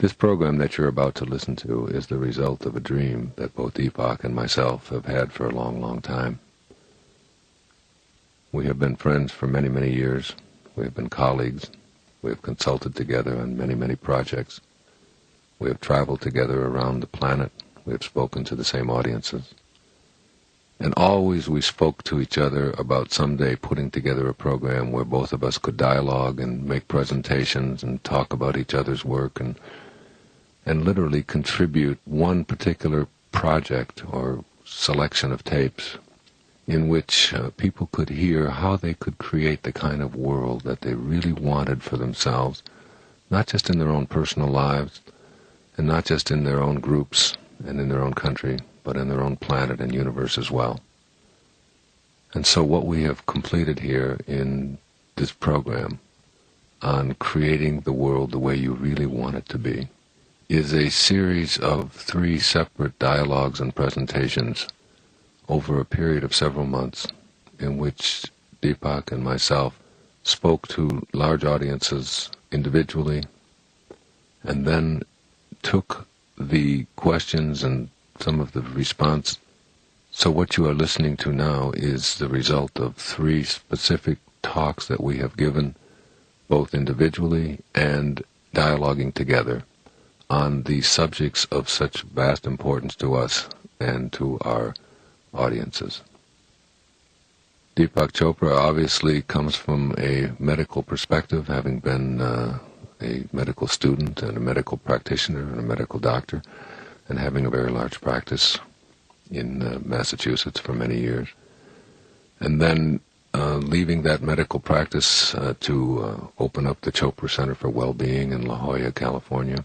This program that you're about to listen to is the result of a dream that both Deepak and myself have had for a long, long time. We have been friends for many, many years. We have been colleagues. We have consulted together on many, many projects. We have traveled together around the planet. We have spoken to the same audiences. And always we spoke to each other about someday putting together a program where both of us could dialogue and make presentations and talk about each other's work and literally contribute one particular project or selection of tapes in which people could hear how they could create the kind of world that they really wanted for themselves, not just in their own personal lives and not just in their own groups and in their own country, but in their own planet and universe as well. And so what we have completed here in this program on creating the world the way you really want it to be is a series of 3 separate dialogues and presentations over a period of several months in which Deepak and myself spoke to large audiences individually and then took the questions and some of the response. So what you are listening to now is the result of 3 specific talks that we have given, both individually and dialoguing together, on the subjects of such vast importance to us and to our audiences. Deepak Chopra obviously comes from a medical perspective, having been a medical student and a medical practitioner and a medical doctor, and having a very large practice in Massachusetts for many years. And then leaving that medical practice to open up the Chopra Center for Well-Being in La Jolla, California,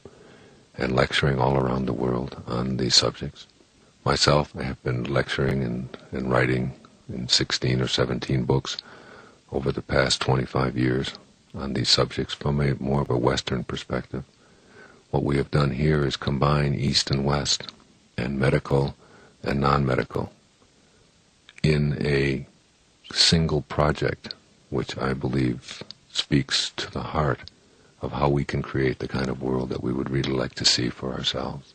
and lecturing all around the world on these subjects. Myself, I have been lecturing and writing in 16 or 17 books over the past 25 years on these subjects from a more of a Western perspective. What we have done here is combine East and West and medical and non-medical in a single project, which I believe speaks to the heart of how we can create the kind of world that we would really like to see for ourselves.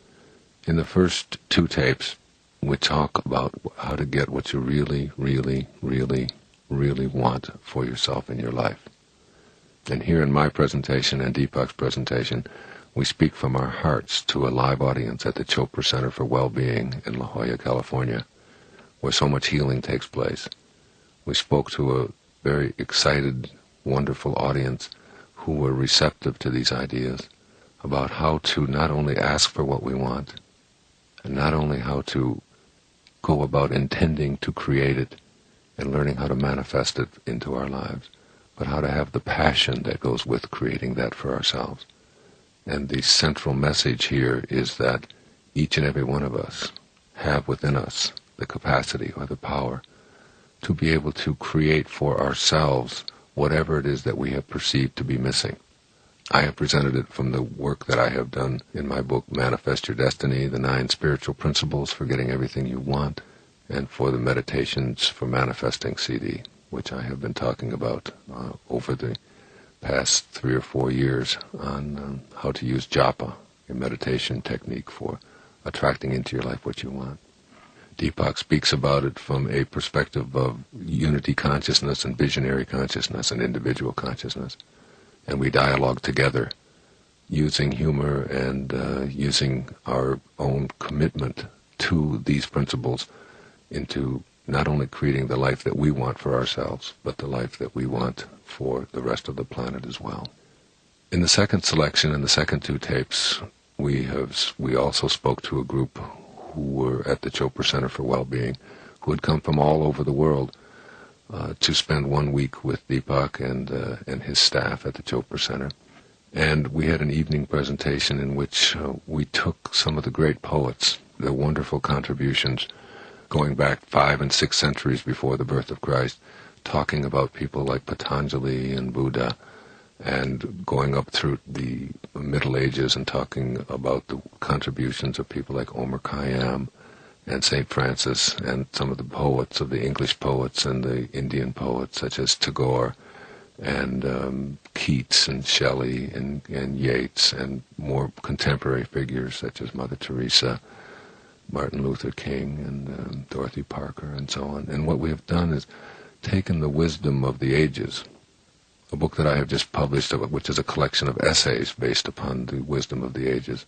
In the first 2 tapes, we talk about how to get what you really, really, really, really want for yourself in your life. And here in my presentation and Deepak's presentation, we speak from our hearts to a live audience at the Chopra Center for Well-Being in La Jolla, California, where so much healing takes place. We spoke to a very excited, wonderful audience who were receptive to these ideas about how to not only ask for what we want, and not only how to go about intending to create it and learning how to manifest it into our lives, but how to have the passion that goes with creating that for ourselves. And the central message here is that each and every one of us have within us the capacity or the power to be able to create for ourselves whatever it is that we have perceived to be missing. I have presented it from the work that I have done in my book, Manifest Your Destiny, the 9 Spiritual Principles for Getting Everything You Want, and for the Meditations for Manifesting CD, which I have been talking about over the past 3 or 4 years on how to use japa, a meditation technique for attracting into your life what you want. Deepak speaks about it from a perspective of unity consciousness and visionary consciousness and individual consciousness. And we dialogue together using humor and using our own commitment to these principles into not only creating the life that we want for ourselves, but the life that we want for the rest of the planet as well. In the second selection, in the second 2 tapes, we also spoke to a group who were at the Chopra Center for Well-Being, who had come from all over the world to spend 1 week with Deepak and his staff at the Chopra Center. And we had an evening presentation in which we took some of the great poets, their wonderful contributions, going back 5 and 6 centuries before the birth of Christ, talking about people like Patanjali and Buddha, and going up through the Middle Ages and talking about the contributions of people like Omar Khayyam and St. Francis, and some of the poets of the English poets and the Indian poets such as Tagore and Keats and Shelley and Yeats and more contemporary figures such as Mother Teresa, Martin Luther King, and Dorothy Parker, and so on. And what we have done is taken the wisdom of the ages, a book that I have just published, which is a collection of essays based upon the wisdom of the ages,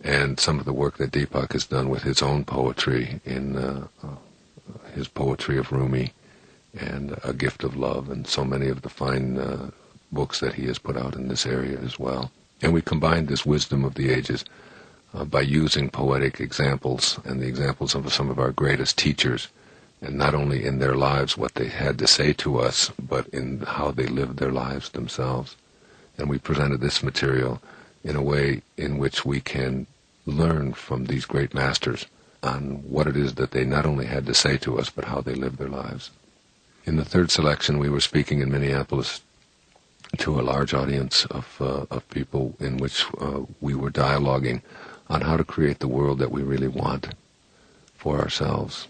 and some of the work that Deepak has done with his own poetry in his poetry of Rumi and A Gift of Love, and so many of the fine books that he has put out in this area as well. And we combined this wisdom of the ages by using poetic examples and the examples of some of our greatest teachers, and not only in their lives what they had to say to us, but in how they lived their lives themselves. And we presented this material in a way in which we can learn from these great masters on what it is that they not only had to say to us, but how they lived their lives. In the third selection, we were speaking in Minneapolis to a large audience of people in which we were dialoguing on how to create the world that we really want for ourselves.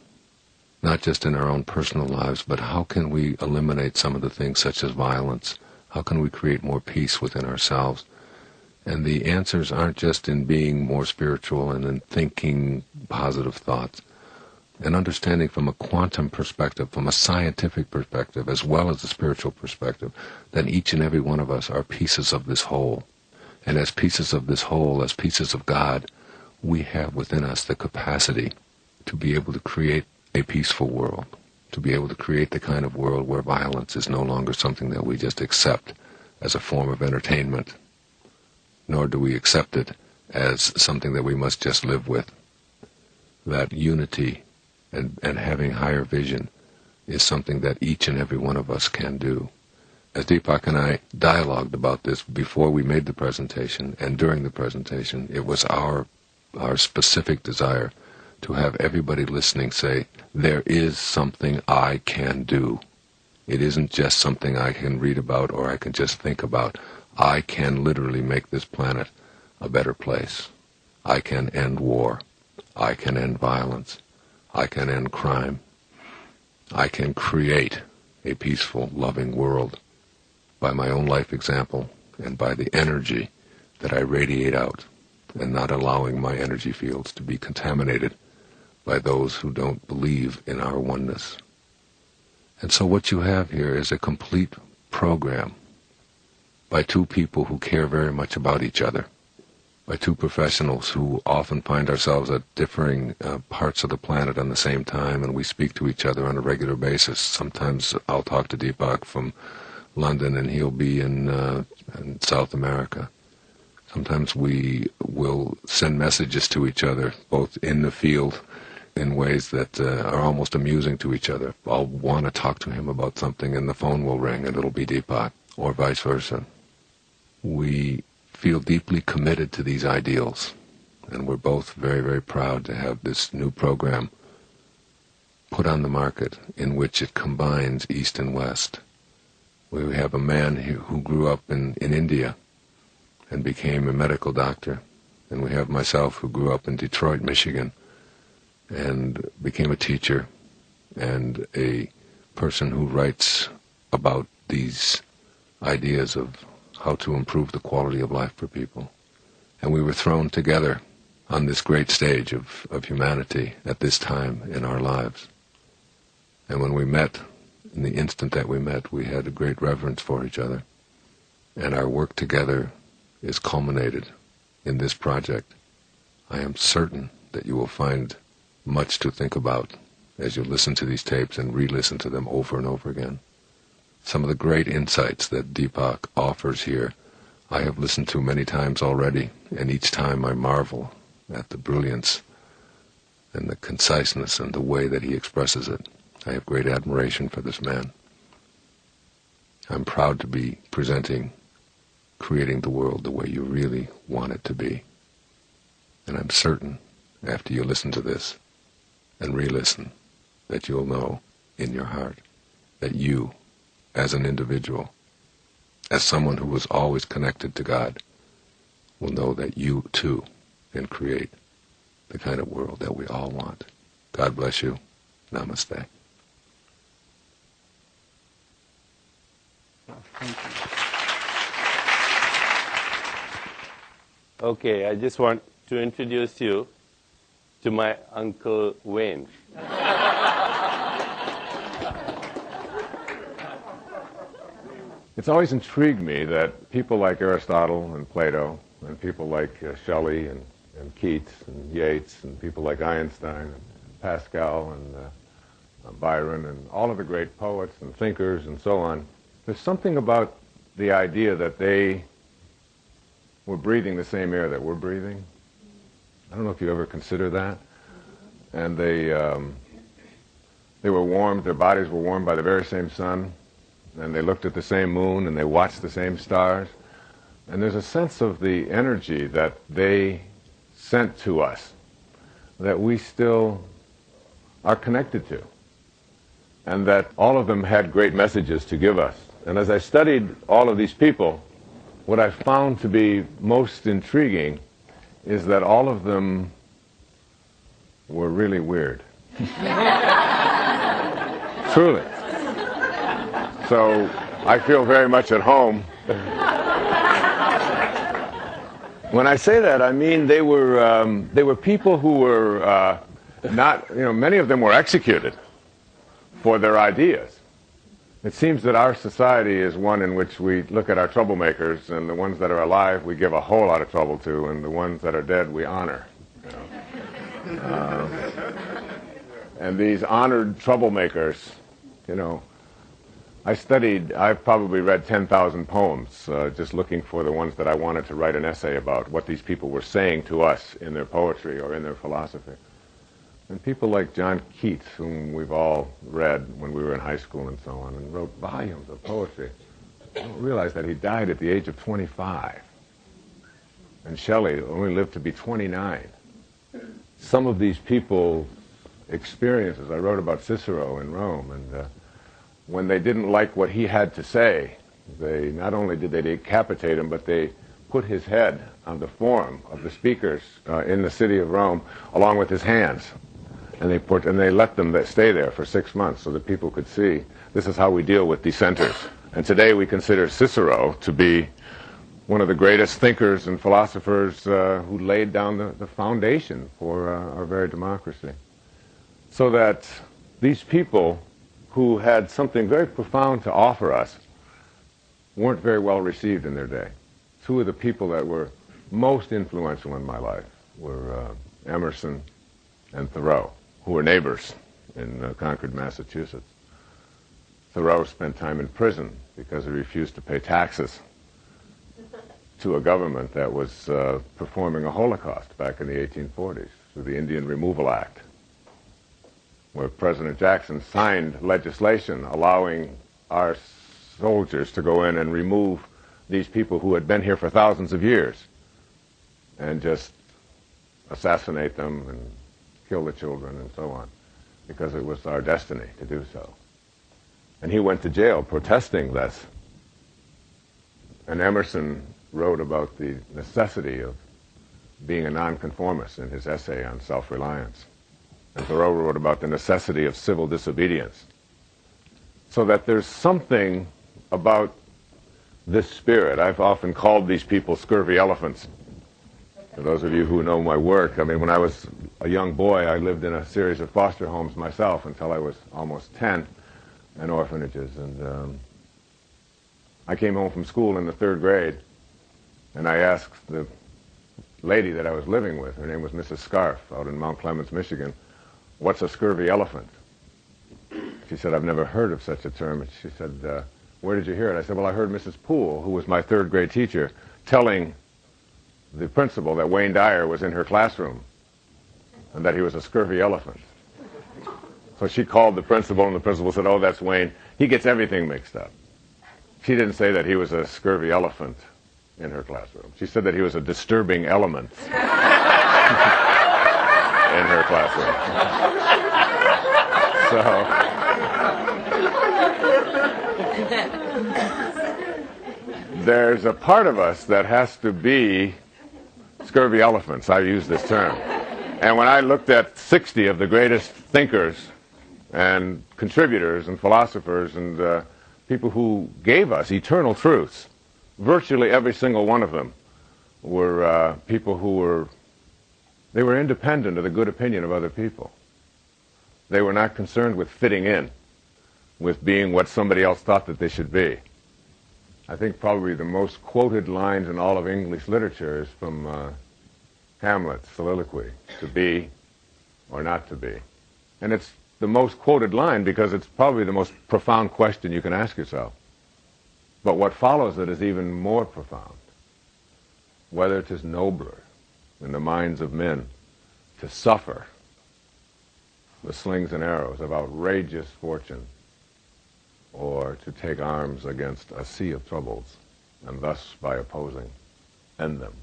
Not just in our own personal lives, but how can we eliminate some of the things such as violence? How can we create more peace within ourselves? And the answers aren't just in being more spiritual and in thinking positive thoughts. And understanding from a quantum perspective, from a scientific perspective, as well as a spiritual perspective, that each and every one of us are pieces of this whole. And as pieces of this whole, as pieces of God, we have within us the capacity to be able to create a peaceful world, to be able to create the kind of world where violence is no longer something that we just accept as a form of entertainment, nor do we accept it as something that we must just live with. That unity and having higher vision is something that each and every one of us can do. As Deepak and I dialogued about this before we made the presentation and during the presentation, it was our specific desire to have everybody listening say, there is something I can do. It isn't just something I can read about or I can just think about. I can literally make this planet a better place. I can end war. I can end violence. I can end crime. I can create a peaceful, loving world by my own life example and by the energy that I radiate out, and not allowing my energy fields to be contaminated by those who don't believe in our oneness. And so what you have here is a complete program by two people who care very much about each other, by two professionals who often find ourselves at differing parts of the planet on the same time, and we speak to each other on a regular basis. Sometimes I'll talk to Deepak from London and he'll be in South America. Sometimes we will send messages to each other, both in the field in ways that are almost amusing to each other. I'll want to talk to him about something and the phone will ring and it'll be Deepak, or vice versa. We feel deeply committed to these ideals, and we're both very, very proud to have this new program put on the market in which it combines East and West. We have a man who grew up in India and became a medical doctor, and we have myself who grew up in Detroit, Michigan, and became a teacher and a person who writes about these ideas of how to improve the quality of life for people. And we were thrown together on this great stage of humanity at this time in our lives. And when we met, in the instant that we met, we had a great reverence for each other. And our work together is culminated in this project. I am certain that you will find much to think about as you listen to these tapes and re-listen to them over and over again. Some of the great insights that Deepak offers here, I have listened to many times already, and each time I marvel at the brilliance and the conciseness and the way that he expresses it. I have great admiration for this man. I'm proud to be presenting, creating the world the way you really want it to be. And I'm certain, after you listen to this and re-listen, that you'll know in your heart that you, as an individual, as someone who was always connected to God, will know that you, too, can create the kind of world that we all want. God bless you. Namaste. Thank you. Okay, I just want to introduce you to my Uncle Wayne. It's always intrigued me that people like Aristotle and Plato and people like Shelley and Keats and Yeats and people like Einstein and Pascal and Byron and all of the great poets and thinkers and so on, there's something about the idea that they were breathing the same air that we're breathing. I don't know if you ever consider that. And they were warmed, their bodies were warmed by the very same sun, and they looked at the same moon and they watched the same stars. And there's a sense of the energy that they sent to us that we still are connected to, and that all of them had great messages to give us. And as I studied all of these people, what I found to be most intriguing is that all of them were really weird. Truly. So I feel very much at home. When I say that, I mean they were people who were not, many of them were executed for their ideas. It seems that our society is one in which we look at our troublemakers, and the ones that are alive we give a whole lot of trouble to, and the ones that are dead we honor. And these honored troublemakers, I've probably read 10,000 poems just looking for the ones that I wanted to write an essay about, what these people were saying to us in their poetry or in their philosophy. And people like John Keats, whom we've all read when we were in high school and so on, and wrote volumes of poetry. I don't realize that he died at the age of 25. And Shelley only lived to be 29. Some of these people's experiences, I wrote about Cicero in Rome, and when they didn't like what he had to say, they not only did they decapitate him, but they put his head on the forum of the speakers in the city of Rome, along with his hands. And they let them stay there for 6 months so that people could see this is how we deal with dissenters. And today we consider Cicero to be one of the greatest thinkers and philosophers who laid down the foundation for our very democracy. So that these people who had something very profound to offer us weren't very well received in their day. Two of the people that were most influential in my life were Emerson and Thoreau, who were neighbors in Concord, Massachusetts. Thoreau spent time in prison because he refused to pay taxes to a government that was performing a Holocaust back in the 1840s through the Indian Removal Act, where President Jackson signed legislation allowing our soldiers to go in and remove these people who had been here for thousands of years and just assassinate them and kill the children and so on, because it was our destiny to do so. And he went to jail protesting this. And Emerson wrote about the necessity of being a nonconformist in his essay on self-reliance. And Thoreau wrote about the necessity of civil disobedience. So that there's something about this spirit. I've often called these people scurvy elephants. For those of you who know my work, I mean, when I was a young boy, I lived in a series of foster homes myself until I was almost 10, and orphanages. And I came home from school in the 3rd grade, and I asked the lady that I was living with, her name was Mrs. Scarf, out in Mount Clemens, Michigan, "What's a scurvy elephant?" She said, "I've never heard of such a term." And she said, "Where did you hear it?" I said, "Well, I heard Mrs. Poole, who was my 3rd grade teacher, telling the principal that Wayne Dyer was in her classroom and that he was a scurvy elephant." So she called the principal, and the principal said, "Oh, that's Wayne. He gets everything mixed up." She didn't say that he was a scurvy elephant in her classroom. She said that he was a disturbing element in her classroom. So there's a part of us that has to be scurvy elephants. I use this term. And when I looked at 60 of the greatest thinkers and contributors and philosophers and people who gave us eternal truths, virtually every single one of them were people who were independent of the good opinion of other people. They were not concerned with fitting in, with being what somebody else thought that they should be. I think probably the most quoted lines in all of English literature is from Hamlet Soliloquy, to be or not to be. And it's the most quoted line because it's probably the most profound question you can ask yourself. But what follows it is even more profound. Whether it is nobler in the minds of men to suffer the slings and arrows of outrageous fortune, or to take arms against a sea of troubles, and thus, by opposing, end them.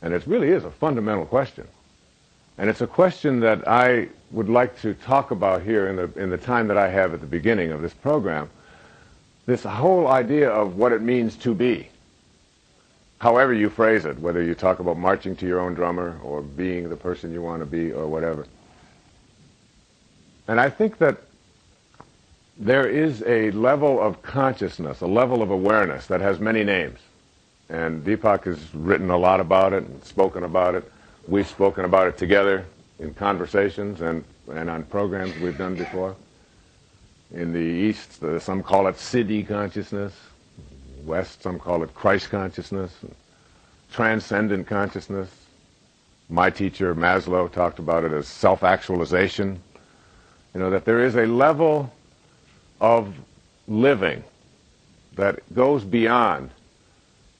And it really is a fundamental question. And it's a question that I would like to talk about here in the time that I have at the beginning of this program. This whole idea of what it means to be. However you phrase it, whether you talk about marching to your own drummer, or being the person you want to be, or whatever. And I think that there is a level of consciousness, a level of awareness that has many names. And Deepak has written a lot about it and spoken about it. We've spoken about it together in conversations and on programs we've done before. In the East, some call it Siddhi consciousness. West, some call it Christ consciousness, transcendent consciousness. My teacher, Maslow, talked about it as self-actualization. You know, that there is a level of living that goes beyond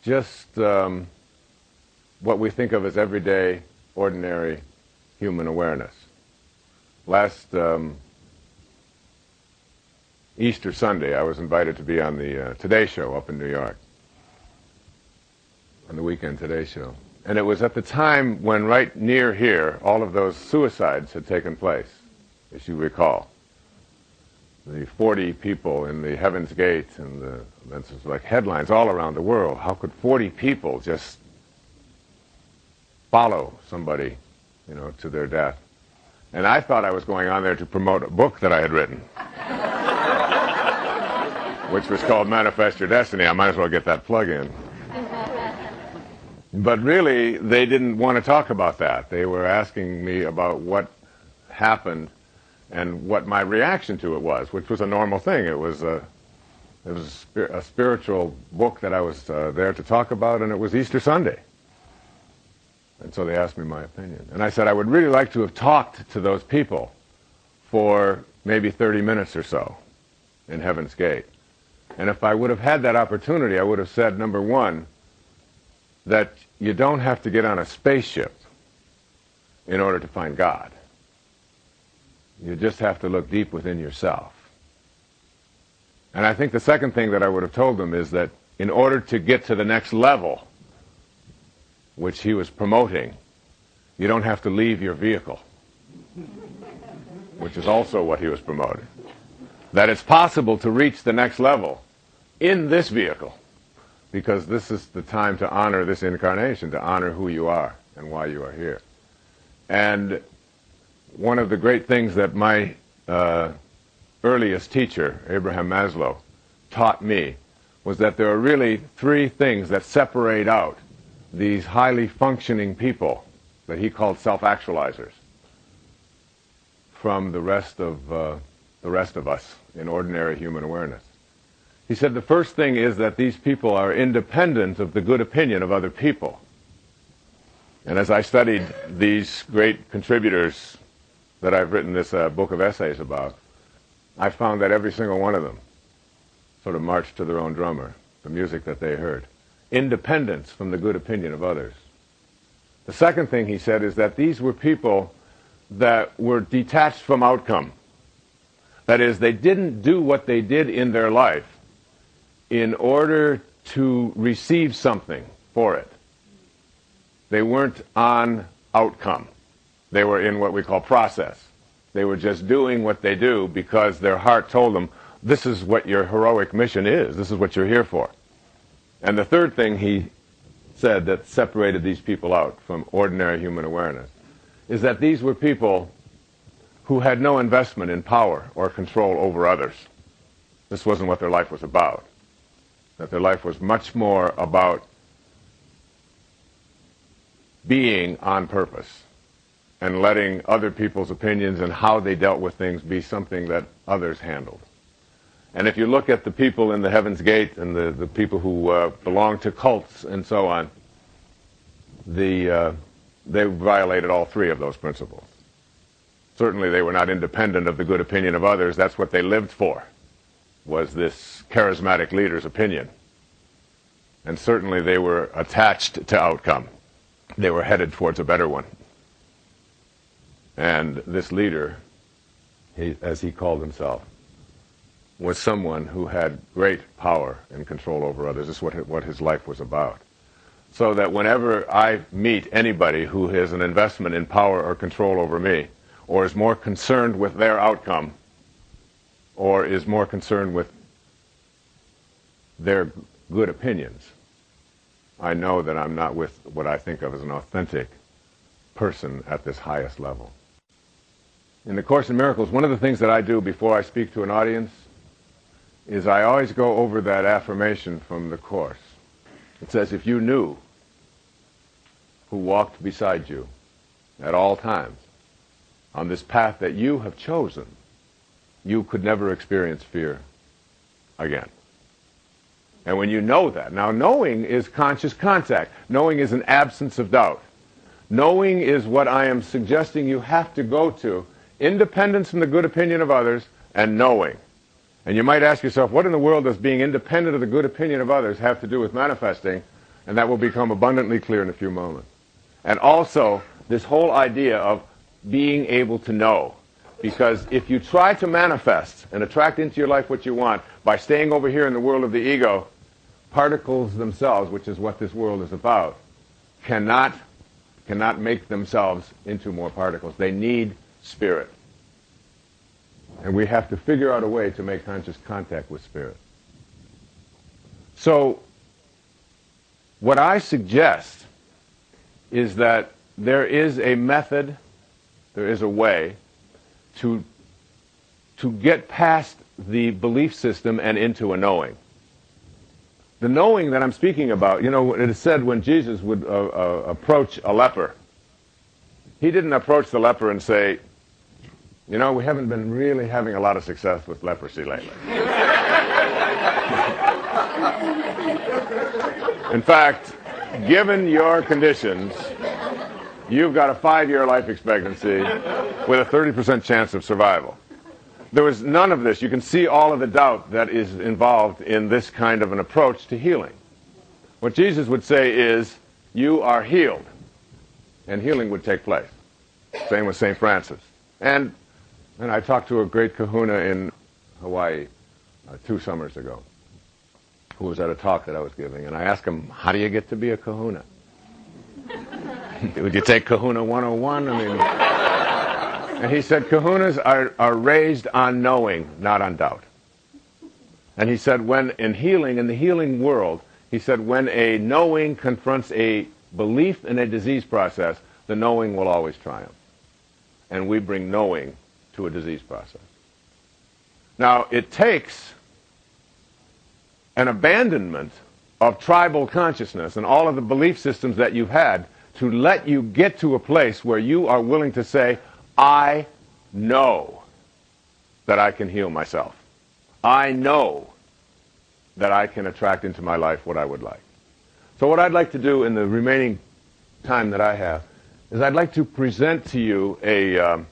just what we think of as everyday, ordinary human awareness. Last Easter Sunday, I was invited to be on the Today Show up in New York, on the Weekend Today Show. And it was at the time when right near here, all of those suicides had taken place, as you recall. The 40 people in the Heaven's Gate, and that's like headlines all around the world. How could 40 people just follow somebody, you know, to their death? And I thought I was going on there to promote a book that I had written, which was called Manifest Your Destiny. I might as well get that plug in. But really, they didn't want to talk about that. They were asking me about what happened and what my reaction to it was, which was a normal thing. It was a spiritual book that I was there to talk about, and it was Easter Sunday. And so they asked me my opinion. And I said I would really like to have talked to those people for maybe 30 minutes or so in Heaven's Gate. And if I would have had that opportunity, I would have said, number one, that you don't have to get on a spaceship in order to find God. You just have to look deep within yourself. And I think the second thing that I would have told them is that in order to get to the next level, which he was promoting, you don't have to leave your vehicle, which is also what he was promoting. That it's possible to reach the next level in this vehicle, because this is the time to honor this incarnation, to honor who you are and why you are here. And one of the great things that my earliest teacher, Abraham Maslow, taught me was that there are really three things that separate out these highly functioning people that he called self-actualizers from the rest of us in ordinary human awareness. He said the first thing is that these people are independent of the good opinion of other people. And as I studied these great contributors that I've written this book of essays about, I found that every single one of them sort of marched to their own drummer, the music that they heard. Independence from the good opinion of others. The second thing he said is that these were people that were detached from outcome. That is, they didn't do what they did in their life in order to receive something for it. They weren't on outcome. They were in what we call process. They were just doing what they do because their heart told them, this is what your heroic mission is. This is what you're here for. And the third thing he said that separated these people out from ordinary human awareness is that these were people who had no investment in power or control over others. This wasn't what their life was about. That their life was much more about being on purpose and letting other people's opinions and how they dealt with things be something that others handled. And if you look at the people in the Heaven's Gate and the people who belong to cults and so on, they violated all three of those principles. Certainly they were not independent of the good opinion of others. That's what they lived for, was this charismatic leader's opinion. And certainly they were attached to outcome. They were headed towards a better one. And this leader, as he called himself, was someone who had great power and control over others. This is what his life was about. So that whenever I meet anybody who has an investment in power or control over me, or is more concerned with their outcome, or is more concerned with their good opinions, I know that I'm not with what I think of as an authentic person at this highest level. In the Course in Miracles, one of the things that I do before I speak to an audience is I always go over that affirmation from the Course. It says, if you knew who walked beside you at all times on this path that you have chosen, you could never experience fear again. And when you know that, now knowing is conscious contact. Knowing is an absence of doubt. Knowing is what I am suggesting you have to go to. Independence from the good opinion of others and knowing. And you might ask yourself, what in the world does being independent of the good opinion of others have to do with manifesting? And that will become abundantly clear in a few moments. And also, this whole idea of being able to know. Because if you try to manifest and attract into your life what you want by staying over here in the world of the ego, particles themselves, which is what this world is about, cannot make themselves into more particles. They need spirit. And we have to figure out a way to make conscious contact with spirit. So, what I suggest is that there is a method, there is a way to get past the belief system and into a knowing. The knowing that I'm speaking about, you know, it is said when Jesus would approach a leper, he didn't approach the leper and say, you know, we haven't been really having a lot of success with leprosy lately. In fact, given your conditions, you've got a 5-year life expectancy with a 30% chance of survival. There was none of this. You can see all of the doubt that is involved in this kind of an approach to healing. What Jesus would say is, you are healed, and healing would take place. Same with St. Francis. And I talked to a great kahuna in Hawaii 2 summers ago, who was at a talk that I was giving, and I asked him, how do you get to be a kahuna? Would you take Kahuna 101? I mean, and he said, kahunas are raised on knowing, not on doubt. And he said, when in healing, in the healing world, he said, when a knowing confronts a belief in a disease process, the knowing will always triumph. And we bring knowing to a disease process. Now, it takes an abandonment of tribal consciousness and all of the belief systems that you've had to let you get to a place where you are willing to say, I know that I can heal myself. I know that I can attract into my life what I would like. So what I'd like to do in the remaining time that I have is I'd like to present to you a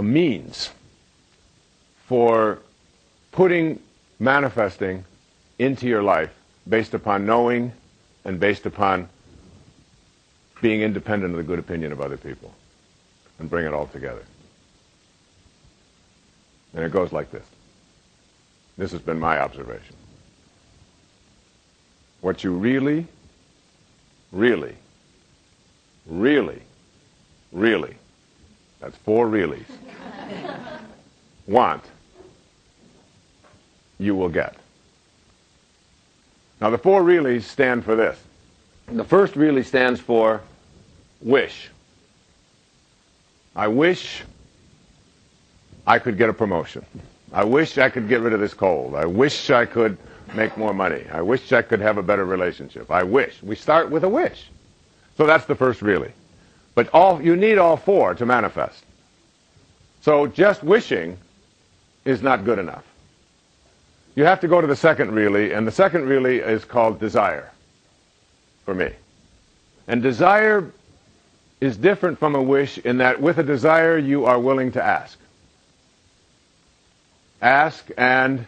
means for putting manifesting into your life based upon knowing and based upon being independent of the good opinion of other people, and bring it all together. And it goes like this. This has been my observation. What you really, really, really, really, that's 4 reallys, want, you will get. Now the 4 reallys stand for this. The first really stands for wish. I wish I could get a promotion. I wish I could get rid of this cold. I wish I could make more money. I wish I could have a better relationship. I wish. We start with a wish. So that's the first really. But you need all four to manifest. So just wishing is not good enough. You have to go to the second really, and the second really is called desire for me. And desire is different from a wish in that with a desire you are willing to ask. Ask and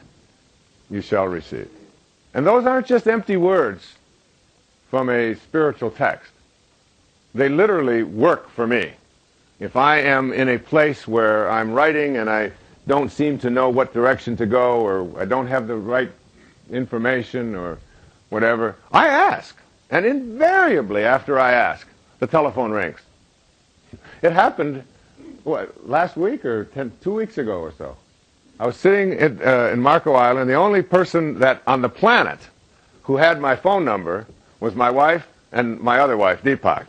you shall receive. And those aren't just empty words from a spiritual text. They literally work for me. If I am in a place where I'm writing and I don't seem to know what direction to go, or I don't have the right information or whatever, I ask. And invariably after I ask, the telephone rings. It happened, last week or 2 weeks ago or so. I was sitting in Marco Island. The only person that on the planet who had my phone number was my wife and my other wife, Deepak.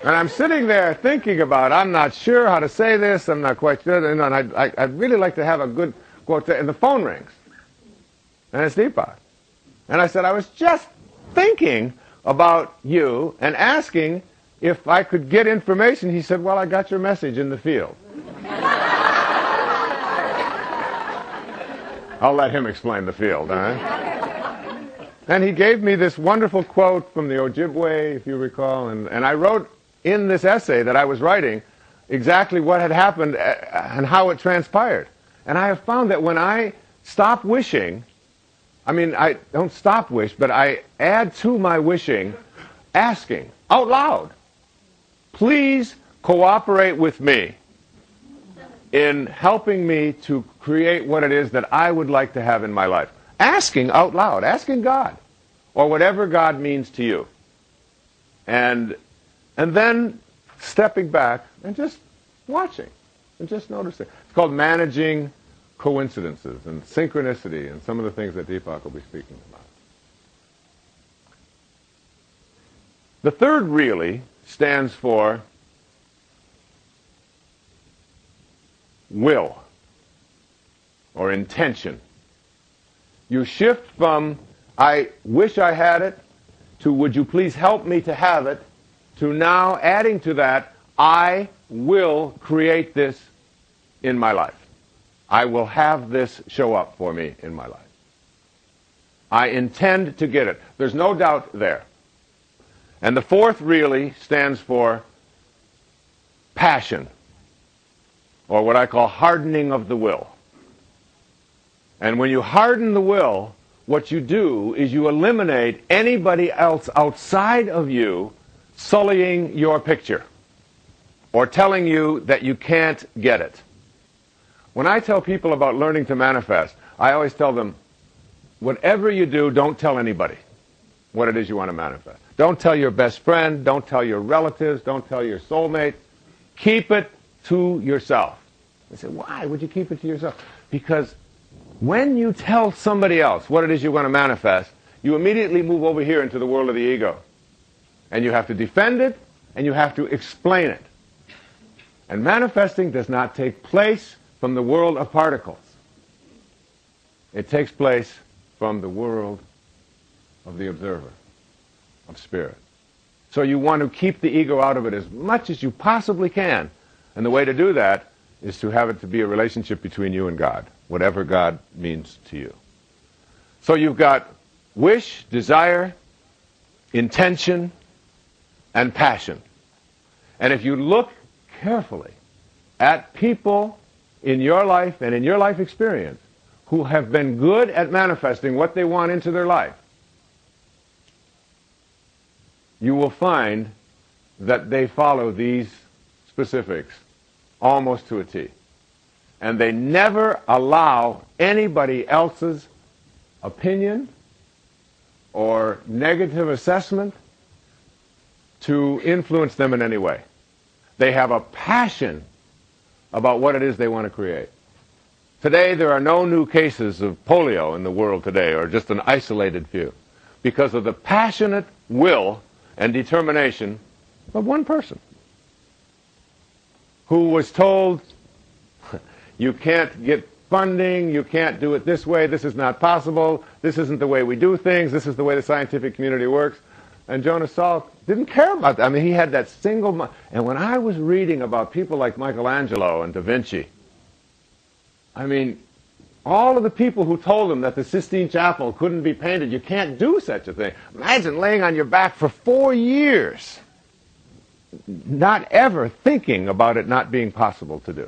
And I'm sitting there thinking about, I'm not sure how to say this, I'm not quite sure, and I'd really like to have a good quote, and the phone rings. And it's Deepak. And I said, I was just thinking about you and asking if I could get information. He said, well, I got your message in the field. I'll let him explain the field, huh? And he gave me this wonderful quote from the Ojibwe, if you recall, and I wrote in this essay that I was writing exactly what had happened and how it transpired. And I have found that when I stop wishing, I mean, I don't stop wish, but I add to my wishing asking out loud, please cooperate with me in helping me to create what it is that I would like to have in my life. Asking out loud, asking God, or whatever God means to you. And then stepping back and just watching and just noticing. It's called managing coincidences and synchronicity and some of the things that Deepak will be speaking about. The third really stands for will or intention. You shift from I wish I had it to would you please help me to have it to now adding to that I will create this in my life. I will have this show up for me in my life. I intend to get it. There's no doubt there. And the fourth really stands for passion, or what I call hardening of the will. And when you harden the will, what you do is you eliminate anybody else outside of you sullying your picture or telling you that you can't get it. When I tell people about learning to manifest, I always tell them, whatever you do, don't tell anybody what it is you want to manifest. Don't tell your best friend, don't tell your relatives, don't tell your soulmate. Keep it to yourself. They say, why would you keep it to yourself? Because when you tell somebody else what it is you want to manifest, you immediately move over here into the world of the ego. And you have to defend it, and you have to explain it. And manifesting does not take place from the world of particles. It takes place from the world of the observer, of spirit. So you want to keep the ego out of it as much as you possibly can. And the way to do that is to have it to be a relationship between you and God, whatever God means to you. So you've got wish, desire, intention, and passion. And if you look carefully at people in your life and in your life experience who have been good at manifesting what they want into their life, you will find that they follow these specifics almost to a T. And they never allow anybody else's opinion or negative assessment to influence them in any way. They have a passion about what it is they want to create. Today, there are no new cases of polio in the world today, or just an isolated few, because of the passionate will and determination of one person. who was told, you can't get funding, you can't do it this way, this is not possible, this isn't the way we do things, this is the way the scientific community works. And Jonas Salk didn't care about that. I mean, he had that single... And when I was reading about people like Michelangelo and Da Vinci, I mean, all of the people who told him that the Sistine Chapel couldn't be painted, you can't do such a thing. Imagine laying on your back for 4 years, not ever thinking about it not being possible to do.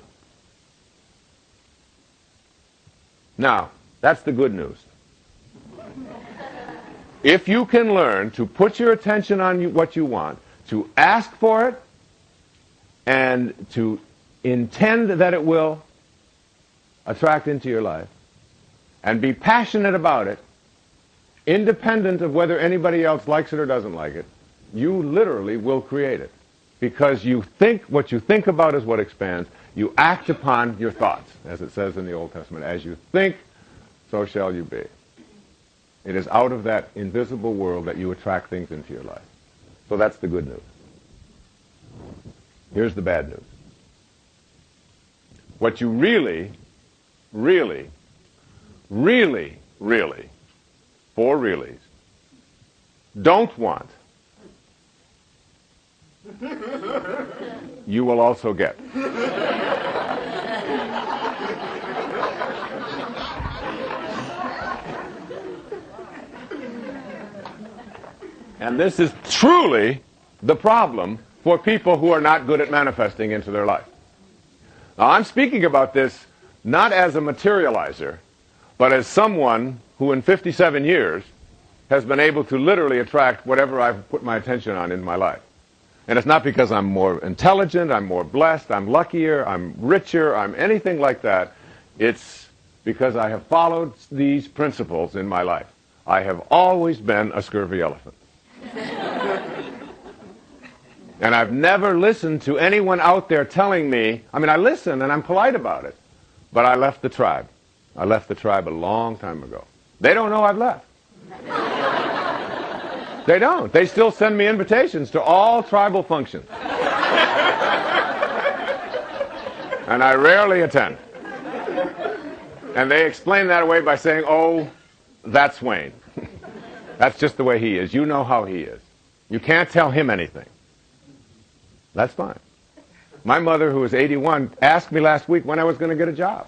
Now, that's the good news. If you can learn to put your attention on what you want, to ask for it, and to intend that it will attract into your life, and be passionate about it, independent of whether anybody else likes it or doesn't like it, you literally will create it. Because you think, what you think about is what expands. You act upon your thoughts, as it says in the Old Testament. As you think, so shall you be. It is out of that invisible world that you attract things into your life. So that's the good news. Here's the bad news. What you really, really, really, really, four reallys, don't want, you will also get. And this is truly the problem for people who are not good at manifesting into their life. Now, I'm speaking about this not as a materializer, but as someone who in 57 years has been able to literally attract whatever I've put my attention on in my life. And it's not because I'm more intelligent, I'm more blessed, I'm luckier, I'm richer, I'm anything like that. It's because I have followed these principles in my life. I have always been a scurvy elephant. And I've never listened to anyone out there telling me, I mean, I listen and I'm polite about it, but I left the tribe. I left the tribe a long time ago. They don't know I've left. They don't. They still send me invitations to all tribal functions. And I rarely attend. And they explain that away by saying, oh, that's Wayne. That's just the way he is. You know how he is. You can't tell him anything. That's fine. My mother, who is 81, asked me last week when I was going to get a job.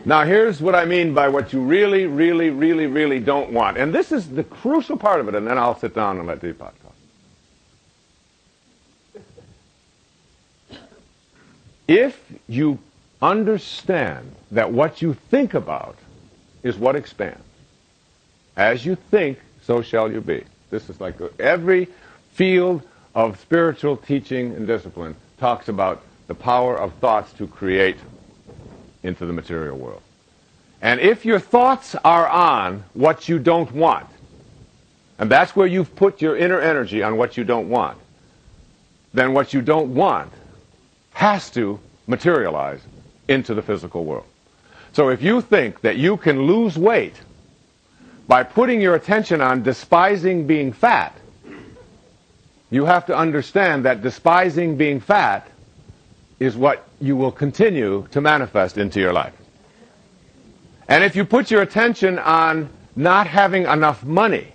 Now, here's what I mean by what you really, really, really, really don't want. And this is the crucial part of it, and then I'll sit down and let Deepak talk. If you understand that what you think about is what expands, as you think, so shall you be. This is like every field of spiritual teaching and discipline talks about the power of thoughts to create into the material world. And if your thoughts are on what you don't want, and that's where you've put your inner energy on what you don't want, then what you don't want has to materialize into the physical world. So if you think that you can lose weight by putting your attention on despising being fat, you have to understand that despising being fat is what you will continue to manifest into your life. And if you put your attention on not having enough money,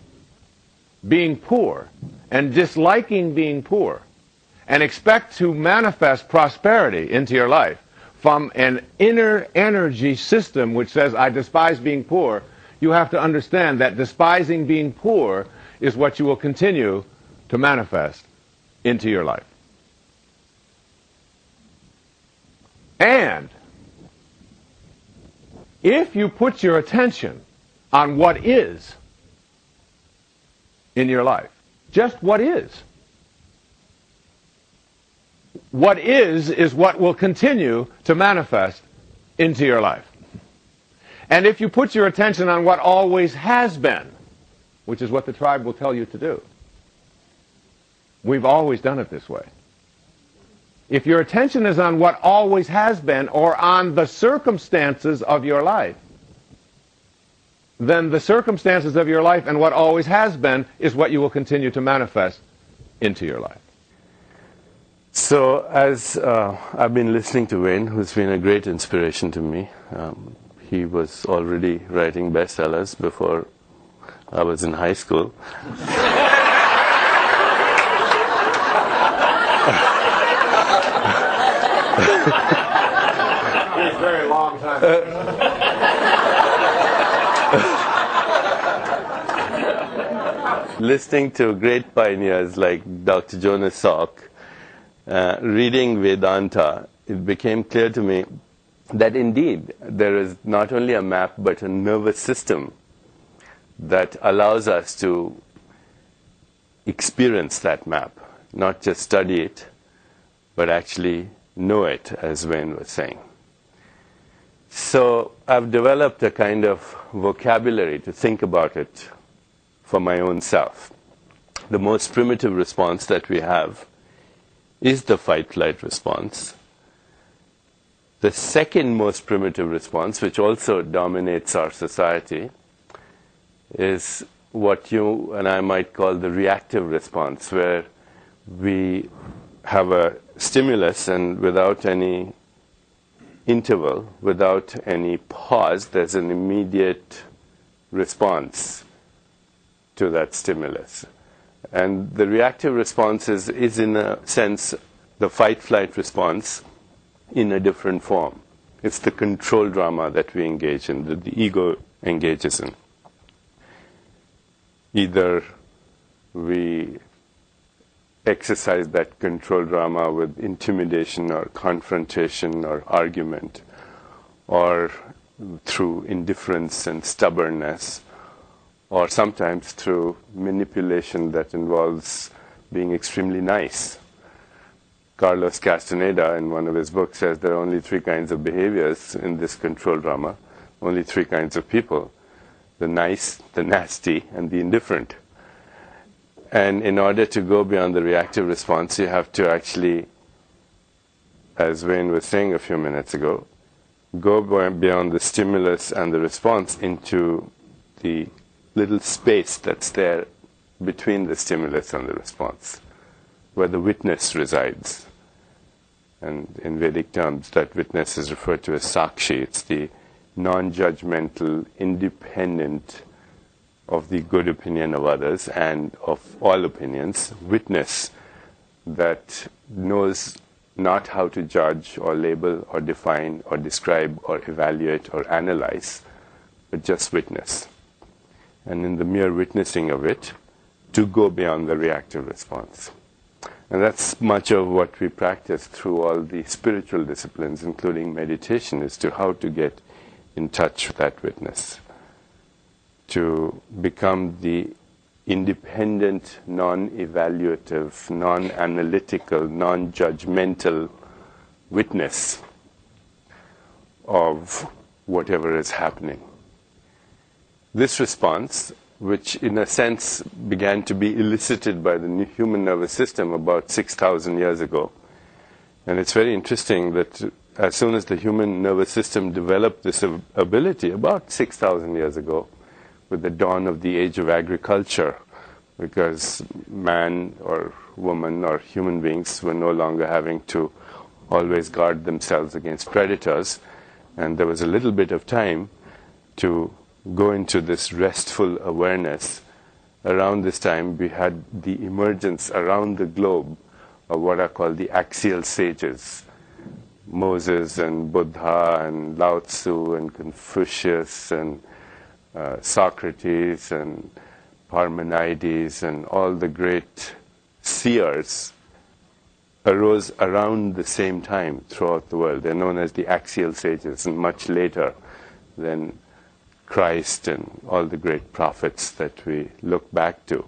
being poor, and disliking being poor, and expect to manifest prosperity into your life from an inner energy system which says, I despise being poor, you have to understand that despising being poor is what you will continue to manifest into your life. And if you put your attention on what is in your life, just what is what will continue to manifest into your life. And if you put your attention on what always has been, which is what the tribe will tell you to do, we've always done it this way. If your attention is on what always has been or on the circumstances of your life, then the circumstances of your life and what always has been is what you will continue to manifest into your life. So as I've been listening to Wayne, who's been a great inspiration to me, he was already writing bestsellers before I was in high school. It's a very long time. Listening to great pioneers like Dr. Jonas Salk, reading Vedanta, it became clear to me that indeed there is not only a map but a nervous system that allows us to experience that map, not just study it, but actually know it, as Wayne was saying. So I've developed a kind of vocabulary to think about it for my own self. The most primitive response that we have is the fight-flight response. The second most primitive response, which also dominates our society, is what you and I might call the reactive response, where we have a stimulus and without any interval, without any pause, there's an immediate response to that stimulus. And the reactive response is in a sense the fight-flight response in a different form. It's the control drama that we engage in, that the ego engages in. Either we exercise that control drama with intimidation or confrontation or argument, or through indifference and stubbornness, or sometimes through manipulation that involves being extremely nice. Carlos Castaneda, in one of his books, says there are only three kinds of behaviors in this control drama, only three kinds of people: the nice, the nasty, and the indifferent. And in order to go beyond the reactive response, you have to actually, as Wayne was saying a few minutes ago, go beyond the stimulus and the response into the little space that's there between the stimulus and the response, where the witness resides. And in Vedic terms, that witness is referred to as Sakshi. It's the non-judgmental, independent of the good opinion of others and of all opinions, witness that knows not how to judge or label or define or describe or evaluate or analyze, but just witness. And in the mere witnessing of it, to go beyond the reactive response. And that's much of what we practice through all the spiritual disciplines, including meditation, is to how to get in touch with that witness, to become the independent, non-evaluative, non-analytical, non-judgmental witness of whatever is happening. This response, which in a sense began to be elicited by the human nervous system about 6,000 years ago. And it's very interesting that as soon as the human nervous system developed this ability about 6,000 years ago, with the dawn of the age of agriculture, because man or woman or human beings were no longer having to always guard themselves against predators, and there was a little bit of time to go into this restful awareness. Around this time, we had the emergence around the globe of what are called the axial sages. Moses and Buddha and Lao Tzu and Confucius and Socrates and Parmenides and all the great seers arose around the same time throughout the world. They're known as the axial sages, and much later than Christ and all the great prophets that we look back to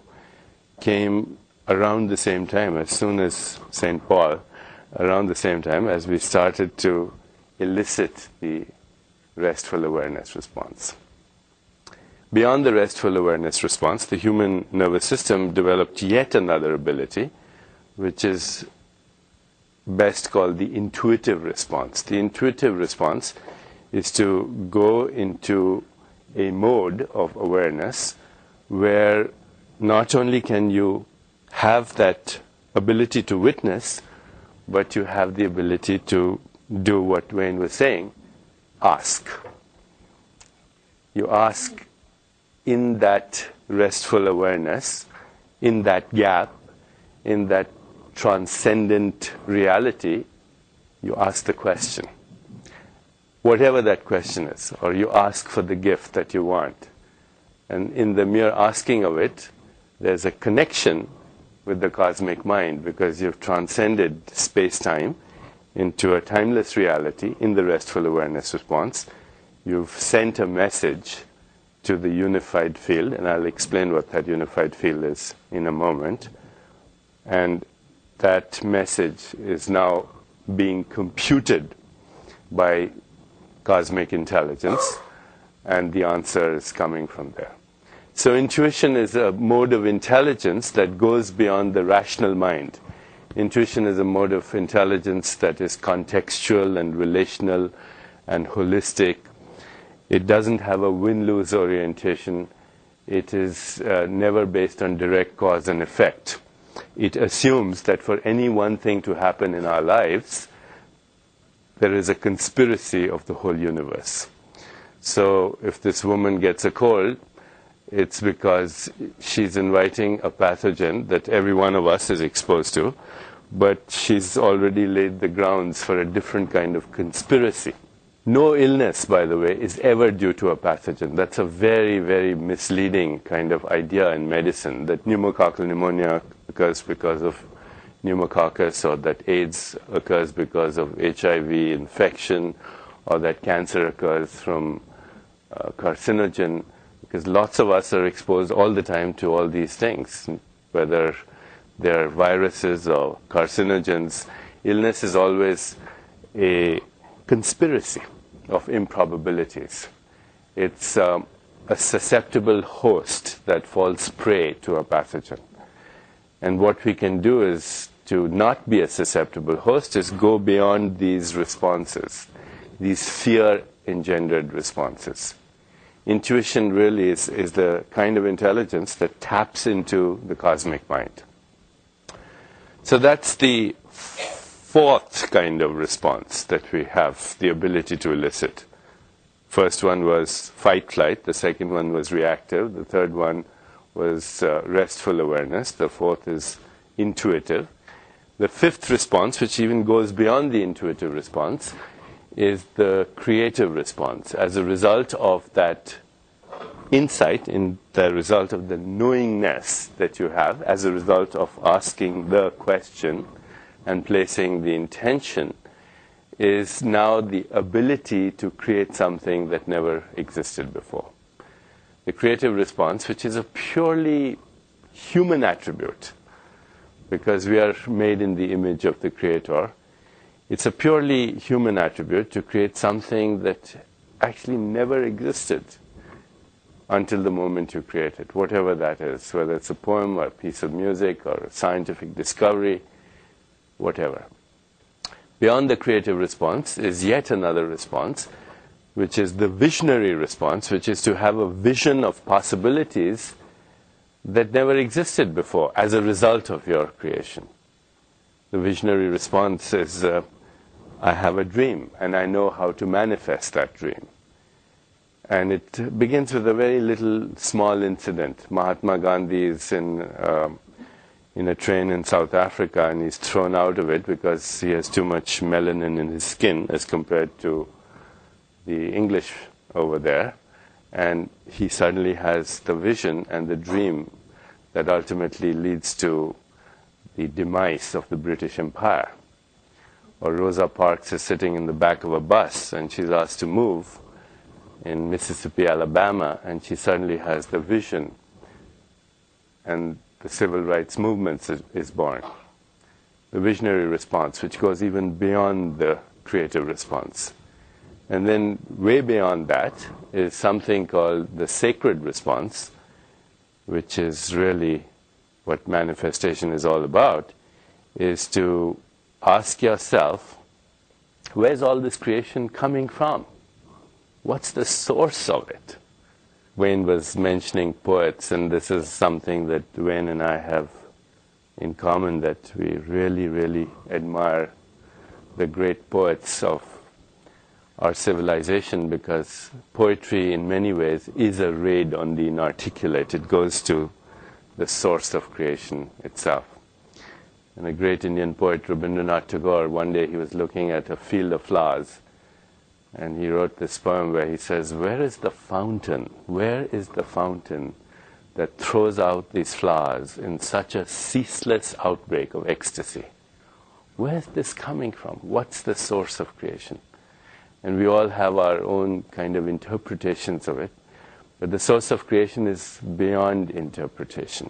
came around the same time, as soon as St. Paul, around the same time as we started to elicit the restful awareness response. Beyond the restful awareness response, the human nervous system developed yet another ability, which is best called the intuitive response. The intuitive response is to go into a mode of awareness where not only can you have that ability to witness, but you have the ability to do what Wayne was saying, ask. You ask in that restful awareness, in that gap, in that transcendent reality, you ask the question. Whatever that question is, or you ask for the gift that you want. And in the mere asking of it, there's a connection with the cosmic mind, because you've transcended space-time into a timeless reality in the restful awareness response. You've sent a message to the unified field, and I'll explain what that unified field is in a moment. And that message is now being computed by cosmic intelligence, and the answer is coming from there. So intuition is a mode of intelligence that goes beyond the rational mind. Intuition is a mode of intelligence that is contextual and relational and holistic. It doesn't have a win-lose orientation. It is never based on direct cause and effect. It assumes that for any one thing to happen in our lives, there is a conspiracy of the whole universe. So if this woman gets a cold, it's because she's inviting a pathogen that every one of us is exposed to, but she's already laid the grounds for a different kind of conspiracy. No illness, by the way, is ever due to a pathogen. That's a very, very misleading kind of idea in medicine, that pneumococcal pneumonia occurs because of pneumococcus, or that AIDS occurs because of HIV infection, or that cancer occurs from carcinogen, because lots of us are exposed all the time to all these things, whether they're viruses or carcinogens. Illness is always a conspiracy of improbabilities. It's a susceptible host that falls prey to a pathogen. And what we can do is to not be a susceptible host, is go beyond these responses, these fear-engendered responses. Intuition really is the kind of intelligence that taps into the cosmic mind. So that's the fourth kind of response that we have the ability to elicit. First one was fight-flight, the second one was reactive, the third one was restful awareness, the fourth is intuitive. The fifth response, which even goes beyond the intuitive response, is the creative response. As a result of that insight, in the result of the knowingness that you have, as a result of asking the question and placing the intention, is now the ability to create something that never existed before. The creative response, which is a purely human attribute, because we are made in the image of the Creator, it's a purely human attribute to create something that actually never existed until the moment you create it, whatever that is, whether it's a poem or a piece of music or a scientific discovery, whatever. Beyond the creative response is yet another response, which is the visionary response, which is to have a vision of possibilities that never existed before as a result of your creation. The visionary response is, I have a dream, and I know how to manifest that dream. And it begins with a very little, small incident. Mahatma Gandhi is in a train in South Africa, and he's thrown out of it because he has too much melanin in his skin as compared to the English over there. And he suddenly has the vision and the dream that ultimately leads to the demise of the British Empire. Or Rosa Parks is sitting in the back of a bus, and she's asked to move in Mississippi, Alabama, and she suddenly has the vision, and the civil rights movement is born. The visionary response, which goes even beyond the creative response. And then way beyond that is something called the sacred response, which is really what manifestation is all about, is to ask yourself, where's all this creation coming from? What's the source of it? Wayne was mentioning poets, and this is something that Wayne and I have in common, that we really, really admire the great poets of our civilization, because poetry in many ways is a raid on the inarticulate. It goes to the source of creation itself. And a great Indian poet, Rabindranath Tagore, one day he was looking at a field of flowers, and he wrote this poem where he says, "Where is the fountain? Where is the fountain that throws out these flowers in such a ceaseless outbreak of ecstasy? Where's this coming from? What's the source of creation?" And we all have our own kind of interpretations of it. But the source of creation is beyond interpretation.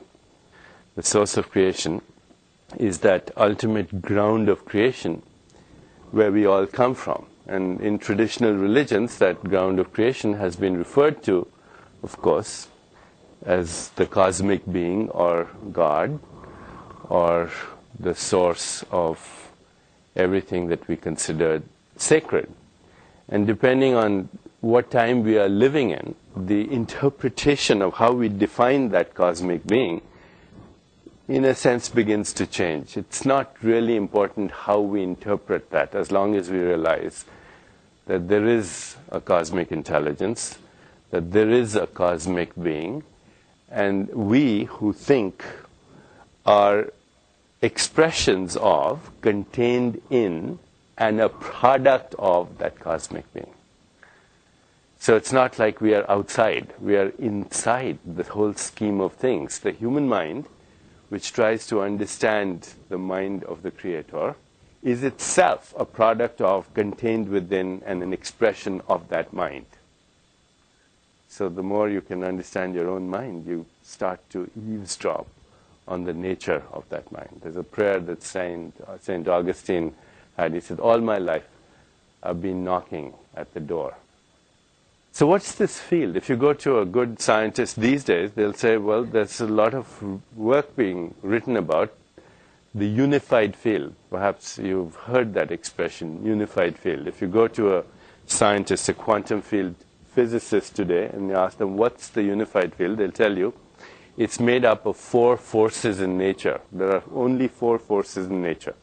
The source of creation is that ultimate ground of creation where we all come from. And in traditional religions, that ground of creation has been referred to, of course, as the cosmic being or God, or the source of everything that we consider sacred. And depending on what time we are living in, the interpretation of how we define that cosmic being, in a sense, begins to change. It's not really important how we interpret that, as long as we realize that there is a cosmic intelligence, that there is a cosmic being, and we who think are expressions of, contained in, and a product of that cosmic being. So it's not like we are outside, we are inside the whole scheme of things. The human mind, which tries to understand the mind of the Creator, is itself a product of, contained within, and an expression of that mind. So the more you can understand your own mind, you start to eavesdrop on the nature of that mind. There's a prayer that Saint Augustine had. He said, "All my life I've been knocking at the door." So what's this field? If you go to a good scientist these days, they'll say, well, there's a lot of work being written about the unified field. Perhaps you've heard that expression, unified field. If you go to a scientist, a quantum field physicist today, and you ask them, what's the unified field? They'll tell you, it's made up of 4 forces in nature. There are only 4 forces in nature.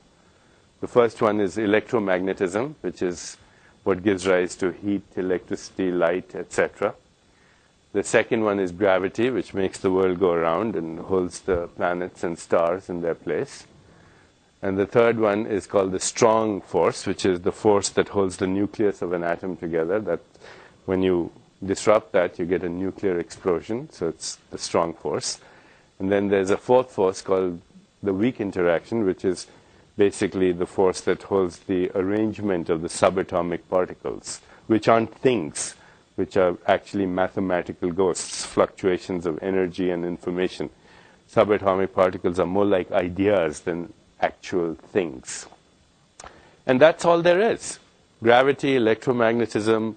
The first one is electromagnetism, which is what gives rise to heat, electricity, light, etc. The second one is gravity, which makes the world go around and holds the planets and stars in their place. And the third one is called the strong force, which is the force that holds the nucleus of an atom together. That when you disrupt that, you get a nuclear explosion, so it's the strong force. And then there's a fourth force called the weak interaction, which is basically the force that holds the arrangement of the subatomic particles, which aren't things, which are actually mathematical ghosts, fluctuations of energy and information. Subatomic particles are more like ideas than actual things. And that's all there is. Gravity, electromagnetism,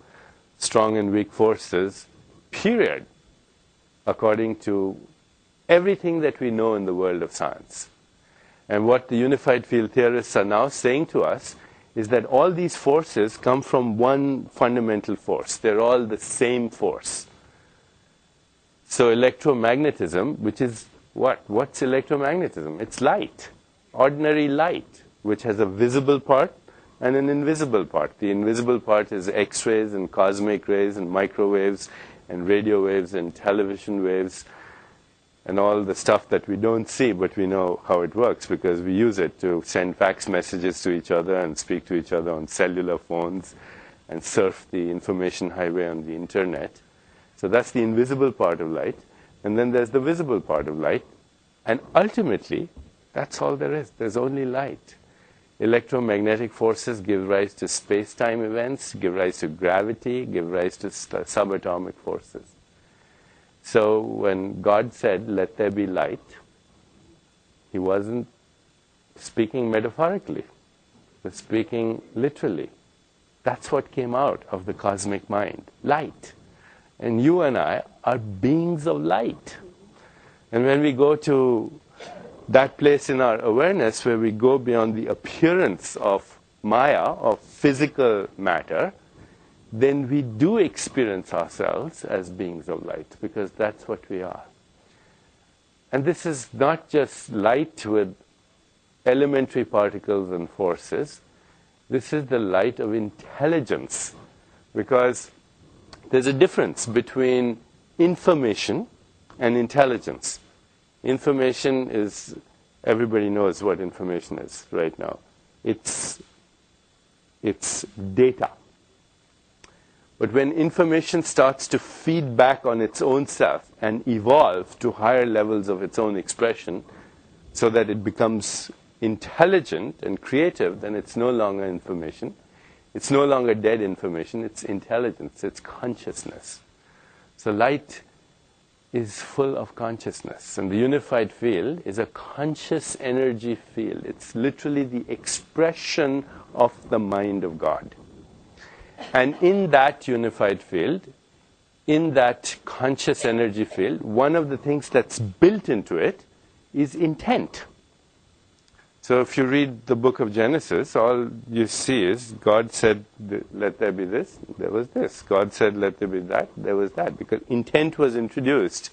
strong and weak forces, period, according to everything that we know in the world of science. And what the unified field theorists are now saying to us is that all these forces come from one fundamental force. They're all the same force. So electromagnetism, which is what? What's electromagnetism? It's light, ordinary light, which has a visible part and an invisible part. The invisible part is X-rays and cosmic rays and microwaves and radio waves and television waves, and all the stuff that we don't see, but we know how it works because we use it to send fax messages to each other and speak to each other on cellular phones and surf the information highway on the internet. So that's the invisible part of light. And then there's the visible part of light. And ultimately, that's all there is. There's only light. Electromagnetic forces give rise to space-time events, give rise to gravity, give rise to subatomic forces. So when God said, "Let there be light," he wasn't speaking metaphorically. He was speaking literally. That's what came out of the cosmic mind, light. And you and I are beings of light. And when we go to that place in our awareness where we go beyond the appearance of Maya, of physical matter, then we do experience ourselves as beings of light, because that's what we are. And this is not just light with elementary particles and forces. This is the light of intelligence, because there's a difference between information and intelligence. Information is, everybody knows what information is right now. It's data. But when information starts to feed back on its own self and evolve to higher levels of its own expression so that it becomes intelligent and creative, then it's no longer information. It's no longer dead information. It's intelligence. It's consciousness. So light is full of consciousness. And the unified field is a conscious energy field. It's literally the expression of the mind of God. And in that unified field, in that conscious energy field, one of the things that's built into it is intent. So if you read the book of Genesis, all you see is God said, let there be this, there was this. God said, let there be that, there was that. Because intent was introduced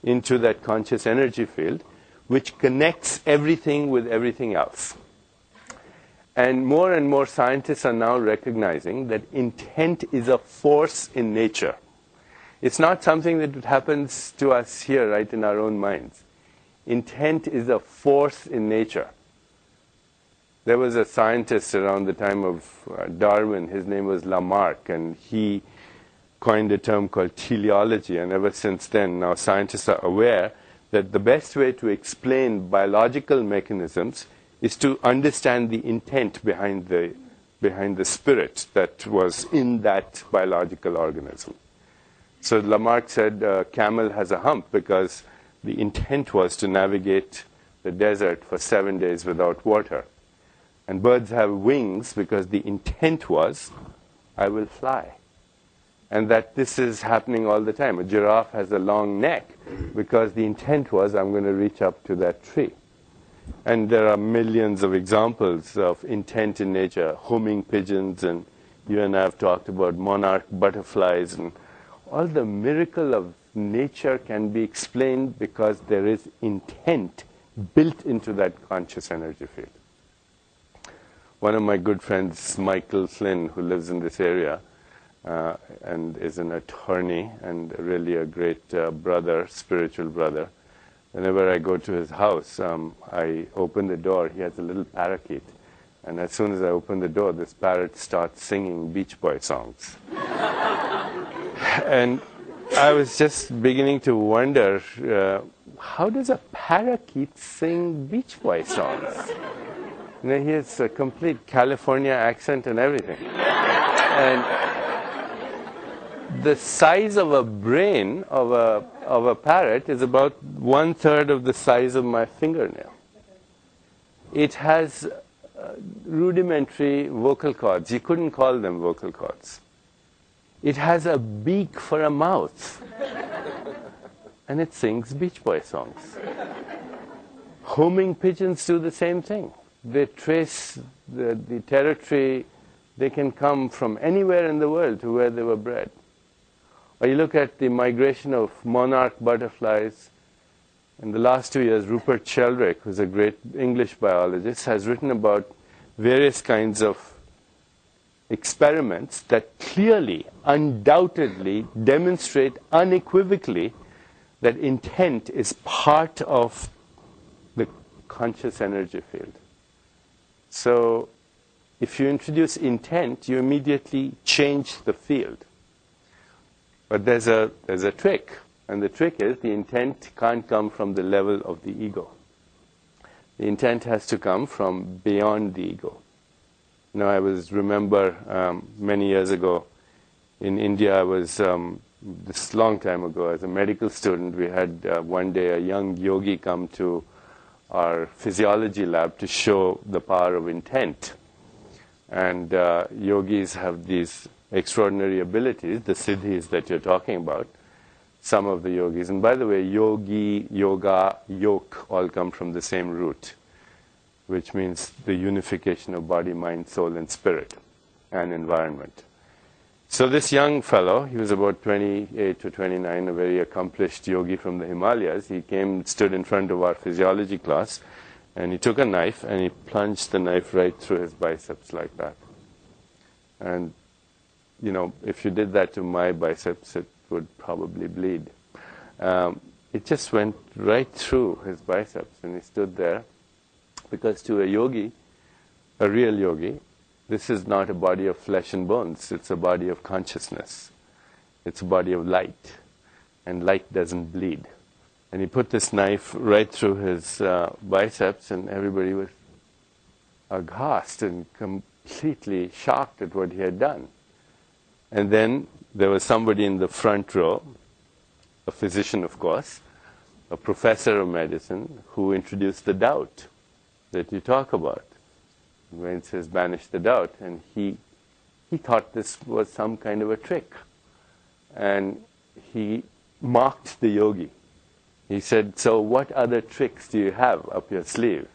into that conscious energy field, which connects everything with everything else. And more scientists are now recognizing that intent is a force in nature. It's not something that happens to us here, right, in our own minds. Intent is a force in nature. There was a scientist around the time of Darwin, his name was Lamarck, and he coined a term called teleology, and ever since then, now scientists are aware that the best way to explain biological mechanisms is to understand the intent behind the spirit that was in that biological organism. So Lamarck said a camel has a hump because the intent was to navigate the desert for 7 days without water. And birds have wings because the intent was, I will fly. And that this is happening all the time. A giraffe has a long neck because the intent was, I'm going to reach up to that tree. And there are millions of examples of intent in nature, homing pigeons, and you and I have talked about monarch butterflies, and all the miracle of nature can be explained because there is intent built into that conscious energy field. One of my good friends, Michael Flynn, who lives in this area and is an attorney and really a great brother, spiritual brother, whenever I go to his house, I open the door, he has a little parakeet. And as soon as I open the door, this parrot starts singing Beach Boy songs. And I was just beginning to wonder, how does a parakeet sing Beach Boy songs? You know, he has a complete California accent and everything. And the size of a brain of a parrot is about 1/3 of the size of my fingernail. It has rudimentary vocal cords. You couldn't call them vocal cords. It has a beak for a mouth. And it sings Beach Boy songs. Homing pigeons do the same thing. They trace the territory. They can come from anywhere in the world to where they were bred. Or you look at the migration of monarch butterflies. In the last 2 years, Rupert Sheldrake, who's a great English biologist, has written about various kinds of experiments that clearly, undoubtedly demonstrate unequivocally that intent is part of the conscious energy field. So if you introduce intent, you immediately change the field. But there's a trick, and the trick is the intent can't come from the level of the ego. The intent has to come from beyond the ego. You know, I remember many years ago in India, I was, this long time ago, as a medical student, we had one day a young yogi come to our physiology lab to show the power of intent. And yogis have these extraordinary abilities, the siddhis that you're talking about, some of the yogis. And by the way, yogi, yoga, yog all come from the same root, which means the unification of body, mind, soul, and spirit, and environment. So this young fellow, he was about 28 to 29, a very accomplished yogi from the Himalayas. He came, stood in front of our physiology class, and he took a knife and he plunged the knife right through his biceps like that. And, you know, if you did that to my biceps, it would probably bleed. It just went right through his biceps, and he stood there. Because to a yogi, a real yogi, this is not a body of flesh and bones. It's a body of consciousness. It's a body of light. And light doesn't bleed. And he put this knife right through his biceps, and everybody was aghast and completely shocked at what he had done. And then there was somebody in the front row, a physician of course, a professor of medicine, who introduced the doubt that you talk about. When it says banish the doubt, and he thought this was some kind of a trick. And he mocked the yogi. He said, so what other tricks do you have up your sleeve?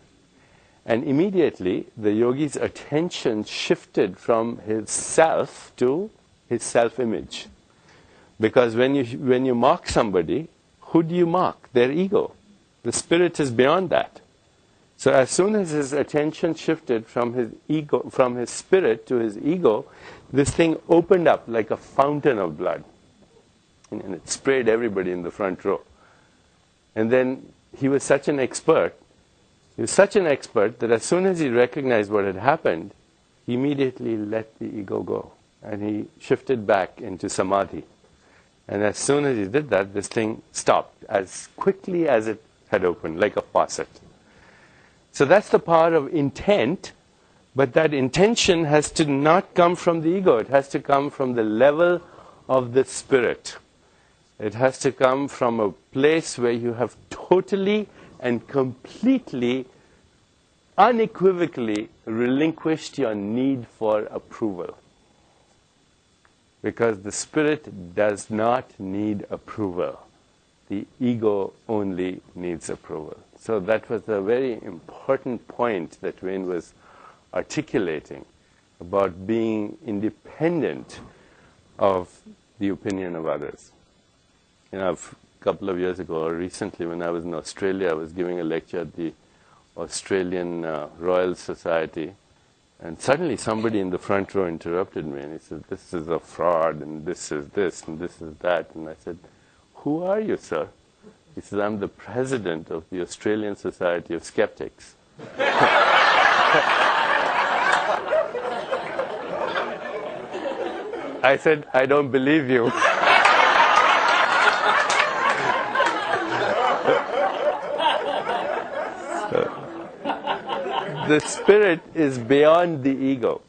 And immediately the yogi's attention shifted from his self to his self-image. Because when you mock somebody, who do you mock? Their ego. The spirit is beyond that. So as soon as his attention shifted from his ego, from his spirit to his ego, this thing opened up like a fountain of blood. And it sprayed everybody in the front row. And then he was such an expert that as soon as he recognized what had happened, he immediately let the ego go. And he shifted back into samadhi. And as soon as he did that, this thing stopped as quickly as it had opened, like a faucet. So that's the power of intent, but that intention has to not come from the ego. It has to come from the level of the spirit. It has to come from a place where you have totally and completely, unequivocally relinquished your need for approval. Because the spirit does not need approval. The ego only needs approval. So that was a very important point that Wayne was articulating about being independent of the opinion of others. You know, a couple of years ago, or recently when I was in Australia, I was giving a lecture at the Australian Royal Society, and suddenly somebody in the front row interrupted me, and he said, this is a fraud, and this is this, and this is that. And I said, who are you, sir? He says, I'm the president of the Australian Society of Skeptics. I said, I don't believe you. The spirit is beyond the ego,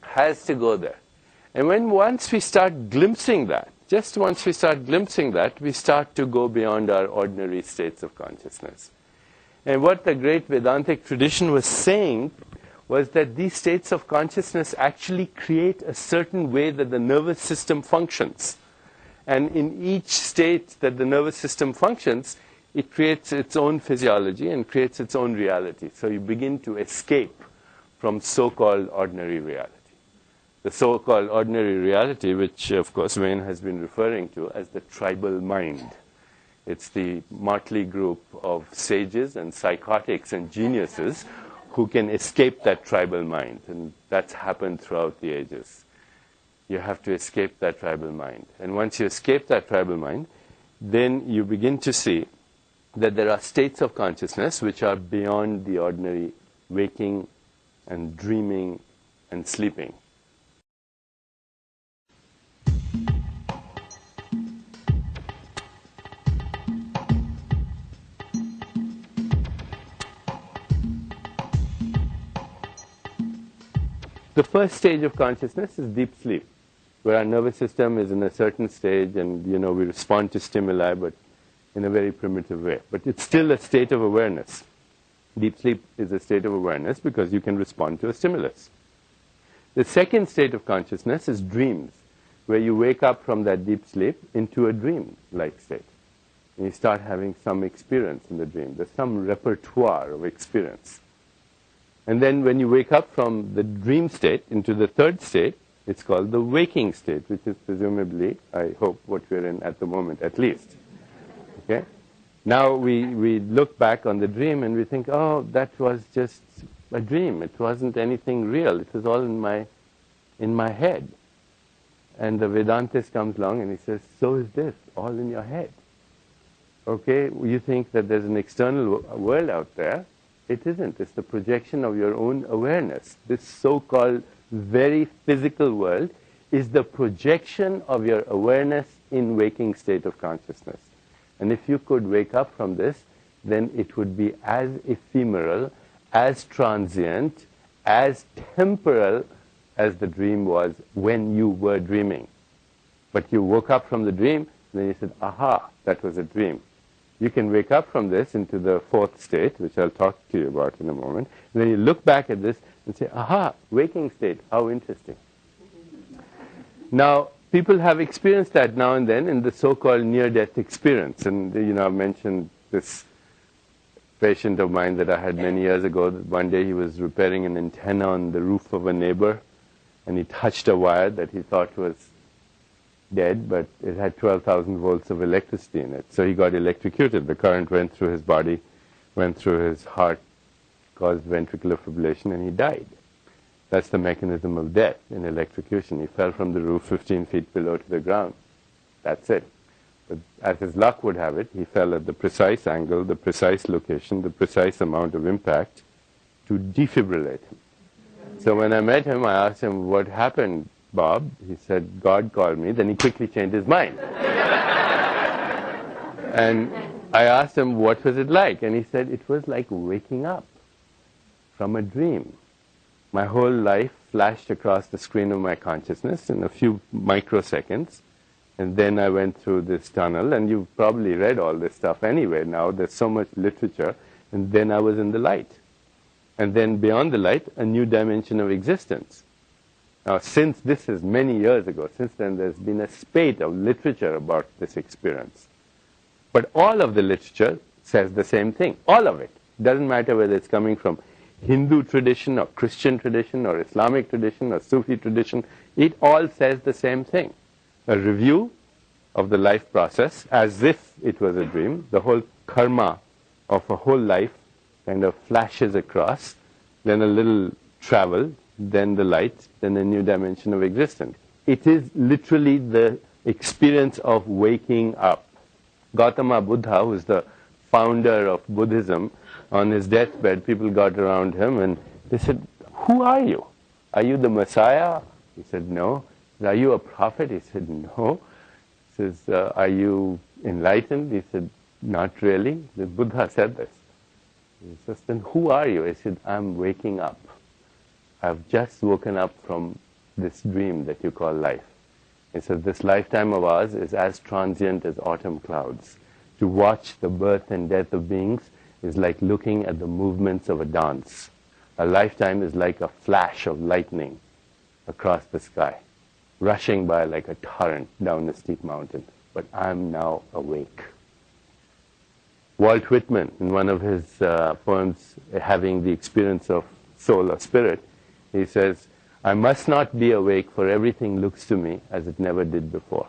has to go there. And once we start glimpsing that, just once we start glimpsing that, we start to go beyond our ordinary states of consciousness. And what the great Vedantic tradition was saying was that these states of consciousness actually create a certain way that the nervous system functions. And in each state that the nervous system functions, it creates its own physiology and creates its own reality. So you begin to escape from so-called ordinary reality. The so-called ordinary reality, which of course Wayne has been referring to as the tribal mind. It's the motley group of sages and psychotics and geniuses who can escape that tribal mind. And that's happened throughout the ages. You have to escape that tribal mind. And once you escape that tribal mind, then you begin to see that there are states of consciousness which are beyond the ordinary waking and dreaming and sleeping. The first stage of consciousness is deep sleep, where our nervous system is in a certain stage and, you know, we respond to stimuli, but in a very primitive way. But it's still a state of awareness. Deep sleep is a state of awareness because you can respond to a stimulus. The second state of consciousness is dreams, where you wake up from that deep sleep into a dream-like state. And you start having some experience in the dream. There's some repertoire of experience. And then when you wake up from the dream state into the third state, It's called the waking state, which is presumably, I hope, what we're in at the moment, at least. Okay? Now we look back on the dream and we think, oh, that was just a dream. It wasn't anything real. It was all in my head. And the Vedantist comes along and he says, so is this, all in your head. Okay, you think that there's an external world out there. It isn't. It's the projection of your own awareness. This so-called very physical world is the projection of your awareness in waking state of consciousness. And if you could wake up from this, then it would be as ephemeral, as transient, as temporal as the dream was when you were dreaming. But you woke up from the dream, and then you said, aha, that was a dream. You can wake up from this into the fourth state, which I'll talk to you about in a moment, and then you look back at this and say, aha, waking state, how interesting. Now, people have experienced that now and then in the so-called near-death experience. And, you know, I've mentioned this patient of mine that I had many years ago. That one day he was repairing an antenna on the roof of a neighbor, and he touched a wire that he thought was dead, but it had 12,000 volts of electricity in it. So he got electrocuted. The current went through his body, went through his heart, caused ventricular fibrillation, and he died. That's the mechanism of death in electrocution. He fell from the roof 15 feet below to the ground. That's it. But as his luck would have it, he fell at the precise angle, the precise location, the precise amount of impact to defibrillate him. So when I met him, I asked him, what happened, Bob? He said, God called me. Then he quickly changed his mind. And I asked him, what was it like? And he said, it was like waking up from a dream. My whole life flashed across the screen of my consciousness in a few microseconds. And then I went through this tunnel, and you've probably read all this stuff anyway now. There's so much literature. And then I was in the light. And then beyond the light, a new dimension of existence. Now, since this is many years ago, since then there's been a spate of literature about this experience. But all of the literature says the same thing. All of it. Doesn't matter whether it's coming from Hindu tradition or Christian tradition or Islamic tradition or Sufi tradition. It all says the same thing. A review of the life process as if it was a dream. The whole karma of a whole life kind of flashes across, then a little travel, then the light, then a new dimension of existence. It is literally the experience of waking up. Gautama Buddha, who is the founder of Buddhism, on his deathbed, people got around him and they said, who are you? Are you the Messiah? He said, no. Are you a prophet? He said, no. He says, are you enlightened? He said, not really. The Buddha said this. He says, then who are you? He said, I'm waking up. I've just woken up from this dream that you call life. He says, this lifetime of ours is as transient as autumn clouds. To watch the birth and death of beings is like looking at the movements of a dance. A lifetime is like a flash of lightning across the sky, rushing by like a torrent down a steep mountain. But I'm now awake. Walt Whitman, in one of his poems, Having the Experience of Soul or Spirit, he says, I must not be awake, for everything looks to me as it never did before.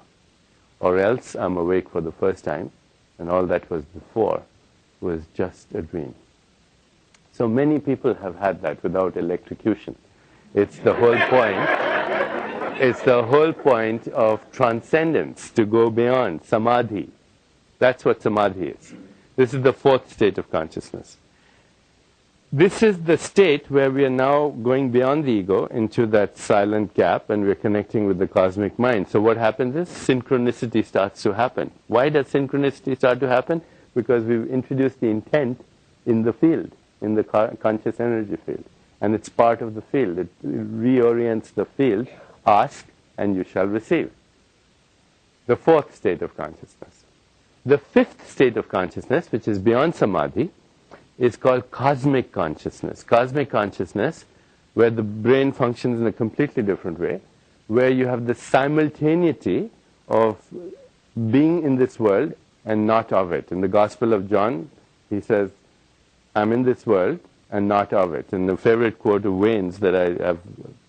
Or else I'm awake for the first time, and all that was before was just a dream. So many people have had that without electrocution. It's the whole point. It's the whole point of transcendence, to go beyond, samadhi. That's what samadhi is. This is the fourth state of consciousness. This is the state where we are now going beyond the ego into that silent gap, and we're connecting with the cosmic mind. So what happens is synchronicity starts to happen. Why does synchronicity start to happen? Because we've introduced the intent in the field, in the conscious energy field. And it's part of the field. It reorients the field. Ask and you shall receive. The fourth state of consciousness. The fifth state of consciousness, which is beyond samadhi, is called cosmic consciousness. Cosmic consciousness, where the brain functions in a completely different way, where you have the simultaneity of being in this world and not of it. In the Gospel of John, he says, I'm in this world, and not of it. And the favorite quote of Wayne's that I have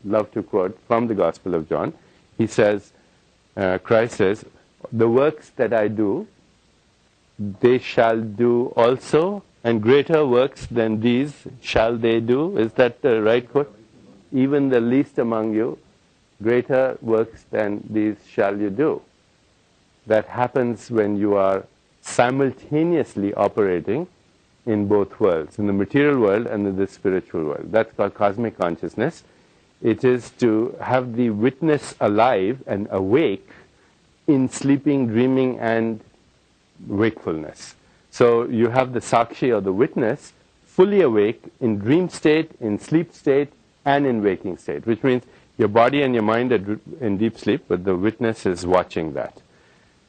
loved to quote from the Gospel of John, he says, Christ says, the works that I do, they shall do also, and greater works than these shall they do. Is that the right quote? Even the least among you, greater works than these shall you do. That happens when you are simultaneously operating in both worlds, in the material world and in the spiritual world. That's called cosmic consciousness. It is to have the witness alive and awake in sleeping, dreaming, and wakefulness. So you have the sakshi or the witness fully awake in dream state, in sleep state, and in waking state, which means your body and your mind are in deep sleep, but the witness is watching that.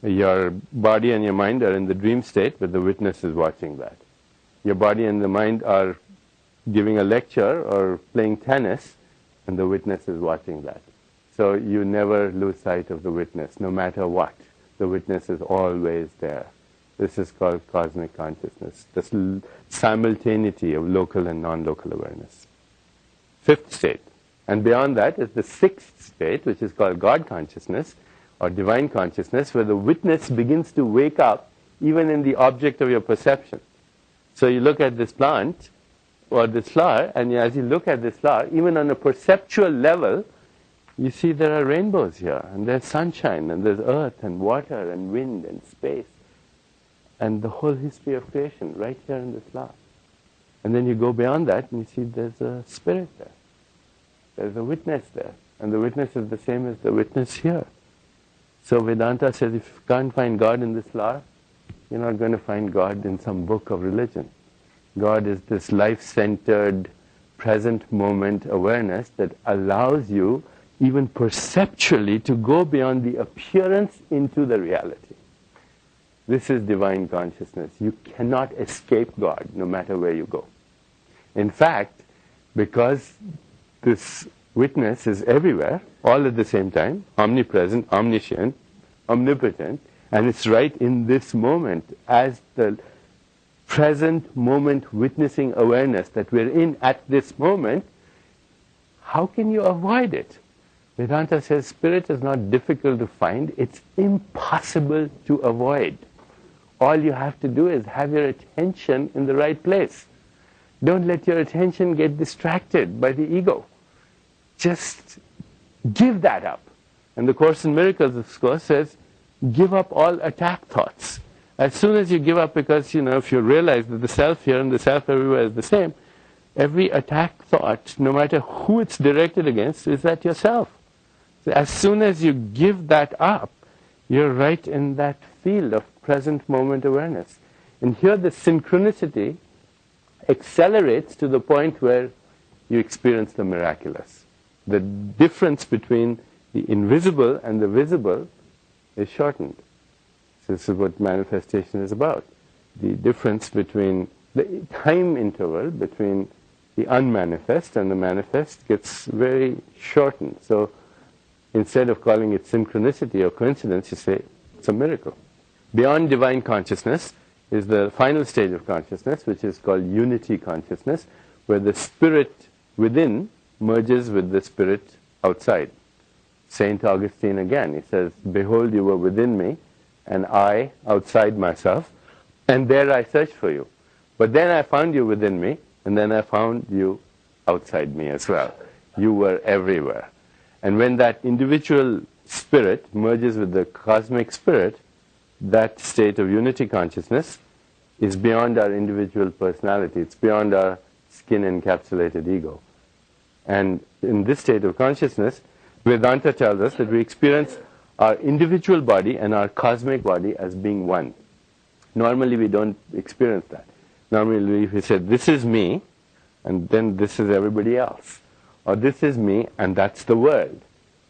Your body and your mind are in the dream state, but the witness is watching that. Your body and the mind are giving a lecture or playing tennis, and the witness is watching that. So you never lose sight of the witness, no matter what. The witness is always there. This is called cosmic consciousness, the simultaneity of local and non-local awareness. Fifth state. And beyond that is the sixth state, which is called God consciousness, or divine consciousness, where the witness begins to wake up even in the object of your perception. So you look at this plant or this flower, and as you look at this flower, even on a perceptual level, you see there are rainbows here, and there's sunshine, and there's earth and water and wind and space, and the whole history of creation right here in this flower. And then you go beyond that, and you see there's a spirit there. There's a witness there, and the witness is the same as the witness here. So Vedanta says if you can't find God in this flower, you're not going to find God in some book of religion. God is this life-centered, present moment awareness that allows you, even perceptually, to go beyond the appearance into the reality. This is divine consciousness. You cannot escape God, no matter where you go. In fact, because this witness is everywhere, all at the same time, omnipresent, omniscient, omnipotent, and it's right in this moment as the present moment witnessing awareness that we're in at this moment. How can you avoid it? Vedanta says spirit is not difficult to find, it's impossible to avoid. All you have to do is have your attention in the right place. Don't let your attention get distracted by the ego. Just give that up. And the Course in Miracles, of course, says, give up all attack thoughts. As soon as you give up, because, if you realize that the self here and the self everywhere is the same, every attack thought, no matter who it's directed against, is at yourself. So as soon as you give that up, you're right in that field of present moment awareness. And here the synchronicity accelerates to the point where you experience the miraculous. The difference between the invisible and the visible is shortened. So this is what manifestation is about. The difference between the time interval between the unmanifest and the manifest gets very shortened. So instead of calling it synchronicity or coincidence, you say it's a miracle. Beyond divine consciousness is the final stage of consciousness, which is called unity consciousness, where the spirit within merges with the spirit outside. St. Augustine again, he says, behold, you were within me, and I outside myself, and there I searched for you. But then I found you within me, and then I found you outside me as well. You were everywhere. And when that individual spirit merges with the cosmic spirit, that state of unity consciousness is beyond our individual personality. It's beyond our skin-encapsulated ego. And in this state of consciousness, Vedanta tells us that we experience our individual body and our cosmic body as being one. Normally we don't experience that. Normally we say, this is me, and then this is everybody else. Or this is me, and that's the world.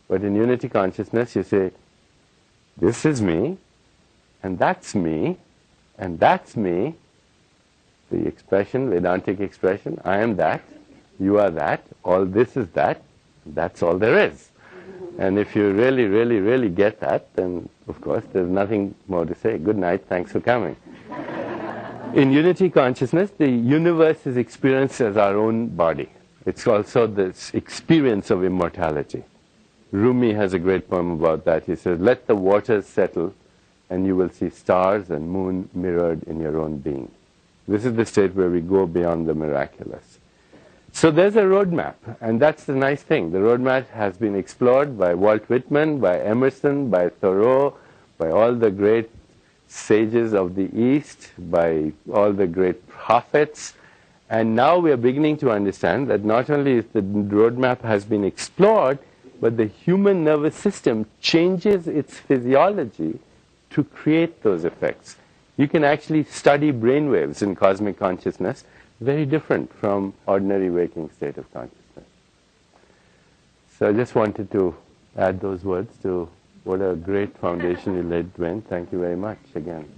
But in unity consciousness you say, this is me, and that's me, and that's me. The expression, Vedantic expression, I am that, you are that, all this is that, that's all there is. And if you really, really, really get that, then of course there's nothing more to say. Good night, thanks for coming. In unity consciousness, the universe is experienced as our own body. It's also this experience of immortality. Rumi has a great poem about that. He says, let the waters settle and you will see stars and moon mirrored in your own being. This is the state where we go beyond the miraculous. So there's a roadmap, and that's the nice thing. The roadmap has been explored by Walt Whitman, by Emerson, by Thoreau, by all the great sages of the East, by all the great prophets. And now we are beginning to understand that not only is the roadmap has been explored, but the human nervous system changes its physiology to create those effects. You can actually study brainwaves in cosmic consciousness, very different from ordinary waking state of consciousness. So I just wanted to add those words to what a great foundation you laid, Dwayne. Thank you very much again.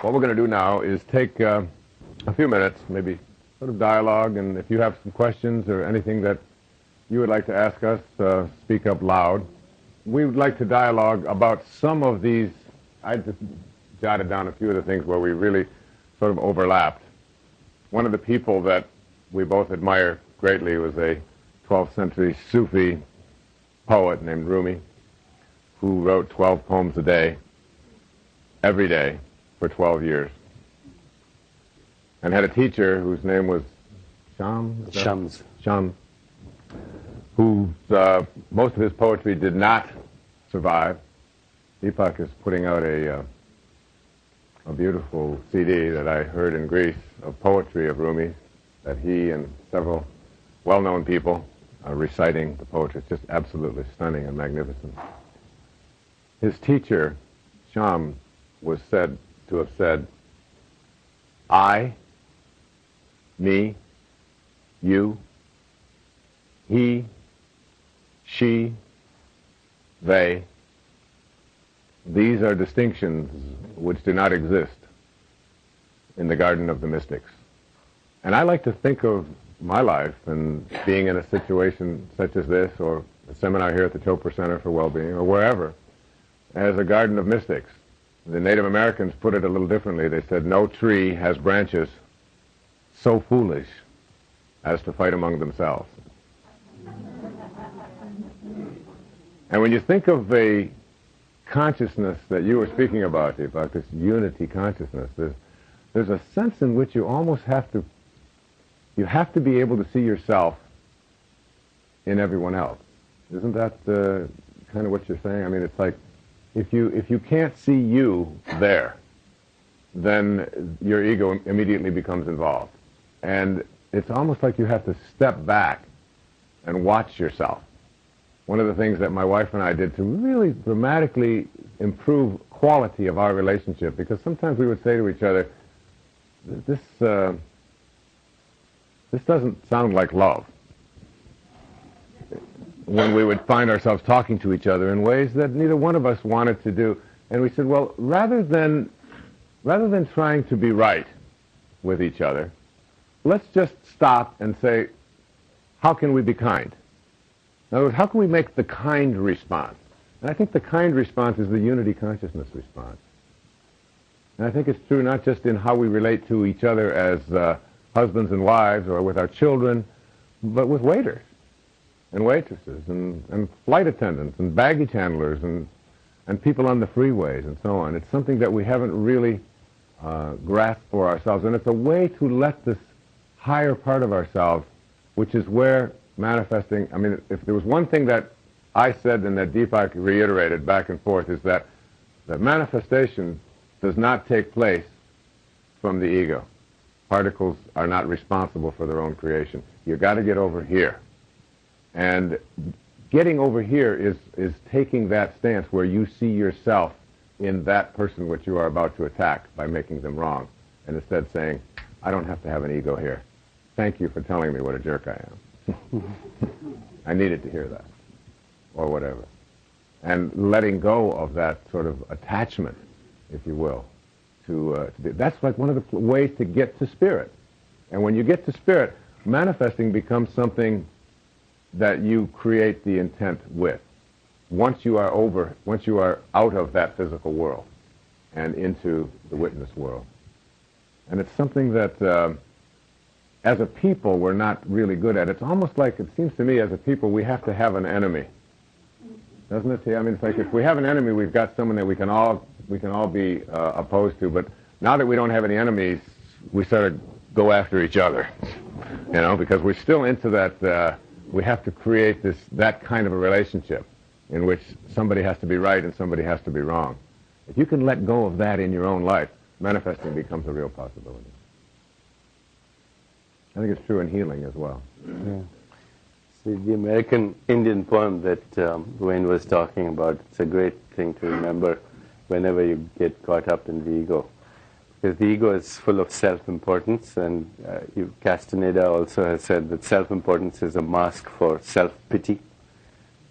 What we're going to do now is take a few minutes, maybe sort of dialogue, and if you have some questions or anything that you would like to ask us, speak up loud. We would like to dialogue about some of these. I just jotted down a few of the things where we really sort of overlapped. One of the people that we both admire greatly was a 12th century Sufi poet named Rumi, who wrote 12 poems a day, every day, for 12 years. And had a teacher whose name was Shams, whose most of his poetry did not survive. Deepak is putting out a beautiful CD that I heard in Greece of poetry of Rumi, that he and several well-known people are reciting the poetry. It's just absolutely stunning and magnificent. His teacher, Shams, was said to have said, I, me, you, he, she, they, these are distinctions which do not exist in the garden of the mystics. And I like to think of my life and being in a situation such as this, or a seminar here at the Chopra Center for Wellbeing, or wherever, as a garden of mystics. The Native Americans put it a little differently. They said, no tree has branches so foolish as to fight among themselves. And when you think of a consciousness that you were speaking about, Deepak, this unity consciousness, there's a sense in which you almost have to be able to see yourself in everyone else. Isn't that kind of what you're saying? I mean, it's like, if you can't see you there, then your ego immediately becomes involved. And it's almost like you have to step back and watch yourself. One of the things that my wife and I did to really dramatically improve quality of our relationship, because sometimes we would say to each other, this doesn't sound like love, when we would find ourselves talking to each other in ways that neither one of us wanted to do. And we said, well, rather than trying to be right with each other, let's just stop and say, how can we be kind? In other words, how can we make the kind response? And I think the kind response is the unity consciousness response. And I think it's true not just in how we relate to each other as husbands and wives, or with our children, but with waiters and waitresses and flight attendants and baggage handlers and people on the freeways and so on. It's something that we haven't really grasped for ourselves, and it's a way to let this higher part of ourselves, which is where manifesting, I mean, if there was one thing that I said and that Deepak reiterated back and forth, is that manifestation does not take place from the ego. Particles are not responsible for their own creation. You've got to get over here. And getting over here is taking that stance where you see yourself in that person which you are about to attack by making them wrong, and instead saying, I don't have to have an ego here. Thank you for telling me what a jerk I am. I needed to hear that, or whatever. And letting go of that sort of attachment, if you will, to be. That's like one of the ways to get to spirit. And when you get to spirit, manifesting becomes something that you create the intent with. Once you are out of that physical world and into the witness world. And it's something that, as a people, we're not really good at. It's almost like, it seems to me, as a people, we have to have an enemy. Doesn't it? I mean, it's like if we have an enemy, we've got someone that we can all be opposed to. But now that we don't have any enemies, we sort of go after each other, you know, because we're still into that. We have to create that kind of a relationship in which somebody has to be right and somebody has to be wrong. If you can let go of that in your own life, manifesting becomes a real possibility. I think it's true in healing as well. Yeah. See, the American Indian poem that Wayne was talking about, it's a great thing to remember whenever you get caught up in the ego. Because the ego is full of self-importance, and Castaneda also has said that self-importance is a mask for self-pity.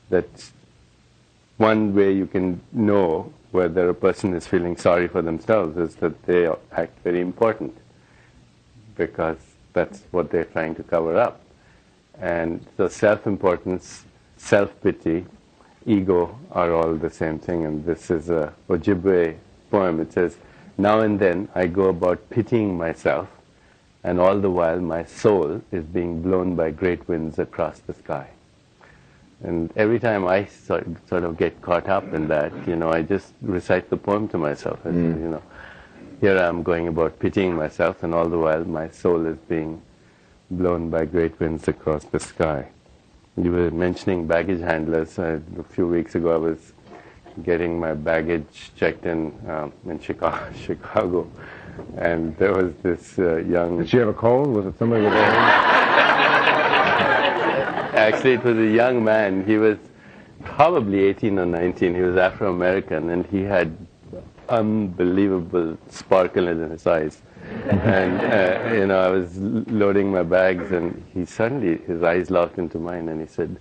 That's one way you can know whether a person is feeling sorry for themselves is that they act very important, because that's what they're trying to cover up. And so self-importance, self-pity, ego are all the same thing. And this is a Ojibwe poem. It says, "Now and then I go about pitying myself, and all the while my soul is being blown by great winds across the sky." And every time I sort of get caught up in that, you know, I just recite the poem to myself. I say, you know, here I am going about pitying myself, and all the while my soul is being blown by great winds across the sky. You were mentioning baggage handlers. A few weeks ago I was getting my baggage checked in Chicago, and there was this young... Did she have a cold? Was it somebody with a... Actually, it was a young man. He was probably 18 or 19. He was Afro-American, and he had unbelievable sparkle in his eyes. And, you know, I was loading my bags, and he suddenly, his eyes locked into mine, and he said,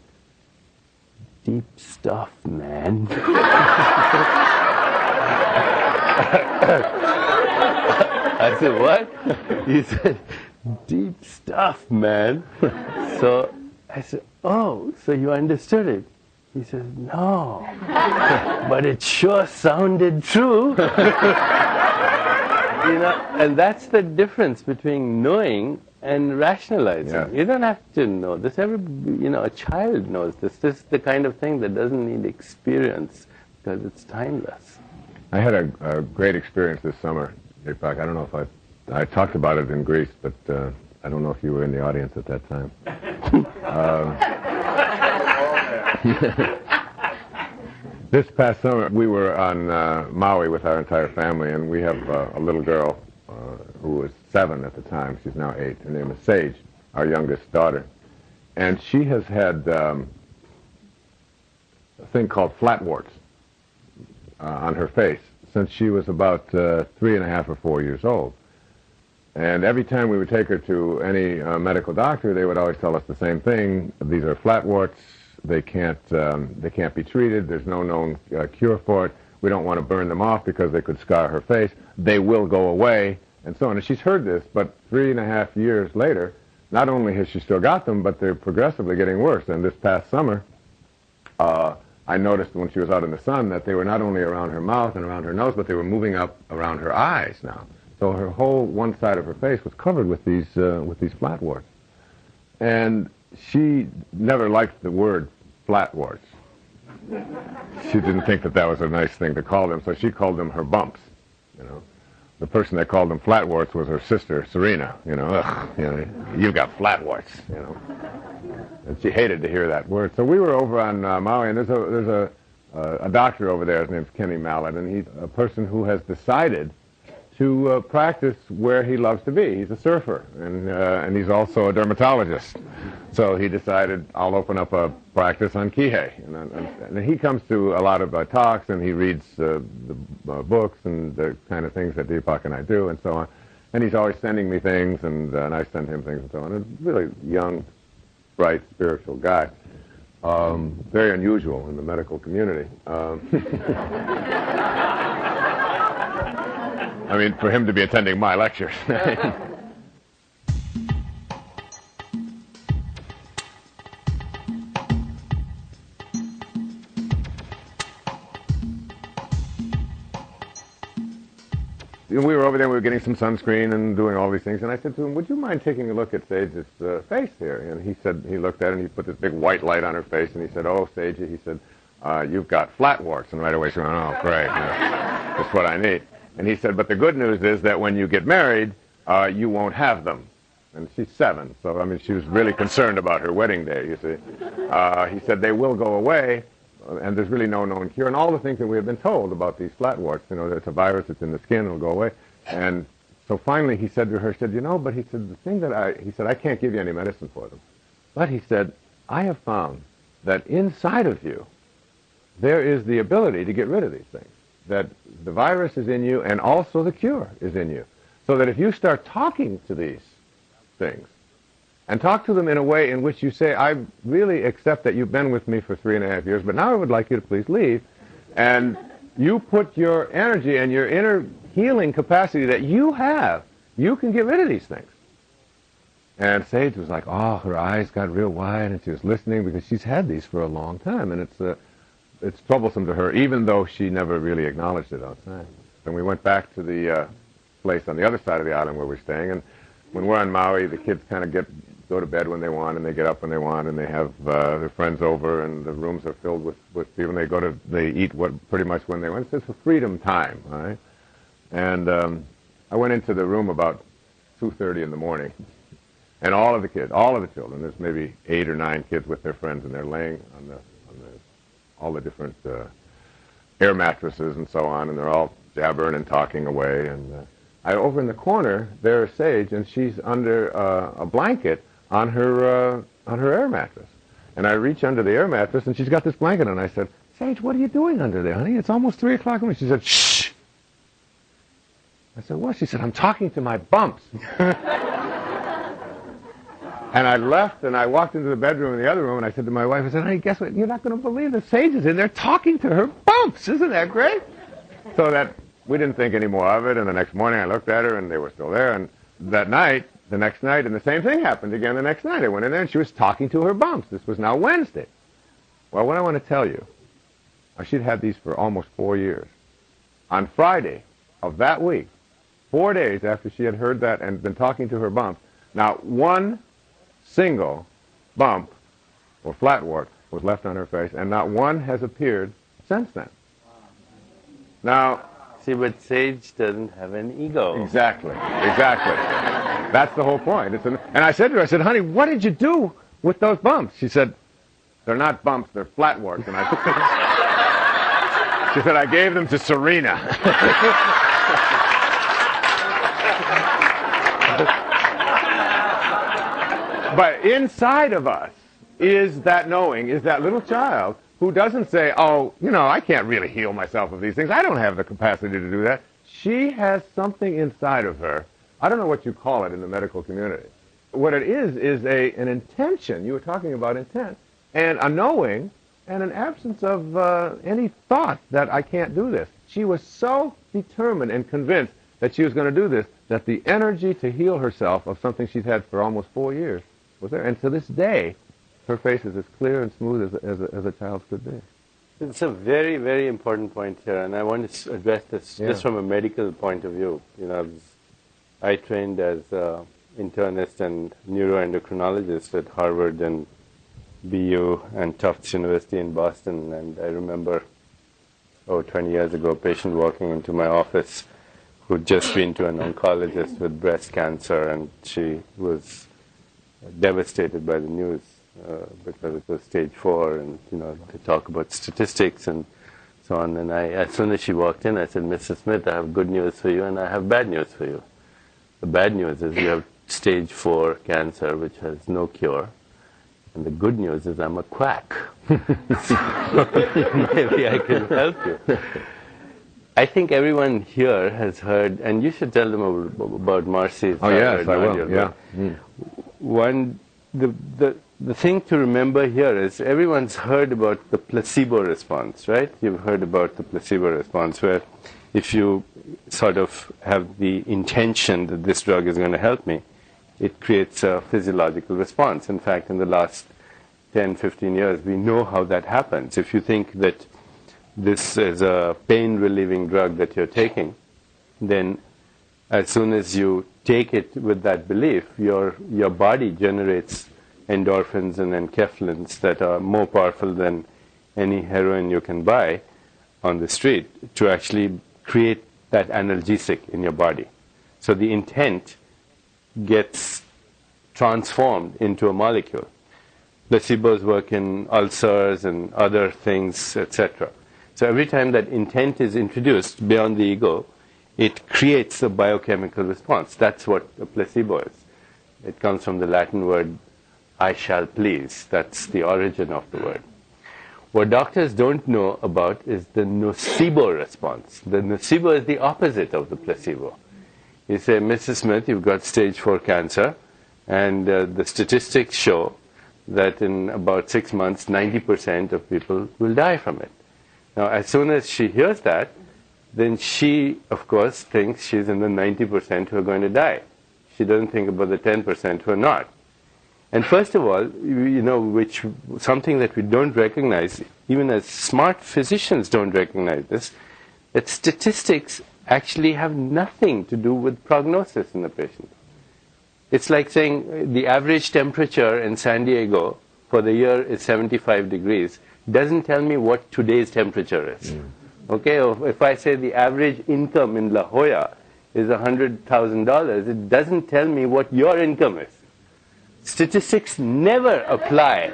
"Deep stuff, man." I said, "What?" He said, "Deep stuff, man." So I said, "Oh, so you understood it?" He says, "No, but it sure sounded true." You know, and that's the difference between knowing and rationalizing. Yeah. You don't have to know this. You know, a child knows this. This is the kind of thing that doesn't need experience, because it's timeless. I had a great experience this summer, Deepak. I don't know if I talked about it in Greece, but I don't know if you were in the audience at that time. This past summer, we were on Maui with our entire family, and we have a little girl who was 7 at the time. She's now 8. Her name is Sage, our youngest daughter. And she has had a thing called flatwarts on her face since she was about 3.5 or 4 years old. And every time we would take her to any medical doctor, they would always tell us the same thing: these are flatwarts. They can't be treated. There's no known cure for it. We don't want to burn them off because they could scar her face. They will go away, and so on. And she's heard this, but 3.5 years later, not only has she still got them, but they're progressively getting worse. And this past summer, I noticed when she was out in the sun that they were not only around her mouth and around her nose, but they were moving up around her eyes now. So her whole one side of her face was covered with these flatwarts. And she never liked the word flatwarts. She didn't think that was a nice thing to call them, so she called them her bumps. You know, the person that called them flatwarts was her sister Serena. You know, ugh, you know, you've got flatwarts. You know, and she hated to hear that word. So we were over on Maui, and there's a doctor over there. His name's Kenny Mallet, and he's a person who has decided to practice where he loves to be. He's a surfer, and he's also a dermatologist. So he decided, I'll open up a practice on Kihei. And he comes to a lot of talks, and he reads the books and the kind of things that Deepak and I do, and so on. And he's always sending me things, and I send him things, and so on. A really young, bright, spiritual guy. Very unusual in the medical community. I mean, for him to be attending my lectures. we were over there, we were getting some sunscreen and doing all these things, and I said to him, would you mind taking a look at Sage's face here? And he said, he looked at it, and he put this big white light on her face, and he said, oh, Sage, he said, you've got flat warts. And right away she went, oh, great, that's what I need. And he said, but the good news is that when you get married, you won't have them. And she's 7, so, I mean, she was really concerned about her wedding day, you see. He said, they will go away, and there's really no known cure, and all the things that we have been told about these flat warts, it's a virus that's in the skin, it'll go away. And so finally he said to her, he said, but he said, the thing that he said, I can't give you any medicine for them. But he said, I have found that inside of you, there is the ability to get rid of these things. That the virus is in you, and also the cure is in you. So that if you start talking to these things, and talk to them in a way in which you say, I really accept that you've been with me for 3.5 years, but now I would like you to please leave. And you put your energy and your inner healing capacity that you have, you can get rid of these things. And Sage was like, oh, her eyes got real wide, and she was listening because she's had these for a long time, and it's troublesome to her, even though she never really acknowledged it outside. And we went back to the place on the other side of the island where we're staying, and when we're on Maui, the kids kind of go to bed when they want, and they get up when they want, and they have their friends over, and the rooms are filled with people, and they eat pretty much when they want. It's a freedom time, all right? And I went into the room about 2:30 in the morning, and all of the children, there's maybe 8 or 9 kids with their friends, and they're laying on all the different air mattresses and so on, and they're all jabbering and talking away, and over in the corner, there's Sage, and she's under a blanket on her air mattress. And I reach under the air mattress, and she's got this blanket, and I said, Sage, what are you doing under there, honey? It's almost 3 o'clock. And she said, shh. I said, what? She said, I'm talking to my bumps. And I left, and I walked into the bedroom in the other room, and I said to my wife, I said, honey, guess what? You're not going to believe that Sage is in there talking to her bumps. Isn't that great? So that we didn't think any more of it, and the next morning I looked at her, and they were still there, and the next night, and the same thing happened again the next night. I went in there, and she was talking to her bumps. This was now Wednesday. Well, what I want to tell you, she'd had these for almost 4 years. On Friday of that week, 4 days after she had heard that and been talking to her bumps, not one single bump or flat wart was left on her face, and not one has appeared since then. Now, see, but Sage doesn't have an ego. Exactly. That's the whole point. And I said to her, I said, honey, what did you do with those bumps? She said, they're not bumps, they're flat warts. And she said, I gave them to Serena. But inside of us is that knowing, is that little child who doesn't say, oh, I can't really heal myself of these things. I don't have the capacity to do that. She has something inside of her. I don't know what you call it in the medical community. What it is an intention. You were talking about intent. And a knowing and an absence of any thought that I can't do this. She was so determined and convinced that she was going to do this that the energy to heal herself of something she's had for almost 4 years was there. And to this day, her face is as clear and smooth as a child's could be. It's a very, very important point here, and I want to address this just from a medical point of view. I trained as an internist and neuroendocrinologist at Harvard and BU and Tufts University in Boston, and I remember, 20 years ago, a patient walking into my office who'd just been to an oncologist with breast cancer, and she was devastated by the news because it was stage 4, and they talk about statistics and so on. And as soon as she walked in, I said, Mrs. Smith, I have good news for you and I have bad news for you. The bad news is you have stage 4 cancer, which has no cure. And the good news is I'm a quack. Maybe I can help you. I think everyone here has heard, and you should tell them about Marcy's. Oh, yes, I will, yeah. The thing to remember here is everyone's heard about the placebo response, right? You've heard about the placebo response, where if you sort of have the intention that this drug is going to help me, it creates a physiological response. In fact, in the last 10, 15 years, we know how that happens. If you think that this is a pain-relieving drug that you're taking, then as soon as you take it with that belief, your body generates endorphins and enkephalins that are more powerful than any heroin you can buy on the street to actually create that analgesic in your body. So the intent gets transformed into a molecule. Placebos work in ulcers and other things, etc. So every time that intent is introduced beyond the ego, it creates a biochemical response. That's what a placebo is. It comes from the Latin word, I shall please. That's the origin of the word. What doctors don't know about is the nocebo response. The nocebo is the opposite of the placebo. You say, Mrs. Smith, you've got stage 4 cancer, and the statistics show that in about 6 months, 90% of people will die from it. Now, as soon as she hears that, then she, of course, thinks she's in the 90% who are going to die. She doesn't think about the 10% who are not. And first of all, something that we don't recognize, even as smart physicians don't recognize this, that statistics actually have nothing to do with prognosis in the patient. It's like saying the average temperature in San Diego for the year is 75 degrees. Doesn't tell me what today's temperature is. Okay, if I say the average income in La Jolla is $100,000, it doesn't tell me what your income is. Statistics never apply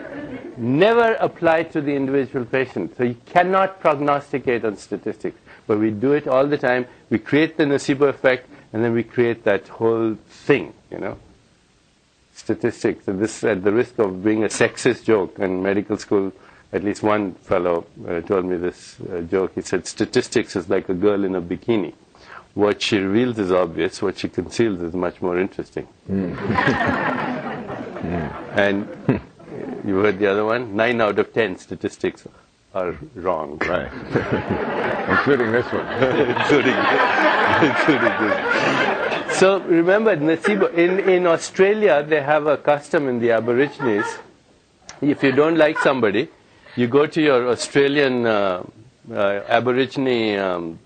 to the individual patient. So you cannot prognosticate on statistics. But we do it all the time. We create the nocebo effect, and then we create that whole thing, Statistics. And this, at the risk of being a sexist joke in medical school, at least one fellow told me this joke. He said, statistics is like a girl in a bikini. What she reveals is obvious. What she conceals is much more interesting. And you heard the other one? 9 out of 10 statistics are wrong. Right. Including this one. including this. So remember, nocebo. In Australia, they have a custom in the Aborigines. If you don't like somebody, you go to your Australian Aborigine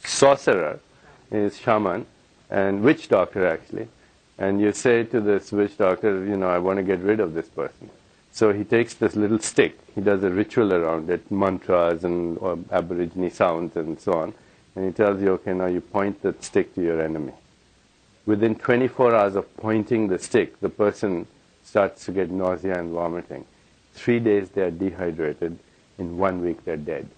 sorcerer, is shaman, and witch doctor actually, and you say to this witch doctor, I want to get rid of this person. So he takes this little stick, he does a ritual around it, mantras and Aborigine sounds and so on, and he tells you, okay, now you point that stick to your enemy. Within 24 hours of pointing the stick, the person starts to get nausea and vomiting. 3 days they are dehydrated, in 1 week they're dead.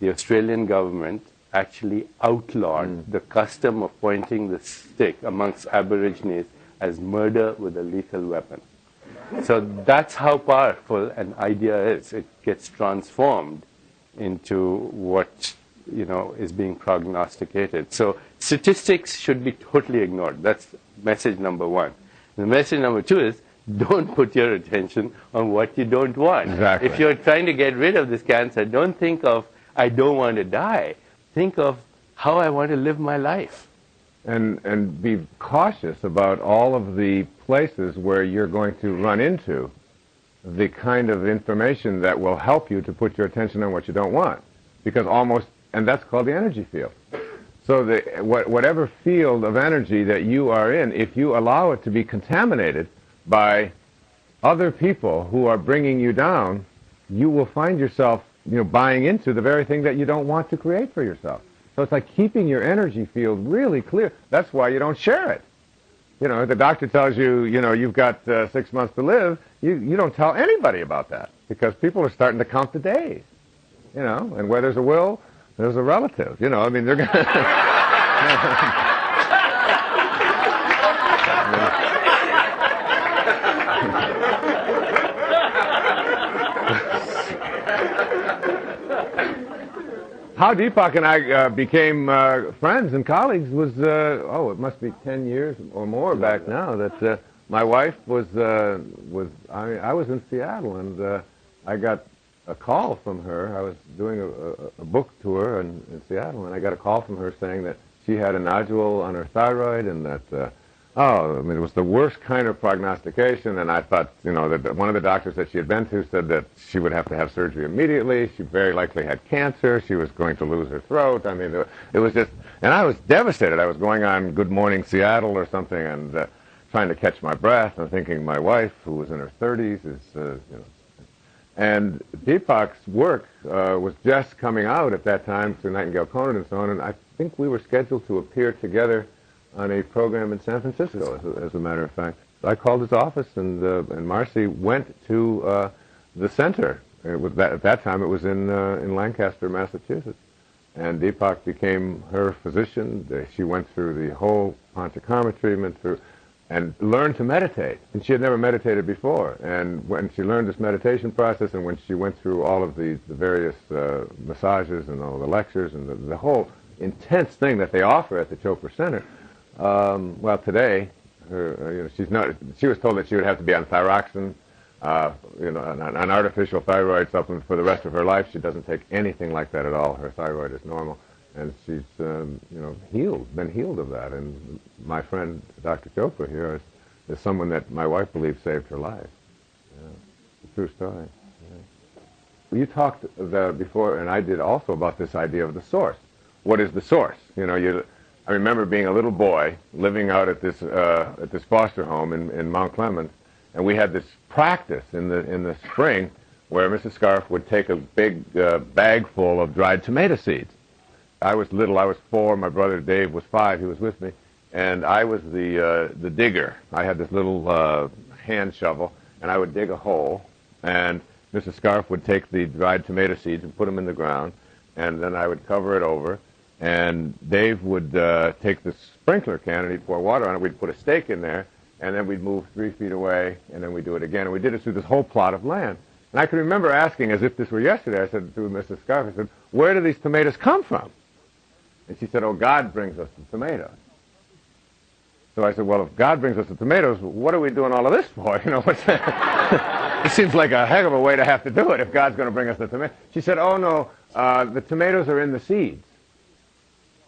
The Australian government actually outlawed the custom of pointing the stick amongst Aborigines as murder with a lethal weapon. So that's how powerful an idea is. It gets transformed into what is being prognosticated. So statistics should be totally ignored. That's message number 1. The message number 2 is, don't put your attention on what you don't want. Exactly. If you're trying to get rid of this cancer, don't think of, I don't want to die. Think of how I want to live my life. And be cautious about all of the places where you're going to run into the kind of information that will help you to put your attention on what you don't want. Because and that's called the energy field. So whatever field of energy that you are in, if you allow it to be contaminated by other people who are bringing you down, you will find yourself, buying into the very thing that you don't want to create for yourself. So it's like keeping your energy field really clear. That's why you don't share it. If the doctor tells you, you've got 6 months to live, you don't tell anybody about that because people are starting to count the days. And where there's a will, there's a relative. They're going to... How Deepak and I became friends and colleagues was, it must be 10 years or more back now, that my wife I was in Seattle, and I got a call from her. I was doing a book tour in Seattle, and I got a call from her saying that she had a nodule on her thyroid and that oh, I mean, it was the worst kind of prognostication, and I thought, you know, that one of the doctors that she had been to said that she would have to have surgery immediately. She very likely had cancer. She was going to lose her throat. I mean, it was just, and I was devastated. I was going on Good Morning Seattle or something and trying to catch my breath and thinking my wife, who was in her 30s, is, you know. And Deepak's work was just coming out at that time through Nightingale Conant and so on, and I think we were scheduled to appear together on a program in San Francisco, as a matter of fact. I called his office, and Marcy went to the center. At that time, it was in Lancaster, Massachusetts. And Deepak became her physician. She went through the whole Panchakarma treatment and learned to meditate. And she had never meditated before. And when she learned this meditation process, and when she went through all of the various massages and all the lectures and the whole intense thing that they offer at the Chopra Center, well, today, you know, she was told that she would have to be on thyroxine, you know, an artificial thyroid supplement for the rest of her life. She doesn't take anything like that at all. Her thyroid is normal, and she's, you know, been healed of that. And my friend, Dr. Chopra here, is someone that my wife believes saved her life. Yeah, it's a true story. Yeah. You talked before, and I did also, about this idea of the source. What is the source? You know, I remember being a little boy living out at this foster home in Mount Clemens, and we had this practice in the spring where Mrs. Scarf would take a big bag full of dried tomato seeds. I was little. I was 4. My brother Dave was 5. He was with me, and I was the digger. I had this little hand shovel, and I would dig a hole, and Mrs. Scarf would take the dried tomato seeds and put them in the ground, and then I would cover it over. And Dave would take the sprinkler can and he'd pour water on it. We'd put a stake in there, and then we'd move 3 feet away, and then we'd do it again. And we did it through this whole plot of land. And I can remember asking, as if this were yesterday, I said to Mrs. Scarf, I said, where do these tomatoes come from? And she said, oh, God brings us the tomatoes. So I said, well, if God brings us the tomatoes, what are we doing all of this for? You know, what's that? It seems like a heck of a way to have to do it if God's going to bring us the tomatoes. She said, oh, no, the tomatoes are in the seeds.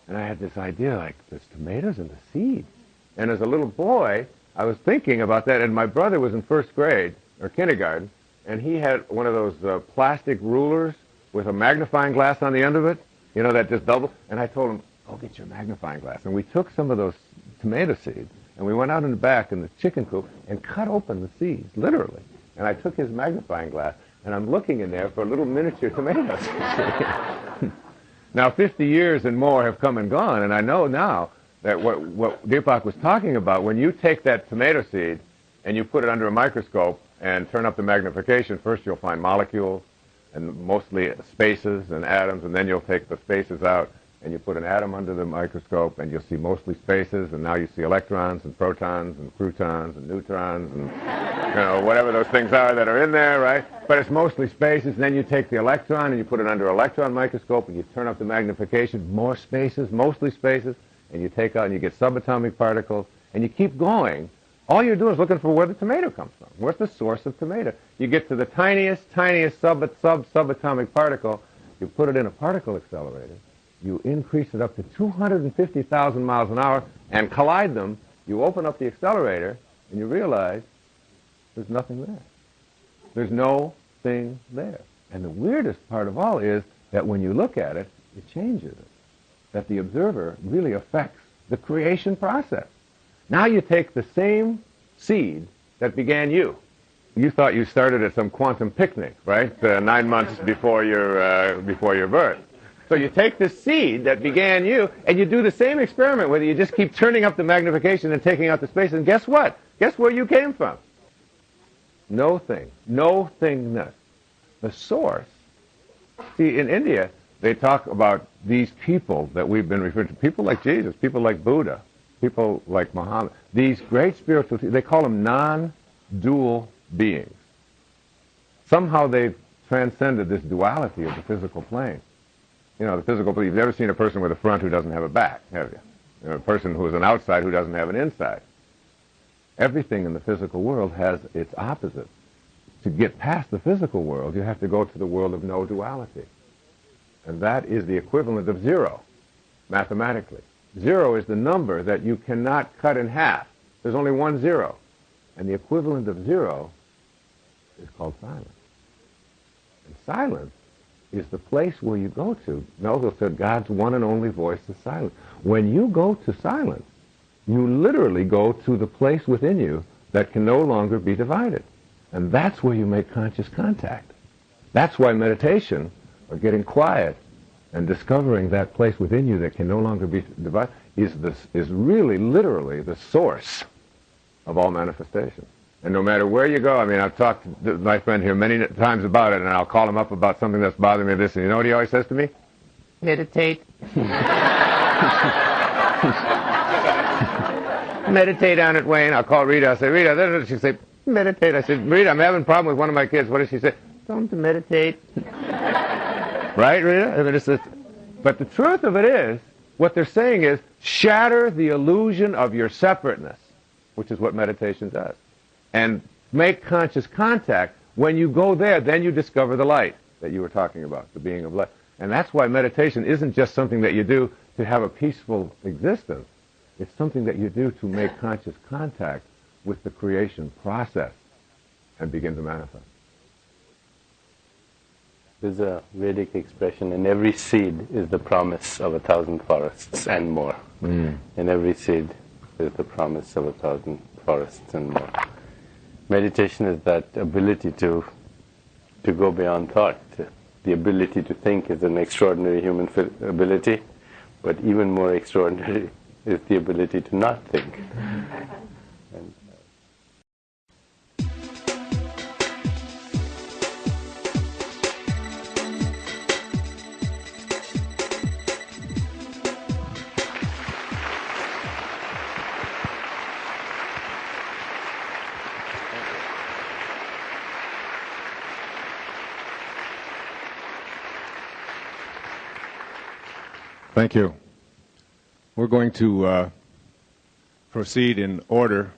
And I had this idea, like, there's tomatoes in the seeds. And as a little boy, I was thinking about that, and my brother was in 1st grade, or kindergarten, and he had one of those plastic rulers with a magnifying glass on the end of it, you know, that just double. And I told him, go get your magnifying glass. And we took some of those tomato seeds, and we went out in the back in the chicken coop and cut open the seeds, literally. And I took his magnifying glass, and I'm looking in there for little miniature tomatoes. Now, 50 years and more have come and gone, and I know now that what Deepak was talking about, when you take that tomato seed and you put it under a microscope and turn up the magnification, first you'll find molecules and mostly spaces and atoms, and then you'll take the spaces out and you put an atom under the microscope and you'll see mostly spaces, and now you see electrons and protons and protons and neutrons and, you know, whatever those things are that are in there, right? But it's mostly spaces. And then you take the electron and you put it under an electron microscope and you turn up the magnification, more spaces, mostly spaces, and you take out and you get subatomic particles, and you keep going. All you're doing is looking for where the tomato comes from. Where's the source of tomato? You get to the tiniest subatomic particle, you put it in a particle accelerator, you increase it up to 250,000 miles an hour and collide them, you open up the accelerator, and you realize there's nothing there. There's no thing there. And the weirdest part of all is that when you look at it, it changes it. That the observer really affects the creation process. Now you take the same seed that began you. You thought you started at some quantum picnic, right? 9 months before your birth. So you take the seed that began you, and you do the same experiment with it. You just keep turning up the magnification and taking out the space, and guess what? Guess where you came from? No thing. No thingness. The source. See, in India, they talk about these people that we've been referring to, people like Jesus, people like Buddha, people like Muhammad, these great spiritual, they call them non-dual beings. Somehow they've transcended this duality of the physical plane. You know, the physical plane, you've never seen a person with a front who doesn't have a back, have you? You know, a person who is an outside who doesn't have an inside. Everything in the physical world has its opposite. To get past the physical world, you have to go to the world of no duality. And that is the equivalent of 0, mathematically. 0 is the number that you cannot cut in half. There's only one zero. And the equivalent of zero is called silence. And silence is the place where you go to. Melville said God's one and only voice is silence. When you go to silence, you literally go to the place within you that can no longer be divided. And that's where you make conscious contact. That's why meditation, or getting quiet and discovering that place within you that can no longer be divided, is really literally the source of all manifestation. And no matter where you go, I mean, I've talked to my friend here many times about it, and I'll call him up about something that's bothering me, this, and you know what he always says to me? Meditate. Meditate on it, Wayne. I'll call Rita. I'll say, Rita, she'll say, meditate. I said, Rita, I'm having a problem with one of my kids. What does she say? Tell him to meditate. Right, Rita? I mean, but the truth of it is, what they're saying is, shatter the illusion of your separateness, which is what meditation does. And make conscious contact. When you go there, then you discover the light that you were talking about, the being of light. And that's why meditation isn't just something that you do to have a peaceful existence. It's something that you do to make conscious contact with the creation process and begin to manifest. There's a Vedic expression, in every seed is the promise of 1,000 forests and more. In every seed is the promise of 1,000 forests and more. Meditation is that ability to go beyond thought. The ability to think is an extraordinary human ability, but even more extraordinary is the ability to not think. Thank you. We're going to proceed in order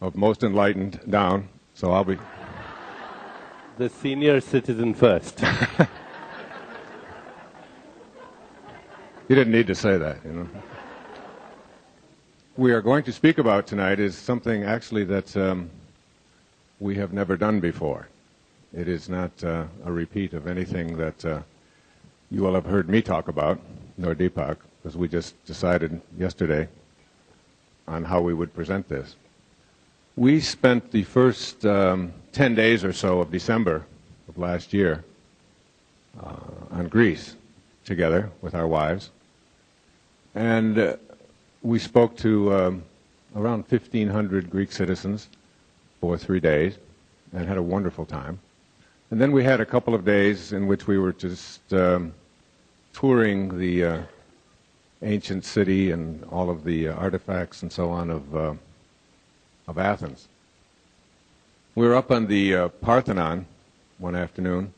of most enlightened down, so I'll be... The senior citizen first. You didn't need to say that, you know. We are going to speak about tonight is something actually that we have never done before. It is not a repeat of anything that you will have heard me talk about, nor Deepak, because we just decided yesterday on how we would present this. We spent the first 10 days or so of December of last year on Greece together with our wives, and we spoke to around 1,500 Greek citizens for 3 days and had a wonderful time. And then we had a couple of days in which we were just touring the ancient city and all of the artifacts and so on of Athens. We were up on the Parthenon one afternoon,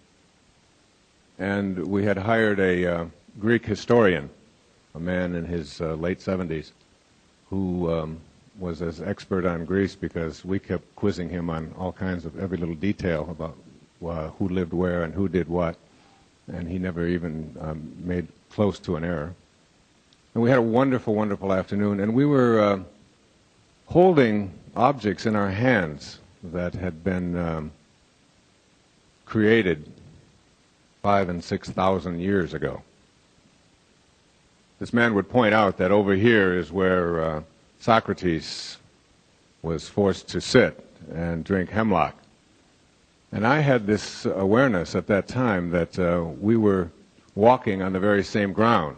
and we had hired a Greek historian, a man in his late 70s, who was as expert on Greece because we kept quizzing him on all kinds of every little detail about who lived where and who did what. And he never even made close to an error. And we had a wonderful, wonderful afternoon, and we were holding objects in our hands that had been created 5,000 and 6,000 years ago. This man would point out that over here is where Socrates was forced to sit and drink hemlock. And I had this awareness at that time that we were walking on the very same ground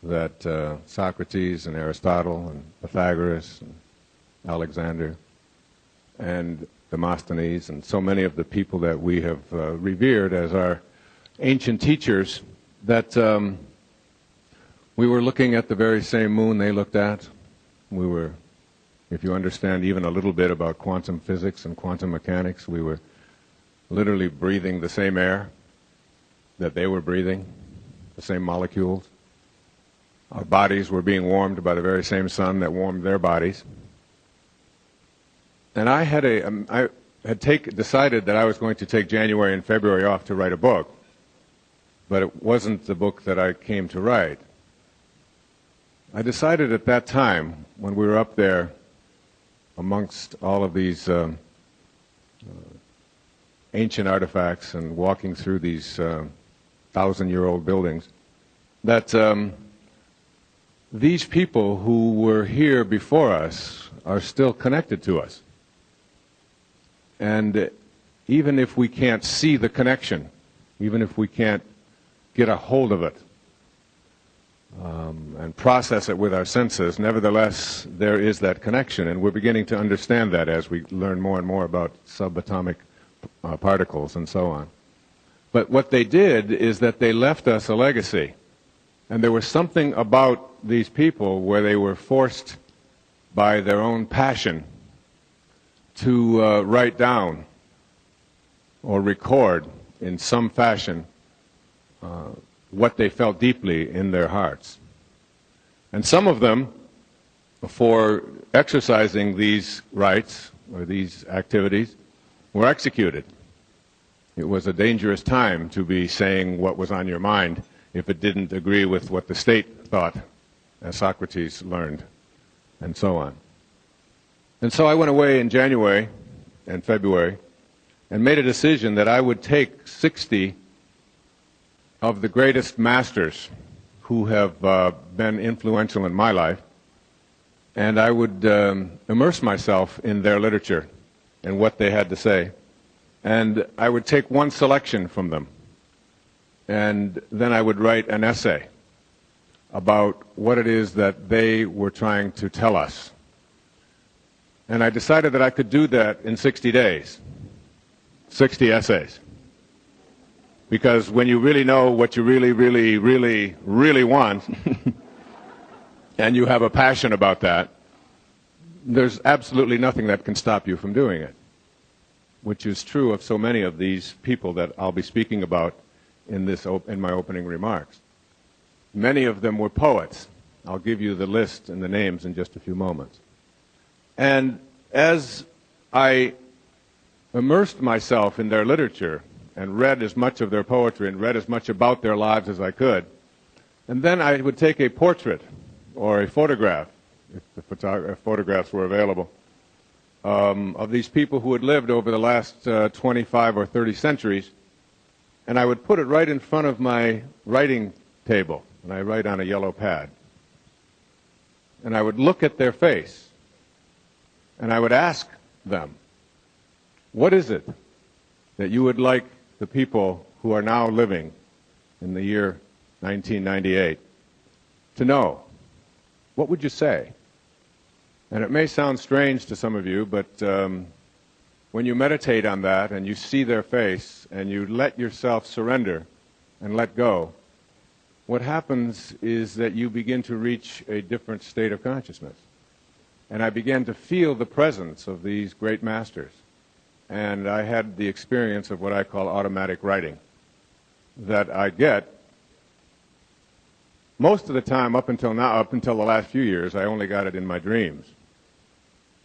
that Socrates and Aristotle and Pythagoras and Alexander and Demosthenes and so many of the people that we have revered as our ancient teachers, that we were looking at the very same moon they looked at. We were, if you understand even a little bit about quantum physics and quantum mechanics, we were literally breathing the same air that they were breathing, the same molecules. Our bodies were being warmed by the very same sun that warmed their bodies. And I had decided that I was going to take January and February off to write a book, but it wasn't the book that I came to write. I decided at that time, when we were up there amongst all of these ancient artifacts and walking through these 1,000-year-old buildings, that these people who were here before us are still connected to us. And even if we can't see the connection, even if we can't get a hold of it and process it with our senses, nevertheless, there is that connection. And we're beginning to understand that as we learn more and more about subatomic particles and so on. But what they did is that they left us a legacy. And there was something about these people where they were forced by their own passion to write down or record in some fashion what they felt deeply in their hearts. And some of them, for exercising these rights or these activities, were executed. It was a dangerous time to be saying what was on your mind if it didn't agree with what the state thought, as Socrates learned, and so on. And so I went away in January and February and made a decision that I would take 60 of the greatest masters who have been influential in my life, and I would immerse myself in their literature and what they had to say. And I would take one selection from them, and then I would write an essay about what it is that they were trying to tell us. And I decided that I could do that in 60 days, 60 essays. Because when you really know what you really want, and you have a passion about that, there's absolutely nothing that can stop you from doing it, which is true of so many of these people that I'll be speaking about in my opening remarks. Many of them were poets. I'll give you the list and the names in just a few moments. And as I immersed myself in their literature and read as much of their poetry and read as much about their lives as I could, and then I would take a portrait or a photograph, if the photographs were available, of these people who had lived over the last 25 or 30 centuries, and I would put it right in front of my writing table, and I write on a yellow pad. And I would look at their face, and I would ask them, what is it that you would like the people who are now living in the year 1998 to know? What would you say? And it may sound strange to some of you, but when you meditate on that and you see their face and you let yourself surrender and let go, what happens is that you begin to reach a different state of consciousness. And I began to feel the presence of these great masters. And I had the experience of what I call automatic writing, that I get most of the time up until now, up until the last few years. I only got it in my dreams.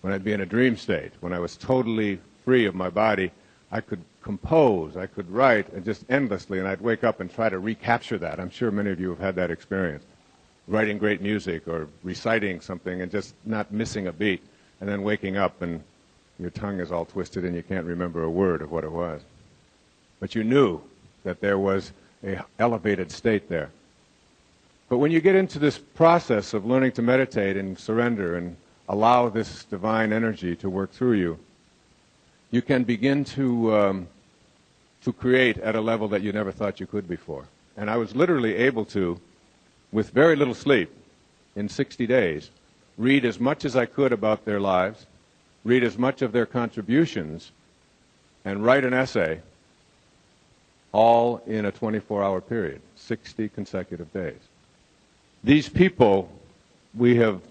When I'd be in a dream state, when I was totally free of my body, I could compose, I could write, and just endlessly, and I'd wake up and try to recapture that. I'm sure many of you have had that experience. Writing great music or reciting something and just not missing a beat, and then waking up and your tongue is all twisted and you can't remember a word of what it was. But you knew that there was an elevated state there. But when you get into this process of learning to meditate and surrender and allow this divine energy to work through you, you can begin to create at a level that you never thought you could before. And I was literally able to, with very little sleep, in 60 days, read as much as I could about their lives, read as much of their contributions, and write an essay, all in a 24-hour period, 60 consecutive days. These people, we have,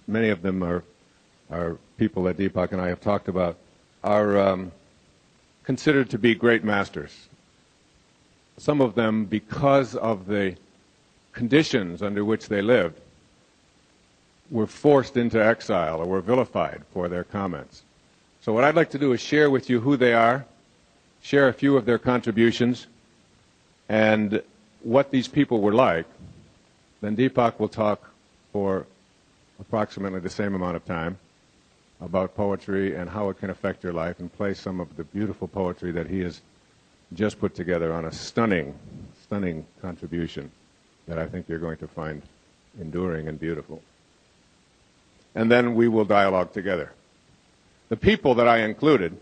many of them are people that Deepak and I have talked about, are considered to be great masters. Some of them, because of the conditions under which they lived, were forced into exile or were vilified for their comments. So what I'd like to do is share with you who they are, share a few of their contributions, and what these people were like. Then Deepak will talk for approximately the same amount of time about poetry and how it can affect your life, and play some of the beautiful poetry that he has just put together on a stunning, stunning contribution that I think you're going to find enduring and beautiful. And then we will dialogue together. The people that I included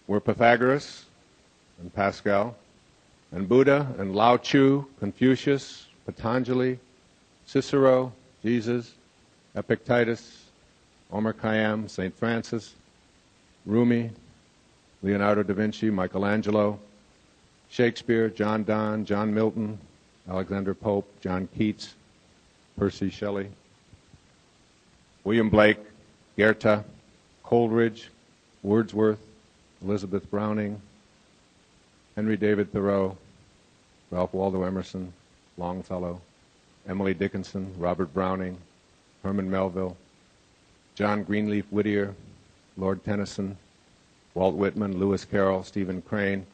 were Pythagoras and Pascal and Buddha and Lao Tzu, Confucius, Patanjali, Cicero, Jesus, Epictetus, Omar Khayyam, St. Francis, Rumi, Leonardo da Vinci, Michelangelo, Shakespeare, John Donne, John Milton, Alexander Pope, John Keats, Percy Shelley, William Blake, Goethe, Coleridge, Wordsworth, Elizabeth Browning, Henry David Thoreau, Ralph Waldo Emerson, Longfellow, Emily Dickinson, Robert Browning, Herman Melville, John Greenleaf Whittier, Lord Tennyson, Walt Whitman, Lewis Carroll, Stephen Crane,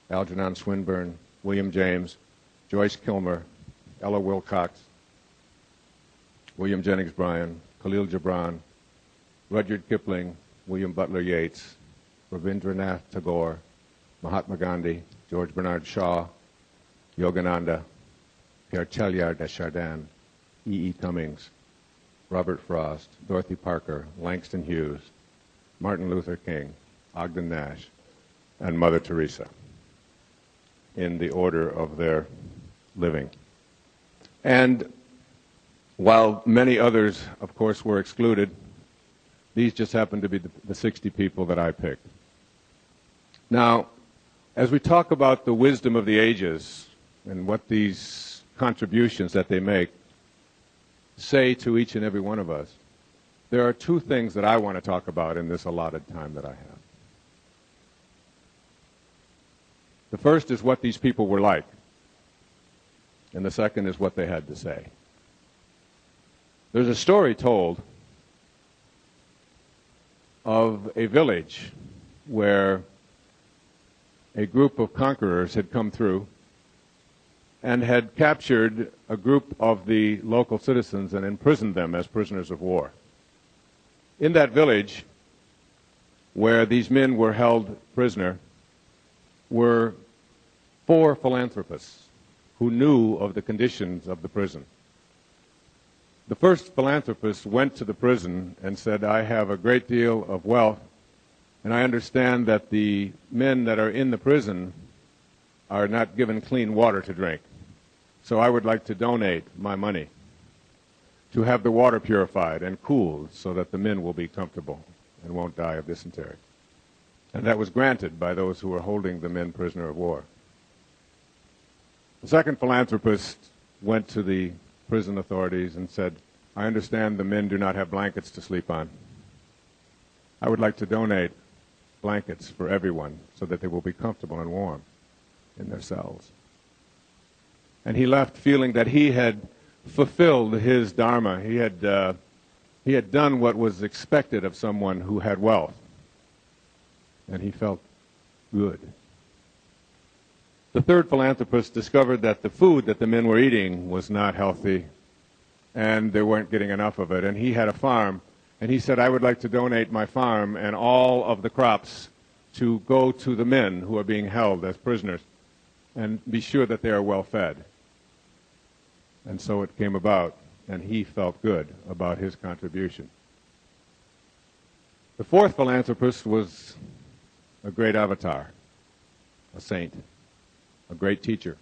Algernon Swinburne, William James, Joyce Kilmer, Ella Wilcox, William Jennings Bryan, Khalil Gibran, Rudyard Kipling, William Butler Yeats, Rabindranath Tagore, Mahatma Gandhi, George Bernard Shaw, Yogananda, Pierre Teilhard de Chardin, E. Cummings, Robert Frost, Dorothy Parker, Langston Hughes, Martin Luther King, Ogden Nash, and Mother Teresa, in the order of their living. And while many others, of course, were excluded, these just happened to be the 60 people that I picked. Now, as we talk about the wisdom of the ages and what these contributions that they make say to each and every one of us, there are two things that I want to talk about in this allotted time that I have. The first is what these people were like, and the second is what they had to say. There's a story told of a village where a group of conquerors had come through and had captured a group of the local citizens and imprisoned them as prisoners of war. In that village where these men were held prisoner were 4 philanthropists who knew of the conditions of the prison. The first philanthropist went to the prison and said, I have a great deal of wealth, and I understand that the men that are in the prison are not given clean water to drink. So I would like to donate my money to have the water purified and cooled so that the men will be comfortable and won't die of dysentery. And that was granted by those who were holding the men prisoner of war. The second philanthropist went to the prison authorities and said, I understand the men do not have blankets to sleep on. I would like to donate blankets for everyone so that they will be comfortable and warm in their cells. And he left feeling that he had fulfilled his dharma. He had done what was expected of someone who had wealth. And he felt good. The third philanthropist discovered that the food that the men were eating was not healthy, and they weren't getting enough of it. And he had a farm, and he said, I would like to donate my farm and all of the crops to go to the men who are being held as prisoners and be sure that they are well fed. And so it came about, and he felt good about his contribution. The fourth philanthropist was a great avatar, a saint, a great teacher.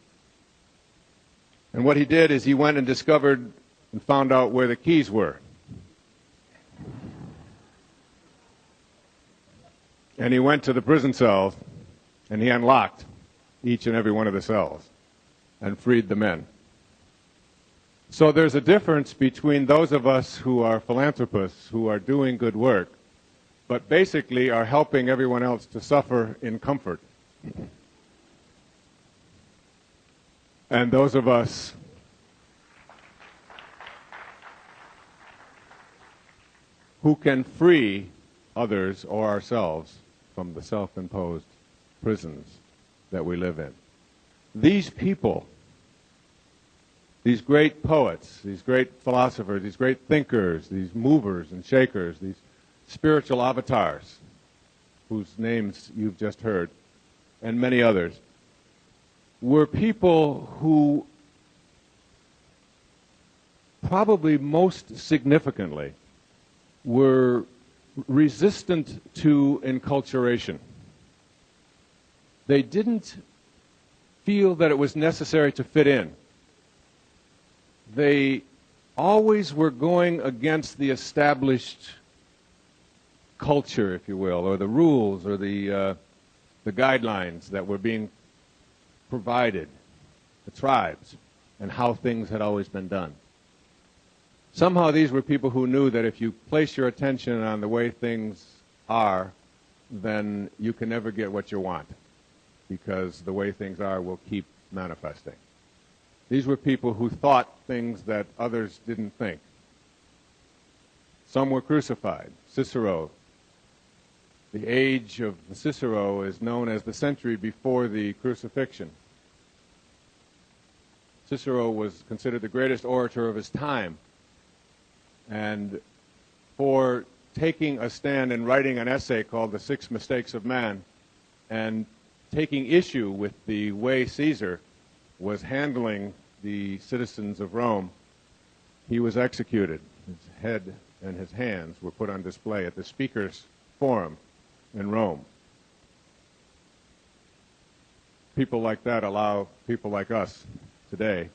And what he did is he went and discovered and found out where the keys were. And he went to the prison cells, and he unlocked each and every one of the cells and freed the men. So there's a difference between those of us who are philanthropists, who are doing good work, but basically are helping everyone else to suffer in comfort. And those of us who can free others or ourselves from the self-imposed prisons that we live in. These people these great poets, these great philosophers, these great thinkers, these movers and shakers, these spiritual avatars, whose names you've just heard, and many others, were people who probably most significantly were resistant to enculturation. They didn't feel that it was necessary to fit in. They always were going against the established culture, if you will, or the rules, or the guidelines that were being provided, the tribes, and how things had always been done. Somehow these were people who knew that if you place your attention on the way things are, then you can never get what you want, because the way things are will keep manifesting. These were people who thought things that others didn't think. Some were crucified. Cicero, the age of Cicero is known as the century before the crucifixion. Cicero was considered the greatest orator of his time. And for taking a stand and writing an essay called The 6 Mistakes of Man, and taking issue with the way Caesar was handling the citizens of Rome, he was executed. His head and his hands were put on display at the Speaker's Forum in Rome. People like that allow people like us today,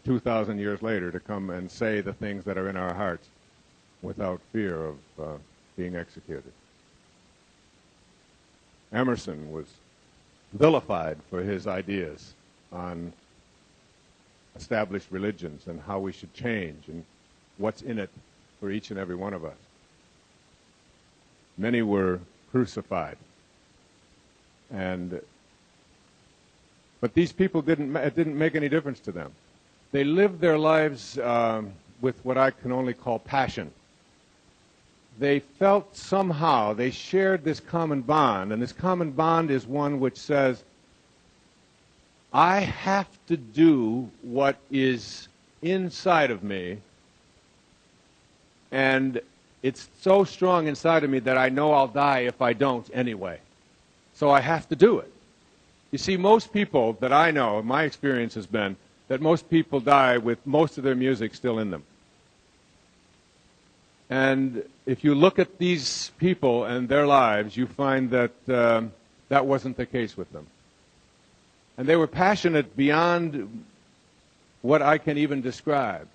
2,000 years later, to come and say the things that are in our hearts without fear of being executed. Emerson was vilified for his ideas on established religions and how we should change and what's in it for each and every one of us. Many were crucified. But these people it didn't make any difference to them. They lived their lives with what I can only call passion. They felt somehow they shared this common bond, and this common bond is one which says, I have to do what is inside of me, and it's so strong inside of me that I know I'll die if I don't anyway. So I have to do it. You see, most people that I know, my experience has been that most people die with most of their music still in them. And if you look at these people and their lives, you find that that wasn't the case with them. And they were passionate beyond what I can even describe.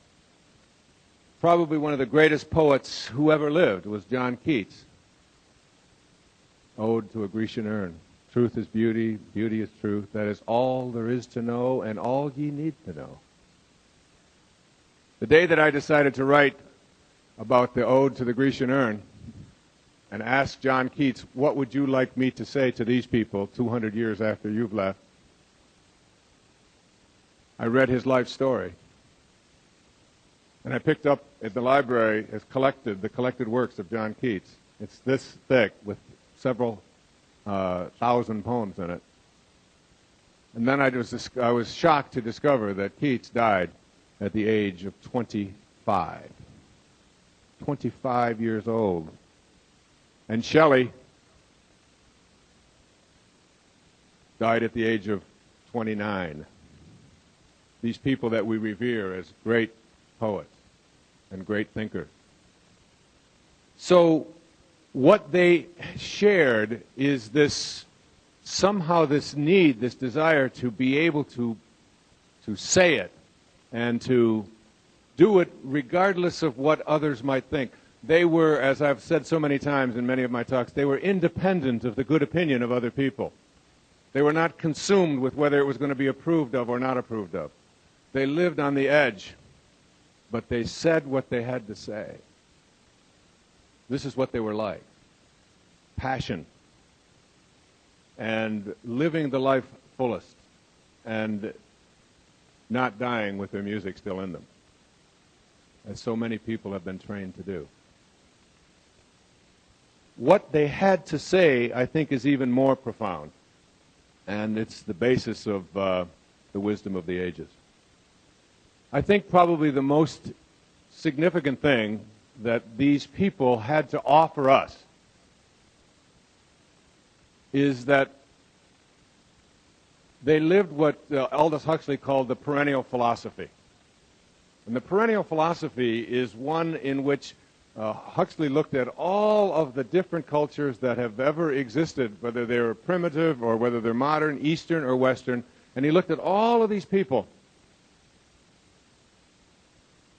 Probably one of the greatest poets who ever lived was John Keats. Ode to a Grecian Urn. Truth is beauty, beauty is truth. That is all there is to know and all ye need to know. The day that I decided to write about the Ode to the Grecian Urn and asked John Keats, what would you like me to say to these people 200 years after you've left? I read his life story. And I picked up at the library the collected works of John Keats. It's this thick with several thousand poems in it. And then I was shocked to discover that Keats died at the age of 25. 25 years old. And Shelley died at the age of 29. These people that we revere as great poets and great thinkers. So what they shared is this, somehow this need, this desire to be able to say it and to do it regardless of what others might think. They were, as I've said so many times in many of my talks, they were independent of the good opinion of other people. They were not consumed with whether it was going to be approved of or not approved of. They lived on the edge, but they said what they had to say. This is what they were like. Passion. And living the life fullest. And not dying with their music still in them. As so many people have been trained to do. What they had to say, I think, is even more profound. And it's the basis of the wisdom of the ages. I think probably the most significant thing that these people had to offer us is that they lived what Aldous Huxley called the perennial philosophy. And the perennial philosophy is one in which Huxley looked at all of the different cultures that have ever existed, whether they're primitive or whether they're modern, Eastern or Western, and he looked at all of these people.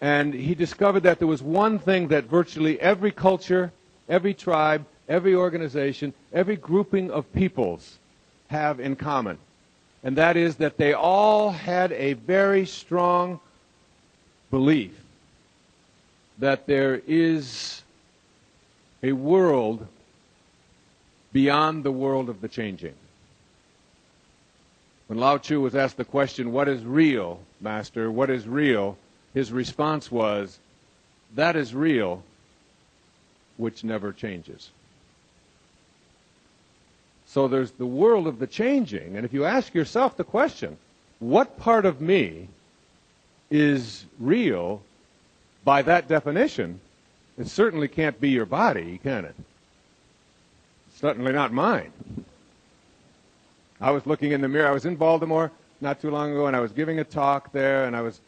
And he discovered that there was one thing that virtually every culture, every tribe, every organization, every grouping of peoples have in common. And that is that they all had a very strong belief that there is a world beyond the world of the changing. When Lao Tzu was asked the question, "What is real, Master? What is real?" his response was, "That is real, which never changes." So there's the world of the changing, and if you ask yourself the question, what part of me is real by that definition, it certainly can't be your body, can it? It's certainly not mine. I was looking in the mirror. I was in Baltimore not too long ago, and I was giving a talk there, and I was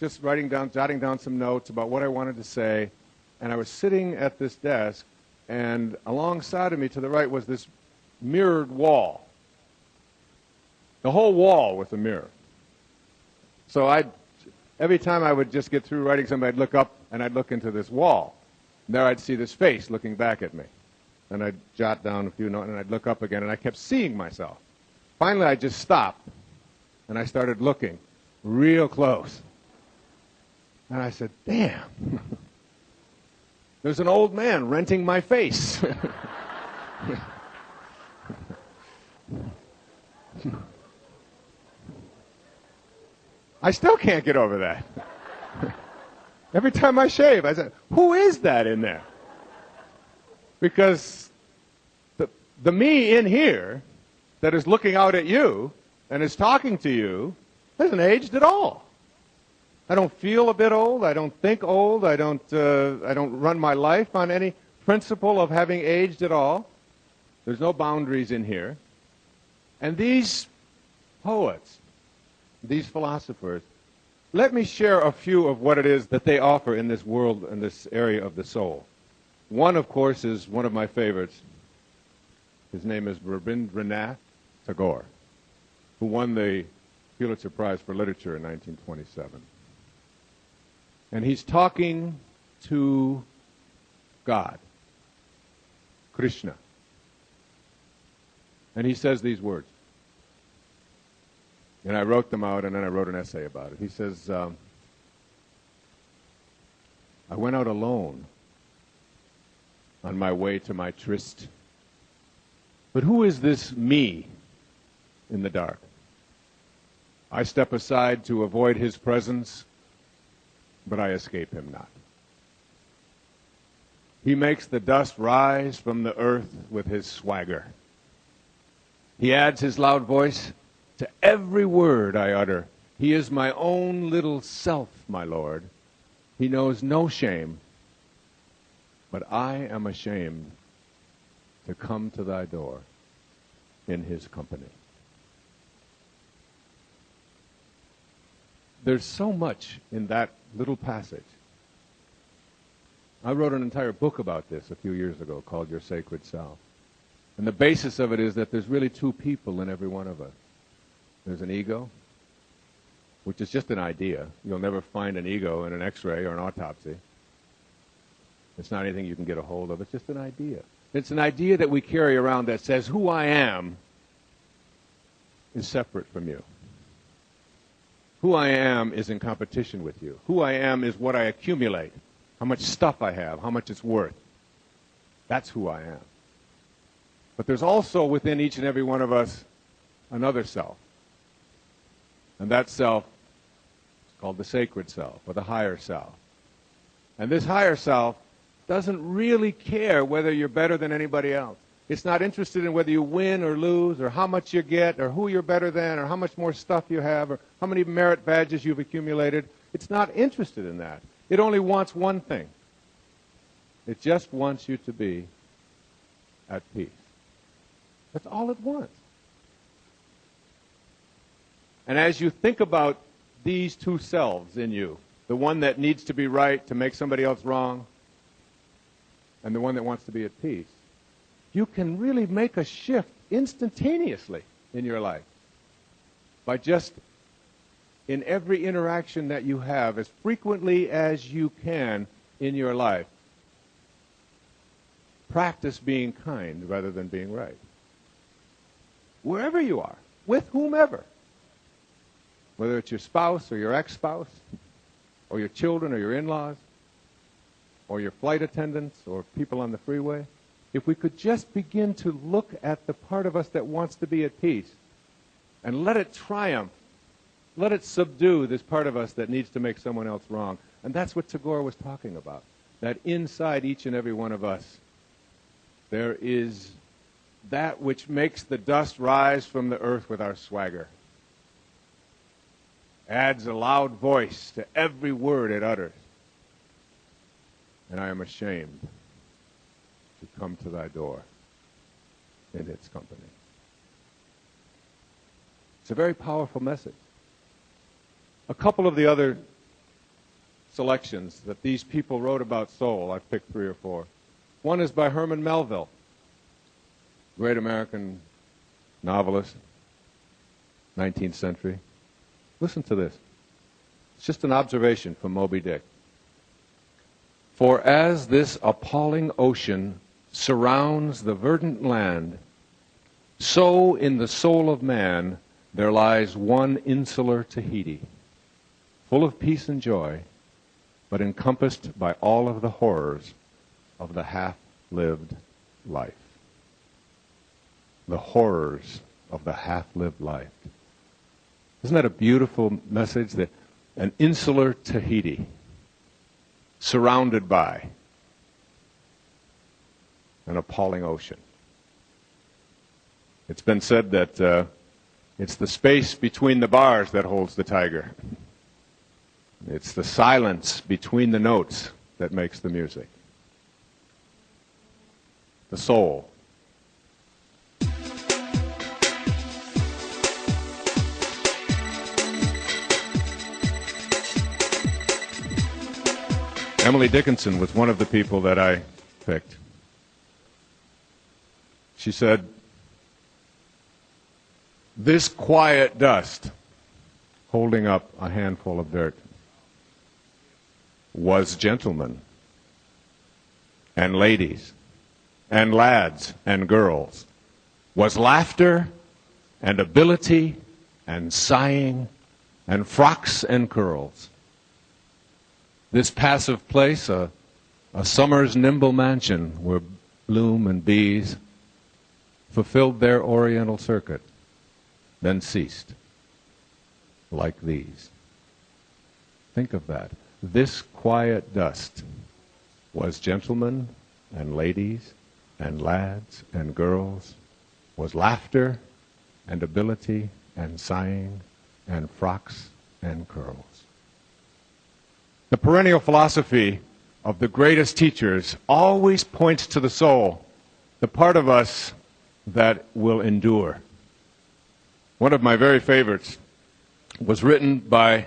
just jotting down some notes about what I wanted to say, and I was sitting at this desk, and alongside of me to the right was this mirrored wall. The whole wall was a mirror. So every time I would just get through writing something, I'd look up and I'd look into this wall. And there I'd see this face looking back at me. And I'd jot down a few notes and I'd look up again, and I kept seeing myself. Finally, I just stopped and I started looking real close. And I said, "Damn, there's an old man renting my face." I still can't get over that. Every time I shave, I say, "Who is that in there?" Because the me in here that is looking out at you and is talking to you hasn't aged at all. I don't feel a bit old. I don't think old. I don't run my life on any principle of having aged at all. There's no boundaries in here. And these poets, these philosophers, let me share a few of what it is that they offer in this world, in this area of the soul. One, of course, is one of my favorites. His name is Rabindranath Tagore, who won the Pulitzer Prize for Literature in 1927. And he's talking to God, Krishna. And he says these words. And I wrote them out, and then I wrote an essay about it. He says, "I went out alone on my way to my tryst. But who is this me in the dark? I step aside to avoid his presence, but I escape him not. He makes the dust rise from the earth with his swagger. He adds his loud voice to every word I utter. He is my own little self, my Lord. He knows no shame, but I am ashamed to come to thy door in his company." There's so much in that little passage. I wrote an entire book about this a few years ago called Your Sacred Self. And the basis of it is that there's really two people in every one of us. There's an ego, which is just an idea. You'll never find an ego in an x-ray or an autopsy. It's not anything you can get a hold of. It's just an idea. It's an idea that we carry around that says who I am is separate from you. Who I am is in competition with you. Who I am is what I accumulate, how much stuff I have, how much it's worth. That's who I am. But there's also within each and every one of us another self. And that self is called the sacred self, or the higher self. And this higher self doesn't really care whether you're better than anybody else. It's not interested in whether you win or lose, or how much you get, or who you're better than, or how much more stuff you have, or how many merit badges you've accumulated. It's not interested in that. It only wants one thing. It just wants you to be at peace. That's all it wants. And as you think about these two selves in you, the one that needs to be right to make somebody else wrong, and the one that wants to be at peace, you can really make a shift instantaneously in your life by just, in every interaction that you have, as frequently as you can in your life, practice being kind rather than being right. Wherever you are, with whomever, whether it's your spouse or your ex-spouse, or your children or your in-laws, or your flight attendants or people on the freeway, if we could just begin to look at the part of us that wants to be at peace and let it triumph, let it subdue this part of us that needs to make someone else wrong. And that's what Tagore was talking about, that inside each and every one of us there is that which makes the dust rise from the earth with our swagger, adds a loud voice to every word it utters. And I am ashamed to come to thy door in its company. It's a very powerful message. A couple of the other selections that these people wrote about soul, I've picked 3 or 4. One is by Herman Melville, great American novelist, 19th century. Listen to this. It's just an observation from Moby Dick. For as this appalling ocean surrounds the verdant land, so in the soul of man there lies one insular Tahiti, full of peace and joy, but encompassed by all of the horrors of the half-lived life. The horrors of the half-lived life. Isn't that a beautiful message? That an insular Tahiti, surrounded by an appalling ocean. It's been said that it's the space between the bars that holds the tiger. It's the silence between the notes that makes the music. The soul. Emily Dickinson was one of the people that I picked. She said, "This quiet dust," holding up a handful of dirt, "was gentlemen and ladies and lads and girls, was laughter and ability and sighing and frocks and curls. This passive place, a summer's nimble mansion where bloom and bees fulfilled their oriental circuit, then ceased, like these." Think of that. This quiet dust was gentlemen and ladies and lads and girls, was laughter and ability and sighing and frocks and curls. The perennial philosophy of the greatest teachers always points to the soul, the part of us that will endure. One of my very favorites was written by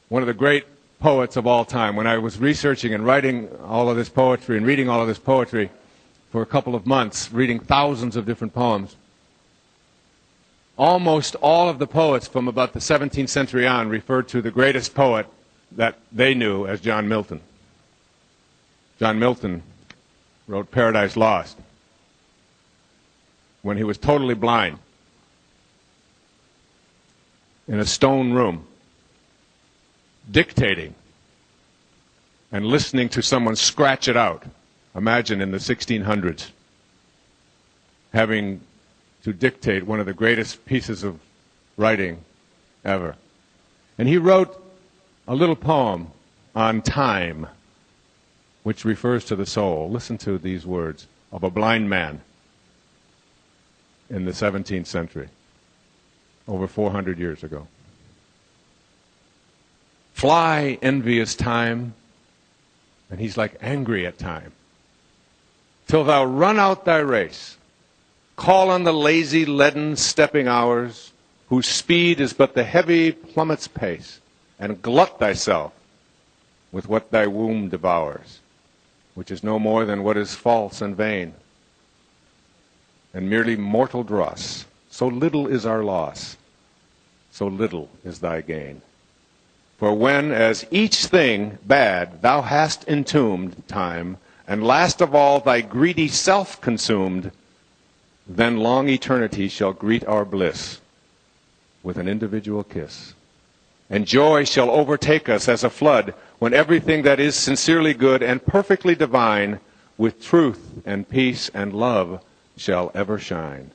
one of the great poets of all time. When I was researching and writing all of this poetry and reading all of this poetry for a couple of months, reading thousands of different poems, almost all of the poets from about the 17th century on referred to the greatest poet that they knew as John Milton. John Milton wrote Paradise Lost when he was totally blind in a stone room, dictating and listening to someone scratch it out. Imagine in the 1600s having to dictate one of the greatest pieces of writing ever. And he wrote a little poem on time, which refers to the soul. Listen to these words of a blind man in the 17th century, over 400 years ago. Fly, envious time, and he's like angry at time, till thou run out thy race. Call on the lazy, leaden, stepping hours, whose speed is but the heavy plummet's pace, and glut thyself with what thy womb devours, which is no more than what is false and vain, and merely mortal dross. So little is our loss, so little is thy gain. For when, as each thing bad thou hast entombed, time, and last of all thy greedy self consumed, then long eternity shall greet our bliss with an individual kiss. And joy shall overtake us as a flood when everything that is sincerely good and perfectly divine, with truth and peace and love, shall ever shine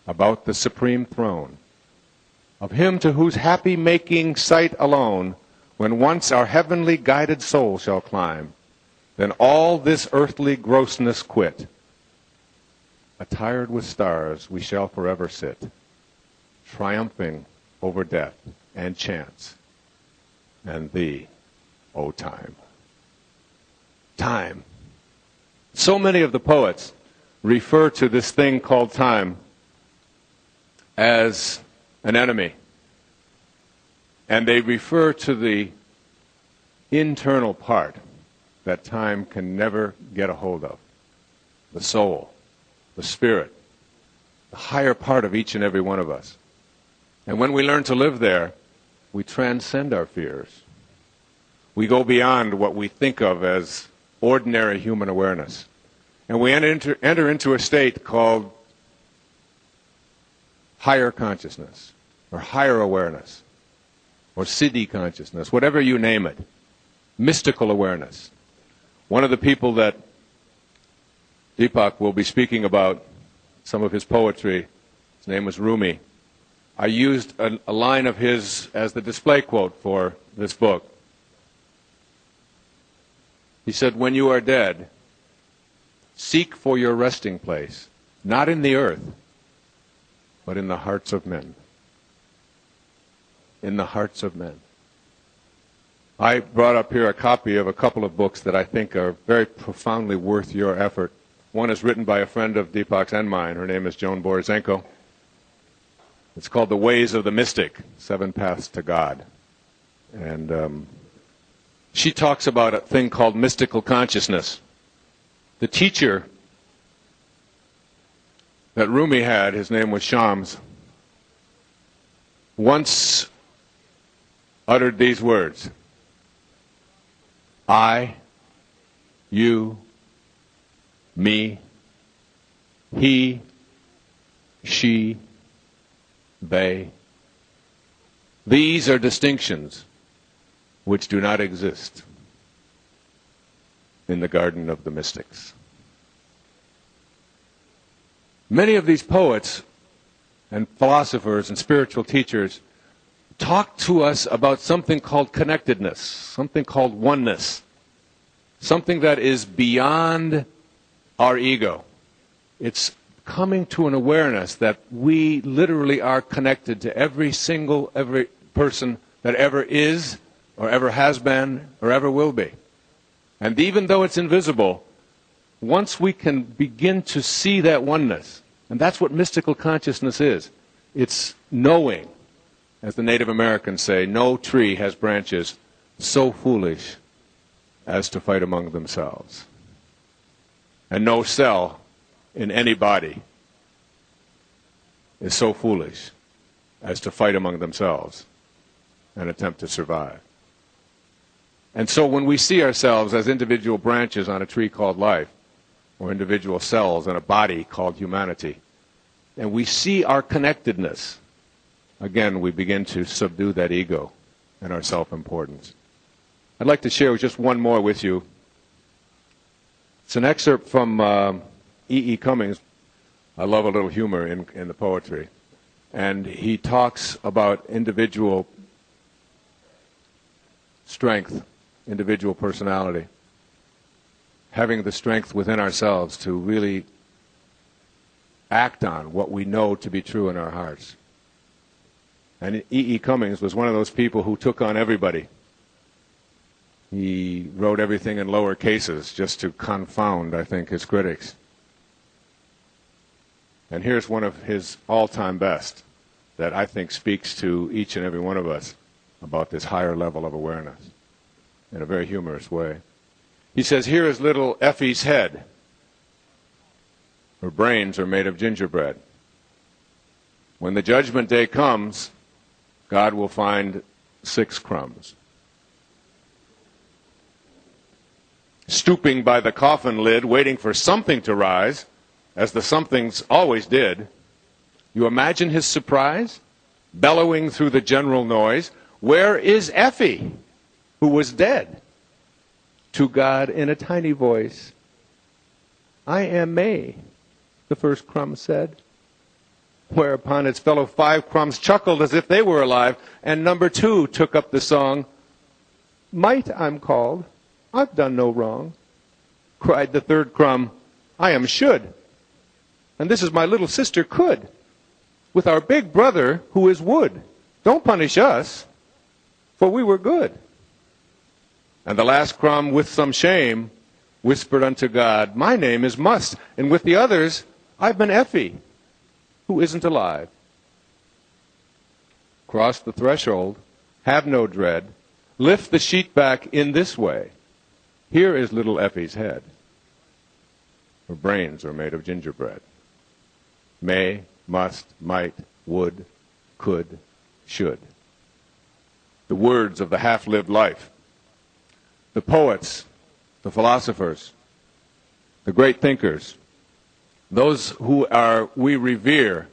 about the supreme throne of him to whose happy making sight alone, when once our heavenly guided soul shall climb, then all this earthly grossness quit. Attired with stars we shall forever sit, triumphing over death and chance and thee, O time. Time. So many of the poets refer to this thing called time as an enemy. And they refer to the internal part that time can never get a hold of. The soul, the spirit, the higher part of each and every one of us. And when we learn to live there, we transcend our fears. We go beyond what we think of as ordinary human awareness. And we enter into a state called higher consciousness, or higher awareness, or siddhi consciousness, whatever you name it, mystical awareness. One of the people that Deepak will be speaking about, some of his poetry, his name was Rumi. I used a line of his as the display quote for this book. He said, "When you are dead, seek for your resting place, not in the earth, but in the hearts of men." In the hearts of men. I brought up here a copy of a couple of books that I think are very profoundly worth your effort. One is written by a friend of Deepak's and mine. Her name is Joan Borisenko. It's called The Ways of the Mystic, 7 Paths to God. And she talks about a thing called mystical consciousness. The teacher that Rumi had, his name was Shams, once uttered these words: I, you, me, he, she, they. These are distinctions which do not exist in the garden of the mystics. Many of these poets and philosophers and spiritual teachers talk to us about something called connectedness, something called oneness, something that is beyond our ego. It's coming to an awareness that we literally are connected to every person that ever is, or ever has been, or ever will be. And even though it's invisible, once we can begin to see that oneness, and that's what mystical consciousness is, it's knowing. As the Native Americans say, no tree has branches so foolish as to fight among themselves. And no cell in any body is so foolish as to fight among themselves and attempt to survive. And so when we see ourselves as individual branches on a tree called life, or individual cells in a body called humanity, and we see our connectedness, again, we begin to subdue that ego and our self-importance. I'd like to share just one more with you. It's an excerpt from E. E. Cummings. I love a little humor in the poetry. And he talks about individual strength, individual personality, having the strength within ourselves to really act on what we know to be true in our hearts. And E.E. Cummings was one of those people who took on everybody. He wrote everything in lower cases just to confound, I think, his critics. And here's one of his all-time best that I think speaks to each and every one of us about this higher level of awareness in a very humorous way. He says, "Here is little Effie's head. Her brains are made of gingerbread. When the judgment day comes, God will find 6 crumbs. Stooping by the coffin lid, waiting for something to rise, as the somethings always did, you imagine his surprise, bellowing through the general noise, 'Where is Effie, who was dead?' To God in a tiny voice, 'I am May,' the first crumb said. Whereupon its fellow 5 crumbs chuckled as if they were alive, and number 2 took up the song. 'Might I'm called, I've done no wrong.' Cried the 3rd crumb, 'I am should, and this is my little sister could, with our big brother who is wood. Don't punish us, for we were good.' And the last crumb, with some shame, whispered unto God, 'My name is Must, and with the others I've been Effie, who isn't alive.' Cross the threshold, have no dread, lift the sheet back in this way. Here is little Effie's head. Her brains are made of gingerbread. May, must, might, would, could, should. The words of the half-lived life. The poets, the philosophers, the great thinkers, those who we revere,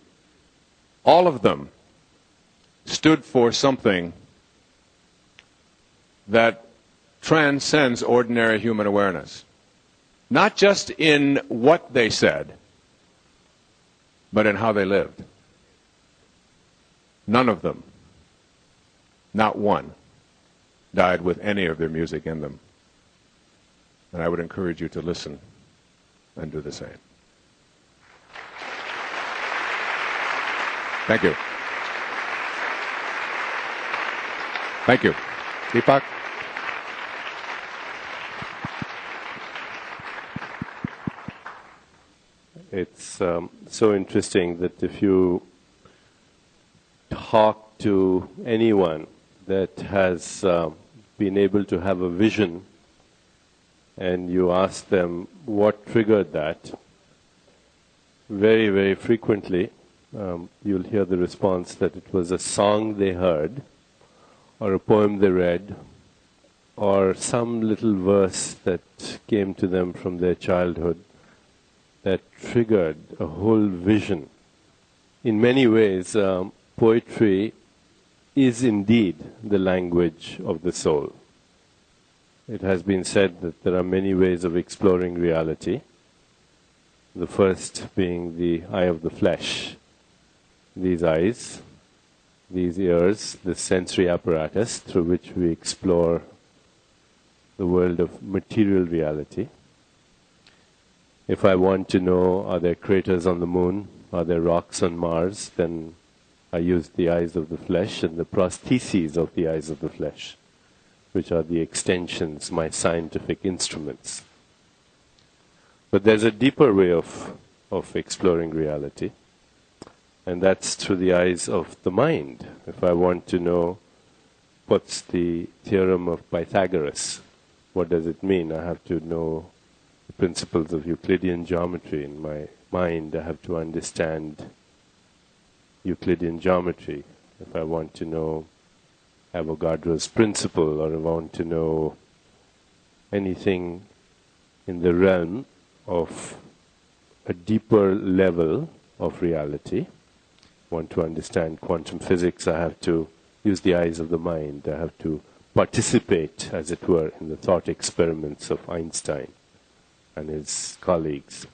all of them stood for something that transcends ordinary human awareness. Not just in what they said, but in how they lived. None of them, not one, died with any of their music in them. And I would encourage you to listen and do the same. Thank you. Thank you. Deepak? It's so interesting that if you talk to anyone that has been able to have a vision and you ask them what triggered that, very, very frequently you'll hear the response that it was a song they heard, or a poem they read, or some little verse that came to them from their childhood that triggered a whole vision. In many ways, poetry is indeed the language of the soul. It has been said that there are many ways of exploring reality. The first being the eye of the flesh. These eyes, these ears, this sensory apparatus through which we explore the world of material reality. If I want to know, are there craters on the moon? Are there rocks on Mars? Then I use the eyes of the flesh and the prostheses of the eyes of the flesh, which are the extensions, my scientific instruments. But there's a deeper way of exploring reality, and that's through the eyes of the mind. If I want to know what's the theorem of Pythagoras, what does it mean? I have to know the principles of Euclidean geometry. In my mind, I have to understand Euclidean geometry. If I want to know Avogadro's principle, or I want to know anything in the realm of a deeper level of reality, want to understand quantum physics, I have to use the eyes of the mind. I have to participate, as it were, in the thought experiments of Einstein and his colleagues.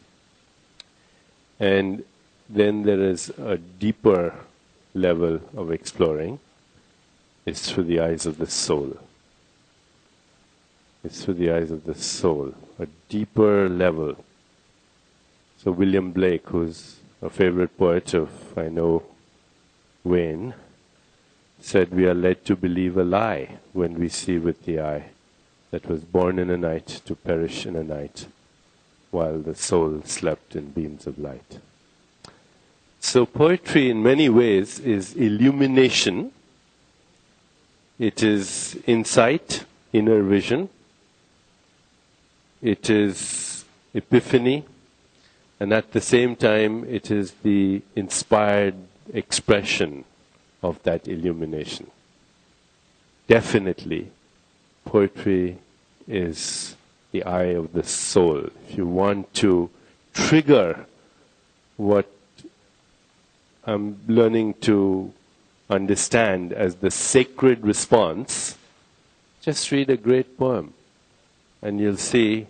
And then there is a deeper level of exploring. It's through the eyes of the soul. It's through the eyes of the soul, a deeper level. So William Blake, who's a favorite poet of, I know, Wayne, said, "We are led to believe a lie when we see with the eye that was born in a night to perish in a night, while the soul slept in beams of light." So poetry in many ways is illumination. It is insight, inner vision. It is epiphany. And at the same time, it is the inspired expression of that illumination. Definitely, poetry is the eye of the soul. If you want to trigger what I'm learning to understand as the sacred response, just read a great poem, and you'll see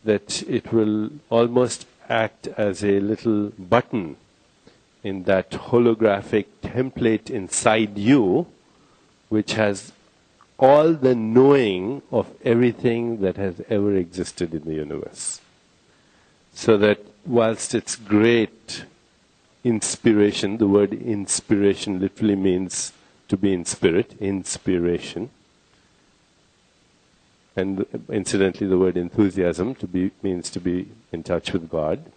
that it will almost act as a little button in that holographic template inside you, which has all the knowing of everything that has ever existed in the universe. So that whilst it's great inspiration, the word inspiration literally means to be in spirit, inspiration. And incidentally, the word enthusiasm means to be in touch with God,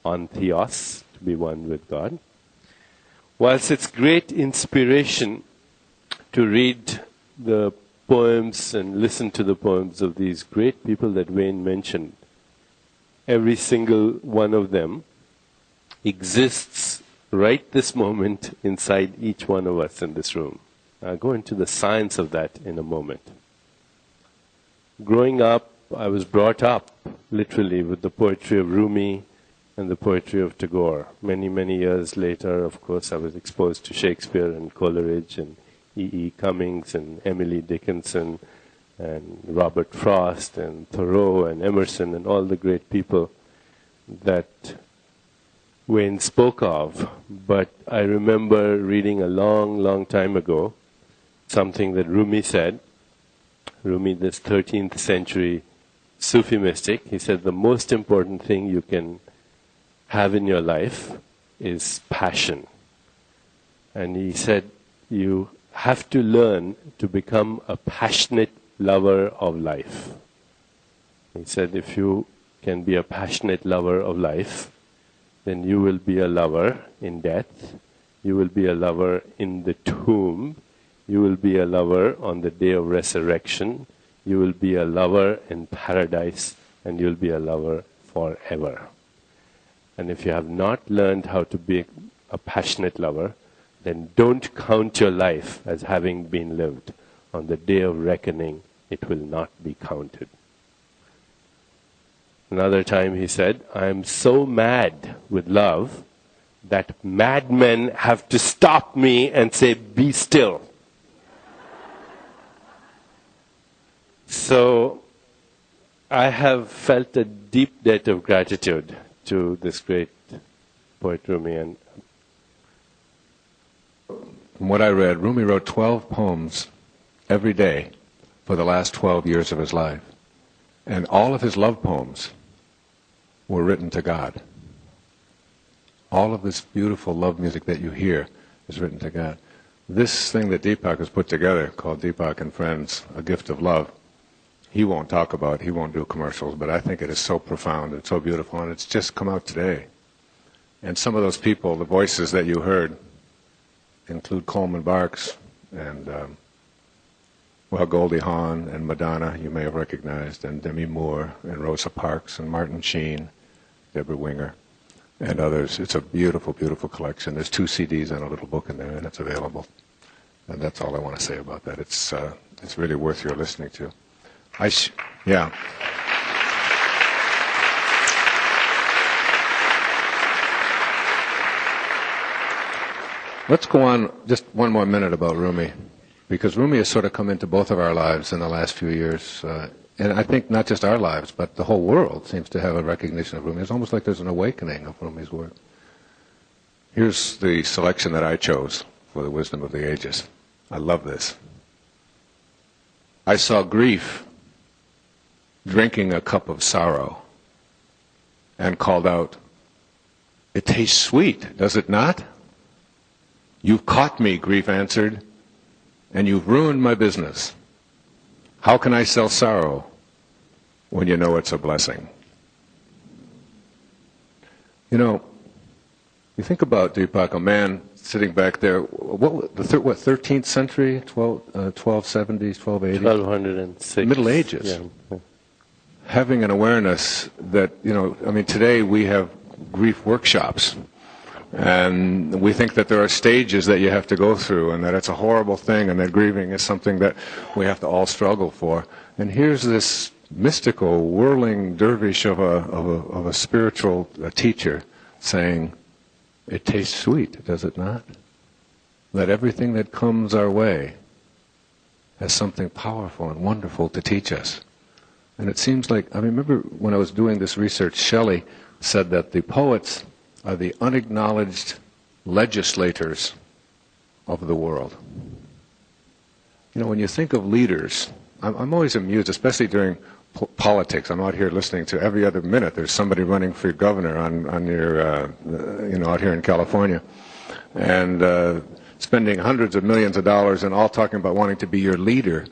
antheos, to be one with God. Whilst it's great inspiration to read the poems and listen to the poems of these great people that Wayne mentioned, every single one of them exists right this moment inside each one of us in this room. I'll go into the science of that in a moment. Growing up, I was brought up literally with the poetry of Rumi and the poetry of Tagore. Many, many years later, of course, I was exposed to Shakespeare and Coleridge and E.E. Cummings and Emily Dickinson and Robert Frost and Thoreau and Emerson and all the great people that Wayne spoke of. But I remember reading a long, long time ago something that Rumi said. Rumi, this 13th century Sufi mystic, he said the most important thing you can have in your life is passion. And he said you have to learn to become a passionate lover of life. He said if you can be a passionate lover of life, then you will be a lover in death, you will be a lover in the tomb, you will be a lover on the day of resurrection, you will be a lover in paradise, and you'll be a lover forever. And if you have not learned how to be a passionate lover, then don't count your life as having been lived. On the day of reckoning, it will not be counted. Another time he said, I am so mad with love that madmen have to stop me and say, be still. So I have felt a deep debt of gratitude to this great poet Rumi. And from what I read, Rumi wrote 12 poems every day for the last 12 years of his life. And all of his love poems were written to God. All of this beautiful love music that you hear is written to God. This thing that Deepak has put together, called Deepak and Friends, A Gift of Love, he won't talk about, he won't do commercials, but I think it is so profound and so beautiful, and it's just come out today. And some of those people, the voices that you heard, include Coleman Barks and, Goldie Hawn and Madonna, you may have recognized, and Demi Moore and Rosa Parks and Martin Sheen, Deborah Winger, and others. It's a beautiful, beautiful collection. There's 2 CDs and a little book in there, and it's available. And that's all I want to say about that. It's really worth your listening to. Yeah. Let's go on just one more minute about Rumi, because Rumi has sort of come into both of our lives in the last few years. And I think not just our lives, but the whole world seems to have a recognition of Rumi. It's almost like there's an awakening of Rumi's work. Here's the selection that I chose for the wisdom of the ages. I love this. I saw grief drinking a cup of sorrow and called out, It tastes sweet, does it not? You've caught me, grief answered, and you've ruined my business. How can I sell sorrow when you know it's a blessing? You know, you think about Deepak, a man sitting back there, what 13th century, 1270s, 1280s? 1206. Middle Ages. Yeah. Having an awareness that, you know, I mean, today we have grief workshops, and we think that there are stages that you have to go through, and that it's a horrible thing, and that grieving is something that we have to all struggle for. And here's this mystical, whirling dervish of a spiritual teacher saying, it tastes sweet, does it not? That everything that comes our way has something powerful and wonderful to teach us. And it seems like, I remember when I was doing this research, Shelley said that the poets are the unacknowledged legislators of the world. You know, when you think of leaders, I'm always amused, especially during politics. I'm out here listening to every other minute there's somebody running for governor on your, you know, out here in California, and spending hundreds of millions of dollars and all talking about wanting to be your leader.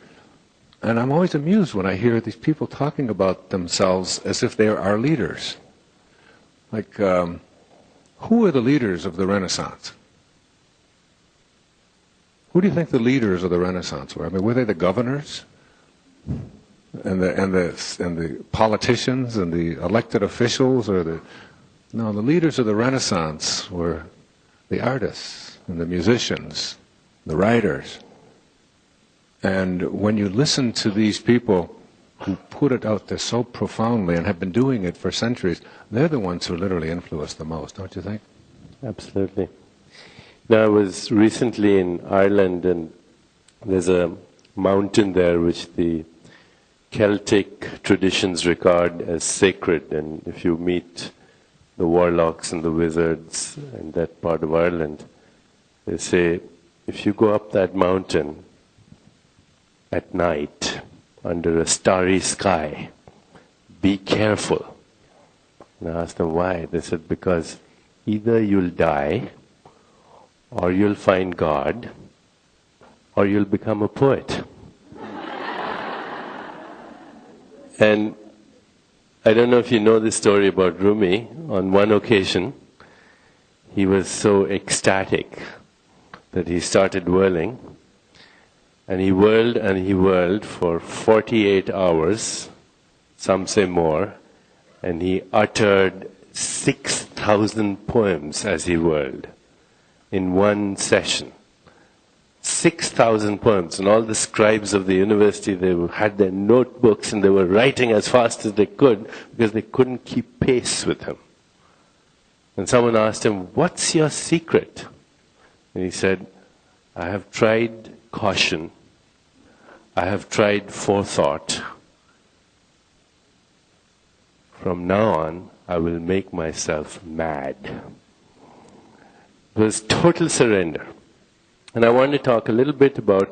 And I'm always amused when I hear these people talking about themselves as if they are our leaders. Like, who are the leaders of the Renaissance? Who do you think the leaders of the Renaissance were? I mean, were they the governors? And the politicians and the elected officials, or no, the leaders of the Renaissance were the artists and the musicians, the writers. And when you listen to these people who put it out there so profoundly and have been doing it for centuries, they're the ones who literally influence the most, don't you think? Absolutely. Now, I was recently in Ireland, and there's a mountain there which the Celtic traditions regard as sacred, and if you meet the warlocks and the wizards in that part of Ireland, they say, if you go up that mountain at night under a starry sky, be careful. And I asked them why. They said, because either you'll die, or you'll find God, or you'll become a poet. And I don't know if you know this story about Rumi. On one occasion, he was so ecstatic that he started whirling. And he whirled for 48 hours, some say more, and he uttered 6,000 poems as he whirled in one session. 6,000 poems, and all the scribes of the university, they had their notebooks and they were writing as fast as they could because they couldn't keep pace with him. And someone asked him, what's your secret? And he said, I have tried caution, I have tried forethought. From now on, I will make myself mad. It was total surrender. And I want to talk a little bit about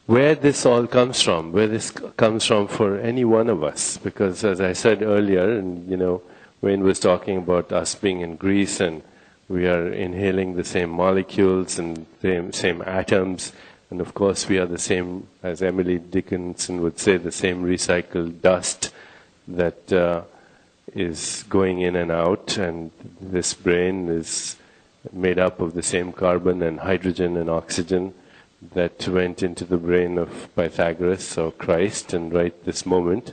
where this all comes from, where this comes from for any one of us. Because as I said earlier, and you know, Wayne was talking about us being in Greece and we are inhaling the same molecules and same atoms. And of course we are the same, as Emily Dickinson would say, the same recycled dust that is going in and out. And this brain is made up of the same carbon and hydrogen and oxygen that went into the brain of Pythagoras or Christ. And right this moment,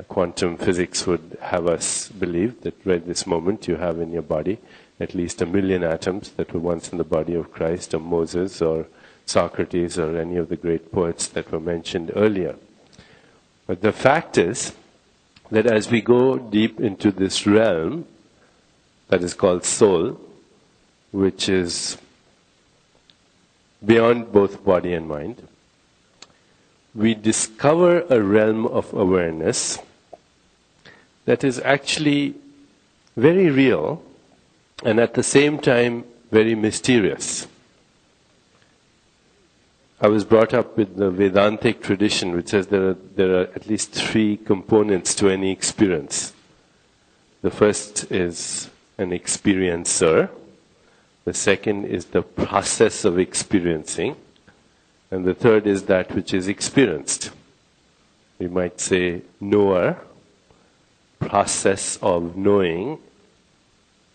quantum physics would have us believe that right this moment you have in your body at least 1 million atoms that were once in the body of Christ or Moses or Socrates or any of the great poets that were mentioned earlier. But the fact is that as we go deep into this realm that is called soul, which is beyond both body and mind, we discover a realm of awareness that is actually very real and at the same time very mysterious. I was brought up with the Vedantic tradition, which says there are at least 3 components to any experience. The first is an experiencer. The second is the process of experiencing. And the third is that which is experienced. We might say knower, process of knowing,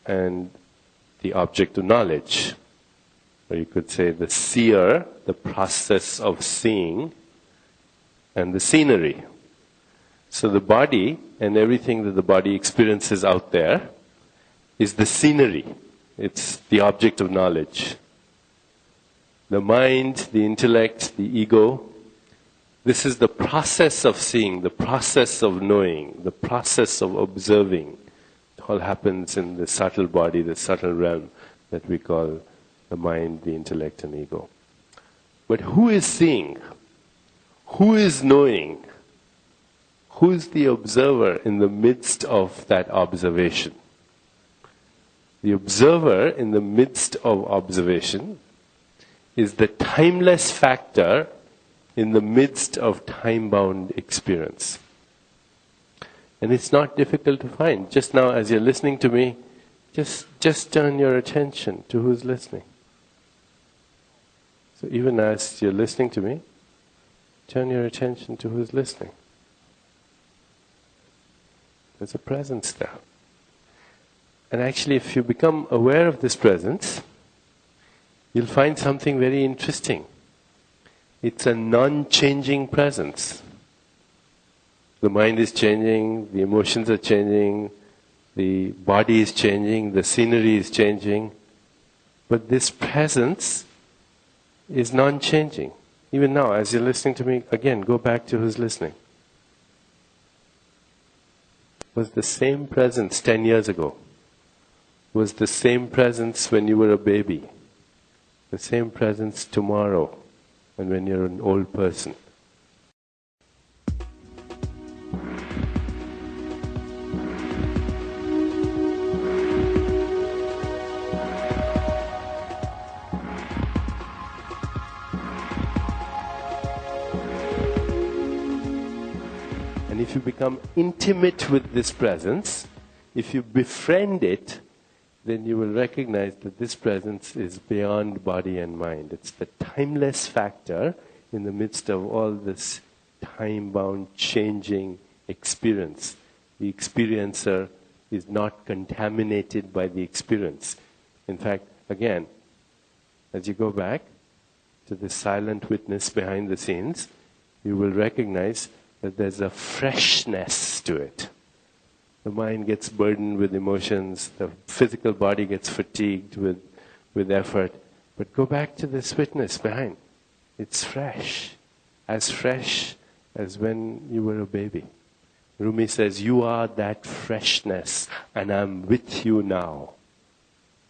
and the object of knowledge. Or you could say the seer, the process of seeing, and the scenery. So the body and everything that the body experiences out there is the scenery. It's the object of knowledge. The mind, the intellect, the ego, this is the process of seeing, the process of knowing, the process of observing. It all happens in the subtle body, the subtle realm that we call the mind, the intellect, and ego. But who is seeing? Who is knowing? Who is the observer in the midst of that observation? The observer in the midst of observation is the timeless factor in the midst of time-bound experience. And it's not difficult to find. Just now, as you're listening to me, just turn your attention to who's listening. So even as you're listening to me, turn your attention to who's listening. There's a presence there. And actually, if you become aware of this presence, you'll find something very interesting. It's a non-changing presence. The mind is changing, the emotions are changing, the body is changing, the scenery is changing. But this presence is non-changing. Even now, as you're listening to me, again, go back to who's listening. Was the same presence 10 years ago. Was the same presence when you were a baby. The same presence tomorrow and when you're an old person. And if you become intimate with this presence, if you befriend it, then you will recognize that this presence is beyond body and mind. It's the timeless factor in the midst of all this time-bound, changing experience. The experiencer is not contaminated by the experience. In fact, again, as you go back to the silent witness behind the scenes, you will recognize that there's a freshness to it. The mind gets burdened with emotions, the physical body gets fatigued with effort. But go back to this witness behind. It's fresh as when you were a baby. Rumi says, you are that freshness, and I'm with you now.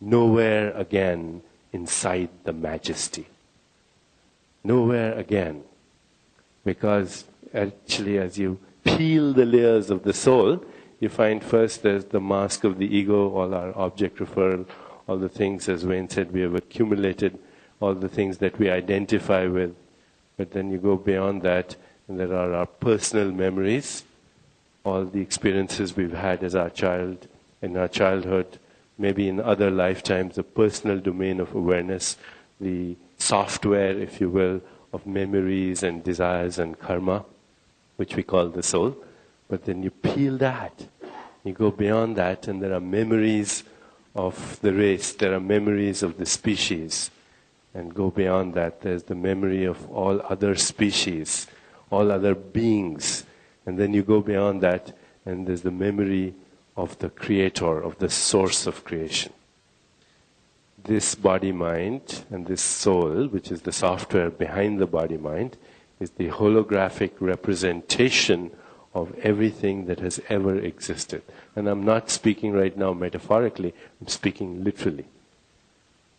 Nowhere again inside the majesty. Nowhere again. Because actually, as you peel the layers of the soul, you find first there's the mask of the ego, all our object referral, all the things, as Wayne said, we have accumulated, all the things that we identify with. But then you go beyond that, and there are our personal memories, all the experiences we've had as our child, in our childhood, maybe in other lifetimes, the personal domain of awareness, the software, if you will, of memories and desires and karma, which we call the soul. But then you peel that, you go beyond that, and there are memories of the race, there are memories of the species. And go beyond that, there's the memory of all other species, all other beings. And then you go beyond that, and there's the memory of the creator, of the source of creation. This body-mind and this soul, which is the software behind the body-mind, is the holographic representation of everything that has ever existed. And I'm not speaking right now metaphorically, I'm speaking literally.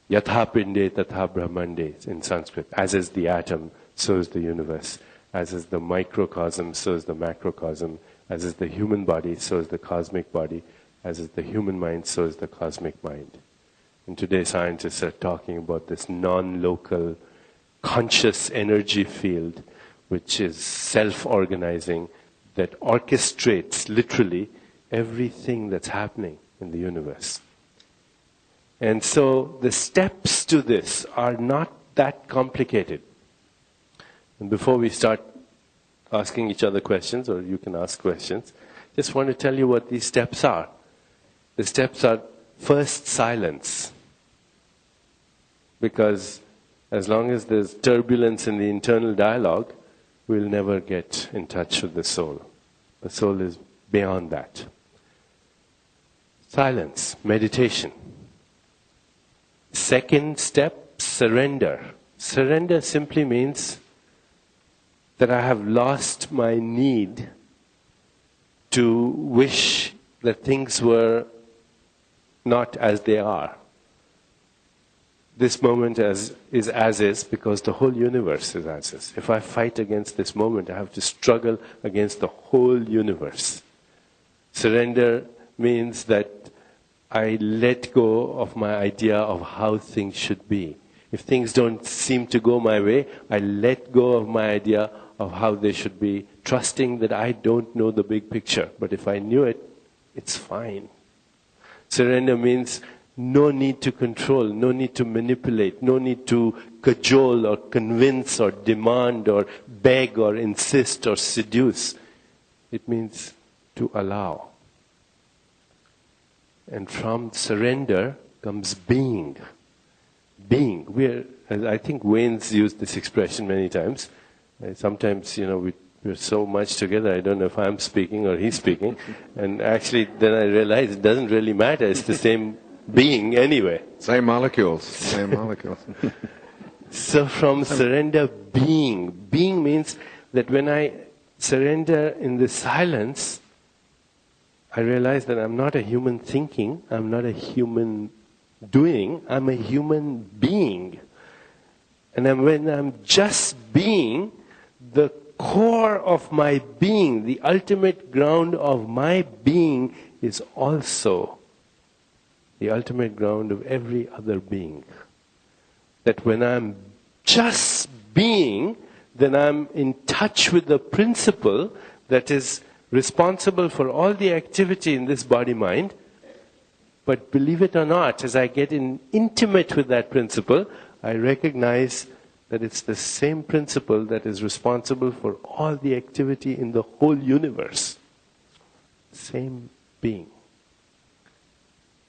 Yatha pinde tatha brahmande in Sanskrit. As is the atom, so is the universe. As is the microcosm, so is the macrocosm. As is the human body, so is the cosmic body. As is the human mind, so is the cosmic mind. And today scientists are talking about this non-local conscious energy field, which is self-organizing, that orchestrates literally everything that's happening in the universe. And so the steps to this are not that complicated. And before we start asking each other questions, or you can ask questions, just want to tell you what these steps are. The steps are first silence. Because as long as there's turbulence in the internal dialogue, we'll never get in touch with the soul. The soul is beyond that. Silence, meditation. Second step, surrender. Surrender simply means that I have lost my need to wish that things were not as they are. This moment is as is because the whole universe is as is. If I fight against this moment, I have to struggle against the whole universe. Surrender means that I let go of my idea of how things should be. If things don't seem to go my way, I let go of my idea of how they should be, trusting that I don't know the big picture. But if I knew it, it's fine. Surrender means no need to control, no need to manipulate, no need to cajole or convince or demand or beg or insist or seduce. It means to allow. And from surrender comes being. Being. I think Wayne's used this expression many times. Sometimes, we're so much together, I don't know if I'm speaking or he's speaking. And actually, then I realize it doesn't really matter. It's the same being anyway. Same molecules. Same molecules. So from surrender, being. Being means that when I surrender in the silence, I realize that I'm not a human thinking, I'm not a human doing, I'm a human being. And when I'm just being, the core of my being, the ultimate ground of my being is also the ultimate ground of every other being. That when I'm just being, then I'm in touch with the principle that is responsible for all the activity in this body-mind. But believe it or not, as I get intimate with that principle, I recognize that it's the same principle that is responsible for all the activity in the whole universe. Same being.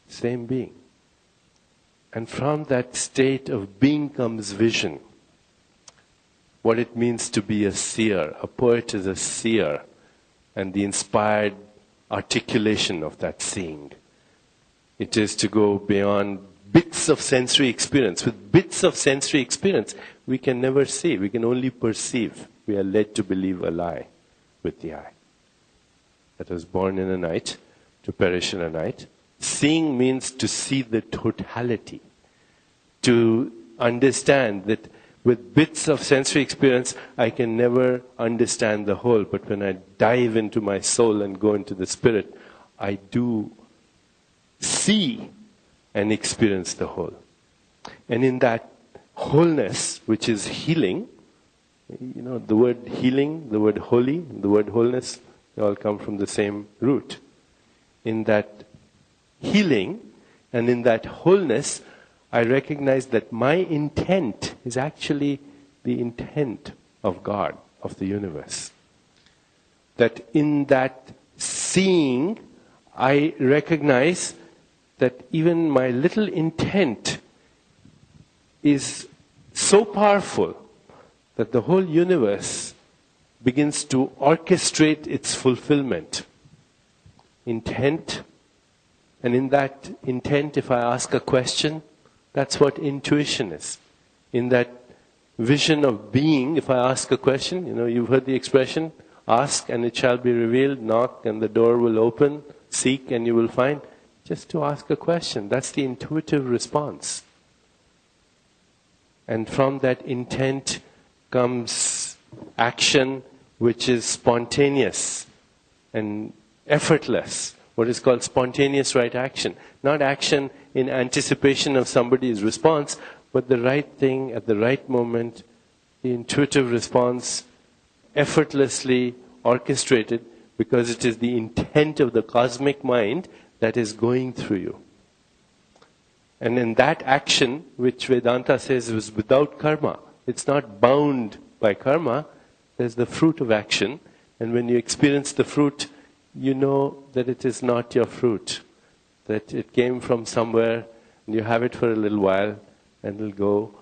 Same being. And from that state of being comes vision. What it means to be a seer. A poet is a seer. And the inspired articulation of that seeing. It is to go beyond bits of sensory experience. With bits of sensory experience, we can never see. We can only perceive. We are led to believe a lie with the eye. That was born in a night, to perish in a night. Seeing means to see the totality. To understand that with bits of sensory experience, I can never understand the whole. But when I dive into my soul and go into the spirit, I do see and experience the whole. And in that wholeness, which is healing, the word healing, the word holy, the word wholeness, they all come from the same root. In that healing and in that wholeness, I recognize that my intent is actually the intent of God, of the universe. That in that seeing, I recognize that even my little intent is so powerful that the whole universe begins to orchestrate its fulfillment. Intent, and in that intent, if I ask a question, that's what intuition is. In that vision of being, if I ask a question, you've heard the expression, ask and it shall be revealed, knock and the door will open, seek and you will find. Just to ask a question, that's the intuitive response. And from that intent comes action which is spontaneous and effortless. What is called spontaneous right action. Not action in anticipation of somebody's response, but the right thing at the right moment, the intuitive response, effortlessly orchestrated, because it is the intent of the cosmic mind that is going through you. And in that action, which Vedanta says was without karma, it's not bound by karma, there's the fruit of action. And when you experience the fruit, you know that it is not your fruit, that it came from somewhere, and you have it for a little while, and it'll go,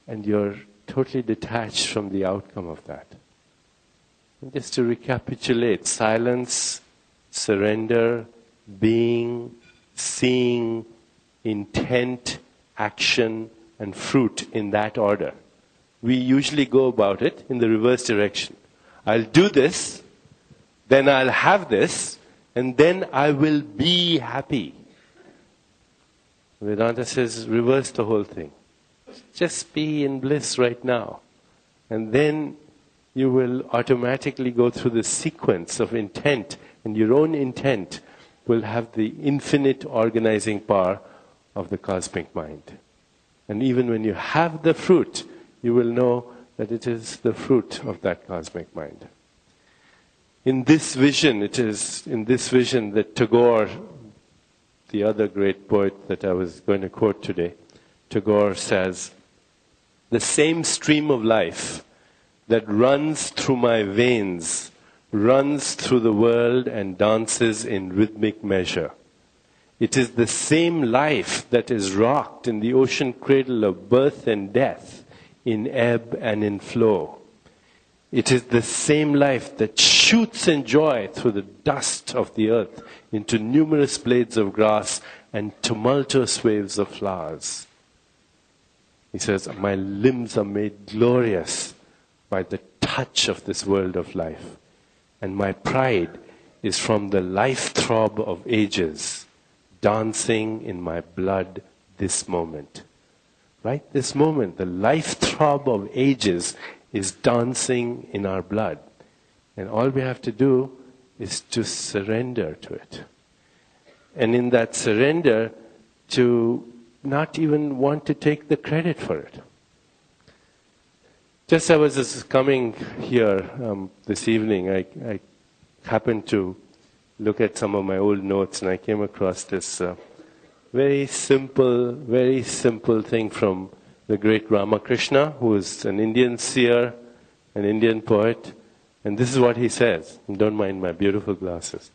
and you're totally detached from the outcome of that. And just to recapitulate, silence, surrender, being, seeing, intent, action, and fruit in that order. We usually go about it in the reverse direction. I'll do this, then I'll have this, and then I will be happy. Vedanta says, reverse the whole thing. Just be in bliss right now. And then you will automatically go through the sequence of intent, and your own intent will have the infinite organizing power of the cosmic mind. And even when you have the fruit, you will know that it is the fruit of that cosmic mind. In this vision, it is in this vision that Tagore, the other great poet that I was going to quote today, Tagore says, "The same stream of life that runs through my veins runs through the world and dances in rhythmic measure. It is the same life that is rocked in the ocean cradle of birth and death, in ebb and in flow. It is the same life that shoots in joy through the dust of the earth into numerous blades of grass and tumultuous waves of flowers." He says, "My limbs are made glorious by the touch of this world of life. And my pride is from the life throb of ages, dancing in my blood this moment." Right? This moment, the life throb of ages is dancing in our blood. And all we have to do is to surrender to it. And in that surrender, to not even want to take the credit for it. Just as I was coming here this evening, I happened to look at some of my old notes, and I came across this very simple thing from the great Ramakrishna, who is an Indian seer, an Indian poet. And this is what he says. And don't mind my beautiful glasses.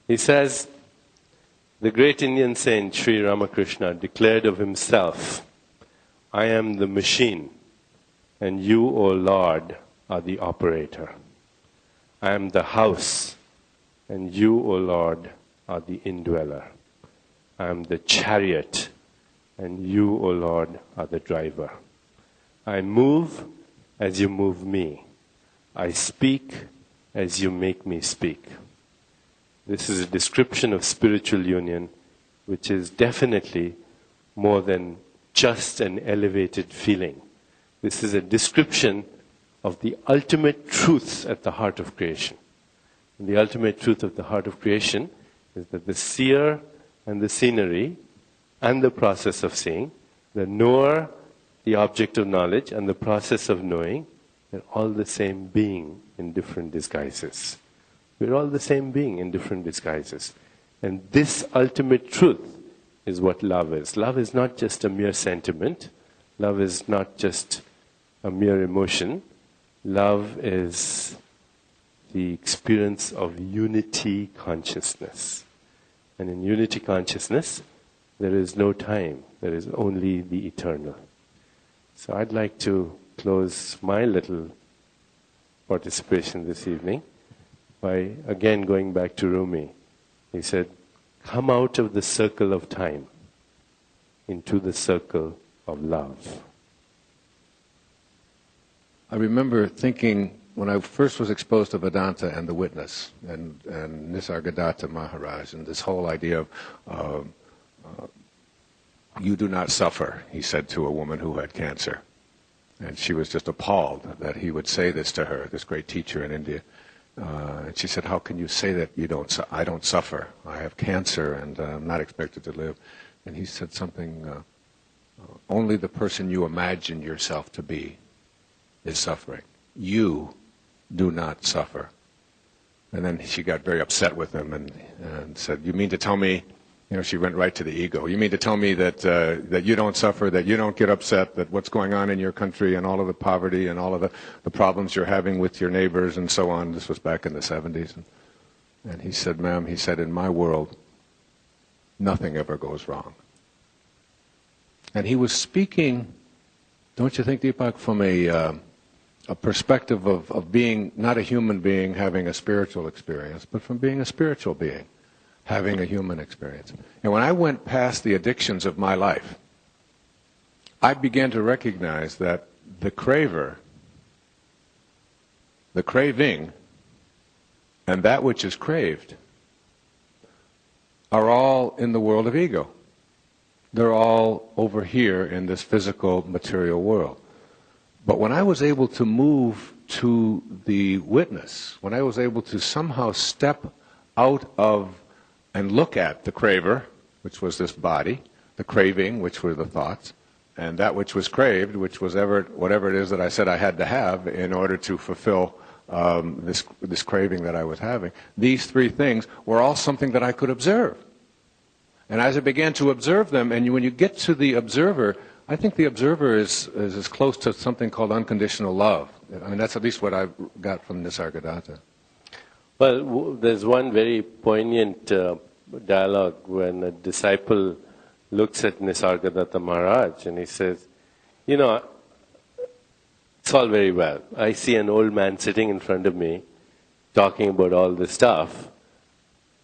He says, the great Indian saint Sri Ramakrishna declared of himself, "I am the machine, and you, O Lord, are the operator. I am the house, and you, O Lord, are the indweller. I am the chariot, and you, O Lord, are the driver. I move as you move me. I speak as you make me speak." This is a description of spiritual union, which is definitely more than just an elevated feeling. This is a description of the ultimate truths at the heart of creation. And the ultimate truth of the heart of creation is that the seer and the scenery and the process of seeing, the knower, the object of knowledge, and the process of knowing, they're all the same being in different disguises. We're all the same being in different disguises. And this ultimate truth is what love is. Love is not just a mere sentiment. Love is not just a mere emotion. Love is the experience of unity consciousness. And in unity consciousness, there is no time. There is only the eternal. So I'd like to close my little participation this evening by again going back to Rumi. He said, "Come out of the circle of time into the circle of love." I remember thinking, when I first was exposed to Vedanta and the witness, and Nisargadatta Maharaj, and this whole idea of you do not suffer, he said to a woman who had cancer. And she was just appalled that he would say this to her, this great teacher in India. And she said, "How can you say that I don't suffer? I have cancer and I'm not expected to live." And he said something, only the person you imagine yourself to be is suffering. You do not suffer. And then she got very upset with him and said, "You mean to tell me She went right to the ego. You mean to tell me that that you don't suffer, that you don't get upset, that what's going on in your country and all of the poverty and all of the problems you're having with your neighbors and so on. This was back in the 70s. And he said, ma'am, he said, in my world, nothing ever goes wrong. And he was speaking, don't you think, Deepak, from a perspective of being not a human being having a spiritual experience, but from being a spiritual being having a human experience. And when I went past the addictions of my life, I began to recognize that the craver, the craving, and that which is craved are all in the world of ego. They're all over here in this physical, material world. But when I was able to move to the witness, when I was able to somehow step out of and look at the craver, which was this body, the craving, which were the thoughts, and that which was craved, which was whatever it is that I said I had to have in order to fulfill this craving that I was having. These three things were all something that I could observe. And as I began to observe them, and when you get to the observer, I think the observer is as close to something called unconditional love. I mean, that's at least what I got from Nisargadatta. Well, there's one very poignant dialogue when a disciple looks at Nisargadatta Maharaj and he says, it's all very well. I see an old man sitting in front of me talking about all this stuff.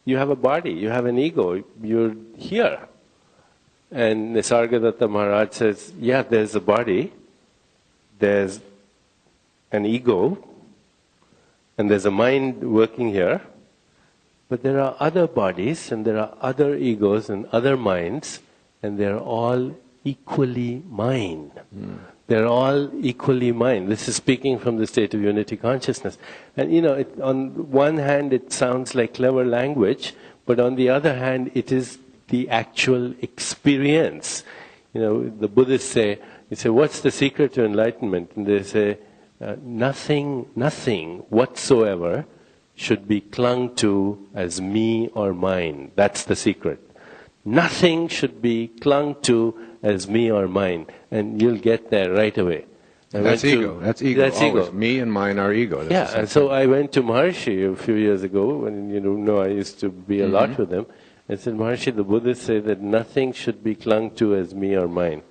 You have a body, you have an ego, you're here. And Nisargadatta Maharaj says, yeah, there's a body, there's an ego, and there's a mind working here, but there are other bodies, and there are other egos and other minds, and they're all equally mine. They're all equally mine. This is speaking from the state of unity consciousness. And on one hand it sounds like clever language, but on the other hand it is the actual experience. The Buddhists say, what's the secret to enlightenment? And they say, nothing whatsoever should be clung to as me or mine. That's the secret. Nothing should be clung to as me or mine. And you'll get there right away. That's ego. That's ego. That's ego. Me and mine are ego. That's and so I went to Maharshi a few years ago, and I used to be a lot with them. I said, Maharshi, the Buddhists say that nothing should be clung to as me or mine.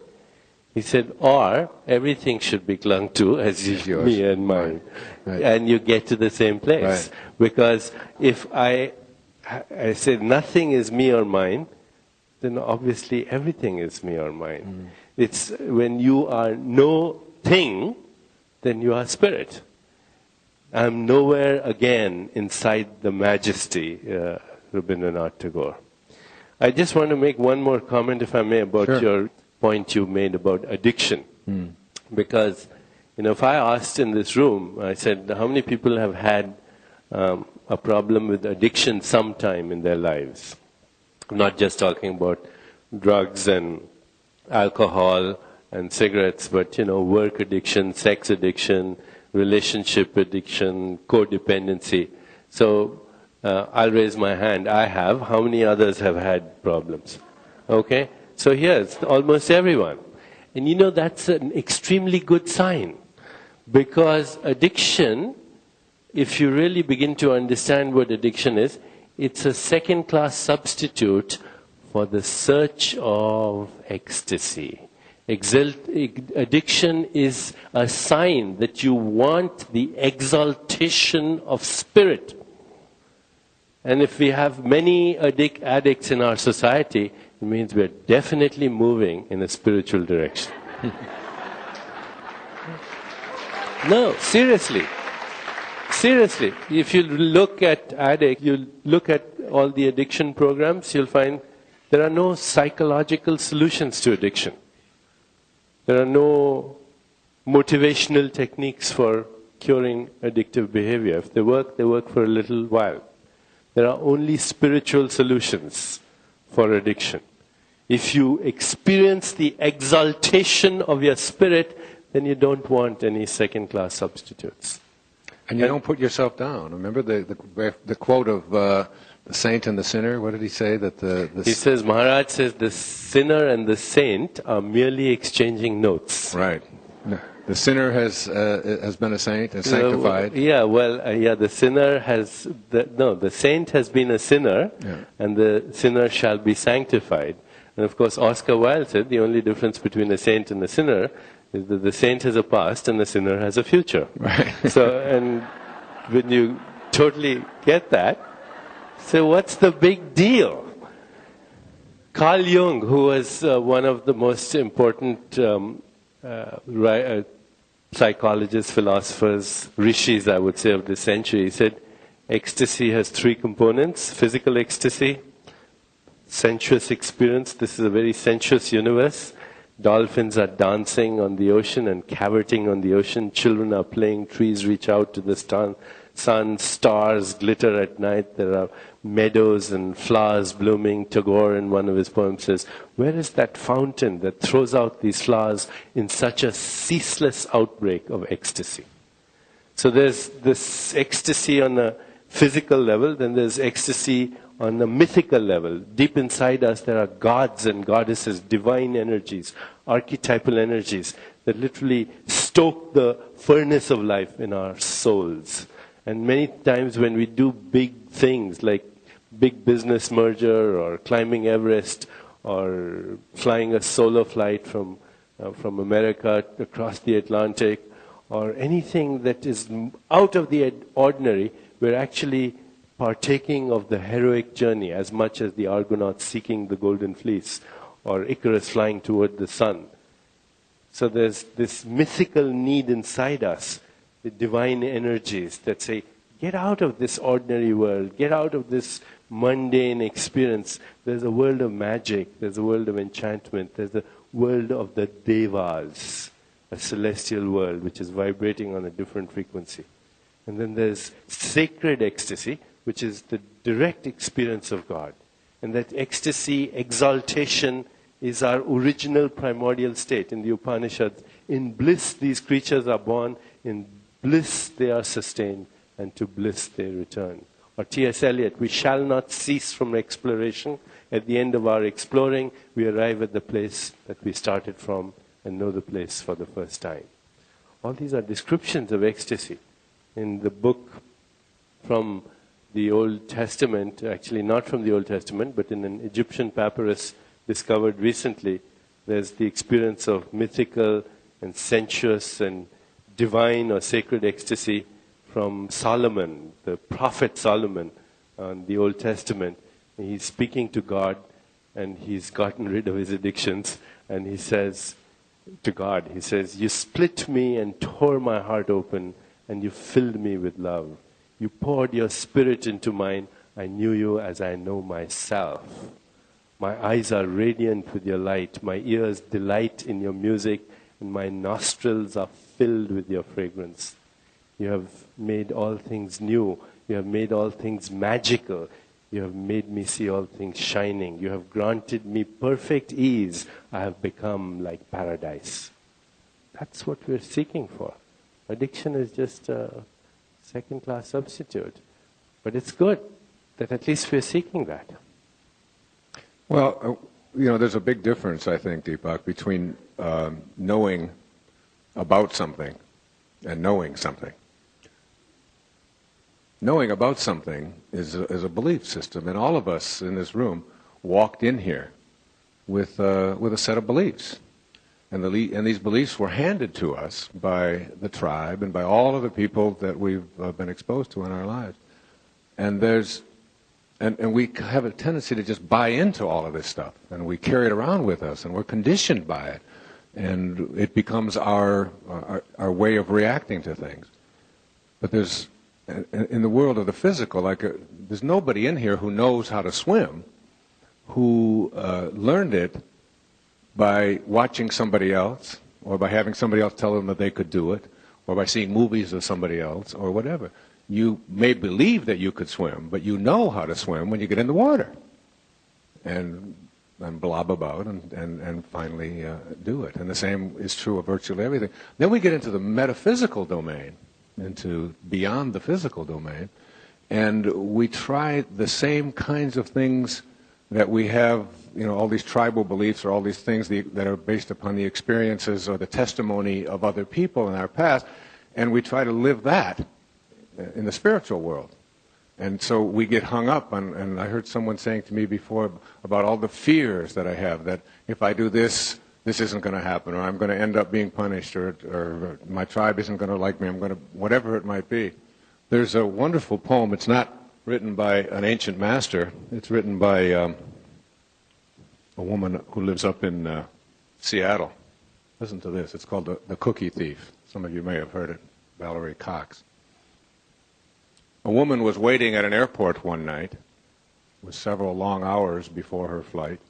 He said, or everything should be clung to as me and mine. Right. And you get to the same place. Right. Because if I say nothing is me or mine, then obviously everything is me or mine. It's when you are no thing, then you are spirit. I'm nowhere again inside the majesty, Rabindranath Tagore. I just want to make one more comment, if I may, about your point you made about addiction. Because, if I asked in this room, I said, how many people have had a problem with addiction sometime in their lives? I'm not just talking about drugs and alcohol and cigarettes, but, work addiction, sex addiction, relationship addiction, codependency. So, I'll raise my hand. I have. How many others have had problems? Okay? So here, it's almost everyone. And that's an extremely good sign. Because addiction, if you really begin to understand what addiction is, it's a second-class substitute for the search of ecstasy. Addiction is a sign that you want the exaltation of spirit. And if we have many addicts in our society, it means we're definitely moving in a spiritual direction. No, seriously. Seriously. If you look at addicts, you look at all the addiction programs, you'll find there are no psychological solutions to addiction. There are no motivational techniques for curing addictive behavior. If they work for a little while. There are only spiritual solutions for addiction. If you experience the exaltation of your spirit, then you don't want any second-class substitutes. And you don't put yourself down. Remember the quote of the saint and the sinner. What did he say? That he says, Maharaj says, the sinner and the saint are merely exchanging notes. Right. The sinner has been a saint and sanctified. The sinner has the saint has been a sinner, and the sinner shall be sanctified. And of course, Oscar Wilde said the only difference between a saint and a sinner is that the saint has a past and the sinner has a future. Right. So, and when you totally get that, so what's the big deal? Carl Jung, who was one of the most important psychologists, philosophers, rishis, I would say, of this century, he said, ecstasy has three components: physical ecstasy, sensuous experience. This is a very sensuous universe. Dolphins are dancing on the ocean and cavorting on the ocean. Children are playing. Trees reach out to the sun. Stars glitter at night. There are meadows and flowers blooming. Tagore, in one of his poems, says, where is that fountain that throws out these flowers in such a ceaseless outbreak of ecstasy? So there's this ecstasy on a physical level, then there's ecstasy on a mythical level. Deep inside us there are gods and goddesses, divine energies, archetypal energies that literally stoke the furnace of life in our souls. And many times when we do big things like big business merger or climbing Everest or flying a solo flight from America across the Atlantic or anything that is out of the ordinary, we're actually partaking of the heroic journey as much as the Argonauts seeking the golden fleece or Icarus flying toward the sun. So there's this mythical need inside us, the divine energies that say, get out of this ordinary world, get out of this mundane experience. There's a world of magic, there's a world of enchantment, there's a world of the devas, a celestial world which is vibrating on a different frequency. And then there's sacred ecstasy, which is the direct experience of God. And that ecstasy, exaltation, is our original primordial state. In the Upanishads, in bliss these creatures are born, in bliss they are sustained, and to bliss they return. Or T.S. Eliot, we shall not cease from exploration. At the end of our exploring, we arrive at the place that we started from and know the place for the first time. All these are descriptions of ecstasy. In the book from the Old Testament, actually not from the Old Testament, but in an Egyptian papyrus discovered recently, there's the experience of mythical and sensuous and divine or sacred ecstasy from Solomon, the prophet Solomon, on the Old Testament. And he's speaking to God, and he's gotten rid of his addictions, and he says to God, he says, you split me and tore my heart open, and you filled me with love. You poured your spirit into mine. I knew you as I know myself. My eyes are radiant with your light. My ears delight in your music, and my nostrils are filled with your fragrance. You have made all things new. You have made all things magical. You have made me see all things shining. You have granted me perfect ease. I have become like paradise. That's what we're seeking for. Addiction is just a second-class substitute. But it's good that at least we're seeking that. Well, there's a big difference, I think, Deepak, between knowing about something and knowing something. Knowing about something is a belief system, and all of us in this room walked in here with a set of beliefs. And these beliefs were handed to us by the tribe and by all of the people that we've been exposed to in our lives. And we have a tendency to just buy into all of this stuff, and we carry it around with us, and we're conditioned by it, and it becomes our way of reacting to things. But there's, in the world of the physical, there's nobody in here who knows how to swim, who learned it by watching somebody else, or by having somebody else tell them that they could do it, or by seeing movies of somebody else, or whatever. You may believe that you could swim, but you know how to swim when you get in the water and blob about and finally do it. And the same is true of virtually everything. Then we get into the metaphysical domain, into beyond the physical domain, And we try the same kinds of things that we have, all these tribal beliefs or all these things that are based upon the experiences or the testimony of other people in our past, and we try to live that in the spiritual world. And so we get hung up on, and I heard someone saying to me before about all the fears that I have, that if I do this, this isn't going to happen, or I'm going to end up being punished, or my tribe isn't going to like me, whatever it might be. There's a wonderful poem. It's not written by an ancient master. It's written by a woman who lives up in Seattle. Listen to this. It's called The Cookie Thief. Some of you may have heard it. Valerie Cox. A woman was waiting at an airport one night with several long hours before her flight.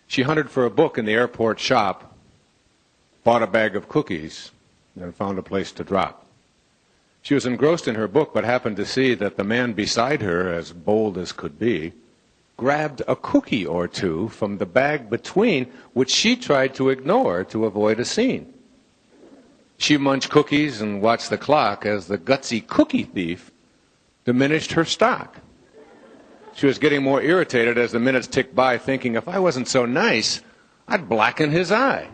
She hunted for a book in the airport shop, bought a bag of cookies, and found a place to drop. She was engrossed in her book, but happened to see that the man beside her, as bold as could be, grabbed a cookie or two from the bag between, which she tried to ignore to avoid a scene. She munched cookies and watched the clock as the gutsy cookie thief diminished her stock. She was getting more irritated as the minutes ticked by, thinking, if I wasn't so nice, I'd blacken his eye.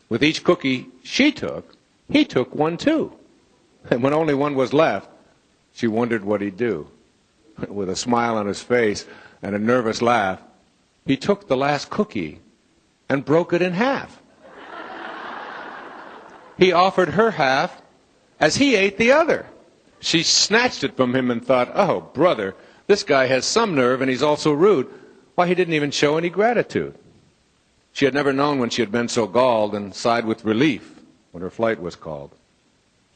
With each cookie she took, he took one too. And when only one was left, she wondered what he'd do. With a smile on his face and a nervous laugh, he took the last cookie and broke it in half. He offered her half as he ate the other. She snatched it from him and thought, oh, brother, this guy has some nerve and he's also rude. Why, he didn't even show any gratitude. She had never known when she had been so galled, and sighed with relief when her flight was called.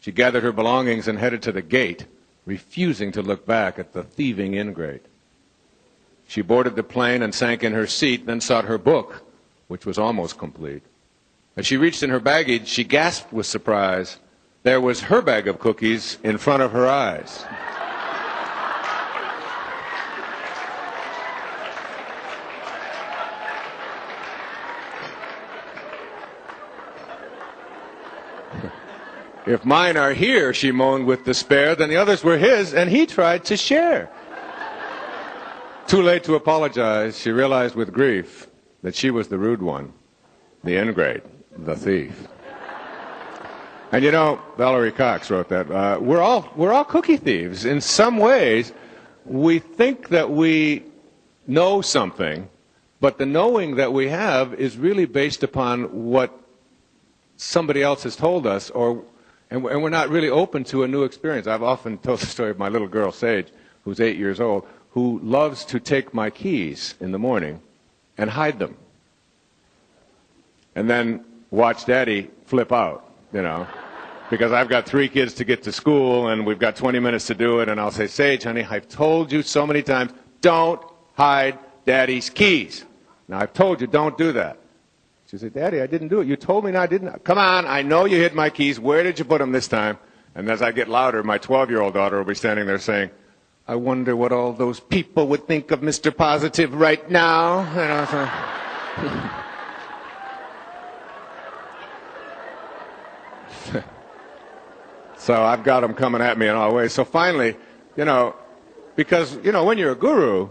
She gathered her belongings and headed to the gate, refusing to look back at the thieving ingrate. She boarded the plane and sank in her seat, then sought her book, which was almost complete. As she reached in her baggage, she gasped with surprise. There was her bag of cookies in front of her eyes. If mine are here, she moaned with despair, then the others were his, and he tried to share. Too late to apologize, she realized with grief that she was the rude one, the ingrate, the thief. And Valerie Cox wrote that. We're all cookie thieves. In some ways, we think that we know something, but the knowing that we have is really based upon what somebody else has told us, and we're not really open to a new experience. I've often told the story of my little girl, Sage, who's 8 years old, who loves to take my keys in the morning and hide them. And then watch Daddy flip out, because I've got 3 kids to get to school, and we've got 20 minutes to do it, and I'll say, Sage, honey, I've told you so many times, don't hide Daddy's keys. Now, I've told you, don't do that. She said, Daddy, I didn't do it. You told me and I didn't. Come on, I know you hid my keys. Where did you put them this time? And as I get louder, my 12-year-old daughter will be standing there saying, I wonder what all those people would think of Mr. Positive right now. So I've got them coming at me in all ways. So finally, because, when you're a guru,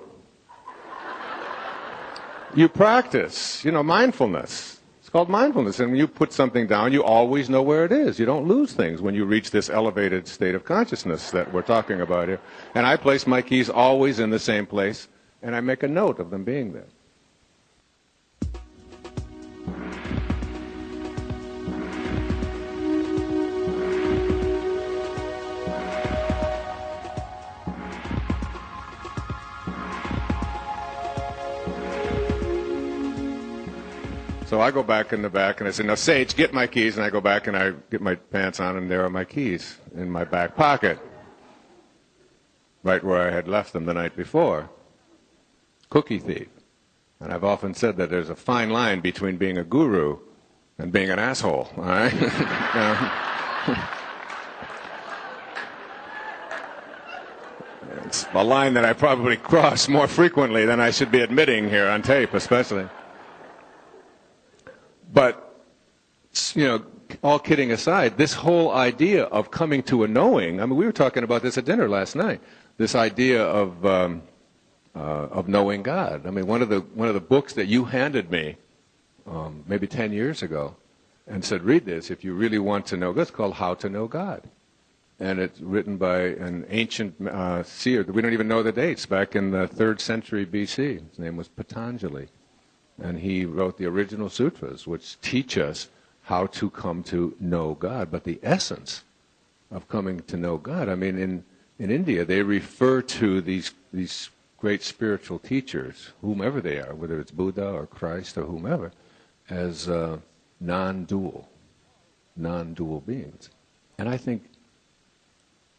you practice, mindfulness. It's called mindfulness. And when you put something down, you always know where it is. You don't lose things when you reach this elevated state of consciousness that we're talking about here. And I place my keys always in the same place, and I make a note of them being there. So I go back in the back and I say, now, Sage, get my keys. And I go back and I get my pants on, and there are my keys in my back pocket, right where I had left them the night before. Cookie thief. And I've often said that there's a fine line between being a guru and being an asshole. All right? It's a line that I probably cross more frequently than I should be admitting here on tape, especially. But, all kidding aside, this whole idea of coming to a knowing, I mean, we were talking about this at dinner last night, this idea of knowing God. I mean, one of the books that you handed me maybe 10 years ago and said, read this if you really want to know God, it's called How to Know God. And it's written by an ancient seer. We don't even know the dates, back in the 3rd century BC. His name was Patanjali. And he wrote the original sutras, which teach us how to come to know God. But the essence of coming to know God, I mean, in India, they refer to these great spiritual teachers, whomever they are, whether it's Buddha or Christ or whomever, as non-dual beings. And I think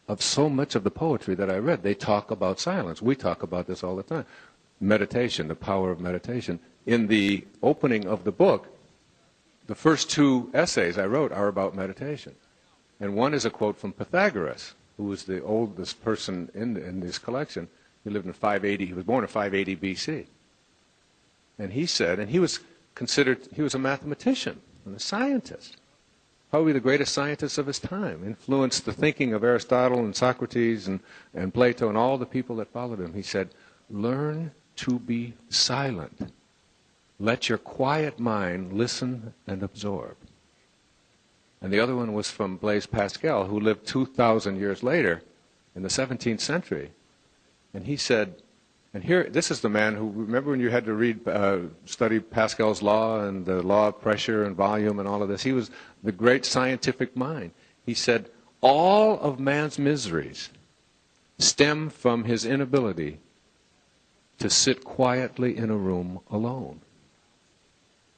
of so much of the poetry that I read, they talk about silence. We talk about this all the time. Meditation, the power of meditation. In the opening of the book, the first 2 essays I wrote are about meditation. And one is a quote from Pythagoras, who was the oldest person in this collection. He lived in 580, he was born in 580 BC. And he said, and he was a mathematician and a scientist, probably the greatest scientist of his time, influenced the thinking of Aristotle and Socrates and Plato and all the people that followed him. He said, learn to be silent. Let your quiet mind listen and absorb. And the other one was from Blaise Pascal, who lived 2,000 years later in the 17th century. And he said, and here, this is the man who, remember when you had to study Pascal's law and the law of pressure and volume and all of this? He was the great scientific mind. He said, all of man's miseries stem from his inability to sit quietly in a room alone.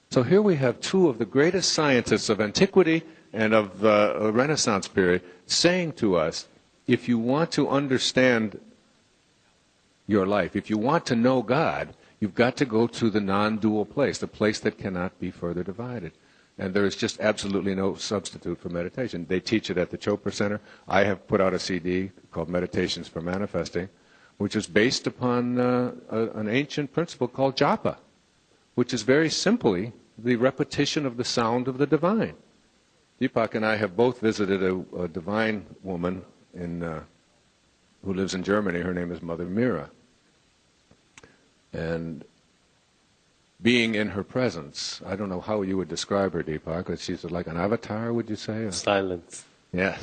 So here we have 2 of the greatest scientists of antiquity and of the Renaissance period saying to us, if you want to understand your life, if you want to know God, you've got to go to the non-dual place, the place that cannot be further divided. And there is just absolutely no substitute for meditation. They teach it at the Chopra Center. I have put out a CD called Meditations for Manifesting, which is based upon an ancient principle called japa, which is very simply the repetition of the sound of the divine. Deepak and I have both visited a divine woman who lives in Germany. Her name is Mother Mira. And being in her presence, I don't know how you would describe her, Deepak, but she's like an avatar, would you say? Silence. Yeah.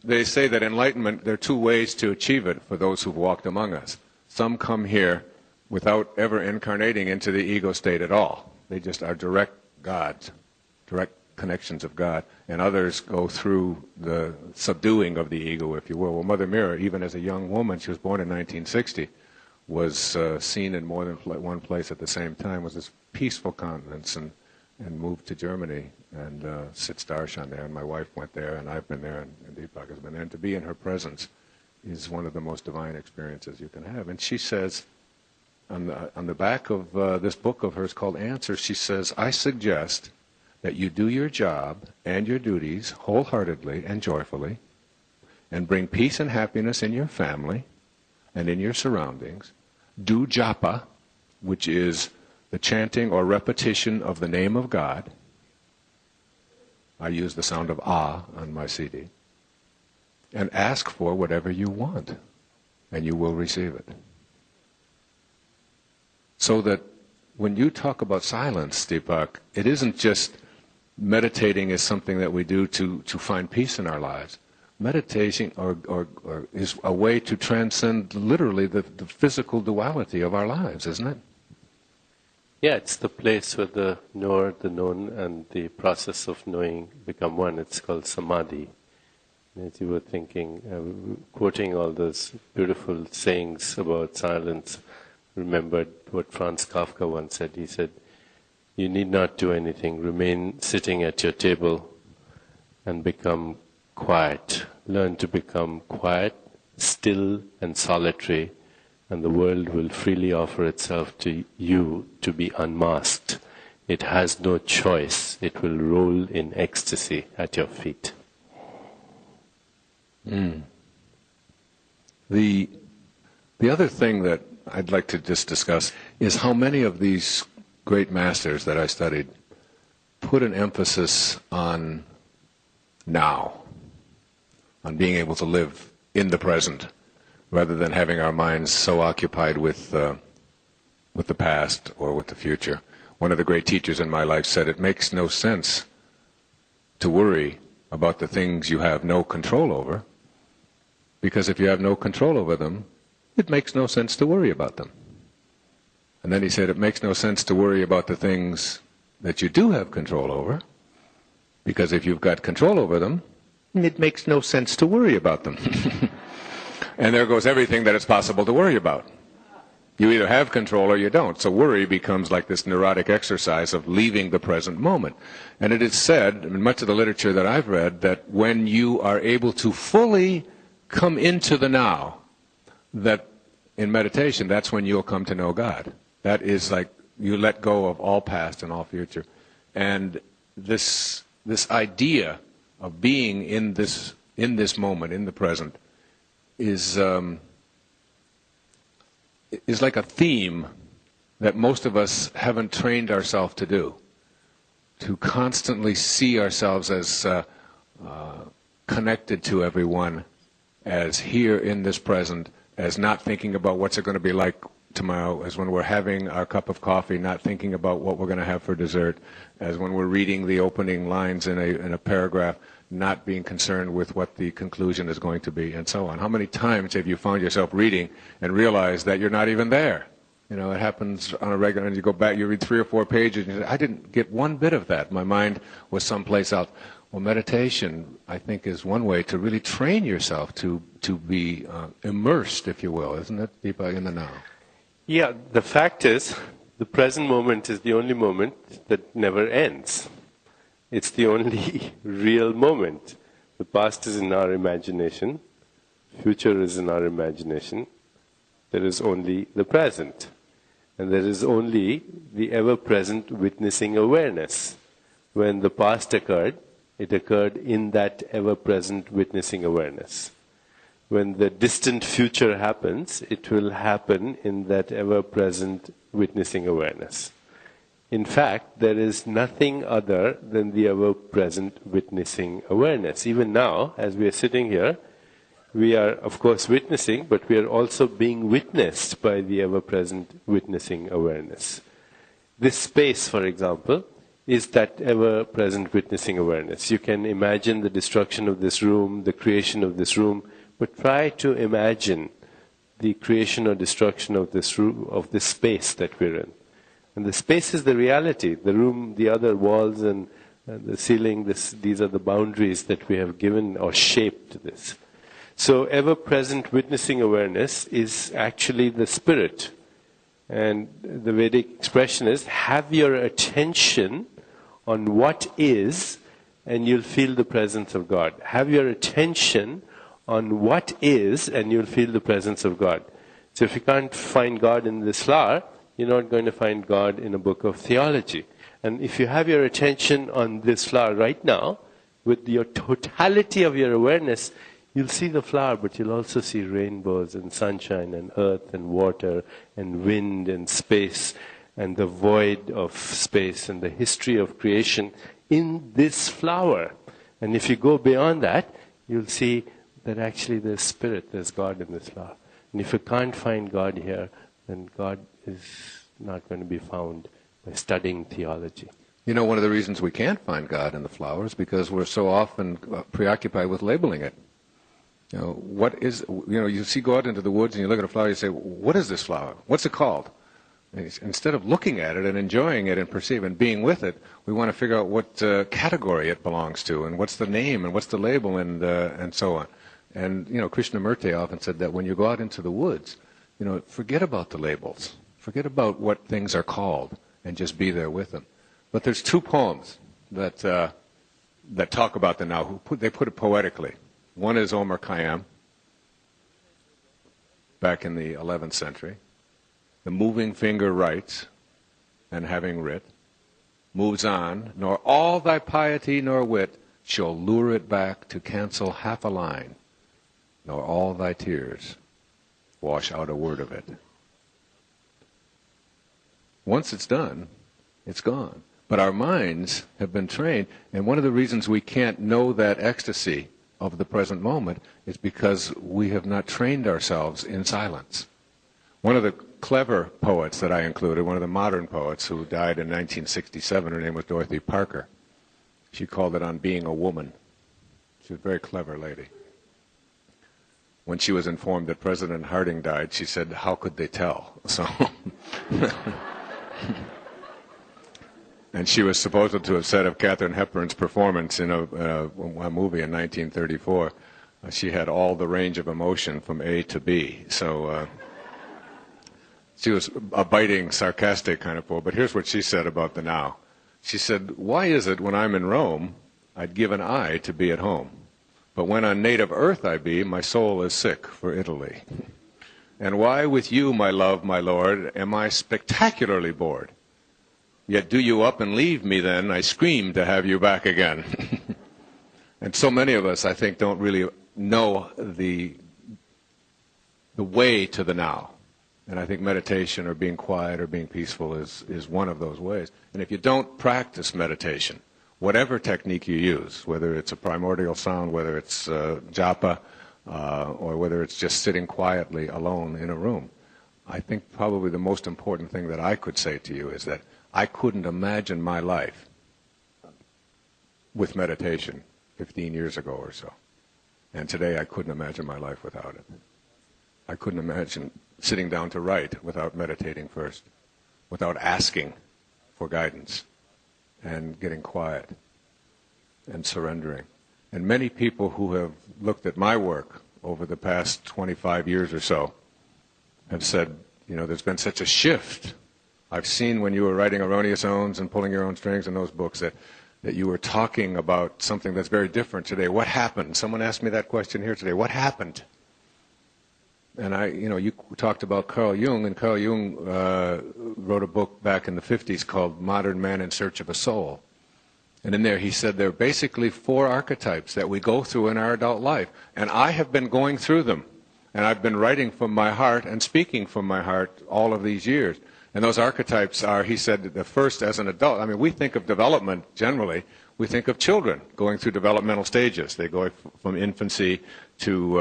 They say that enlightenment, there are 2 ways to achieve it for those who've walked among us. Some come here without ever incarnating into the ego state at all. They just are direct gods, direct connections of God. And others go through the subduing of the ego, if you will. Well, Mother Mira, even as a young woman, she was born in 1960, was seen in more than one place at the same time, was this peaceful countenance, and moved to Germany and sits darshan there. And my wife went there, and I've been there, and Deepak has been there. And to be in her presence is one of the most divine experiences you can have. And she says, on the back of this book of hers called Answers, she says, I suggest that you do your job and your duties wholeheartedly and joyfully, and bring peace and happiness in your family and in your surroundings. Do japa, which is the chanting or repetition of the name of God. I use the sound of ah on my CD. And ask for whatever you want, and you will receive it. So that when you talk about silence, Deepak, it isn't just meditating is something that we do to find peace in our lives. Meditation or is a way to transcend literally the physical duality of our lives, isn't it? Yeah, it's the place where the knower, the known, and the process of knowing become one. It's called samadhi. As you were thinking, quoting all those beautiful sayings about silence, remembered what Franz Kafka once said. He said, you need not do anything. Remain sitting at your table and become quiet. Learn to become quiet, still, and solitary, and the world will freely offer itself to you to be unmasked. It has no choice. It will roll in ecstasy at your feet. The other thing that I'd like to just discuss is how many of these great masters that I studied put an emphasis on now, on being able to live in the present, rather than having our minds so occupied with the past or with the future. One of the great teachers in my life said, it makes no sense to worry about the things you have no control over, because if you have no control over them, it makes no sense to worry about them. And then he said, it makes no sense to worry about the things that you do have control over, because if you've got control over them, it makes no sense to worry about them. And there goes everything that it's possible to worry about. You either have control or you don't. So worry becomes like this neurotic exercise of leaving the present moment. And it is said, in much of the literature that I've read, that when you are able to fully come into the now, that in meditation, that's when you'll come to know God. That is like you let go of all past and all future. And this idea of being in this moment, in the present, is like a theme that most of us haven't trained ourselves to do. To constantly see ourselves as connected to everyone, as here in this present, as not thinking about what's it going to be like tomorrow, as when we're having our cup of coffee, not thinking about what we're going to have for dessert, as when we're reading the opening lines in a paragraph, not being concerned with what the conclusion is going to be, and so on. How many times have you found yourself reading and realized that you're not even there? You know, it happens on a regular, and you go back, you read 3 or 4 pages, and you say, I didn't get one bit of that. My mind was someplace else. Well, meditation, I think, is one way to really train yourself to be immersed, if you will, isn't it, Deepak, in the now? Yeah, the fact is, the present moment is the only moment that never ends. It's the only real moment. The past is in our imagination, future is in our imagination. There is only the present. And there is only the ever-present witnessing awareness. When the past occurred, it occurred in that ever-present witnessing awareness. When the distant future happens, it will happen in that ever-present witnessing awareness. In fact, there is nothing other than the ever-present witnessing awareness. Even now, as we are sitting here, we are, of course, witnessing, but we are also being witnessed by the ever-present witnessing awareness. This space, for example, is that ever-present witnessing awareness. You can imagine the destruction of this room, the creation of this room, but try to imagine the creation or destruction of this room, of this space that we're in. And the space is the reality. The room, the other walls and the ceiling, these are the boundaries that we have given or shaped this. So ever-present witnessing awareness is actually the spirit. And the Vedic expression is, have your attention on what is, and you'll feel the presence of God. Have your attention on what is, and you'll feel the presence of God. So if you can't find God in this flower, you're not going to find God in a book of theology. And if you have your attention on this flower right now, with your totality of your awareness, you'll see the flower, but you'll also see rainbows and sunshine and earth and water and wind and space and the void of space and the history of creation in this flower. And if you go beyond that, you'll see that actually there's spirit, there's God in this flower. And if you can't find God here, then God is not going to be found by studying theology. You know, one of the reasons we can't find God in the flower is because we're so often preoccupied with labeling it. You know, you go out into the woods and you look at a flower, you say, what is this flower? What's it called? And instead of looking at it and enjoying it and perceiving and being with it, we want to figure out what category it belongs to and what's the name and what's the label and so on. And, you know, Krishnamurti often said that when you go out into the woods, you know, forget about the labels. Forget about what things are called and just be there with them. But there's 2 poems that talk about the now. They put it poetically. One is Omar Khayyam, back in the 11th century. The moving finger writes, and having writ, moves on, nor all thy piety nor wit shall lure it back to cancel half a line, nor all thy tears wash out a word of it. Once it's done, it's gone. But our minds have been trained, and one of the reasons we can't know that ecstasy of the present moment is because we have not trained ourselves in silence. One of the clever poets that I included, one of the modern poets who died in 1967, her name was Dorothy Parker. She called it On Being a Woman. She was a very clever lady. When she was informed that President Harding died, she said, how could they tell? So, and she was supposed to have said of Katharine Hepburn's performance in a movie in 1934, she had all the range of emotion from A to B. So she was a biting, sarcastic kind of poet. But here's what she said about the now. She said, why is it when I'm in Rome, I'd give an eye to be at home? But when on native earth I be, my soul is sick for Italy. And why with you, my love, my lord, am I spectacularly bored? Yet do you up and leave me then, I scream to have you back again. And so many of us, I think, don't really know the way to the now. And I think meditation or being quiet or being peaceful is one of those ways. And if you don't practice meditation, whatever technique you use, whether it's a primordial sound, whether it's japa, or whether it's just sitting quietly alone in a room, I think probably the most important thing that I could say to you is that I couldn't imagine my life with meditation 15 years ago or so. And today I couldn't imagine my life without it. I couldn't imagine sitting down to write without meditating first, without asking for guidance and getting quiet and surrendering. And many people who have looked at my work over the past 25 years or so have said, you know, there's been such a shift. I've seen when you were writing Erroneous Owns and Pulling Your Own Strings in those books that you were talking about something that's very different today. What happened? Someone asked me that question here today. What happened? And you talked about Carl Jung, and Carl Jung wrote a book back in the 50s called Modern Man in Search of a Soul. And in there he said there are basically 4 archetypes that we go through in our adult life. And I have been going through them. And I've been writing from my heart and speaking from my heart all of these years. And those archetypes are, he said, the first as an adult. I mean, we think of development generally. We think of children going through developmental stages. They go from infancy to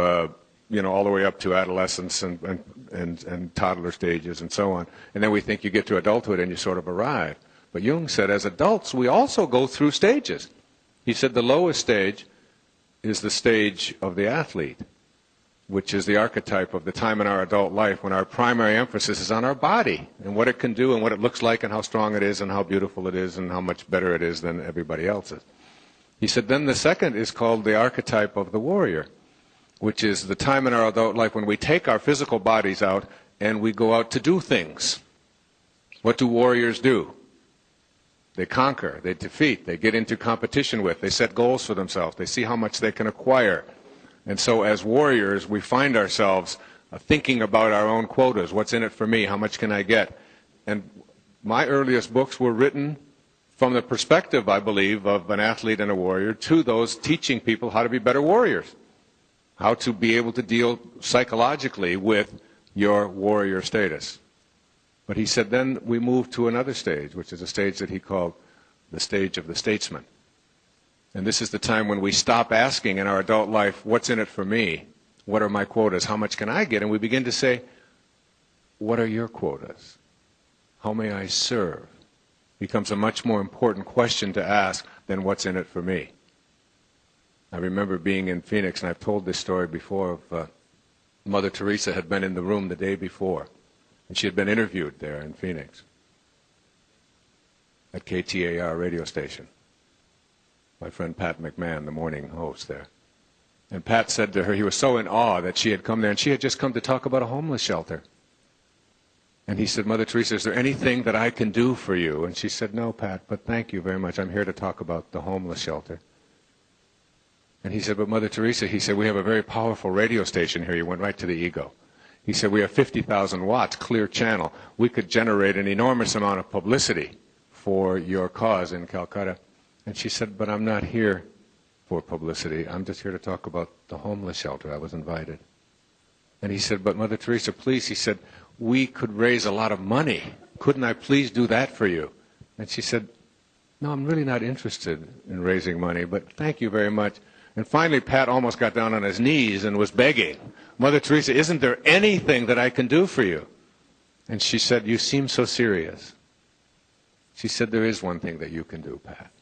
all the way up to adolescence and toddler stages and so on. And then we think you get to adulthood and you sort of arrive. But Jung said as adults we also go through stages. He said the lowest stage is the stage of the athlete, which is the archetype of the time in our adult life when our primary emphasis is on our body and what it can do and what it looks like and how strong it is and how beautiful it is and how much better it is than everybody else's. He said then the second is called the archetype of the warrior, which is the time in our adult life when we take our physical bodies out and we go out to do things. What do warriors do? They conquer, they defeat, they get into competition with, they set goals for themselves, they see how much they can acquire. And so as warriors, we find ourselves thinking about our own quotas. What's in it for me? How much can I get? And my earliest books were written from the perspective, I believe, of an athlete and a warrior to those teaching people how to be better warriors, how to be able to deal psychologically with your warrior status. But he said then we move to another stage, which is a stage that he called the stage of the statesman. And this is the time when we stop asking in our adult life, what's in it for me? What are my quotas? How much can I get? And we begin to say, what are your quotas? How may I serve? Becomes a much more important question to ask than what's in it for me. I remember being in Phoenix, and I've told this story before, of Mother Teresa had been in the room the day before, and she had been interviewed there in Phoenix at KTAR radio station. My friend Pat McMahon, the morning host there. And Pat said to her, he was so in awe that she had come there, and she had just come to talk about a homeless shelter. And he said, Mother Teresa, is there anything that I can do for you? And she said, no, Pat, but thank you very much. I'm here to talk about the homeless shelter. And he said, but Mother Teresa, he said, we have a very powerful radio station here. He went right to the ego. He said, we have 50,000 watts, clear channel. We could generate an enormous amount of publicity for your cause in Calcutta. And she said, but I'm not here for publicity. I'm just here to talk about the homeless shelter. I was invited. And he said, but Mother Teresa, please, he said, we could raise a lot of money. Couldn't I please do that for you? And she said, no, I'm really not interested in raising money, but thank you very much. And finally, Pat almost got down on his knees and was begging, Mother Teresa, isn't there anything that I can do for you? And she said, you seem so serious. She said, there is one thing that you can do, Pat.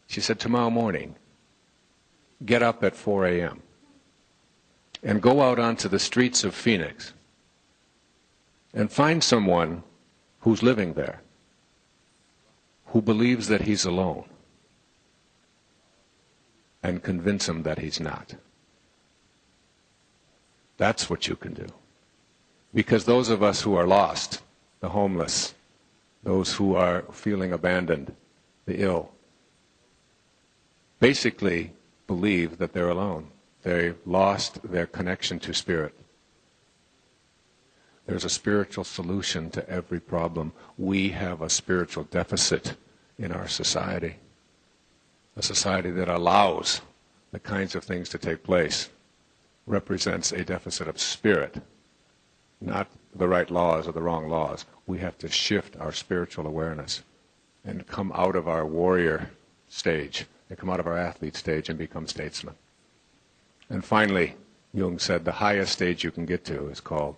She said, tomorrow morning, get up at 4 a.m. and go out onto the streets of Phoenix and find someone who's living there, who believes that he's alone, and convince him that he's not. That's what you can do. Because those of us who are lost, the homeless, those who are feeling abandoned, the ill, basically believe that they're alone. They've lost their connection to spirit. There's a spiritual solution to every problem. We have a spiritual deficit in our society. A society that allows the kinds of things to take place represents a deficit of spirit, not the right laws or the wrong laws. We have to shift our spiritual awareness and come out of our warrior stage and come out of our athlete stage and become statesmen. And finally, Jung said the highest stage you can get to is called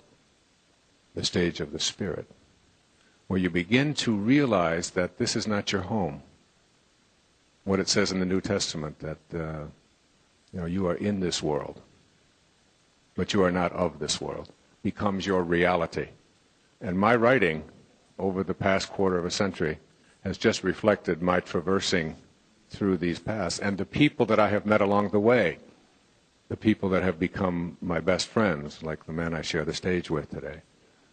the stage of the spirit, where you begin to realize that this is not your home. What it says in the New Testament, that you are in this world, but you are not of this world, becomes your reality. And my writing over the past quarter of a century has just reflected my traversing through these paths. And the people that I have met along the way, the people that have become my best friends, like the man I share the stage with today,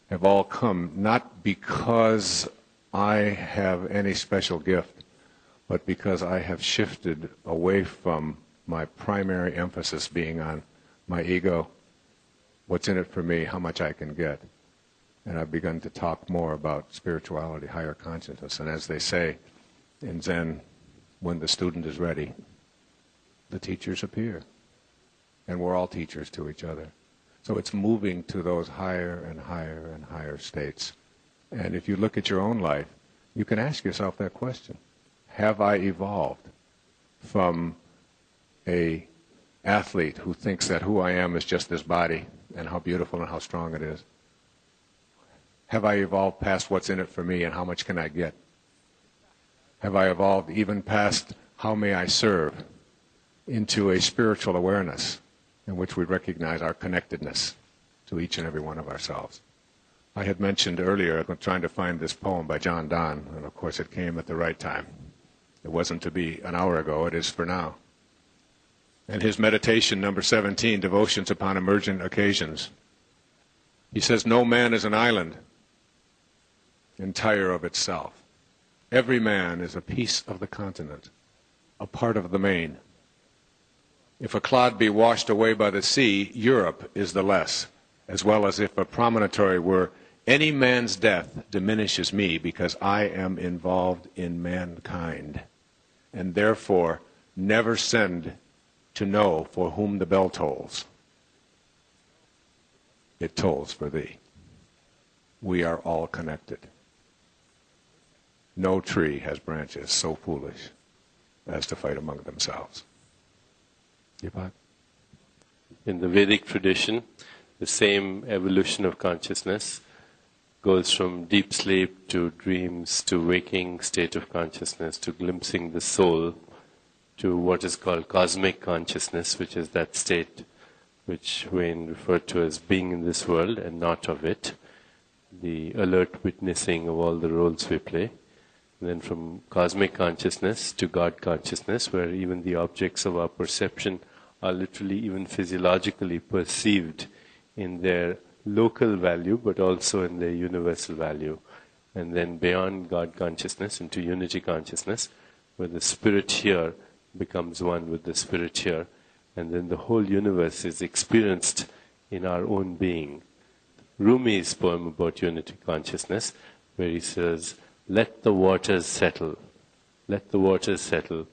have all come not because I have any special gift, but because I have shifted away from my primary emphasis being on my ego, what's in it for me, how much I can get. And I've begun to talk more about spirituality, higher consciousness. And as they say in Zen, when the student is ready, the teachers appear. And we're all teachers to each other. So it's moving to those higher and higher and higher states. And if you look at your own life, you can ask yourself that question. Have I evolved from an athlete who thinks that who I am is just this body and how beautiful and how strong it is? Have I evolved past what's in it for me and how much can I get? Have I evolved even past how may I serve into a spiritual awareness in which we recognize our connectedness to each and every one of ourselves? I had mentioned earlier, I'm trying to find this poem by John Donne, and of course it came at the right time. It wasn't to be an hour ago, it is for now. And his meditation, number 17, Devotions Upon Emergent Occasions, he says, no man is an island entire of itself. Every man is a piece of the continent, a part of the main. If a clod be washed away by the sea, Europe is the less, as well as if a promontory were, any man's death diminishes me because I am involved in mankind, and therefore never send to know for whom the bell tolls. It tolls for thee. We are all connected. No tree has branches so foolish as to fight among themselves. Deepak? In the Vedic tradition, the same evolution of consciousness goes from deep sleep to dreams to waking state of consciousness to glimpsing the soul to what is called cosmic consciousness, which is that state which Wayne referred to as being in this world and not of it, the alert witnessing of all the roles we play. And then from cosmic consciousness to God consciousness, where even the objects of our perception are literally even physiologically perceived in their local value, but also in their universal value. And then beyond God consciousness into unity consciousness, where the spirit here becomes one with the spirit here. And then the whole universe is experienced in our own being. Rumi's poem about unity consciousness, where he says, let the waters settle, let the waters settle,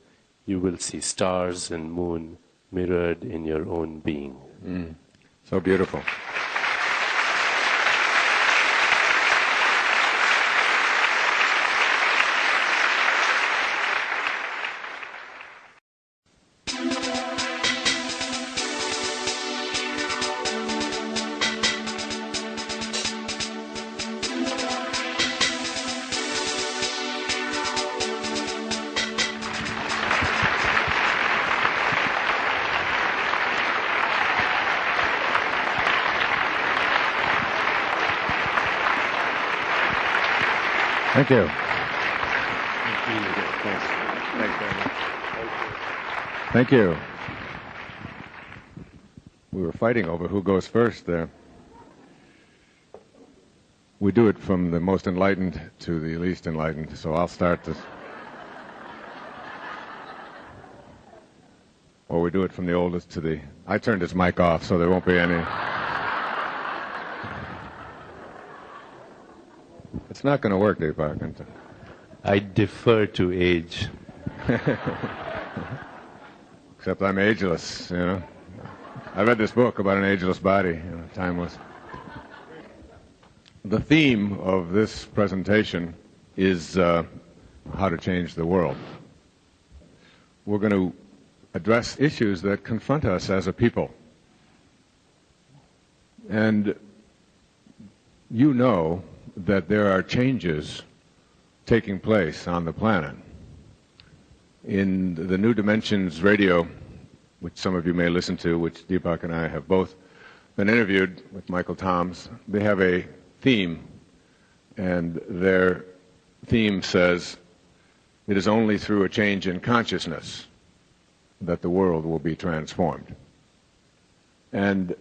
you will see stars and moon mirrored in your own being. So beautiful. Thank you. Thank you. We were fighting over who goes first there. We do it from the most enlightened to the least enlightened, so I'll start this. Or we do it from the oldest to the... I turned his mic off, so there won't be any... It's not going to work, Deepak. I defer to age. Except I'm ageless, you know. I read this book about an ageless body, you know, timeless. The theme of this presentation is how to change the world. We're going to address issues that confront us as a people. And you know that there are changes taking place on the planet. In the New Dimensions radio, which some of you may listen to, which Deepak and I have both been interviewed with Michael Toms, they have a theme, and their theme says, it is only through a change in consciousness that the world will be transformed. And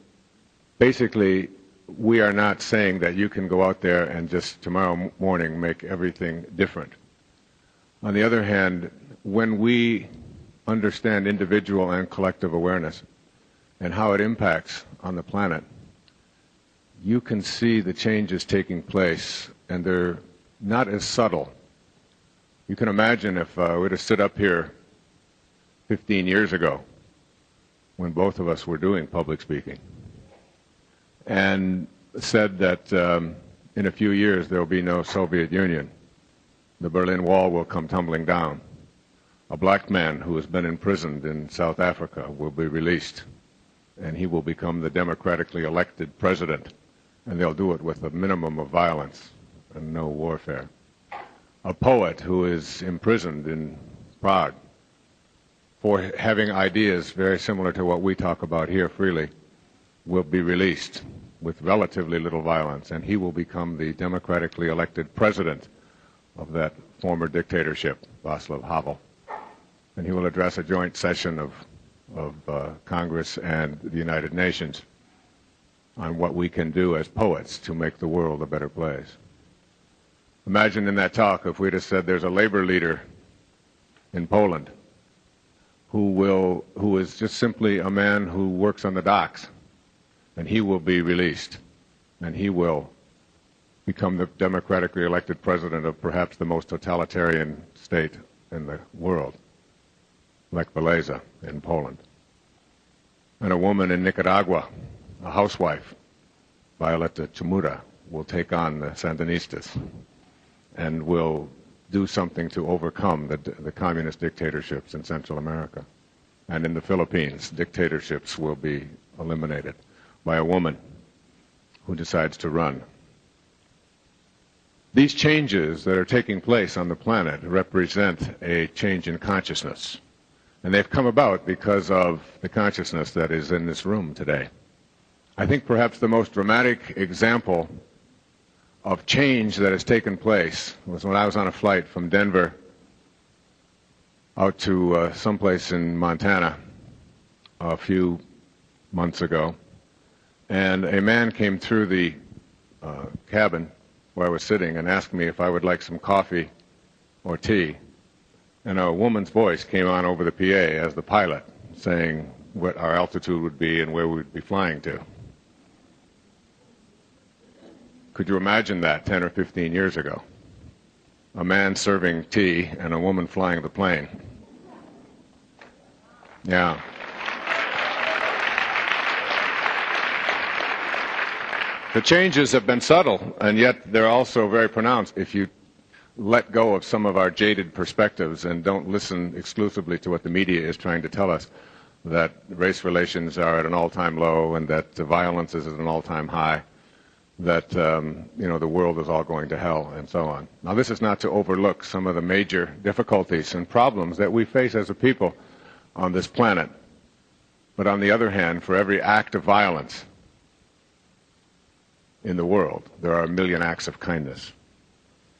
basically, we are not saying that you can go out there and just tomorrow morning make everything different. On the other hand, when we understand individual and collective awareness and how it impacts on the planet, you can see the changes taking place, and they're not as subtle. You can imagine if we were to sit up here 15 years ago, when both of us were doing public speaking, and said that in a few years there will be no Soviet Union. The Berlin Wall will come tumbling down. A black man who has been imprisoned in South Africa will be released, and he will become the democratically elected president, and they'll do it with a minimum of violence and no warfare. A poet who is imprisoned in Prague for having ideas very similar to what we talk about here freely will be released with relatively little violence, and he will become the democratically elected president of that former dictatorship, Václav Havel. And he will address a joint session of Congress and the United Nations on what we can do as poets to make the world a better place. Imagine in that talk if we'd have said there's a labor leader in Poland who is just simply a man who works on the docks, and he will be released, and he will become the democratically elected president of perhaps the most totalitarian state in the world, like Walesa in Poland. And a woman in Nicaragua, a housewife, Violeta Chamorro, will take on the Sandinistas and will do something to overcome the communist dictatorships in Central America. And in the Philippines, dictatorships will be eliminated by a woman who decides to run. These changes that are taking place on the planet represent a change in consciousness. And they've come about because of the consciousness that is in this room today. I think perhaps the most dramatic example of change that has taken place was when I was on a flight from Denver out to someplace in Montana a few months ago. And a man came through the cabin where I was sitting and asked me if I would like some coffee or tea. And a woman's voice came on over the PA as the pilot, saying what our altitude would be and where we would be flying to. Could you imagine that 10 or 15 years ago? A man serving tea and a woman flying the plane. Yeah. The changes have been subtle, and yet they're also very pronounced if you let go of some of our jaded perspectives and don't listen exclusively to what the media is trying to tell us, that race relations are at an all-time low and that violence is at an all-time high, that the world is all going to hell, and so on. Now, this is not to overlook some of the major difficulties and problems that we face as a people on this planet. But on the other hand, for every act of violence in the world, there are a million acts of kindness.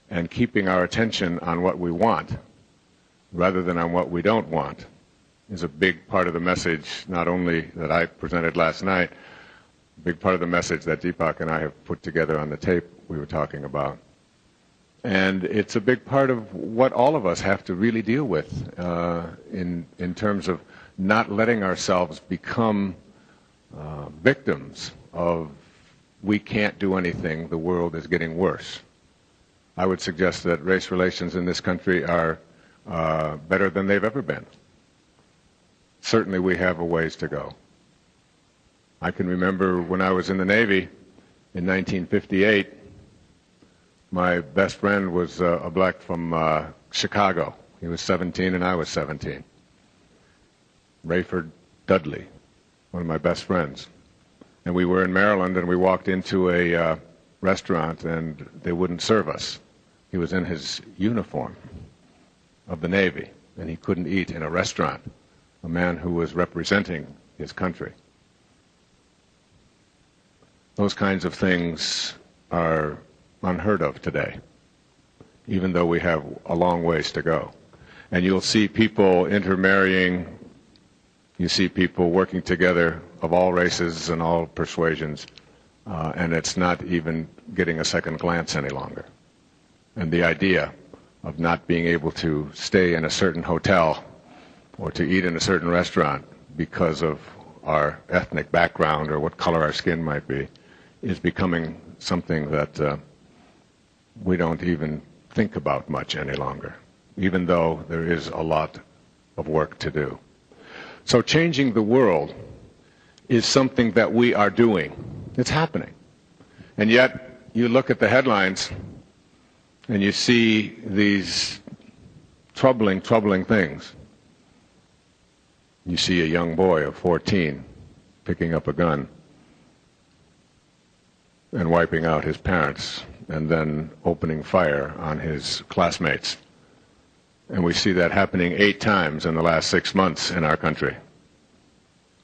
and keeping our attention on what we want rather than on what we don't want is a big part of the message, not only that I presented last night, a big part of the message that Deepak and I have put together on the tape we were talking about. And it's a big part of what all of us have to really deal with in terms of not letting ourselves become victims of we can't do anything, the world is getting worse. I would suggest that race relations in this country are better than they've ever been. Certainly we have a ways to go. I can remember when I was in the Navy in 1958, my best friend was a black from Chicago. He was 17 and I was 17. Rayford Dudley, one of my best friends. And we were in Maryland and we walked into a restaurant and they wouldn't serve us. He was in his uniform of the Navy and he couldn't eat in a restaurant, a man who was representing his country. Those kinds of things are unheard of today, even though we have a long ways to go. And you'll see people intermarrying, you see people working together of all races and all persuasions, and it's not even getting a second glance any longer. And the idea of not being able to stay in a certain hotel or to eat in a certain restaurant because of our ethnic background or what color our skin might be is becoming something that we don't even think about much any longer, even though there is a lot of work to do. So changing the world is something that we are doing. It's happening. And yet you look at the headlines and you see these troubling things. You see a young boy of 14 picking up a gun and wiping out his parents and then opening fire on his classmates. And we see that happening 8 times in the last 6 months in our country.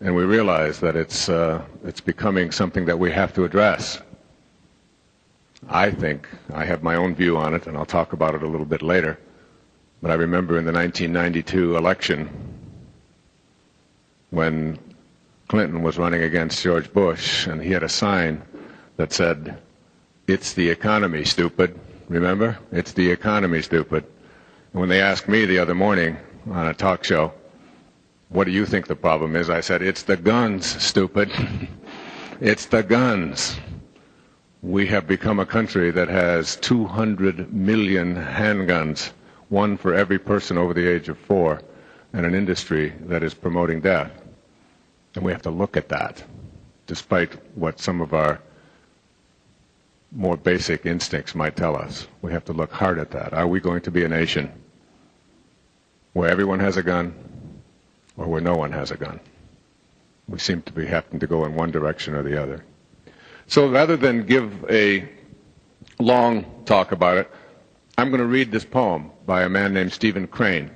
And we realize that it's becoming something that we have to address. I think, I have my own view on it, and I'll talk about it a little bit later, but I remember in the 1992 election when Clinton was running against George Bush, and he had a sign that said, "It's the economy, stupid." Remember? "It's the economy, stupid." And when they asked me the other morning on a talk show, "What do you think the problem is?" I said, "It's the guns, stupid." It's the guns. We have become a country that has 200 million handguns, one for every person over the age of 4, and an industry that is promoting death. And we have to look at that, despite what some of our more basic instincts might tell us. We have to look hard at that. Are we going to be a nation where everyone has a gun or where no one has a gun? We seem to be having to go in one direction or the other. So rather than give a long talk about it, I'm going to read this poem by a man named Stephen Crane,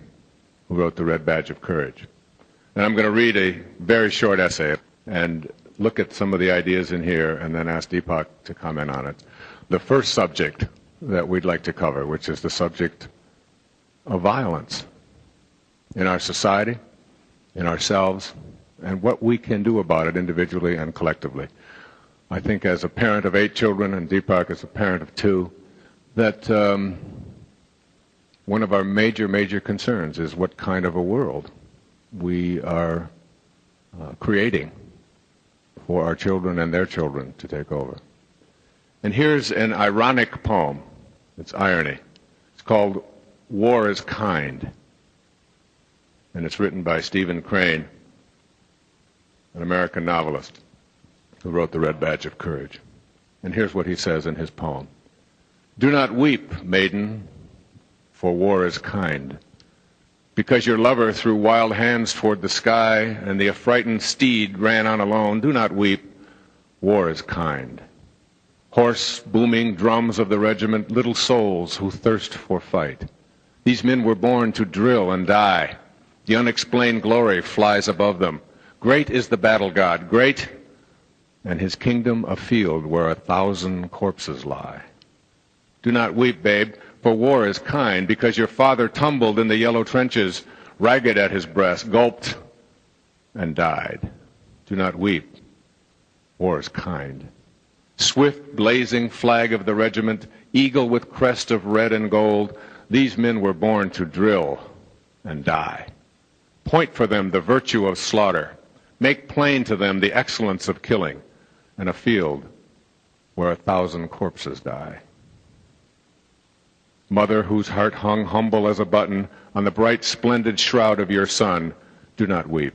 who wrote The Red Badge of Courage. And I'm going to read a very short essay and look at some of the ideas in here and then ask Deepak to comment on it. The first subject that we'd like to cover, which is the subject of violence in our society, in ourselves, and what we can do about it individually and collectively. I think as a parent of 8 children, and Deepak as a parent of 2, that one of our major concerns is what kind of a world we are creating for our children and their children to take over. And here's an ironic poem. It's irony. It's called War is Kind. And it's written by Stephen Crane, an American novelist who wrote The Red Badge of Courage. And here's what he says in his poem. "Do not weep, maiden, for war is kind. Because your lover threw wild hands toward the sky, and the affrighted steed ran on alone, do not weep, war is kind. Hoarse, booming drums of the regiment, little souls who thirst for fight. These men were born to drill and die. The unexplained glory flies above them. Great is the battle god, great, and his kingdom a field where 1,000 corpses lie. Do not weep, babe, for war is kind, because your father tumbled in the yellow trenches, ragged at his breast, gulped, and died. Do not weep. War is kind. Swift blazing flag of the regiment, eagle with crest of red and gold, these men were born to drill and die. Point for them the virtue of slaughter. Make plain to them the excellence of killing, in a field where 1,000 corpses die. Mother, whose heart hung humble as a button on the bright, splendid shroud of your son, do not weep.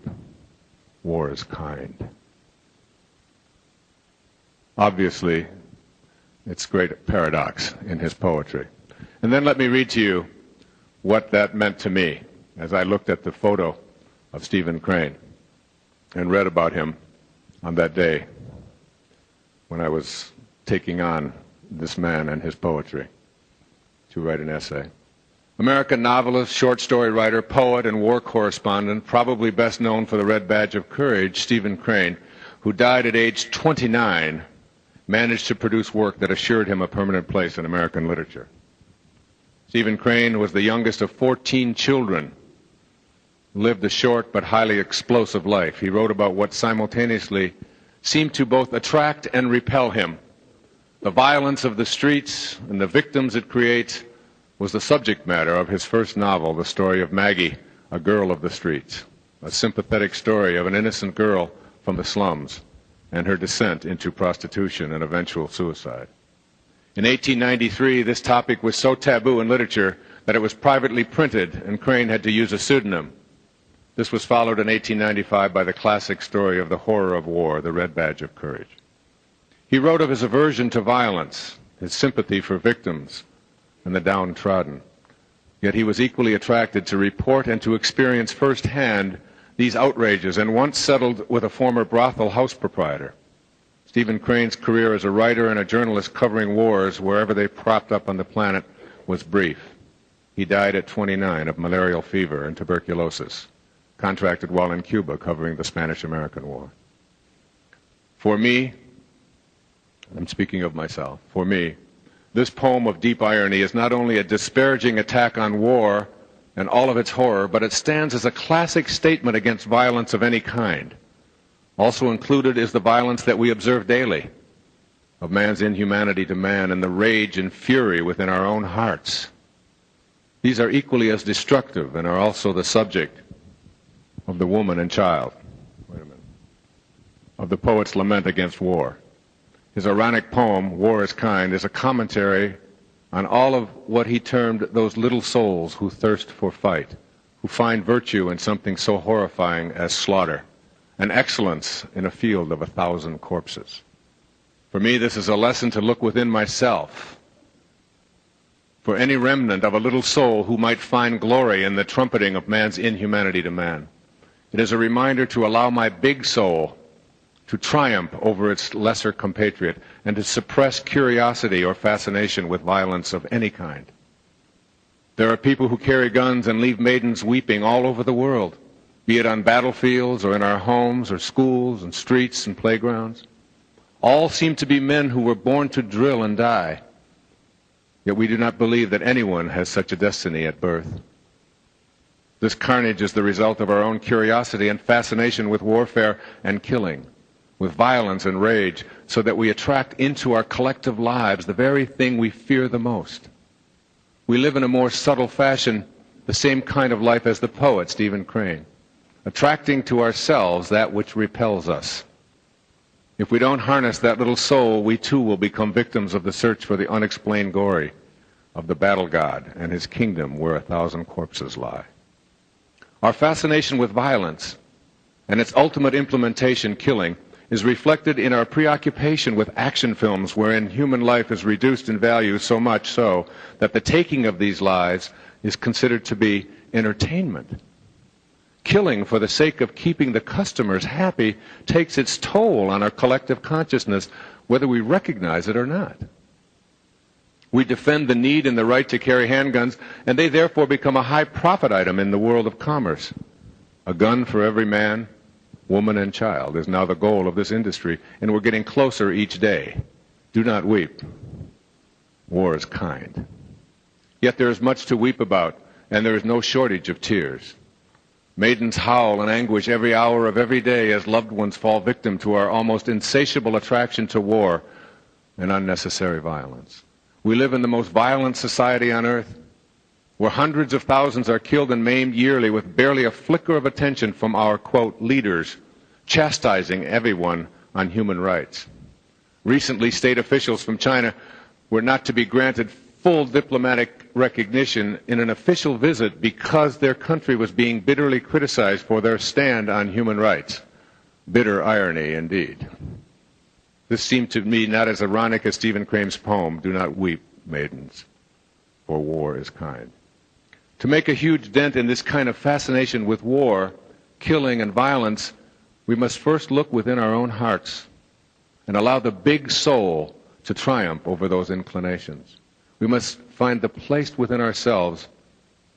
War is kind. Obviously, it's great paradox in his poetry. And then let me read to you what that meant to me as I looked at the photo of Stephen Crane and read about him on that day when I was taking on this man and his poetry to write an essay. American novelist, short story writer, poet, and war correspondent, probably best known for the Red Badge of Courage, Stephen Crane, who died at age 29, managed to produce work that assured him a permanent place in American literature. Stephen Crane was the youngest of 14 children, lived a short but highly explosive life. He wrote about what simultaneously seemed to both attract and repel him. The violence of the streets and the victims it creates was the subject matter of his first novel, The Story of Maggie, a Girl of the Streets, a sympathetic story of an innocent girl from the slums and her descent into prostitution and eventual suicide. In 1893, this topic was so taboo in literature that it was privately printed, and Crane had to use a pseudonym. This was followed in 1895 by the classic story of the horror of war, The Red Badge of Courage. He wrote of his aversion to violence, his sympathy for victims and the downtrodden. Yet he was equally attracted to report and to experience firsthand these outrages, and once settled with a former brothel house proprietor. Stephen Crane's career as a writer and a journalist covering wars wherever they propped up on the planet was brief. He died at 29 of malarial fever and tuberculosis, contracted while in Cuba covering the Spanish-American War. For me, I'm speaking of myself, for me, this poem of deep irony is not only a disparaging attack on war and all of its horror, but it stands as a classic statement against violence of any kind. Also included is the violence that we observe daily, of man's inhumanity to man and the rage and fury within our own hearts. These are equally as destructive and are also the subject of the woman and child, of the poet's lament against war. His ironic poem, War is Kind, is a commentary on all of what he termed those little souls who thirst for fight, who find virtue in something so horrifying as slaughter, an excellence in a field of 1,000 corpses. For me, this is a lesson to look within myself, for any remnant of a little soul who might find glory in the trumpeting of man's inhumanity to man. It is a reminder to allow my big soul to triumph over its lesser compatriot and to suppress curiosity or fascination with violence of any kind. There are people who carry guns and leave maidens weeping all over the world, be it on battlefields or in our homes or schools and streets and playgrounds. All seem to be men who were born to drill and die. Yet we do not believe that anyone has such a destiny at birth. This carnage is the result of our own curiosity and fascination with warfare and killing, with violence and rage, so that we attract into our collective lives the very thing we fear the most. We live in a more subtle fashion the same kind of life as the poet Stephen Crane, attracting to ourselves that which repels us. If we don't harness that little soul, we too will become victims of the search for the unexplained glory of the battle god and his kingdom where 1,000 corpses lie. Our fascination with violence and its ultimate implementation, killing, is reflected in our preoccupation with action films wherein human life is reduced in value so much so that the taking of these lives is considered to be entertainment. Killing for the sake of keeping the customers happy takes its toll on our collective consciousness, whether we recognize it or not. We defend the need and the right to carry handguns, and they therefore become a high profit item in the world of commerce. A gun for every man, woman, and child is now the goal of this industry, and we're getting closer each day. Do not weep. War is kind. Yet there is much to weep about, and there is no shortage of tears. Maidens howl in anguish every hour of every day as loved ones fall victim to our almost insatiable attraction to war and unnecessary violence. We live in the most violent society on earth, where hundreds of thousands are killed and maimed yearly with barely a flicker of attention from our, quote, leaders, chastising everyone on human rights. Recently, state officials from China were not to be granted full diplomatic recognition in an official visit because their country was being bitterly criticized for their stand on human rights. Bitter irony, indeed. This seemed to me not as ironic as Stephen Crane's poem, "Do not weep, maidens, for war is kind." To make a huge dent in this kind of fascination with war, killing, and violence, we must first look within our own hearts and allow the big soul to triumph over those inclinations. We must find the place within ourselves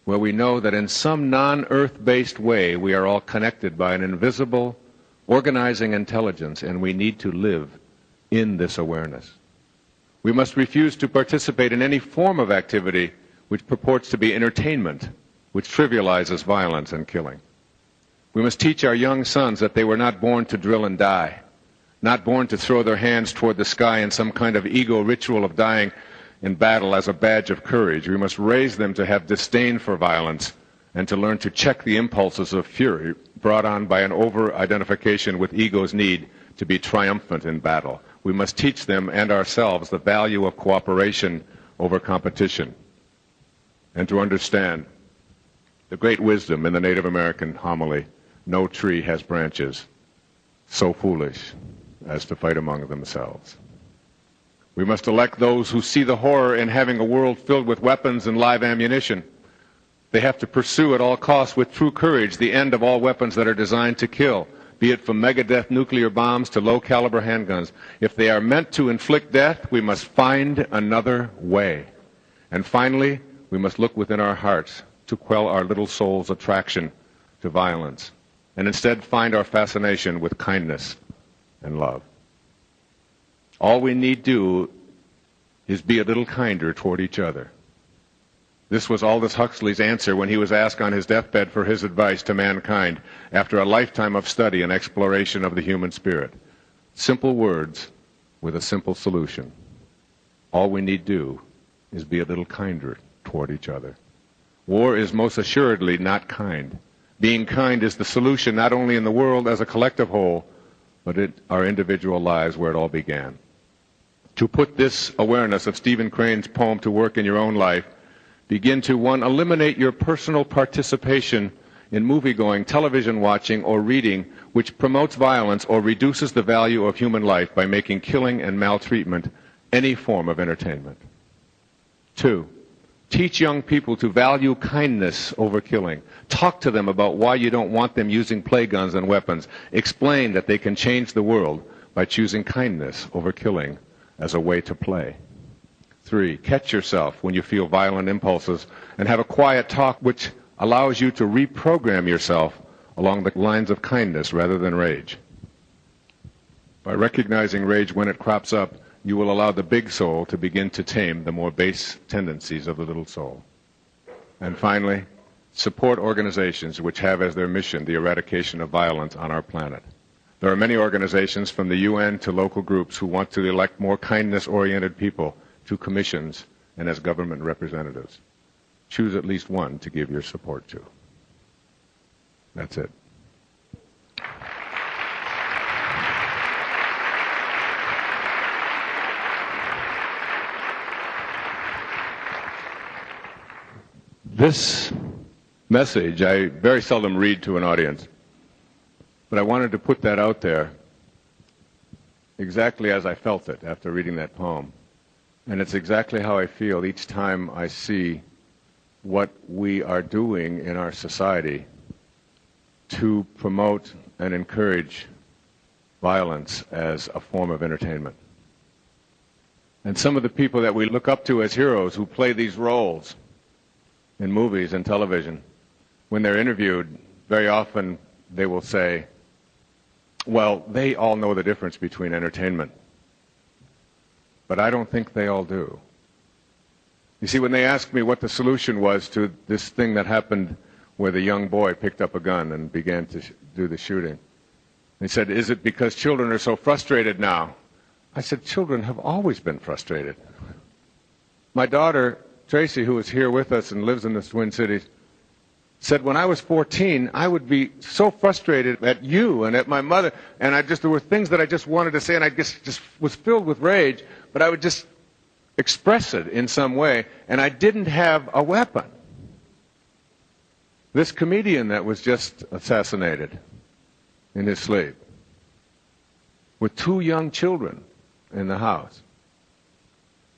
where we know that in some non-earth-based way we are all connected by an invisible, organizing intelligence, and we need to live in this awareness. We must refuse to participate in any form of activity which purports to be entertainment, which trivializes violence and killing. We must teach our young sons that they were not born to drill and die, not born to throw their hands toward the sky in some kind of ego ritual of dying in battle as a badge of courage. We must raise them to have disdain for violence and to learn to check the impulses of fury brought on by an over-identification with ego's need to be triumphant in battle. We must teach them and ourselves the value of cooperation over competition, and to understand the great wisdom in the Native American homily, "No tree has branches so foolish as to fight among themselves." We must elect those who see the horror in having a world filled with weapons and live ammunition. They have to pursue at all costs with true courage the end of all weapons that are designed to kill, be it from megadeth nuclear bombs to low-caliber handguns. If they are meant to inflict death, we must find another way. And finally, we must look within our hearts to quell our little soul's attraction to violence, and instead find our fascination with kindness and love. All we need do is be a little kinder toward each other. This was Aldous Huxley's answer when he was asked on his deathbed for his advice to mankind after a lifetime of study and exploration of the human spirit. Simple words with a simple solution. All we need do is be a little kinder toward each other. War is most assuredly not kind. Being kind is the solution not only in the world as a collective whole, but in our individual lives where it all began. To put this awareness of Stephen Crane's poem to work in your own life, begin to, 1, eliminate your personal participation in movie-going, television watching, or reading which promotes violence or reduces the value of human life by making killing and maltreatment any form of entertainment. 2, teach young people to value kindness over killing. Talk to them about why you don't want them using play guns and weapons. Explain that they can change the world by choosing kindness over killing as a way to play. 3, catch yourself when you feel violent impulses and have a quiet talk which allows you to reprogram yourself along the lines of kindness rather than rage. By recognizing rage when it crops up, you will allow the big soul to begin to tame the more base tendencies of the little soul. And finally, support organizations which have as their mission the eradication of violence on our planet. There are many organizations from the UN to local groups who want to elect more kindness-oriented people to commissions and as government representatives. Choose at least one to give your support to. That's it. This message I very seldom read to an audience, but I wanted to put that out there exactly as I felt it after reading that poem. And it's exactly how I feel each time I see what we are doing in our society to promote and encourage violence as a form of entertainment. And some of the people that we look up to as heroes who play these roles in movies and television, when they're interviewed, very often they will say, well, they all know the difference between entertainment, but I don't think they all do. You see, when they asked me what the solution was to this thing that happened where the young boy picked up a gun and began to do the shooting, they said, is it because children are so frustrated now? I said, children have always been frustrated. My daughter, Tracy, who is here with us and lives in the Twin Cities, said when I was 14, I would be so frustrated at you and at my mother, and there were things that I just wanted to say, and I just was filled with rage, but I would just express it in some way, and I didn't have a weapon. This comedian that was just assassinated in his sleep, with 2 young children in the house,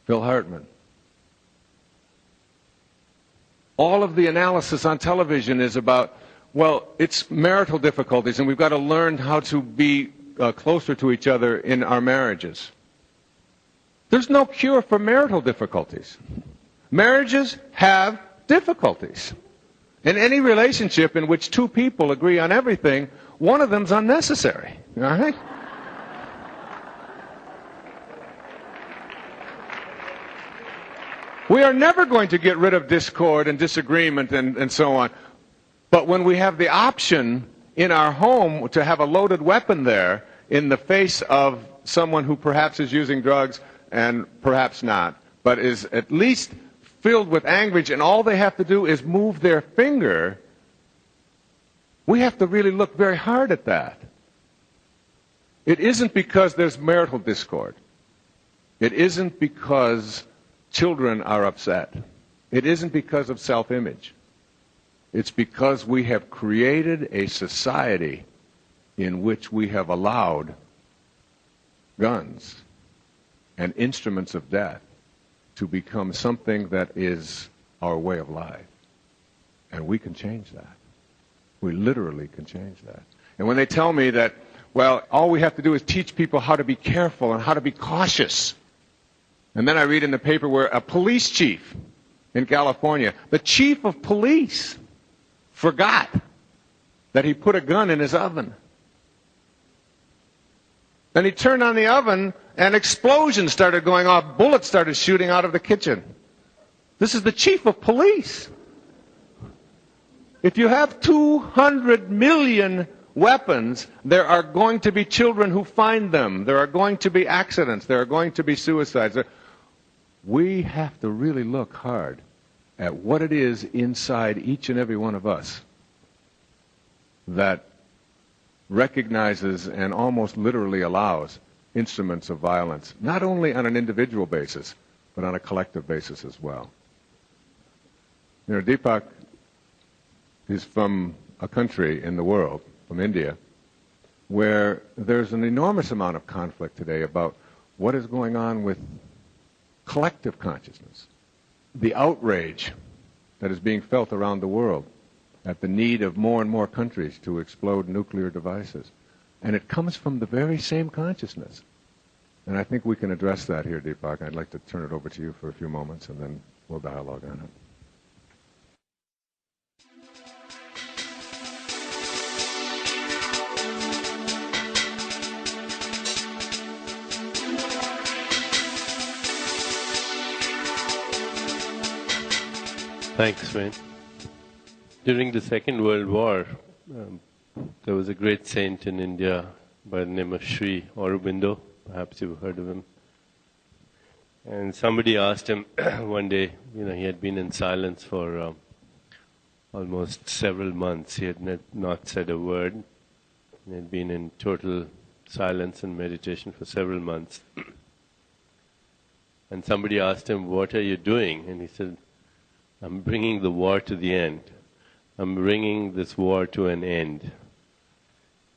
Phil Hartman. All of the analysis on television is about, well, it's marital difficulties, and we've got to learn how to be closer to each other in our marriages. There's no cure for marital difficulties. Marriages have difficulties. In any relationship in which 2 people agree on everything, one of them's unnecessary. All right? We are never going to get rid of discord and disagreement and so on. But when we have the option in our home to have a loaded weapon there in the face of someone who perhaps is using drugs and perhaps not, but is at least filled with anguish, and all they have to do is move their finger, we have to really look very hard at that. It isn't because there's marital discord. It isn't because children are upset. It isn't because of self-image. It's because we have created a society in which we have allowed guns and instruments of death to become something that is our way of life. And we can change that. We literally can change that. And when they tell me that, well, all we have to do is teach people how to be careful and how to be cautious. And then I read in the paper where a police chief in California, the chief of police, forgot that he put a gun in his oven. Then he turned on the oven and explosions started going off. Bullets started shooting out of the kitchen. This is the chief of police. If you have 200 million weapons, there are going to be children who find them. There are going to be accidents. There are going to be suicides. We have to really look hard at what it is inside each and every one of us that recognizes and almost literally allows instruments of violence, not only on an individual basis, but on a collective basis as well. You know, Deepak is from a country in the world, from India, where there's an enormous amount of conflict today about what is going on with collective consciousness, the outrage that is being felt around the world at the need of more and more countries to explode nuclear devices. And it comes from the very same consciousness. And I think we can address that here, Deepak. I'd like to turn it over to you for a few moments, and then we'll dialogue on it. Thanks, Wayne. During the Second World War, there was a great saint in India by the name of Sri Aurobindo. Perhaps you've heard of him. And somebody asked him one day, he had been in silence for almost several months. He had not said a word. He had been in total silence and meditation for several months. And somebody asked him, "What are you doing?" And he said, "I'm bringing the war to the end. I'm bringing this war to an end."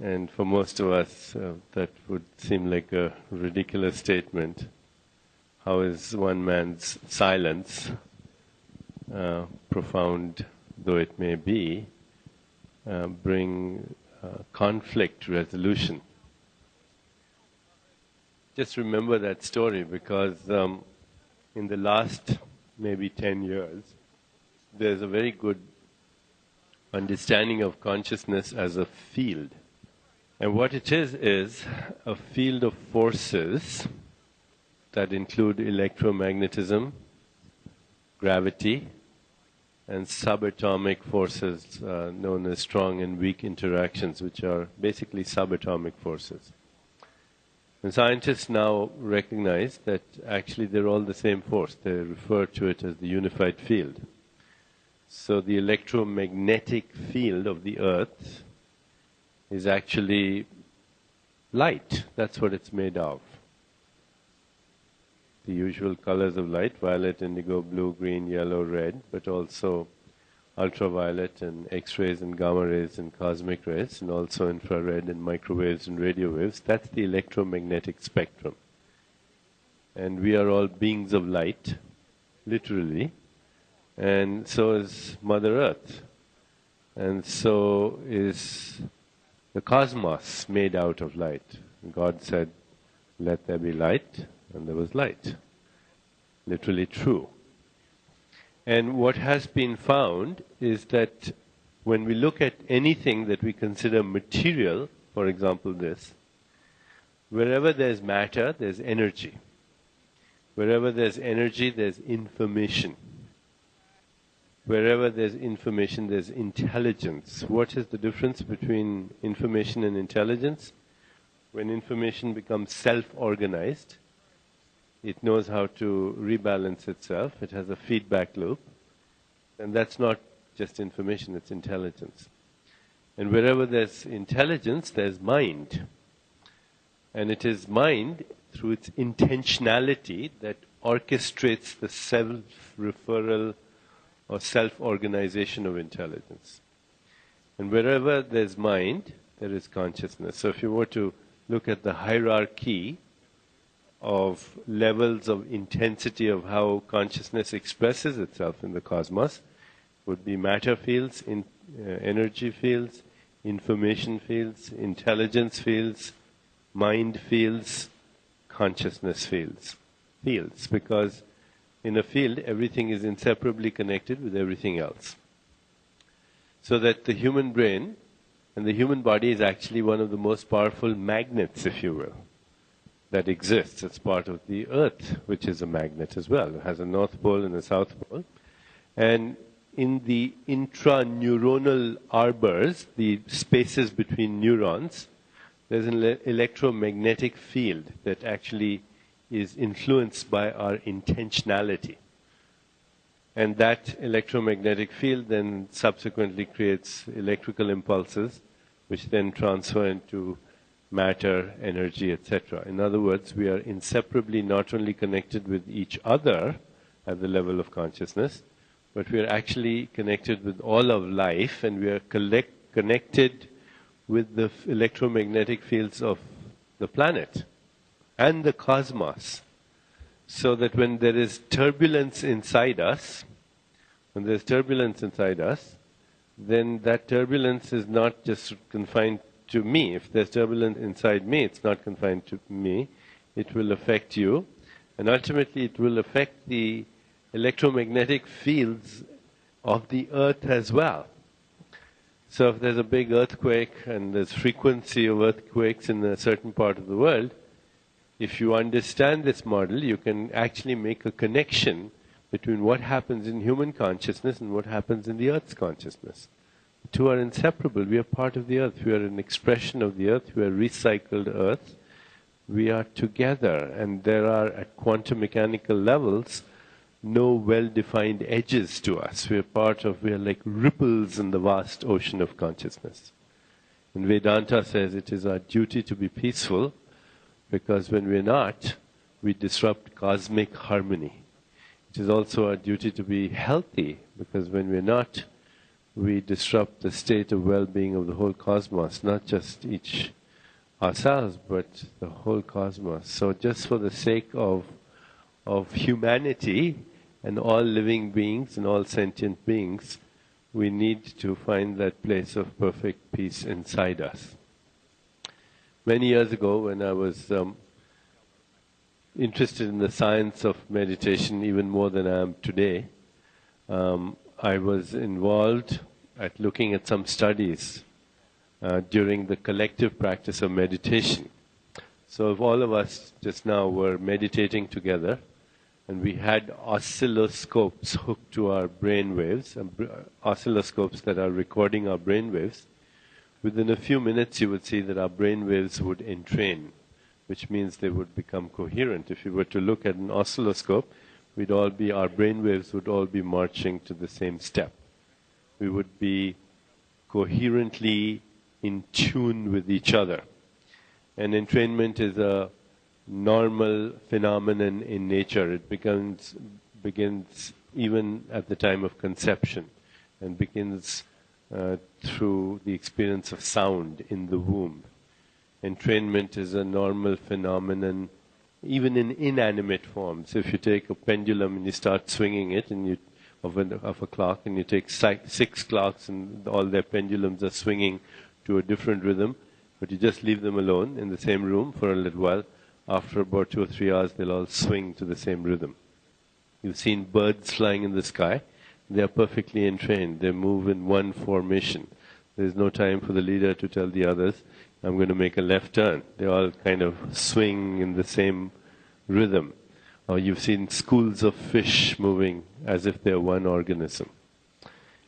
And for most of us, that would seem like a ridiculous statement. How is one man's silence, profound though it may be, bring conflict resolution? Just remember that story, because in the last maybe 10 years, there's a very good understanding of consciousness as a field. And what it is a field of forces that include electromagnetism, gravity, and subatomic forces known as strong and weak interactions, which are basically subatomic forces. And scientists now recognize that actually they're all the same force. They refer to it as the unified field. So the electromagnetic field of the Earth is actually light. That's what it's made of. The usual colors of light: violet, indigo, blue, green, yellow, red, but also ultraviolet and X-rays and gamma rays and cosmic rays, and also infrared and microwaves and radio waves. That's the electromagnetic spectrum. And we are all beings of light, literally, and so is Mother Earth. And so is the cosmos made out of light. God said, "Let there be light," and there was light. Literally true. And what has been found is that when we look at anything that we consider material, for example this, wherever there's matter, there's energy. Wherever there's energy, there's information. Wherever there's information, there's intelligence. What is the difference between information and intelligence? When information becomes self-organized, it knows how to rebalance itself. It has a feedback loop. And that's not just information, it's intelligence. And wherever there's intelligence, there's mind. And it is mind, through its intentionality, that orchestrates the self-referral or self-organization of intelligence. And wherever there's mind, there is consciousness. So if you were to look at the hierarchy of levels of intensity of how consciousness expresses itself in the cosmos, would be matter fields, energy fields, information fields, intelligence fields, mind fields, consciousness fields. Fields, because in a field everything is inseparably connected with everything else. So that the human brain and the human body is actually one of the most powerful magnets, if you will, that exists. It's part of the Earth, which is a magnet as well. It has a north pole and a south pole. And in the intraneuronal arbors, the spaces between neurons, there's an electromagnetic field that actually is influenced by our intentionality. And that electromagnetic field then subsequently creates electrical impulses, which then transfer into matter, energy, etc. In other words, we are inseparably not only connected with each other at the level of consciousness, but we are actually connected with all of life, and we are connected with the electromagnetic fields of the planet and the cosmos. So that when there is turbulence inside us, then that turbulence is not just confined to me. If there's turbulence inside me, it's not confined to me. It will affect you, and ultimately it will affect the electromagnetic fields of the Earth as well. So if there's a big earthquake and there's frequency of earthquakes in a certain part of the world, if you understand this model, you can actually make a connection between what happens in human consciousness and what happens in the Earth's consciousness. The two are inseparable. We are part of the Earth. We are an expression of the Earth. We are recycled Earth. We are together, and there are, at quantum mechanical levels, no well-defined edges to us. We are like ripples in the vast ocean of consciousness. And Vedanta says it is our duty to be peaceful, because when we're not, we disrupt cosmic harmony. It is also our duty to be healthy, because when we're not, we disrupt the state of well-being of the whole cosmos, not just each ourselves, but the whole cosmos. So just for the sake of humanity and all living beings and all sentient beings, we need to find that place of perfect peace inside us. Many years ago, when I was interested in the science of meditation even more than I am today, I was involved at looking at some studies during the collective practice of meditation. So if all of us just now were meditating together, and we had oscilloscopes hooked to our brain waves, oscilloscopes that are recording our brain waves, within a few minutes you would see that our brain waves would entrain, which means they would become coherent. If you were to look at an oscilloscope, our brain waves would all be marching to the same step. We would be coherently in tune with each other. And entrainment is a normal phenomenon in nature. It begins even at the time of conception, and begins through the experience of sound in the womb. Entrainment is a normal phenomenon even in inanimate forms. If you take a pendulum and you start swinging it, and of a clock, and you take 6 clocks and all their pendulums are swinging to a different rhythm, but you just leave them alone in the same room for a little while, after about 2 or 3 hours they'll all swing to the same rhythm. You've seen birds flying in the sky. They are perfectly entrained. They move in one formation. There's no time for the leader to tell the others, I'm going to make a left turn. They all kind of swing in the same rhythm. Or you've seen schools of fish moving as if they're one organism.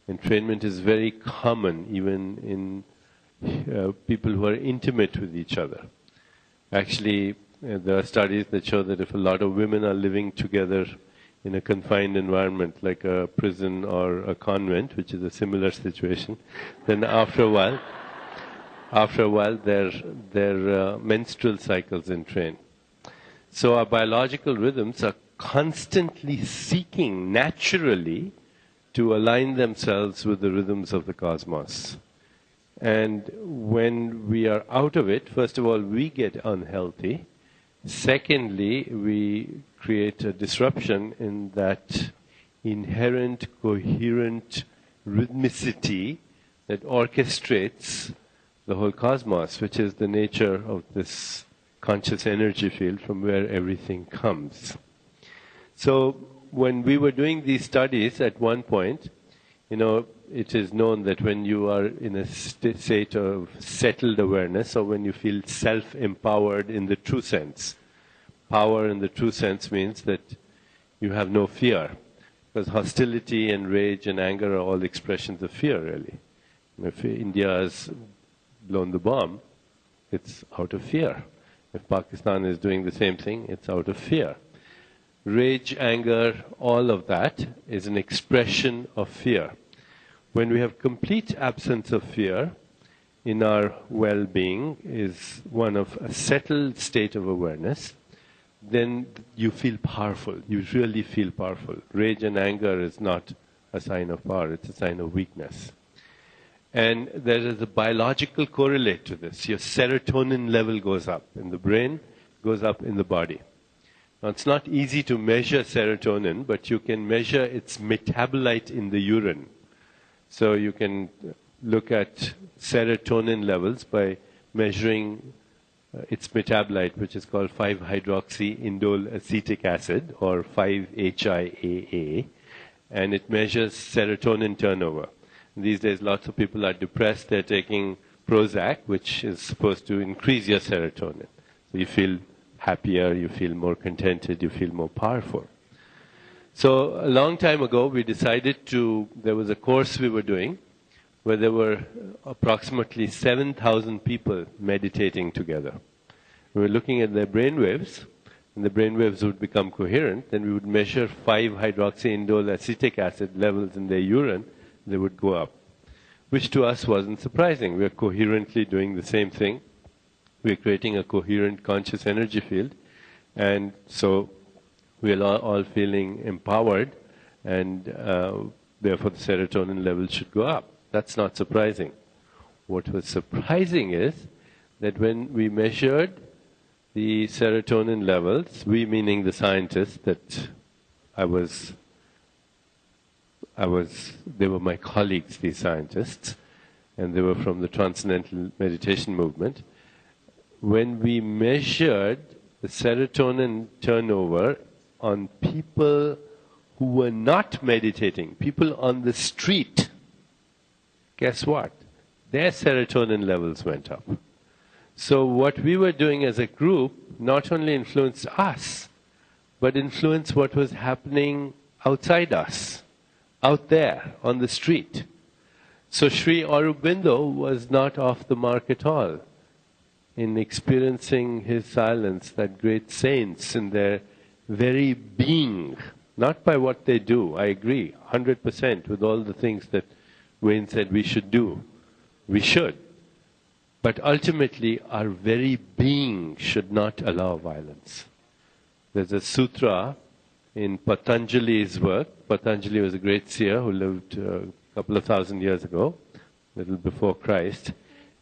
Entrainment is very common even in people who are intimate with each other. Actually, there are studies that show that if a lot of women are living together in a confined environment like a prison or a convent, which is a similar situation, then after a while their menstrual cycles entrain. So our biological rhythms are constantly seeking naturally to align themselves with the rhythms of the cosmos. And when we are out of it, first of all, we get unhealthy. Secondly, we create a disruption in that inherent, coherent rhythmicity that orchestrates the whole cosmos, which is the nature of this conscious energy field from where everything comes. So when we were doing these studies at one point, it is known that when you are in a state of settled awareness, or when you feel self-empowered in the true sense, power in the true sense means that you have no fear, because hostility and rage and anger are all expressions of fear, really. If India has blown the bomb, it's out of fear. If Pakistan is doing the same thing, it's out of fear. Rage, anger, all of that is an expression of fear. When we have complete absence of fear in our well-being, is one of a settled state of awareness, then you feel powerful. You really feel powerful. Rage and anger is not a sign of power, it's a sign of weakness. And there is a biological correlate to this. Your serotonin level goes up in the brain, goes up in the body. Now, it's not easy to measure serotonin, but you can measure its metabolite in the urine. So you can look at serotonin levels by measuring its metabolite, which is called 5-hydroxyindole acetic acid, or 5-HIAA, and it measures serotonin turnover. These days, lots of people are depressed. They're taking Prozac, which is supposed to increase your serotonin. So you feel happier, you feel more contented, you feel more powerful. So a long time ago, we decided there was a course we were doing where there were approximately 7,000 people meditating together. We were looking at their brainwaves, and the brainwaves would become coherent. Then we would measure 5-hydroxyindole acetic acid levels in their urine. They would go up, which to us wasn't surprising. We are coherently doing the same thing. We are creating a coherent conscious energy field, and so we are all feeling empowered, and therefore the serotonin level should go up. That's not surprising. What was surprising is that when we measured the serotonin levels, we meaning the scientists that they were my colleagues, these scientists, and they were from the Transcendental Meditation movement. When we measured the serotonin turnover on people who were not meditating, people on the street, guess what? Their serotonin levels went up. So what we were doing as a group not only influenced us, but influence what was happening outside us, out there, on the street. So Sri Aurobindo was not off the mark at all in experiencing his silence, that great saints in their very being, not by what they do. I agree 100% with all the things that Wayne said we should do. We should. But ultimately, our very being should not allow violence. There's a sutra in Patanjali's work. Patanjali was a great seer who lived a couple of thousand years ago, a little before Christ.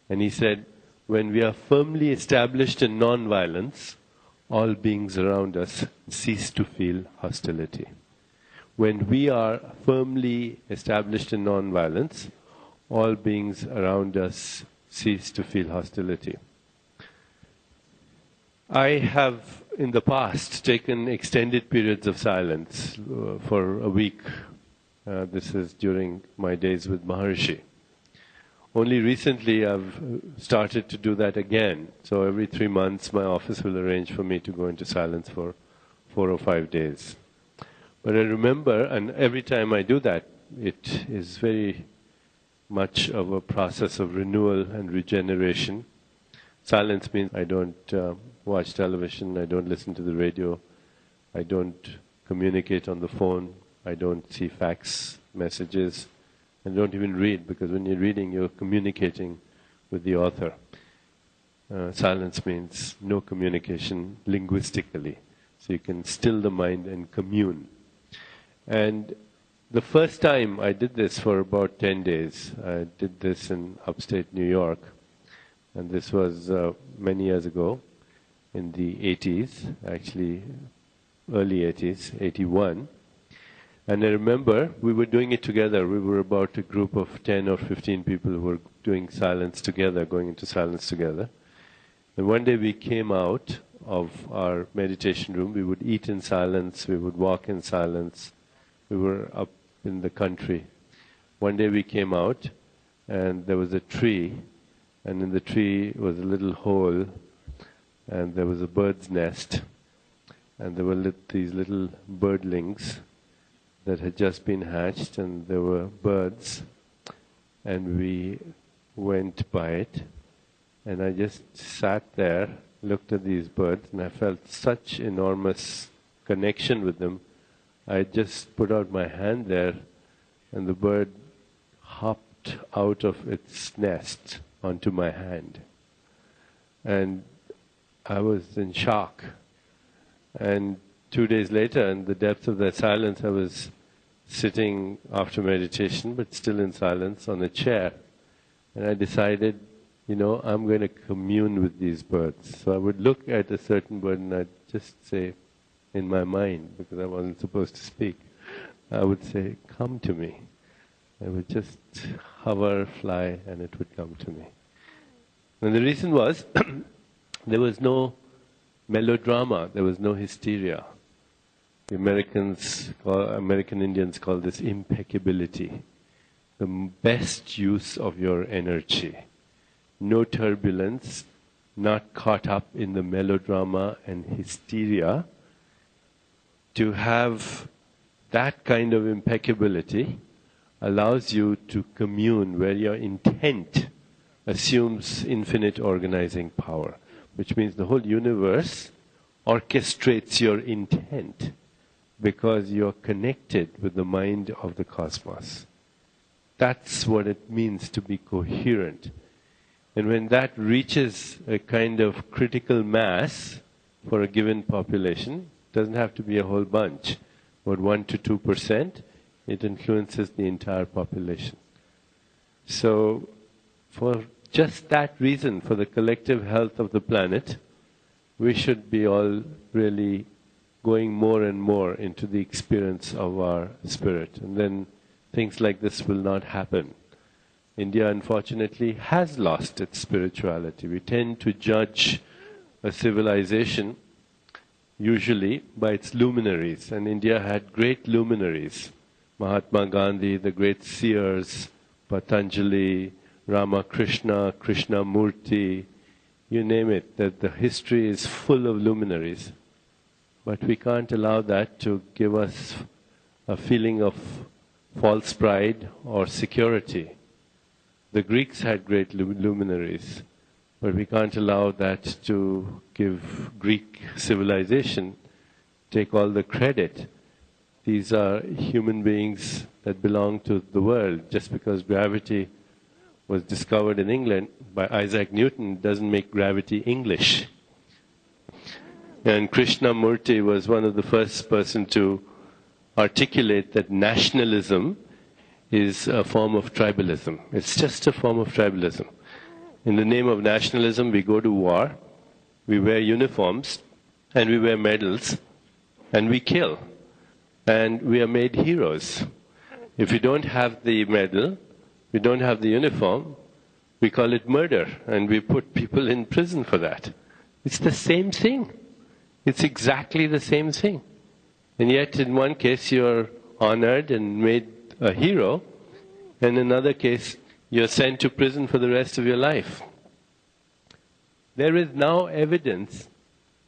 And he said, when we are firmly established in non-violence, all beings around us cease to feel hostility. When we are firmly established in non-violence, all beings around us cease to feel hostility. I have, in the past, taken extended periods of silence for a week. This is during my days with Maharishi. Only recently I've started to do that again. So every 3 months my office will arrange for me to go into silence for 4 or 5 days. But I remember, and every time I do that, it is very much of a process of renewal and regeneration. Silence means I don't watch television, I don't listen to the radio, I don't communicate on the phone, I don't see fax messages, and don't even read, because when you're reading, you're communicating with the author. Silence means no communication linguistically, so you can still the mind and commune. And the first time I did this for about 10 days, I did this in upstate New York, and this was many years ago, in the 80s, actually early 80s, 81. And I remember we were doing it together. We were about a group of 10 or 15 people who were doing silence together, going into silence together. And one day we came out of our meditation room. We would eat in silence, we would walk in silence. We were up in the country. One day we came out and there was a tree, and in the tree was a little hole, and there was a bird's nest, and there were these little birdlings that had just been hatched, and there were birds, and we went by it, and I just sat there, looked at these birds, and I felt such enormous connection with them. I just put out my hand there, and the bird hopped out of its nest onto my hand. And I was in shock. And 2 days later, in the depths of that silence, I was sitting after meditation, but still in silence, on a chair. And I decided, I'm going to commune with these birds. So I would look at a certain bird and I'd just say, in my mind, because I wasn't supposed to speak, I would say, come to me. I would just hover, fly, and it would come to me. And the reason was, there was no melodrama, there was no hysteria. The American Indians call this impeccability. The best use of your energy. No turbulence, not caught up in the melodrama and hysteria. To have that kind of impeccability allows you to commune where your intent assumes infinite organizing power, which means the whole universe orchestrates your intent because you're connected with the mind of the cosmos. That's what it means to be coherent. And when that reaches a kind of critical mass for a given population, it doesn't have to be a whole bunch, but 1 to 2%, it influences the entire population. So for just that reason, for the collective health of the planet, we should be all really going more and more into the experience of our spirit. And then things like this will not happen. India, unfortunately, has lost its spirituality. We tend to judge a civilization usually by its luminaries. And India had great luminaries. Mahatma Gandhi, the great seers, Patanjali, Ramakrishna, Krishnamurti, you name it, that the history is full of luminaries. But we can't allow that to give us a feeling of false pride or security. The Greeks had great luminaries, but we can't allow that to give Greek civilization, take all the credit. These are human beings that belong to the world. Just because gravity was discovered in England by Isaac Newton doesn't make gravity English. And Krishnamurti was one of the first person to articulate that nationalism is a form of tribalism. It's just a form of tribalism. In the name of nationalism, we go to war, we wear uniforms, and we wear medals, and we kill. And we are made heroes. If we don't have the medal, we don't have the uniform, we call it murder, and we put people in prison for that. It's the same thing. It's exactly the same thing. And yet in one case you're honored and made a hero, and in another case you're sent to prison for the rest of your life. There is now evidence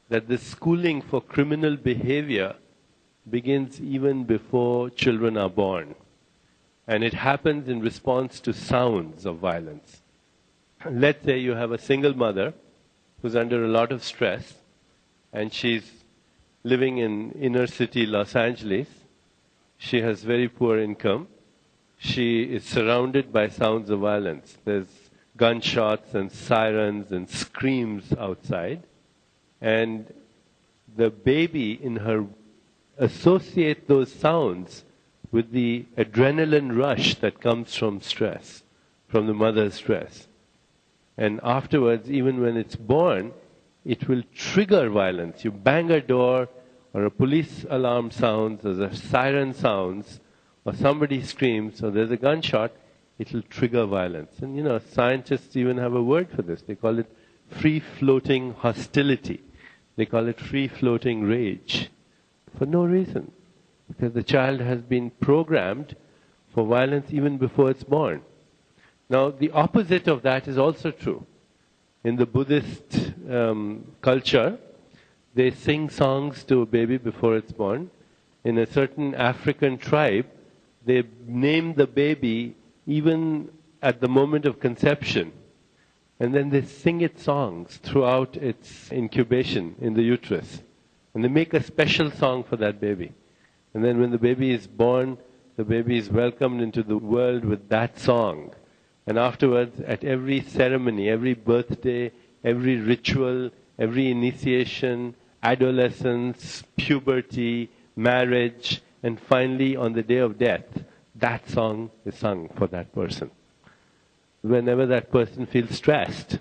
that the schooling for criminal behavior begins even before children are born. And it happens in response to sounds of violence. Let's say you have a single mother who's under a lot of stress, and she's living in inner city Los Angeles. She has very poor income. She is surrounded by sounds of violence. There's gunshots and sirens and screams outside. And the baby in her associates those sounds with the adrenaline rush that comes from stress, from the mother's stress. And afterwards, even when it's born, it will trigger violence. You bang a door, or a police alarm sounds, or a siren sounds, or somebody screams, or there's a gunshot, it will trigger violence. And you know, scientists even have a word for this. They call it free-floating hostility. They call it free-floating rage. For no reason. Because the child has been programmed for violence even before it's born. Now, the opposite of that is also true. In the Buddhist culture, they sing songs to a baby before it's born. In a certain African tribe, they name the baby even at the moment of conception. And then they sing its songs throughout its incubation in the uterus. And they make a special song for that baby. And then when the baby is born, the baby is welcomed into the world with that song. And afterwards, at every ceremony, every birthday, every ritual, every initiation, adolescence, puberty, marriage, and finally on the day of death, that song is sung for that person. Whenever that person feels stressed,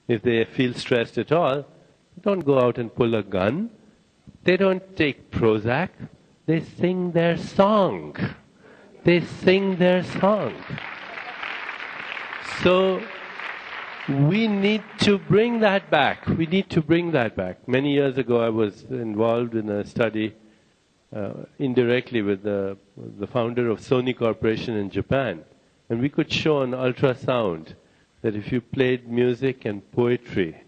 if they feel stressed at all, don't go out and pull a gun. They don't take Prozac. They sing their song. They sing their song. So we need to bring that back. We need to bring that back. Many years ago I was involved in a study indirectly with the founder of Sony Corporation in Japan. And we could show on ultrasound that if you played music and poetry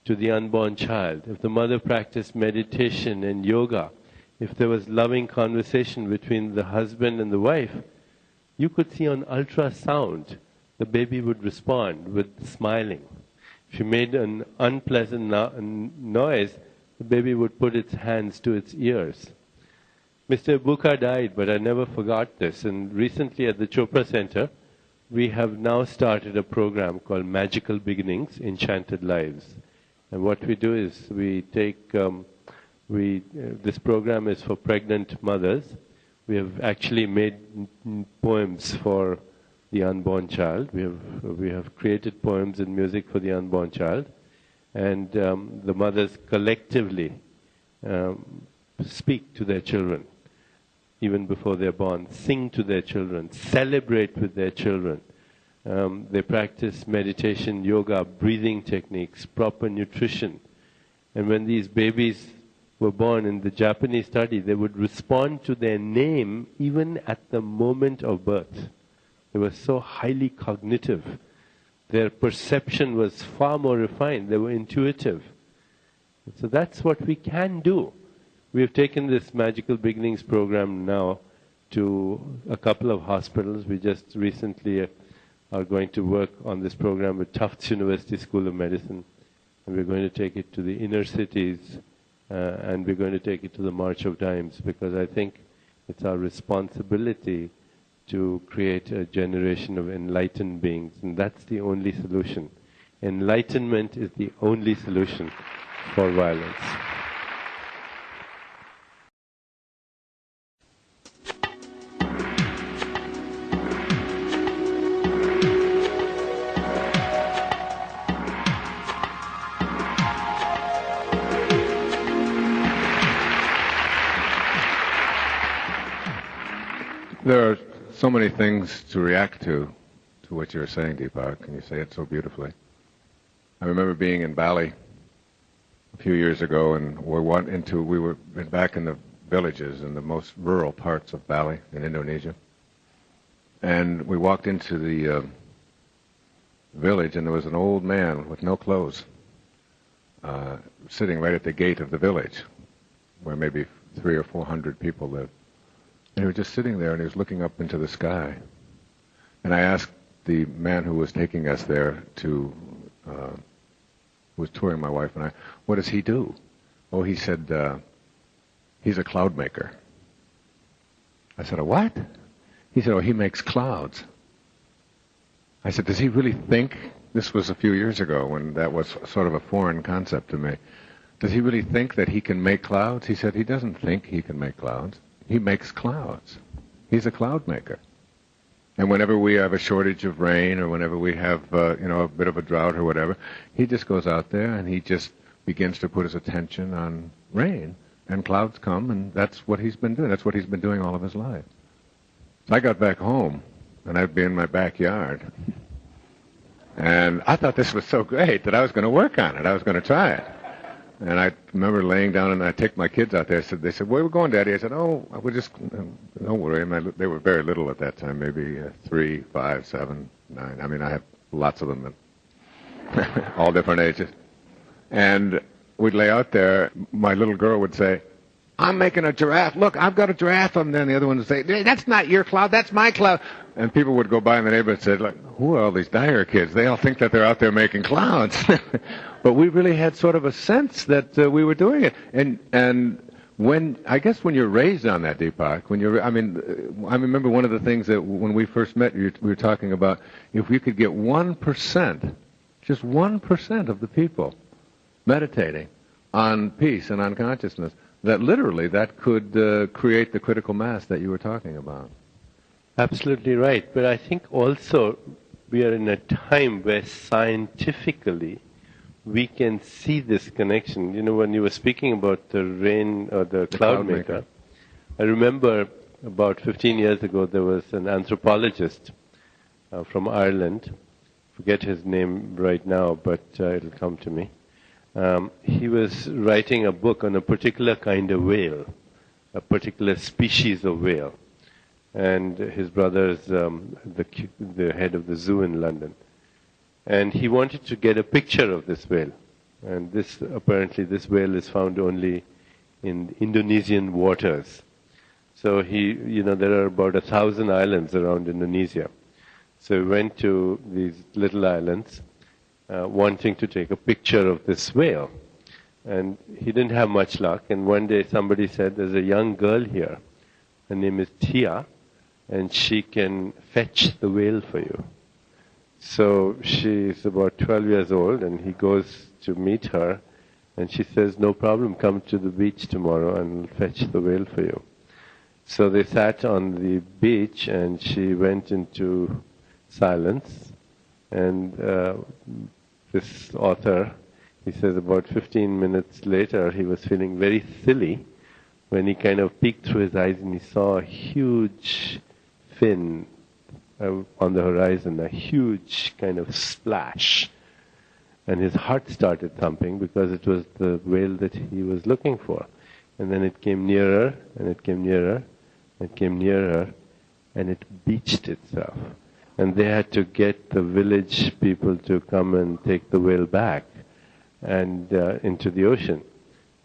to the unborn child, if the mother practiced meditation and yoga, if there was loving conversation between the husband and the wife, you could see on ultrasound the baby would respond with smiling. If you made an unpleasant noise, the baby would put its hands to its ears. Mr. Buka died, but I never forgot this. And recently at the Chopra Center, we have now started a program called Magical Beginnings, Enchanted Lives. And what we do is we take, this program is for pregnant mothers. We have actually made poems for the unborn child. We have created poems and music for the unborn child. And the mothers collectively speak to their children, even before they're born, sing to their children, celebrate with their children. They practice meditation, yoga, breathing techniques, proper nutrition. And when these babies were born in the Japanese study, they would respond to their name even at the moment of birth. They were so highly cognitive. Their perception was far more refined. They were intuitive. So that's what we can do. We have taken this Magical Beginnings program now to a couple of hospitals. We just recently are going to work on this program with Tufts University School of Medicine. And we're going to take it to the inner cities, and we're going to take it to the March of Dimes, because I think it's our responsibility to create a generation of enlightened beings, and that's the only solution. Enlightenment is the only solution for violence. There are so many things to react to what you're saying, Deepak, and you say it so beautifully. I remember being in Bali a few years ago, and we were back in the villages in the most rural parts of Bali in Indonesia, and we walked into the village, and there was an old man with no clothes sitting right at the gate of the village, where maybe 300 or 400 people lived. And he was just sitting there, and he was looking up into the sky. And I asked the man who was taking us there who was touring my wife and I, what does he do? Oh, he said, he's a cloud maker. I said, a what? He said, oh, he makes clouds. I said, does he really think, this was a few years ago when that was sort of a foreign concept to me, does he really think that he can make clouds? He said, he doesn't think he can make clouds. He makes clouds. He's a cloud maker. And whenever we have a shortage of rain, or whenever we have, a bit of a drought or whatever, he just goes out there and he just begins to put his attention on rain, and clouds come, and that's what he's been doing. That's what he's been doing all of his life. So I got back home, and I'd be in my backyard, and I thought this was so great that I was going to work on it. I was going to try it. And I remember laying down, and I take my kids out there. They said, where are we going, Daddy? I said, oh, we're just, don't worry. They were very little at that time, maybe 3, 5, 7, 9. I mean, I have lots of them at all different ages. And we'd lay out there. My little girl would say, I'm making a giraffe. Look, I've got a giraffe. And then the other one would say, that's not your cloud, that's my cloud. And people would go by in the neighborhood and say, look, who are all these Dyer kids? They all think that they're out there making clouds. But we really had sort of a sense that we were doing it. And I guess when you're raised on that, Deepak, I remember one of the things that when we first met, we were talking about, if we could get 1%, just 1% of the people meditating on peace and on consciousness, that literally that could create the critical mass that you were talking about. Absolutely right. But I think also we are in a time where scientifically we can see this connection. You know, when you were speaking about the rain or the cloud maker, I remember about 15 years ago there was an anthropologist from Ireland, forget his name right now, but it'll come to me. He was writing a book on a particular kind of whale, a particular species of whale. And his brother's the head of the zoo in London. And he wanted to get a picture of this whale. And apparently this whale is found only in Indonesian waters. So there are about 1,000 islands around Indonesia. So he went to these little islands wanting to take a picture of this whale. And he didn't have much luck. And one day somebody said, there's a young girl here. Her name is Tia, and she can fetch the whale for you. So she's about 12 years old, and he goes to meet her, and she says, no problem, come to the beach tomorrow and I'll fetch the whale for you. So they sat on the beach, and she went into silence, and this author, he says about 15 minutes later, he was feeling very silly when he kind of peeked through his eyes and he saw a huge fin on the horizon, a huge kind of splash. And his heart started thumping because it was the whale that he was looking for. And then it came nearer, and it came nearer, and it came nearer, and it beached itself. And they had to get the village people to come and take the whale back and into the ocean.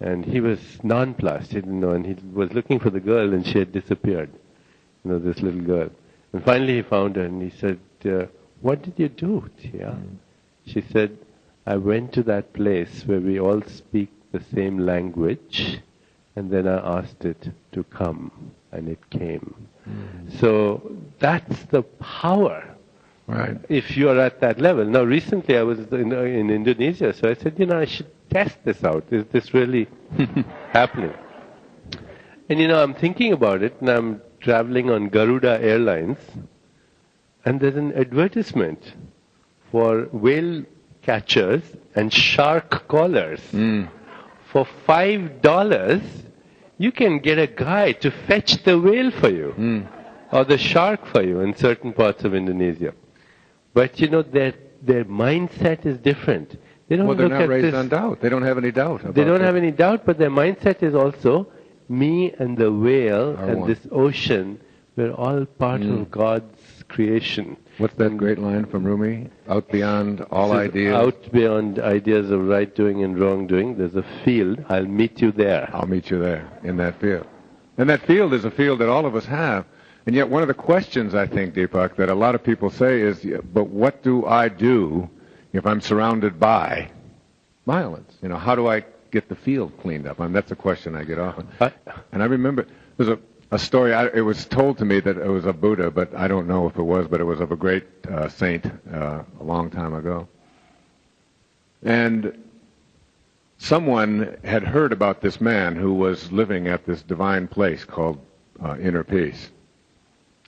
And he was nonplussed, he didn't know, and he was looking for the girl and she had disappeared, this little girl. And finally he found her and he said, what did you do, Tia? She said, I went to that place where we all speak the same language, and then I asked it to come, and it came. So that's the power. Right. If you are at that level. Now recently I was in Indonesia, so I said, I should test this out. Is this really happening? And I'm thinking about it, and I'm traveling on Garuda Airlines, and there's an advertisement for whale catchers and shark callers. For $5, you can get a guy to fetch the whale for you, or the shark for you in certain parts of Indonesia. But their mindset is different. They don't they're look not at raised this. on doubt. They don't have any doubt about They don't it. have any doubt, but their mindset is also me and the whale Are and one. this ocean. We're all part of God's creation. What's that great line from Rumi? Out beyond all ideas. Out beyond ideas of right doing and wrong doing, there's a field. I'll meet you there. I'll meet you there, in that field. And that field is a field that all of us have. And yet one of the questions, I think, Deepak, that a lot of people say is, but what do I do if I'm surrounded by violence? How do I get the field cleaned up? That's a question I get often. And I remember, there's a story, it was told to me that it was of Buddha, but I don't know if it was, but it was of a great saint a long time ago. And someone had heard about this man who was living at this divine place called inner peace.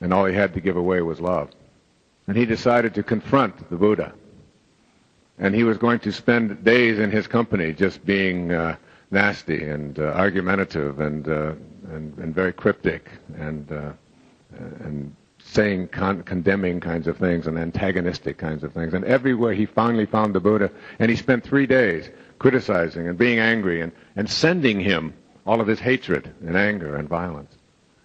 And all he had to give away was love. And he decided to confront the Buddha. And he was going to spend days in his company just being nasty and argumentative and very cryptic and saying condemning kinds of things and antagonistic kinds of things. And everywhere he finally found the Buddha, and he spent 3 days criticizing and being angry and sending him all of his hatred and anger and violence.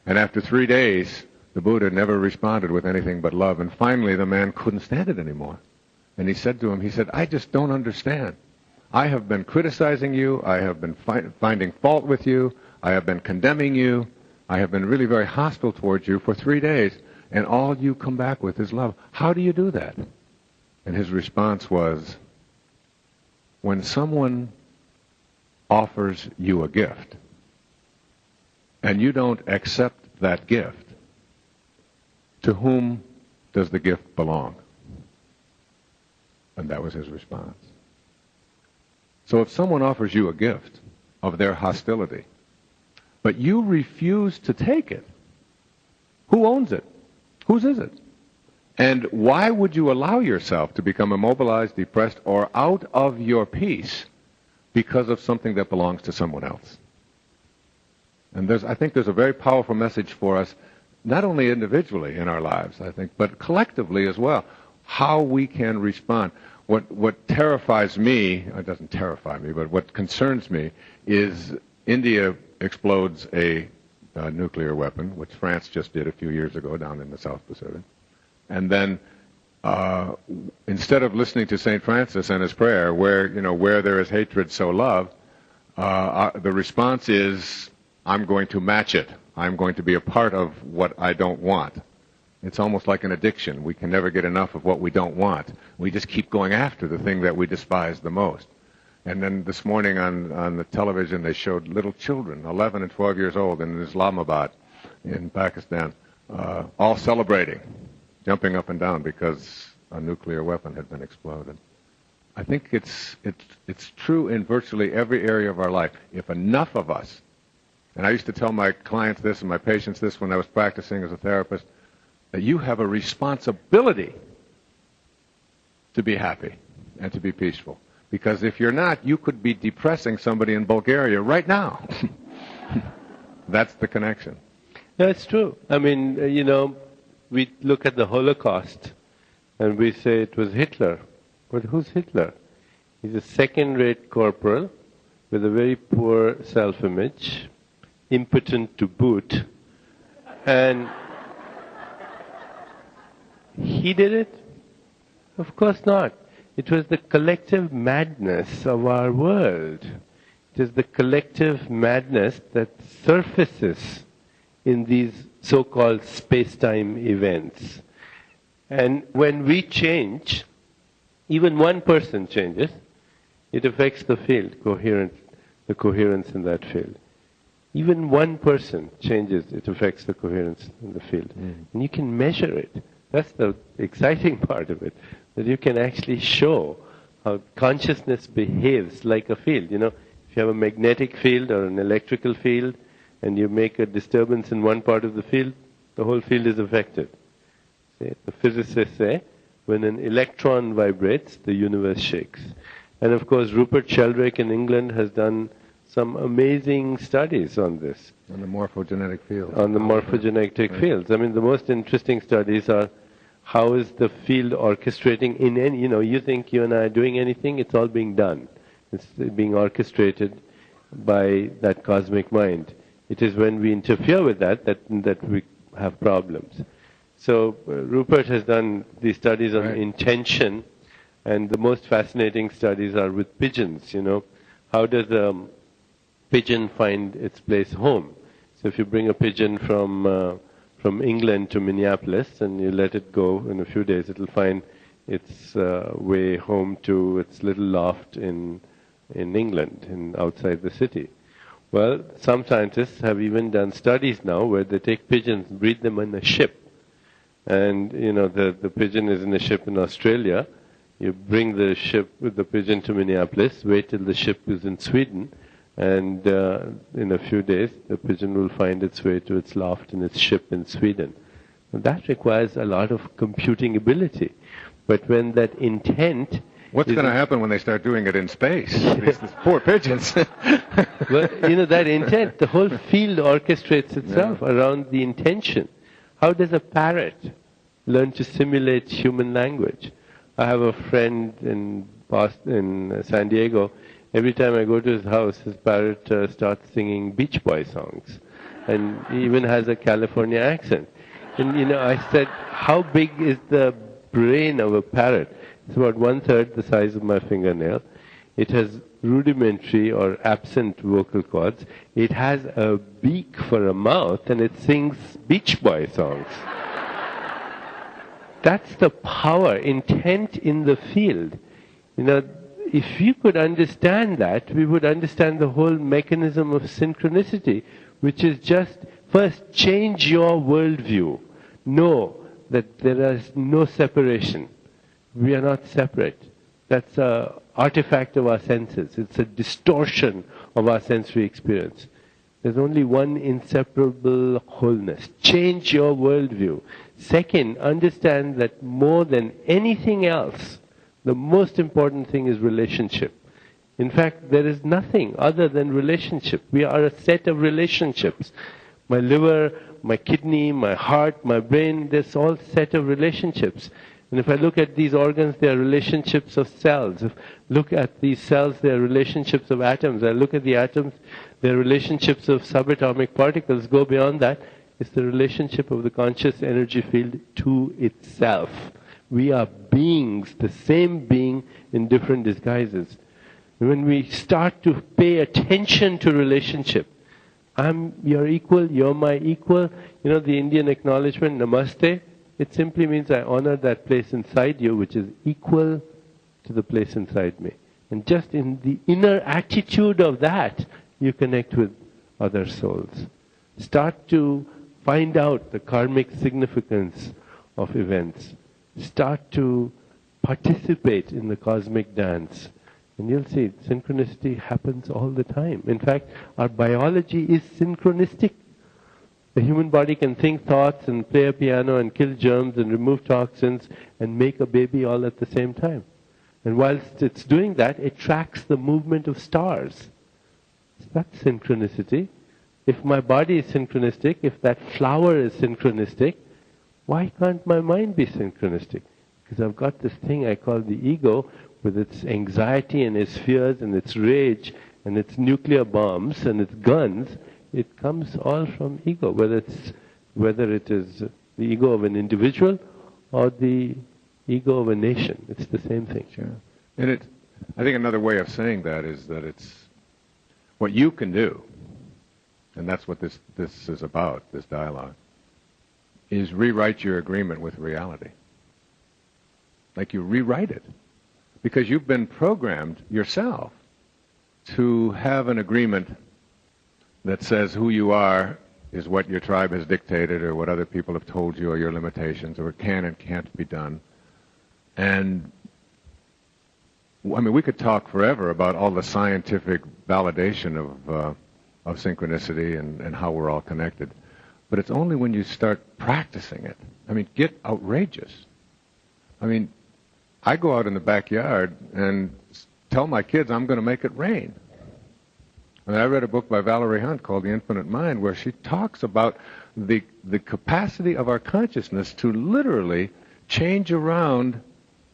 And after 3 days, the Buddha never responded with anything but love. And finally, the man couldn't stand it anymore. And he said to him, I just don't understand. I have been criticizing you. I have been finding fault with you. I have been condemning you. I have been really very hostile towards you for 3 days. And all you come back with is love. How do you do that? And his response was, when someone offers you a gift, and you don't accept that gift, to whom does the gift belong? And that was his response. So if someone offers you a gift of their hostility, but you refuse to take it, who owns it? Whose is it? And why would you allow yourself to become immobilized, depressed, or out of your peace because of something that belongs to someone else? And I think there's a very powerful message for us, not only individually in our lives, I think, but collectively as well, how we can respond. What terrifies me, it doesn't terrify me, but what concerns me is India explodes a nuclear weapon, which France just did a few years ago down in the South Pacific. And then instead of listening to St. Francis and his prayer, where there is hatred, sow love, the response is, I'm going to match it. I'm going to be a part of what I don't want. It's almost like an addiction. We can never get enough of what we don't want. We just keep going after the thing that we despise the most. And then this morning on the television they showed little children, 11 and 12 years old, in Islamabad in Pakistan, all celebrating, jumping up and down because a nuclear weapon had been exploded. I think it's true in virtually every area of our life. If enough of us, and I used to tell my clients this and my patients this when I was practicing as a therapist, that you have a responsibility to be happy and to be peaceful. Because if you're not, you could be depressing somebody in Bulgaria right now. That's the connection. That's true. I mean, we look at the Holocaust and we say it was Hitler. But who's Hitler? He's a second-rate corporal with a very poor self-image, impotent to boot, and he did it? Of course not. It was the collective madness of our world. It is the collective madness that surfaces in these so-called space-time events. And when we change, even one person changes, it affects the field, the coherence in that field. Even one person changes, it affects the coherence in the field. And you can measure it. That's the exciting part of it, that you can actually show how consciousness behaves like a field. You know, if you have a magnetic field or an electrical field, and you make a disturbance in one part of the field, the whole field is affected. See, the physicists say, when an electron vibrates, the universe shakes. And of course, Rupert Sheldrake in England has done some amazing studies on this. On the morphogenetic field. On the morphogenetic fields. I mean, the most interesting studies are how is the field orchestrating in any, you think you and I are doing anything, it's all being done. It's being orchestrated by that cosmic mind. It is when we interfere with that we have problems. So Rupert has done these studies on intention, and the most fascinating studies are with pigeons, How does a pigeon find its place home? So if you bring a pigeon from England to Minneapolis and you let it go, in a few days it'll find its way home to its little loft in England, outside the city. Well, some scientists have even done studies now where they take pigeons, breed them in a ship. And, the pigeon is in a ship in Australia. You bring the ship with the pigeon to Minneapolis, wait till the ship is in Sweden, and in a few days the pigeon will find its way to its loft in its ship in Sweden. And that requires a lot of computing ability. But when that intent... What's going to happen when they start doing it in space? These poor pigeons. Well, that intent, the whole field orchestrates itself around the intention. How does a parrot learn to simulate human language? I have a friend in San Diego. Every time I go to his house, his parrot starts singing Beach Boy songs. And he even has a California accent. And, I said, how big is the brain of a parrot? It's about 1/3 the size of my fingernail. It has rudimentary or absent vocal cords. It has a beak for a mouth, and it sings Beach Boy songs. That's the power, intent in the field. If you could understand that, we would understand the whole mechanism of synchronicity, which is just, first, change your worldview. Know that there is no separation. We are not separate. That's an artifact of our senses. It's a distortion of our sensory experience. There's only one inseparable wholeness. Change your worldview. Second, understand that more than anything else, the most important thing is relationship. In fact, there is nothing other than relationship. We are a set of relationships. My liver, my kidney, my heart, my brain, there's all set of relationships. And if I look at these organs, they are relationships of cells. If I look at these cells, they are relationships of atoms. I look at the atoms, they are relationships of subatomic particles. Go beyond that, it's the relationship of the conscious energy field to itself. We are beings, the same being in different disguises. When we start to pay attention to relationship, I'm your equal, you're my equal. The Indian acknowledgement, namaste, it simply means I honor that place inside you which is equal to the place inside me. And just in the inner attitude of that, you connect with other souls. Start to find out the karmic significance of events. Start to participate in the cosmic dance. And you'll see, synchronicity happens all the time. In fact, our biology is synchronistic. The human body can think thoughts and play a piano and kill germs and remove toxins and make a baby all at the same time. And whilst it's doing that, it tracks the movement of stars. That's synchronicity. If my body is synchronistic, if that flower is synchronistic, why can't my mind be synchronistic? Because I've got this thing I call the ego, with its anxiety and its fears and its rage and its nuclear bombs and its guns. It comes all from ego, whether it is the ego of an individual or the ego of a nation. It's the same thing. Sure. And I think another way of saying that is that What you can do, and that's what this is about, this dialogue, is rewrite your agreement with reality. Like you rewrite it. Because you've been programmed yourself to have an agreement that says who you are is what your tribe has dictated or what other people have told you or your limitations or what can and can't be done. And I mean, we could talk forever about all the scientific validation of synchronicity and how we're all connected. But it's only when you start practicing it. I mean, get outrageous. I mean, I go out in the backyard and tell my kids I'm going to make it rain. I mean, I read a book by Valerie Hunt called The Infinite Mind where she talks about the capacity of our consciousness to literally change around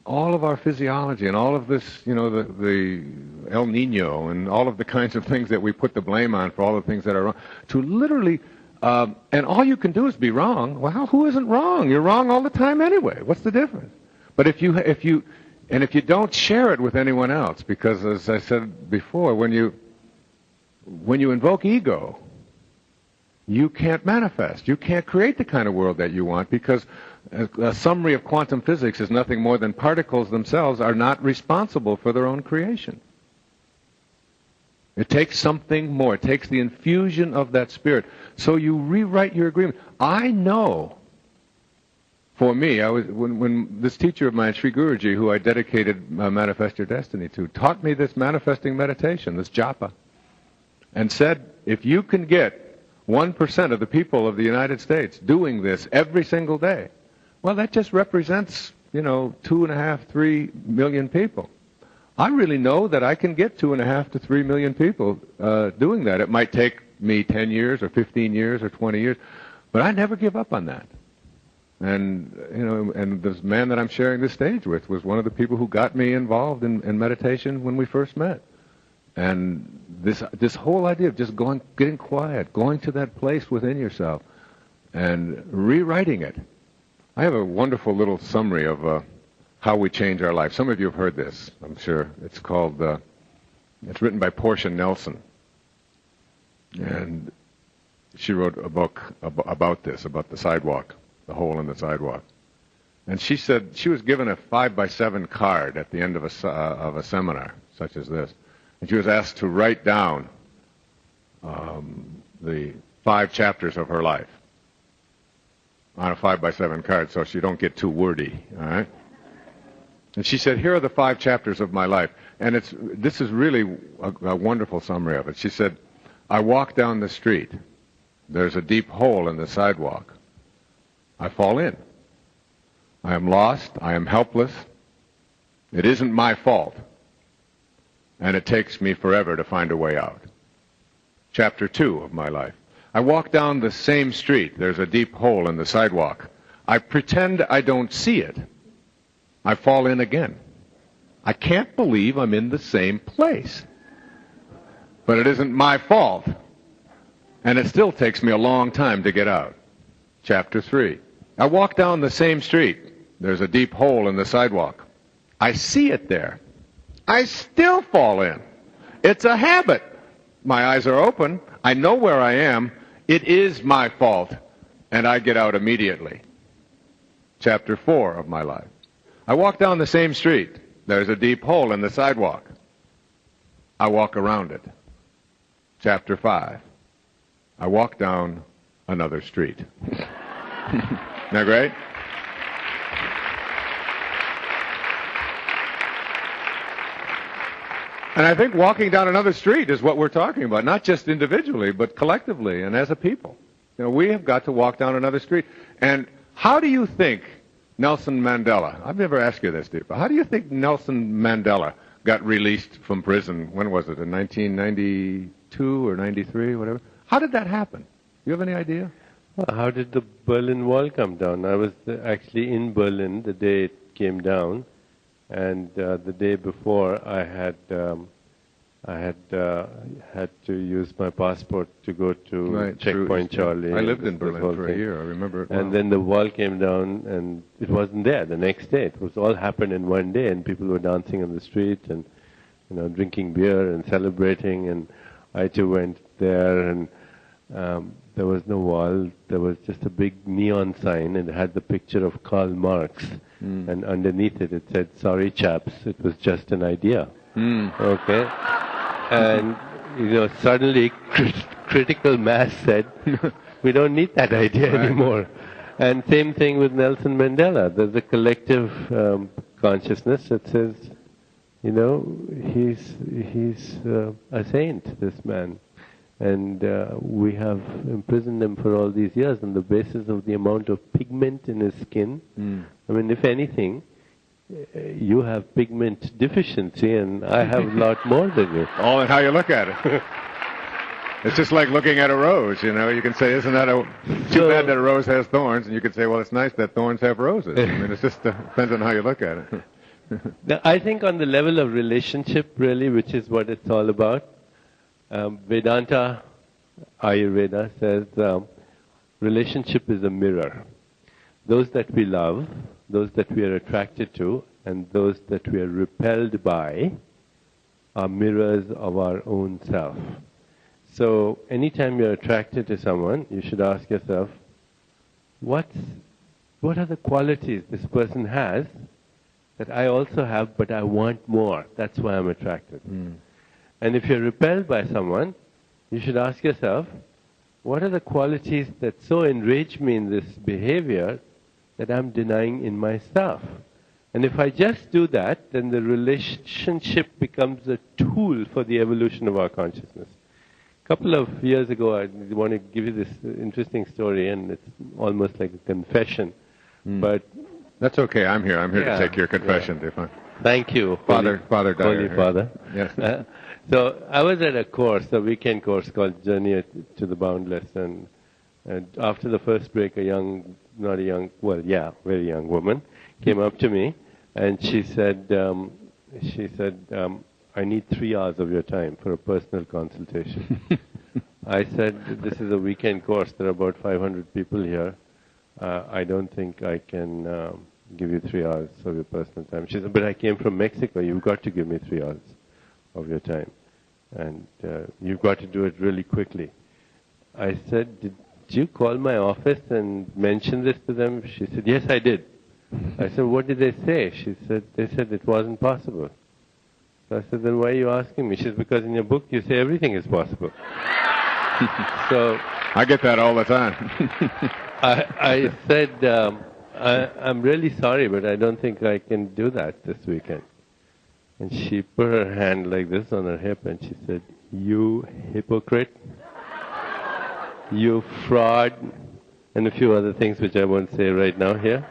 all of our physiology and all of this, you know, the El Nino and all of the kinds of things that we put the blame on for all the things that are wrong, to literally, and all you can do is be wrong. Well, who isn't wrong? You're wrong all the time anyway. What's the difference? But if you don't share it with anyone else, because as I said before, when you invoke ego, you can't manifest. You can't create the kind of world that you want because a summary of quantum physics is nothing more than particles themselves are not responsible for their own creation. It takes something more. It takes the infusion of that spirit. So you rewrite your agreement. I know, for me, when this teacher of mine, Sri Guruji, who I dedicated Manifest Your Destiny to, taught me this manifesting meditation, this japa, and said, if you can get 1% of the people of the United States doing this every single day, well, that just represents, 2.5, 3 million people. I really know that I can get 2.5 to 3 million people doing that. It might take me 10 years or 15 years or 20 years, but I never give up on that. And, and this man that I'm sharing this stage with was one of the people who got me involved in meditation when we first met. And this whole idea of just getting quiet, going to that place within yourself and rewriting it. I have a wonderful little summary of how we change our life. Some of you have heard this, I'm sure. It's called, it's written by Portia Nelson. And she wrote a book about this, about the sidewalk, the hole in the sidewalk. And she said she was given a 5x7 card at the end of a seminar, such as this. And she was asked to write down the 5 chapters of her life on a 5x7 card so she don't get too wordy, all right? And she said, here are the 5 chapters of my life. And this is really a wonderful summary of it. She said, I walk down the street. There's a deep hole in the sidewalk. I fall in. I am lost. I am helpless. It isn't my fault. And it takes me forever to find a way out. Chapter 2 of my life. I walk down the same street. There's a deep hole in the sidewalk. I pretend I don't see it. I fall in again. I can't believe I'm in the same place. But it isn't my fault. And it still takes me a long time to get out. Chapter 3. I walk down the same street. There's a deep hole in the sidewalk. I see it there. I still fall in. It's a habit. My eyes are open. I know where I am. It is my fault. And I get out immediately. Chapter 4 of my life. I walk down the same street. There's a deep hole in the sidewalk. I walk around it. Chapter 5. I walk down another street. Isn't that great? And I think walking down another street is what we're talking about, not just individually, but collectively and as a people. We have got to walk down another street. And how do you think Nelson Mandela, I've never asked you this, Deepa, how do you think Nelson Mandela got released from prison, when was it, in 1992 or 93, whatever? How did that happen? Do you have any idea? Well, how did the Berlin Wall come down? I was actually in Berlin the day it came down. And the day before, I had to use my passport to go to Checkpoint Charlie. I lived in Berlin for a year. I remember it well. And then the wall came down, and it wasn't there the next day. It was all happened in one day, and people were dancing on the street and drinking beer and celebrating and I too went there, and there was no wall. There was just a big neon sign, and it had the picture of Karl Marx. And underneath it, it said, "Sorry, chaps, it was just an idea." Okay? And, suddenly critical mass said, we don't need that idea anymore. And same thing with Nelson Mandela. There's a collective consciousness that says, he's a saint, this man. And we have imprisoned him for all these years on the basis of the amount of pigment in his skin. I mean, if anything, you have pigment deficiency and I have a lot more than you. All in how you look at it. It's just like looking at a rose, You can say, isn't that too bad that a rose has thorns? And you could say, well, it's nice that thorns have roses. I mean, it just depends on how you look at it. I think on the level of relationship, really, which is what it's all about, Vedanta, Ayurveda says relationship is a mirror. Those that we love, those that we are attracted to, and those that we are repelled by are mirrors of our own self. So anytime you're attracted to someone, you should ask yourself, what are the qualities this person has that I also have, but I want more? That's why I'm attracted. And if you're repelled by someone, you should ask yourself, what are the qualities that so enrage me in this behavior that I'm denying in myself? And if I just do that, then the relationship becomes a tool for the evolution of our consciousness. A couple of years ago, I want to give you this interesting story, and it's almost like a confession. But that's okay. I'm here. I'm here to take your confession, Deepak. Thank you, Father Dyer. Holy Father. Yes. So I was at a weekend course called Journey to the Boundless, and after the first break, very young woman came up to me, and she said, I need 3 hours of your time for a personal consultation. I said, this is a weekend course. There are about 500 people here. I don't think I can give you 3 hours of your personal time. She said, but I came from Mexico. You've got to give me 3 hours of your time. And you've got to do it really quickly. I said, did you call my office and mention this to them? She said, yes, I did. I said, what did they say? She said, they said it wasn't possible. So I said, then why are you asking me? She said, because in your book you say everything is possible. So I get that all the time. I said, I'm really sorry, but I don't think I can do that this weekend. And she put her hand like this on her hip and she said, you hypocrite, you fraud, and a few other things which I won't say right now here.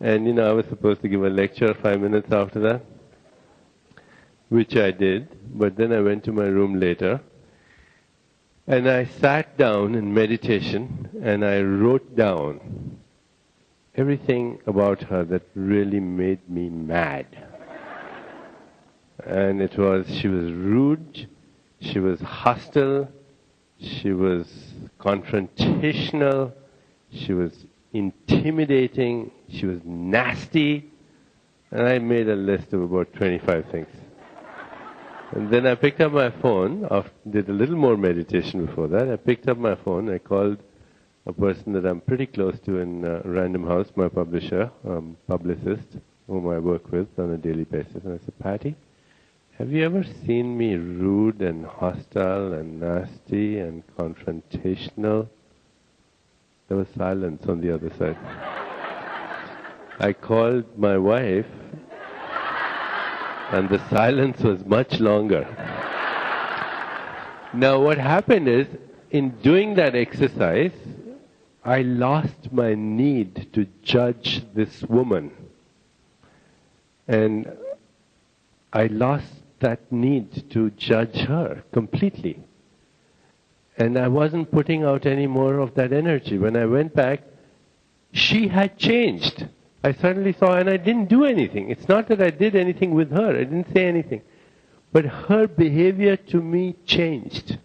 And I was supposed to give a lecture 5 minutes after that, which I did, but then I went to my room later and I sat down in meditation and I wrote down everything about her that really made me mad. And it was, she was rude, she was hostile, she was confrontational, she was intimidating, she was nasty, and I made a list of about 25 things. And then I picked up my phone, did a little more meditation before that. I picked up my phone, I called a person that I'm pretty close to in Random House, my publisher, publicist, whom I work with on a daily basis. And I said, Patty, have you ever seen me rude and hostile and nasty and confrontational? There was silence on the other side. I called my wife, and the silence was much longer. Now what happened is, in doing that exercise, I lost my need to judge this woman. And I lost that need to judge her completely. And I wasn't putting out any more of that energy. When I went back, she had changed. I suddenly saw, and I didn't do anything. It's not that I did anything with her. I didn't say anything. But her behavior to me changed.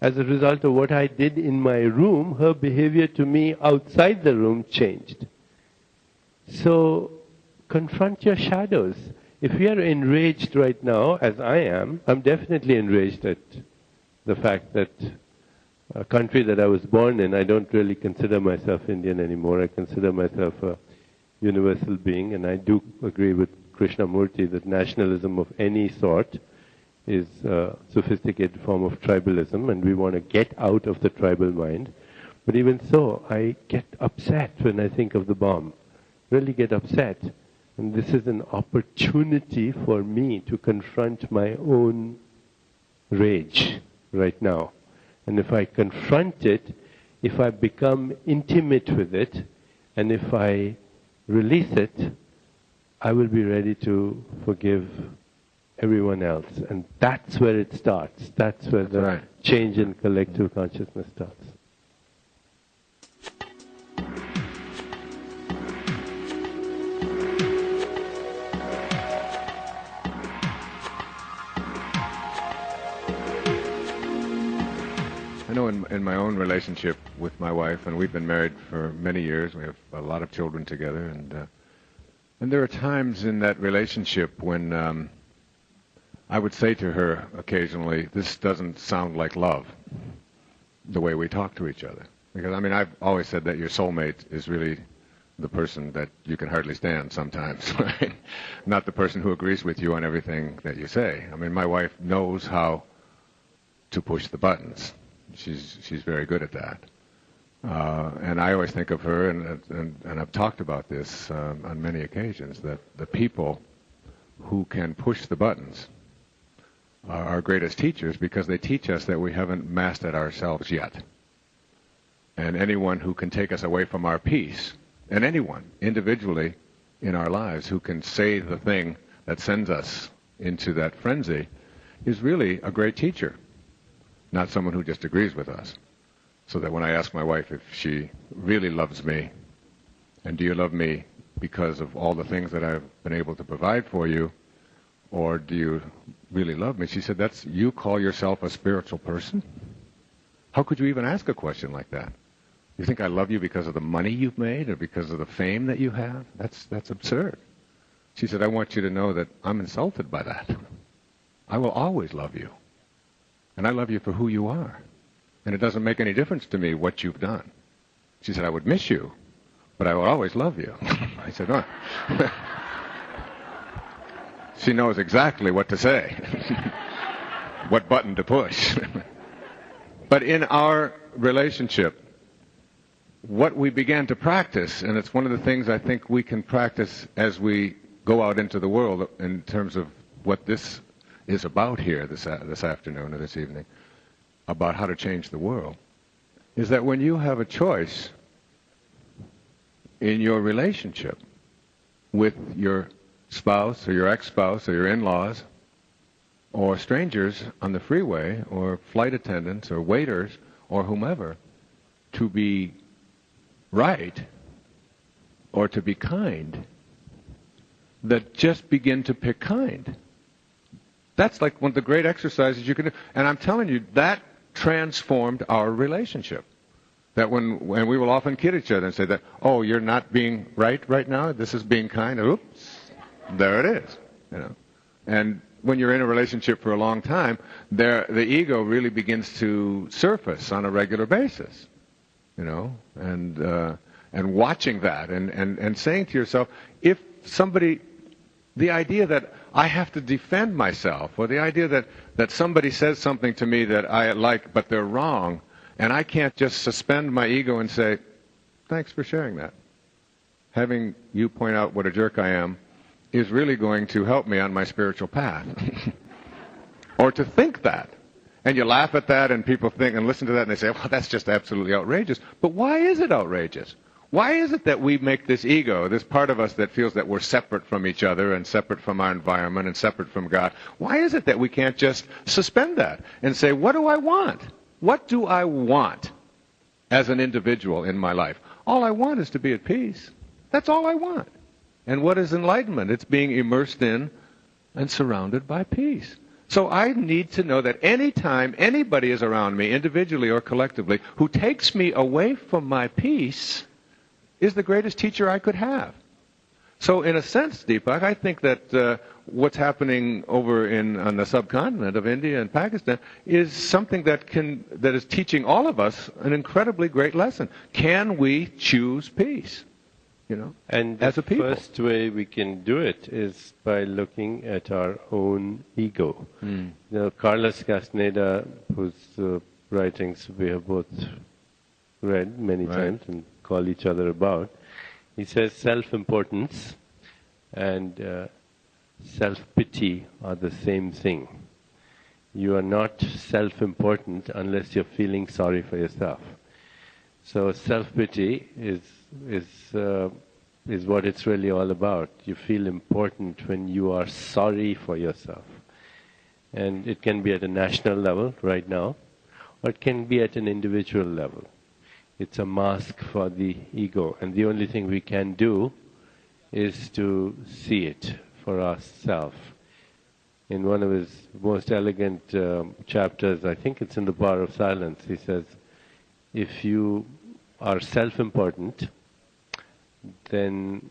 As a result of what I did in my room, her behavior to me outside the room changed. So, confront your shadows. If we are enraged right now, as I am, I'm definitely enraged at the fact that a country that I was born in, I don't really consider myself Indian anymore. I consider myself a universal being, and I do agree with Krishnamurti that nationalism of any sort is a sophisticated form of tribalism, and we want to get out of the tribal mind. But even so, I get upset when I think of the bomb. Really get upset. And this is an opportunity for me to confront my own rage right now. And if I confront it, if I become intimate with it, and if I release it, I will be ready to forgive everyone else. And that's where it starts. That's where the change in collective consciousness starts. I know in my own relationship with my wife, and we've been married for many years, we have a lot of children together, and there are times in that relationship when I would say to her occasionally, this doesn't sound like love, the way we talk to each other. Because, I mean, I've always said that your soulmate is really the person that you can hardly stand sometimes, right? Not the person who agrees with you on everything that you say. I mean, my wife knows how to push the buttons. She's very good at that. And I always think of her, and I've talked about this on many occasions, that the people who can push the buttons are our greatest teachers, because they teach us that we haven't mastered ourselves yet. And anyone who can take us away from our peace, and anyone individually in our lives who can say the thing that sends us into that frenzy, is really a great teacher. Not someone who just agrees with us. So that when I ask my wife if she really loves me, and do you love me because of all the things that I've been able to provide for you, or do you really love me? She said, "That's, you call yourself a spiritual person? How could you even ask a question like that? You think I love you because of the money you've made or because of the fame that you have? That's absurd." She said, "I want you to know that I'm insulted by that. I will always love you. And I love you for who you are. And it doesn't make any difference to me what you've done." She said, "I would miss you, but I will always love you." I said, "Oh." She knows exactly what to say, what button to push. But in our relationship, what we began to practice, and it's one of the things I think we can practice as we go out into the world in terms of what this is about here this afternoon or this evening, about how to change the world, is that when you have a choice in your relationship with your spouse or your ex-spouse or your in-laws or strangers on the freeway or flight attendants or waiters or whomever, to be right or to be kind, that just begin to pick kind. That's like one of the great exercises you can do. And I'm telling you, that transformed our relationship. That when we will often kid each other and say that, "Oh, you're not being right now, this is being kind." Oops, there it is. You know. And when you're in a relationship for a long time, the ego really begins to surface on a regular basis. You know, and watching that and saying to yourself, if somebody, the idea that I have to defend myself, or the idea that somebody says something to me that I like but they're wrong, and I can't just suspend my ego and say, "Thanks for sharing that. Having you point out what a jerk I am is really going to help me on my spiritual path." Or to think that. And you laugh at that, and people think and listen to that and they say, "Well, that's just absolutely outrageous." But why is it outrageous? Why is it that we make this ego, this part of us that feels that we're separate from each other and separate from our environment and separate from God, why is it that we can't just suspend that and say, what do I want? What do I want as an individual in my life? All I want is to be at peace. That's all I want. And what is enlightenment? It's being immersed in and surrounded by peace. So I need to know that any time anybody is around me, individually or collectively, who takes me away from my peace, is the greatest teacher I could have. So in a sense, Deepak, I think that what's happening over on the subcontinent of India and Pakistan is something that is teaching all of us an incredibly great lesson. Can we choose peace? And as a people. The first way we can do it is by looking at our own ego. Carlos Castaneda, whose writings we have both read many times and call each other about, he says self-importance and self-pity are the same thing. You are not self-important unless you're feeling sorry for yourself. So self-pity is what it's really all about. You feel important when you are sorry for yourself. And it can be at a national level right now, or it can be at an individual level. It's a mask for the ego, and the only thing we can do is to see it for ourselves. In one of his most elegant chapters, I think it's in The Power of Silence, he says, if you are self-important, then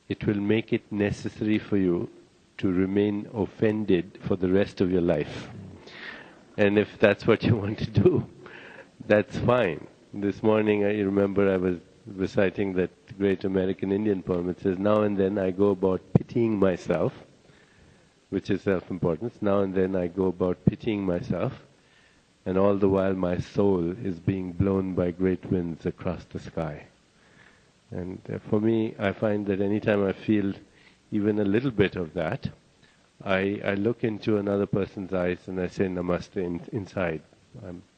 it will make it necessary for you to remain offended for the rest of your life. And if that's what you want to do, that's fine. This morning I remember I was reciting that great American Indian poem. It says, now and then I go about pitying myself, which is self-importance. Now and then I go about pitying myself, and all the while my soul is being blown by great winds across the sky. And for me, I find that anytime I feel even a little bit of that, I look into another person's eyes and I say namaste inside.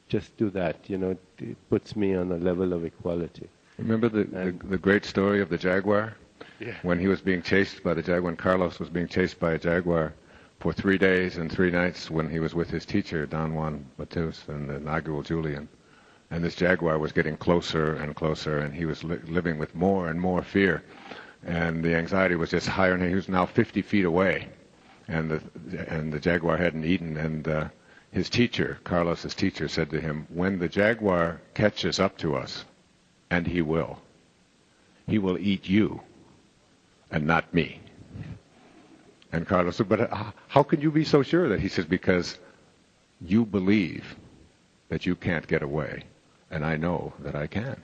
Just do that, it puts me on a level of equality. Remember the great story of the jaguar? Yeah. When he was being chased by the jaguar, when Carlos was being chased by a jaguar for 3 days and 3 nights when he was with his teacher, Don Juan Matus and the inaugural Julian. And this jaguar was getting closer and closer, and he was living with more and more fear. And the anxiety was just higher, and he was now 50 feet away. And the jaguar hadn't eaten, and his teacher, Carlos's teacher, said to him, when the jaguar catches up to us, and he will eat you and not me. And Carlos said, but how can you be so sure that? He says, because you believe that you can't get away, and I know that I can.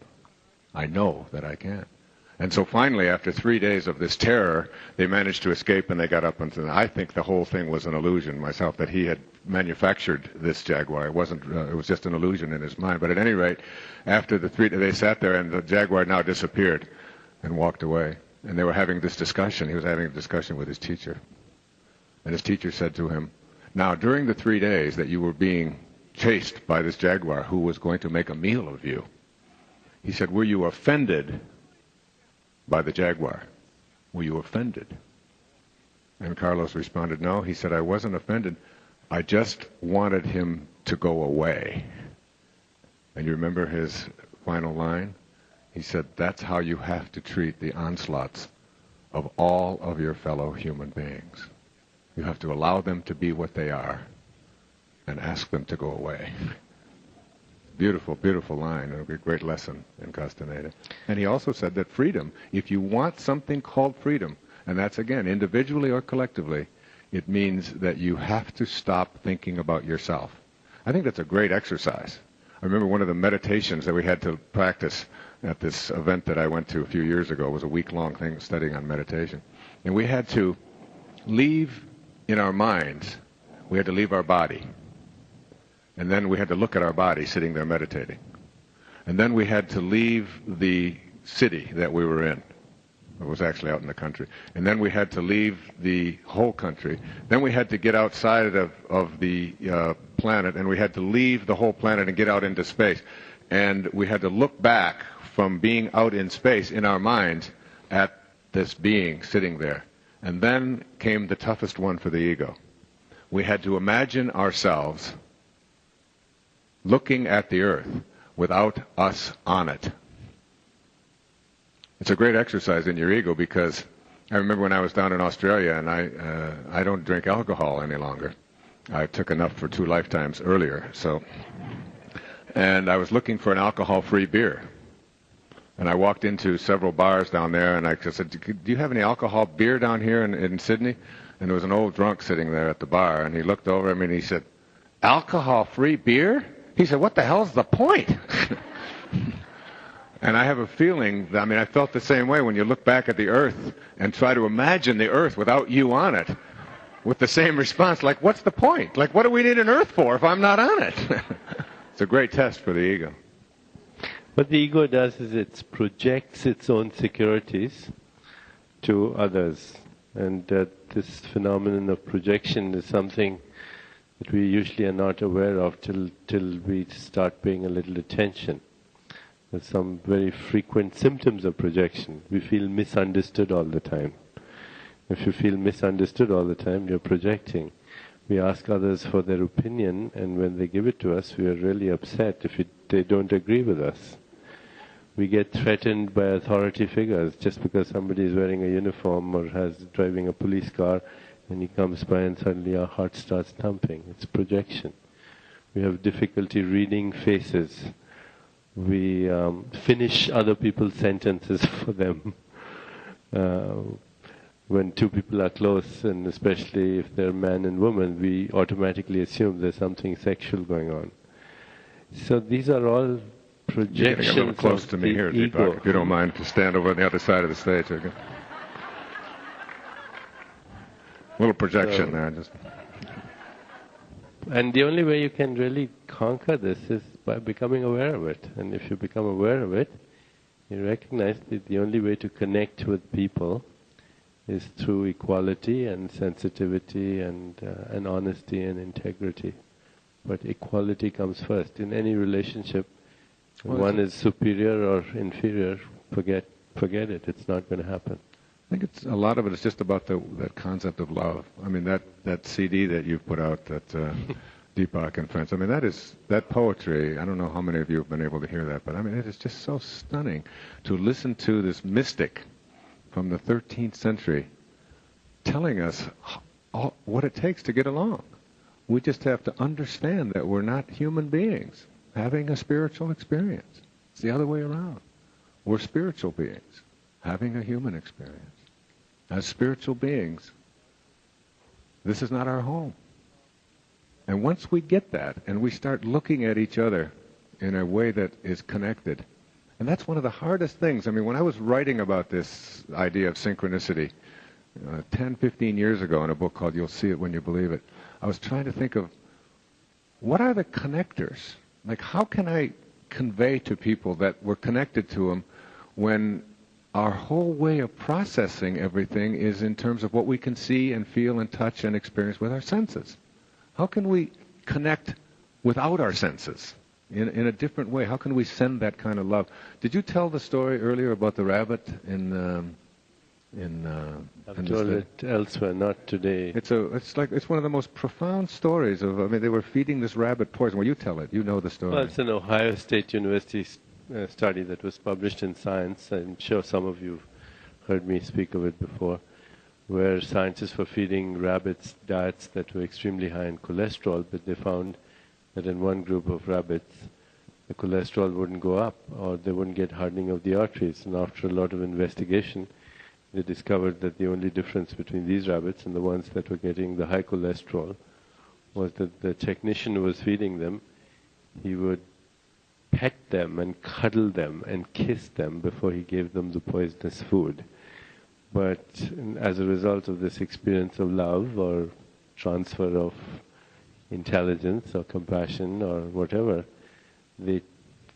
I know that I can. And so finally, after 3 days of this terror, they managed to escape, and they got up into. I think the whole thing was an illusion myself, that he had manufactured this jaguar. It wasn't. It was just an illusion in his mind. But at any rate, after the 3 days, they sat there, and the jaguar now disappeared and walked away. And they were having this discussion. He was having a discussion with his teacher. And his teacher said to him, now, during the 3 days that you were being chased by this jaguar who was going to make a meal of you, he said, were you offended by the jaguar? Were you offended? And Carlos responded, no. He said, I wasn't offended. I just wanted him to go away. And you remember his final line? He said, that's how you have to treat the onslaughts of all of your fellow human beings. You have to allow them to be what they are and ask them to go away. Beautiful, beautiful line, and a great lesson in Castaneda. And he also said that freedom, if you want something called freedom, and that's again, individually or collectively, it means that you have to stop thinking about yourself. I think that's a great exercise. I remember one of the meditations that we had to practice at this event that I went to a few years ago. It was a week-long thing studying on meditation. And we had to leave in our minds, we had to leave our body. And then we had to look at our body sitting there meditating. And then we had to leave the city that we were in. It was actually out in the country. And then we had to leave the whole country. Then we had to get outside of the planet, and we had to leave the whole planet and get out into space. And we had to look back from being out in space in our minds at this being sitting there. And then came the toughest one for the ego. We had to imagine ourselves looking at the earth without us on it. It's a great exercise in your ego, because I remember when I was down in Australia, and I don't drink alcohol any longer. I took enough for 2 lifetimes earlier, and I was looking for an alcohol-free beer. And I walked into several bars down there, and I said, do you have any alcohol beer down here in Sydney? And there was an old drunk sitting there at the bar, and he looked over at me and he said, alcohol-free beer? He said, what the hell's the point? And I have a feeling, I felt the same way when you look back at the earth and try to imagine the earth without you on it, with the same response, like, what's the point? Like, what do we need an earth for if I'm not on it? It's a great test for the ego. What the ego does is it projects its own securities to others. And this phenomenon of projection is something that we usually are not aware of till we start paying a little attention. There's some very frequent symptoms of projection. We feel misunderstood all the time. If you feel misunderstood all the time, you're projecting. We ask others for their opinion, and when they give it to us, we are really upset if they don't agree with us. We get threatened by authority figures just because somebody is wearing a uniform or driving a police car, and he comes by and suddenly our heart starts thumping. It's projection. We have difficulty reading faces. We finish other people's sentences for them. When two people are close, and especially if they're man and woman, we automatically assume there's something sexual going on. So these are all projections. You're getting a little close to me here, Deepak, if you don't mind to stand over on the other side of the stage. Okay? A little projection there. And the only way you can really conquer this is by becoming aware of it. And if you become aware of it, you recognize that the only way to connect with people is through equality and sensitivity and honesty and integrity. But equality comes first. In any relationship, when one is superior or inferior, forget it. It's not going to happen. I think a lot of it is just about that concept of love. That CD that you've put out, that Deepak and Friends. That poetry. I don't know how many of you have been able to hear that, but it is just so stunning to listen to this mystic from the 13th century telling us what it takes to get along. We just have to understand that we're not human beings having a spiritual experience. It's the other way around. We're spiritual beings having a human experience. As spiritual beings, this is not our home. And once we get that and we start looking at each other in a way that is connected, and that's one of the hardest things. When I was writing about this idea of synchronicity 10, 15 years ago in a book called You'll See It When You Believe It, I was trying to think of what are the connectors? Like, how can I convey to people that we're connected to them when our whole way of processing everything is in terms of what we can see and feel and touch and experience with our senses? How can we connect without our senses? In a different way. How can we send that kind of love? Did you tell the story earlier about the rabbit in I've told it elsewhere, not today. It's one of the most profound stories of. They were feeding this rabbit poison. Well, you tell it. You know the story. Well, it's an Ohio State University study that was published in Science. I'm sure some of you heard me speak of it before, where scientists were feeding rabbits diets that were extremely high in cholesterol, but they found that in one group of rabbits, the cholesterol wouldn't go up, or they wouldn't get hardening of the arteries. And after a lot of investigation, they discovered that the only difference between these rabbits and the ones that were getting the high cholesterol was that the technician who was feeding them, he would pet them and cuddle them and kiss them before he gave them the poisonous food. But as a result of this experience of love or transfer of intelligence or compassion or whatever, they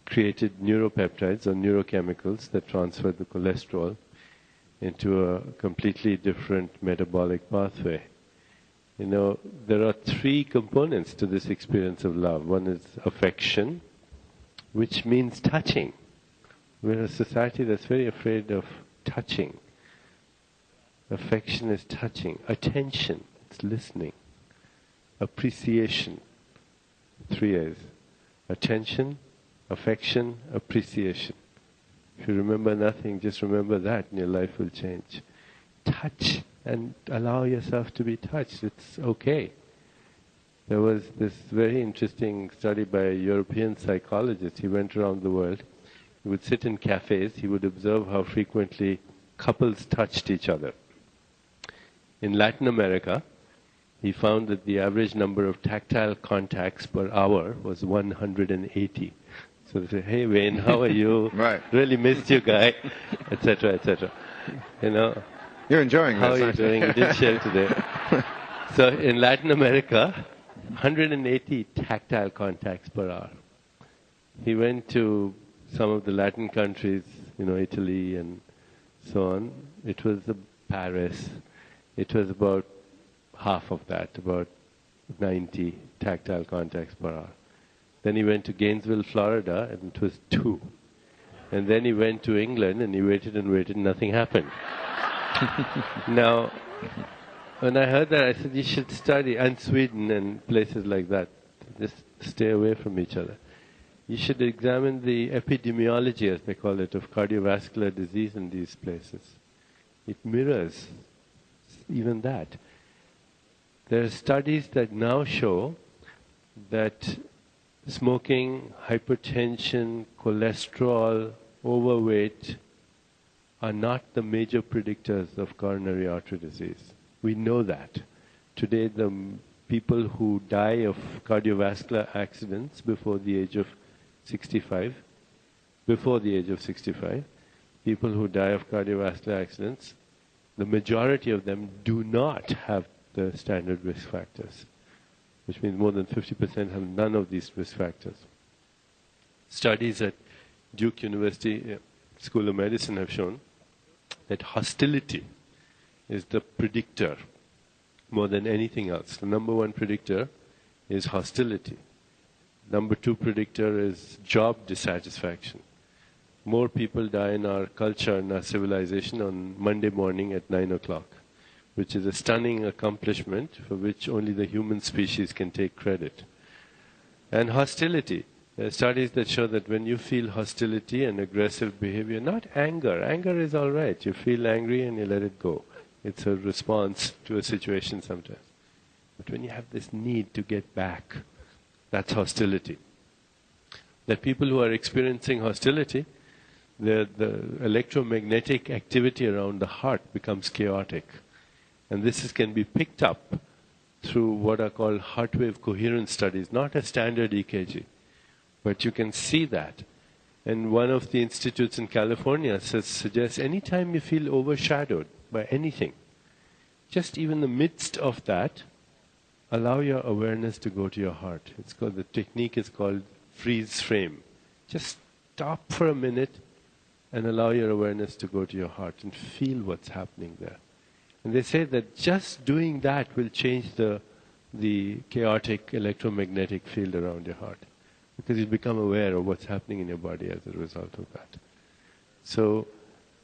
created neuropeptides or neurochemicals that transferred the cholesterol into a completely different metabolic pathway. There are three components to this experience of love. One is affection, which means touching. We're a society that's very afraid of touching. Affection is touching. Attention, it's listening. Appreciation, 3 A's. Attention, affection, appreciation. If you remember nothing, just remember that and your life will change. Touch and allow yourself to be touched. It's okay. There was this very interesting study by a European psychologist. He went around the world. He would sit in cafes, he would observe how frequently couples touched each other. In Latin America, he found that the average number of tactile contacts per hour was 180. So they say, hey Wayne, how are you? Right. Really missed you, guy, etc., etc. You know, You're enjoying how this, are you aren't doing? You did share today. So in Latin America, 180 tactile contacts per hour. He went to some of the Latin countries, you know, Italy and so on. It was Paris. It was about half of that, about 90 tactile contacts per hour. Then he went to Gainesville, Florida, and it was 2. And then he went to England, and he waited and waited, and nothing happened. Now, when I heard that, I said, you should study, and Sweden and places like that. Just stay away from each other. You should examine the epidemiology, as they call it, of cardiovascular disease in these places. It mirrors even that. There are studies that now show that smoking, hypertension, cholesterol, overweight are not the major predictors of coronary artery disease. We know that. Today, the people who die of cardiovascular accidents before the age of 65, people who die of cardiovascular accidents, the majority of them do not have the standard risk factors, which means more than 50% have none of these risk factors. Studies at Duke University School of Medicine have shown that hostility is the predictor more than anything else. The number one predictor is hostility. Number 2 predictor is job dissatisfaction. More people die in our culture and our civilization on Monday morning at 9 o'clock, which is a stunning accomplishment for which only the human species can take credit. And hostility. There are studies that show that when you feel hostility and aggressive behavior, not anger. Anger is all right. You feel angry and you let it go. It's a response to a situation sometimes. But when you have this need to get back, that's hostility. That people who are experiencing hostility, the electromagnetic activity around the heart becomes chaotic. And this can be picked up through what are called heart wave coherence studies, not a standard EKG. But you can see that. And one of the institutes in California suggests anytime you feel overshadowed by anything, just even the midst of that, allow your awareness to go to your heart. The technique is called freeze frame. Just stop for a minute and allow your awareness to go to your heart and feel what's happening there. And they say that just doing that will change the chaotic electromagnetic field around your heart, because you become aware of what's happening in your body as a result of that. So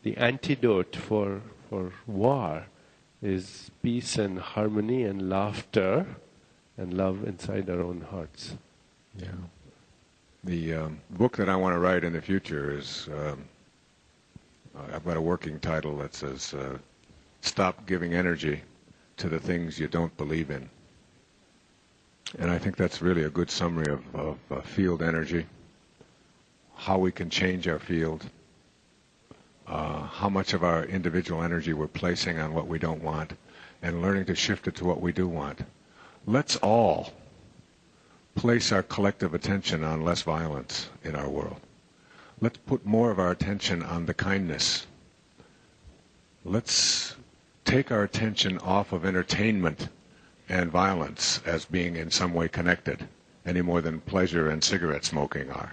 the antidote for war is peace and harmony and laughter and love inside our own hearts. Yeah. The book that I want to write in the future is, I've got a working title that says, Stop Giving Energy to the Things You Don't Believe in. And I think that's really a good summary of field energy, how we can change our field, how much of our individual energy we're placing on what we don't want, and learning to shift it to what we do want. Let's all place our collective attention on less violence in our world. Let's put more of our attention on the kindness. Let's take our attention off of entertainment and violence as being in some way connected, any more than pleasure and cigarette smoking are.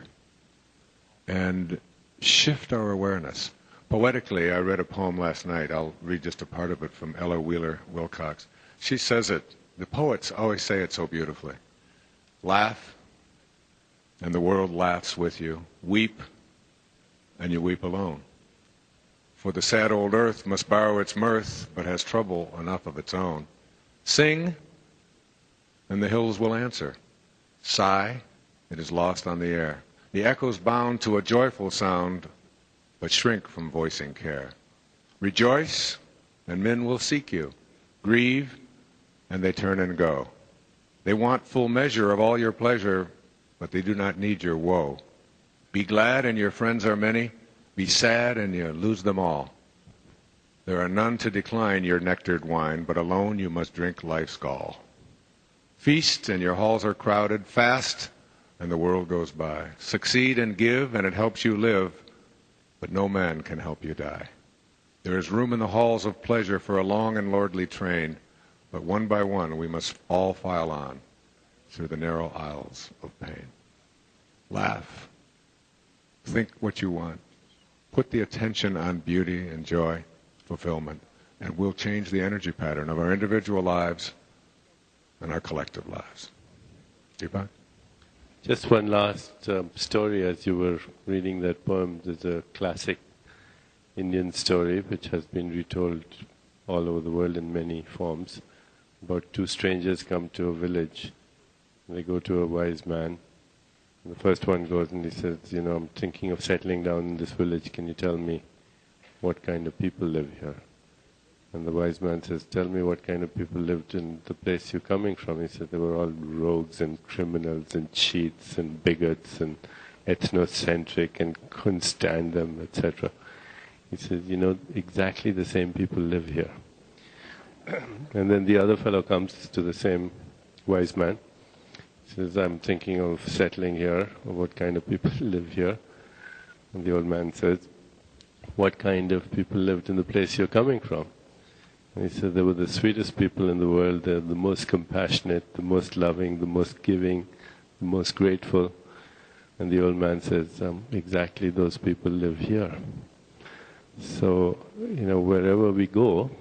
And shift our awareness. Poetically, I read a poem last night. I'll read just a part of it from Ella Wheeler Wilcox. She says it, the poets always say it so beautifully. Laugh, and the world laughs with you. Weep, and you weep alone. For the sad old earth must borrow its mirth, but has trouble enough of its own. Sing, and the hills will answer. Sigh, it is lost on the air. The echoes bound to a joyful sound, but shrink from voicing care. Rejoice, and men will seek you. Grieve, and they turn and go. They want full measure of all your pleasure, but they do not need your woe. Be glad and your friends are many. Be sad and you lose them all. There are none to decline your nectared wine, but alone you must drink life's gall. Feast and your halls are crowded. Fast and the world goes by. Succeed and give and it helps you live, but no man can help you die. There is room in the halls of pleasure for a long and lordly train, but one by one we must all file on through the narrow aisles of pain. Laugh. Think what you want. Put the attention on beauty and joy, fulfillment, and we'll change the energy pattern of our individual lives and our collective lives. Deepak? Just one last story. As you were reading that poem, there's a classic Indian story which has been retold all over the world in many forms. About two strangers come to a village. They go to a wise man. And the first one goes and he says, I'm thinking of settling down in this village. Can you tell me what kind of people live here? And the wise man says, tell me what kind of people lived in the place you're coming from. He said, they were all rogues and criminals and cheats and bigots and ethnocentric and couldn't stand them, etc. He says, exactly the same people live here. And then the other fellow comes to the same wise man. He says, I'm thinking of settling here. What kind of people live here? And the old man says, what kind of people lived in the place you're coming from? And he said, they were the sweetest people in the world. They're the most compassionate, the most loving, the most giving, the most grateful. And the old man says, exactly those people live here. So, wherever we go,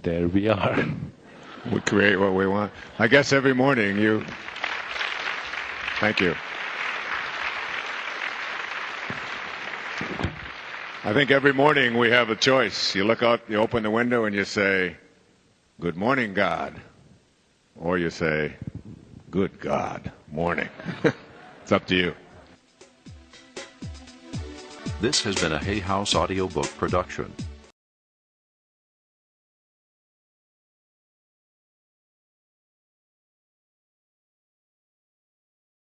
there we are. We create what we want. I guess every morning you... Thank you. I think every morning we have a choice. You look out, you open the window and you say, good morning, God. Or you say, good God, morning. It's up to you. This has been a Hay House audiobook production.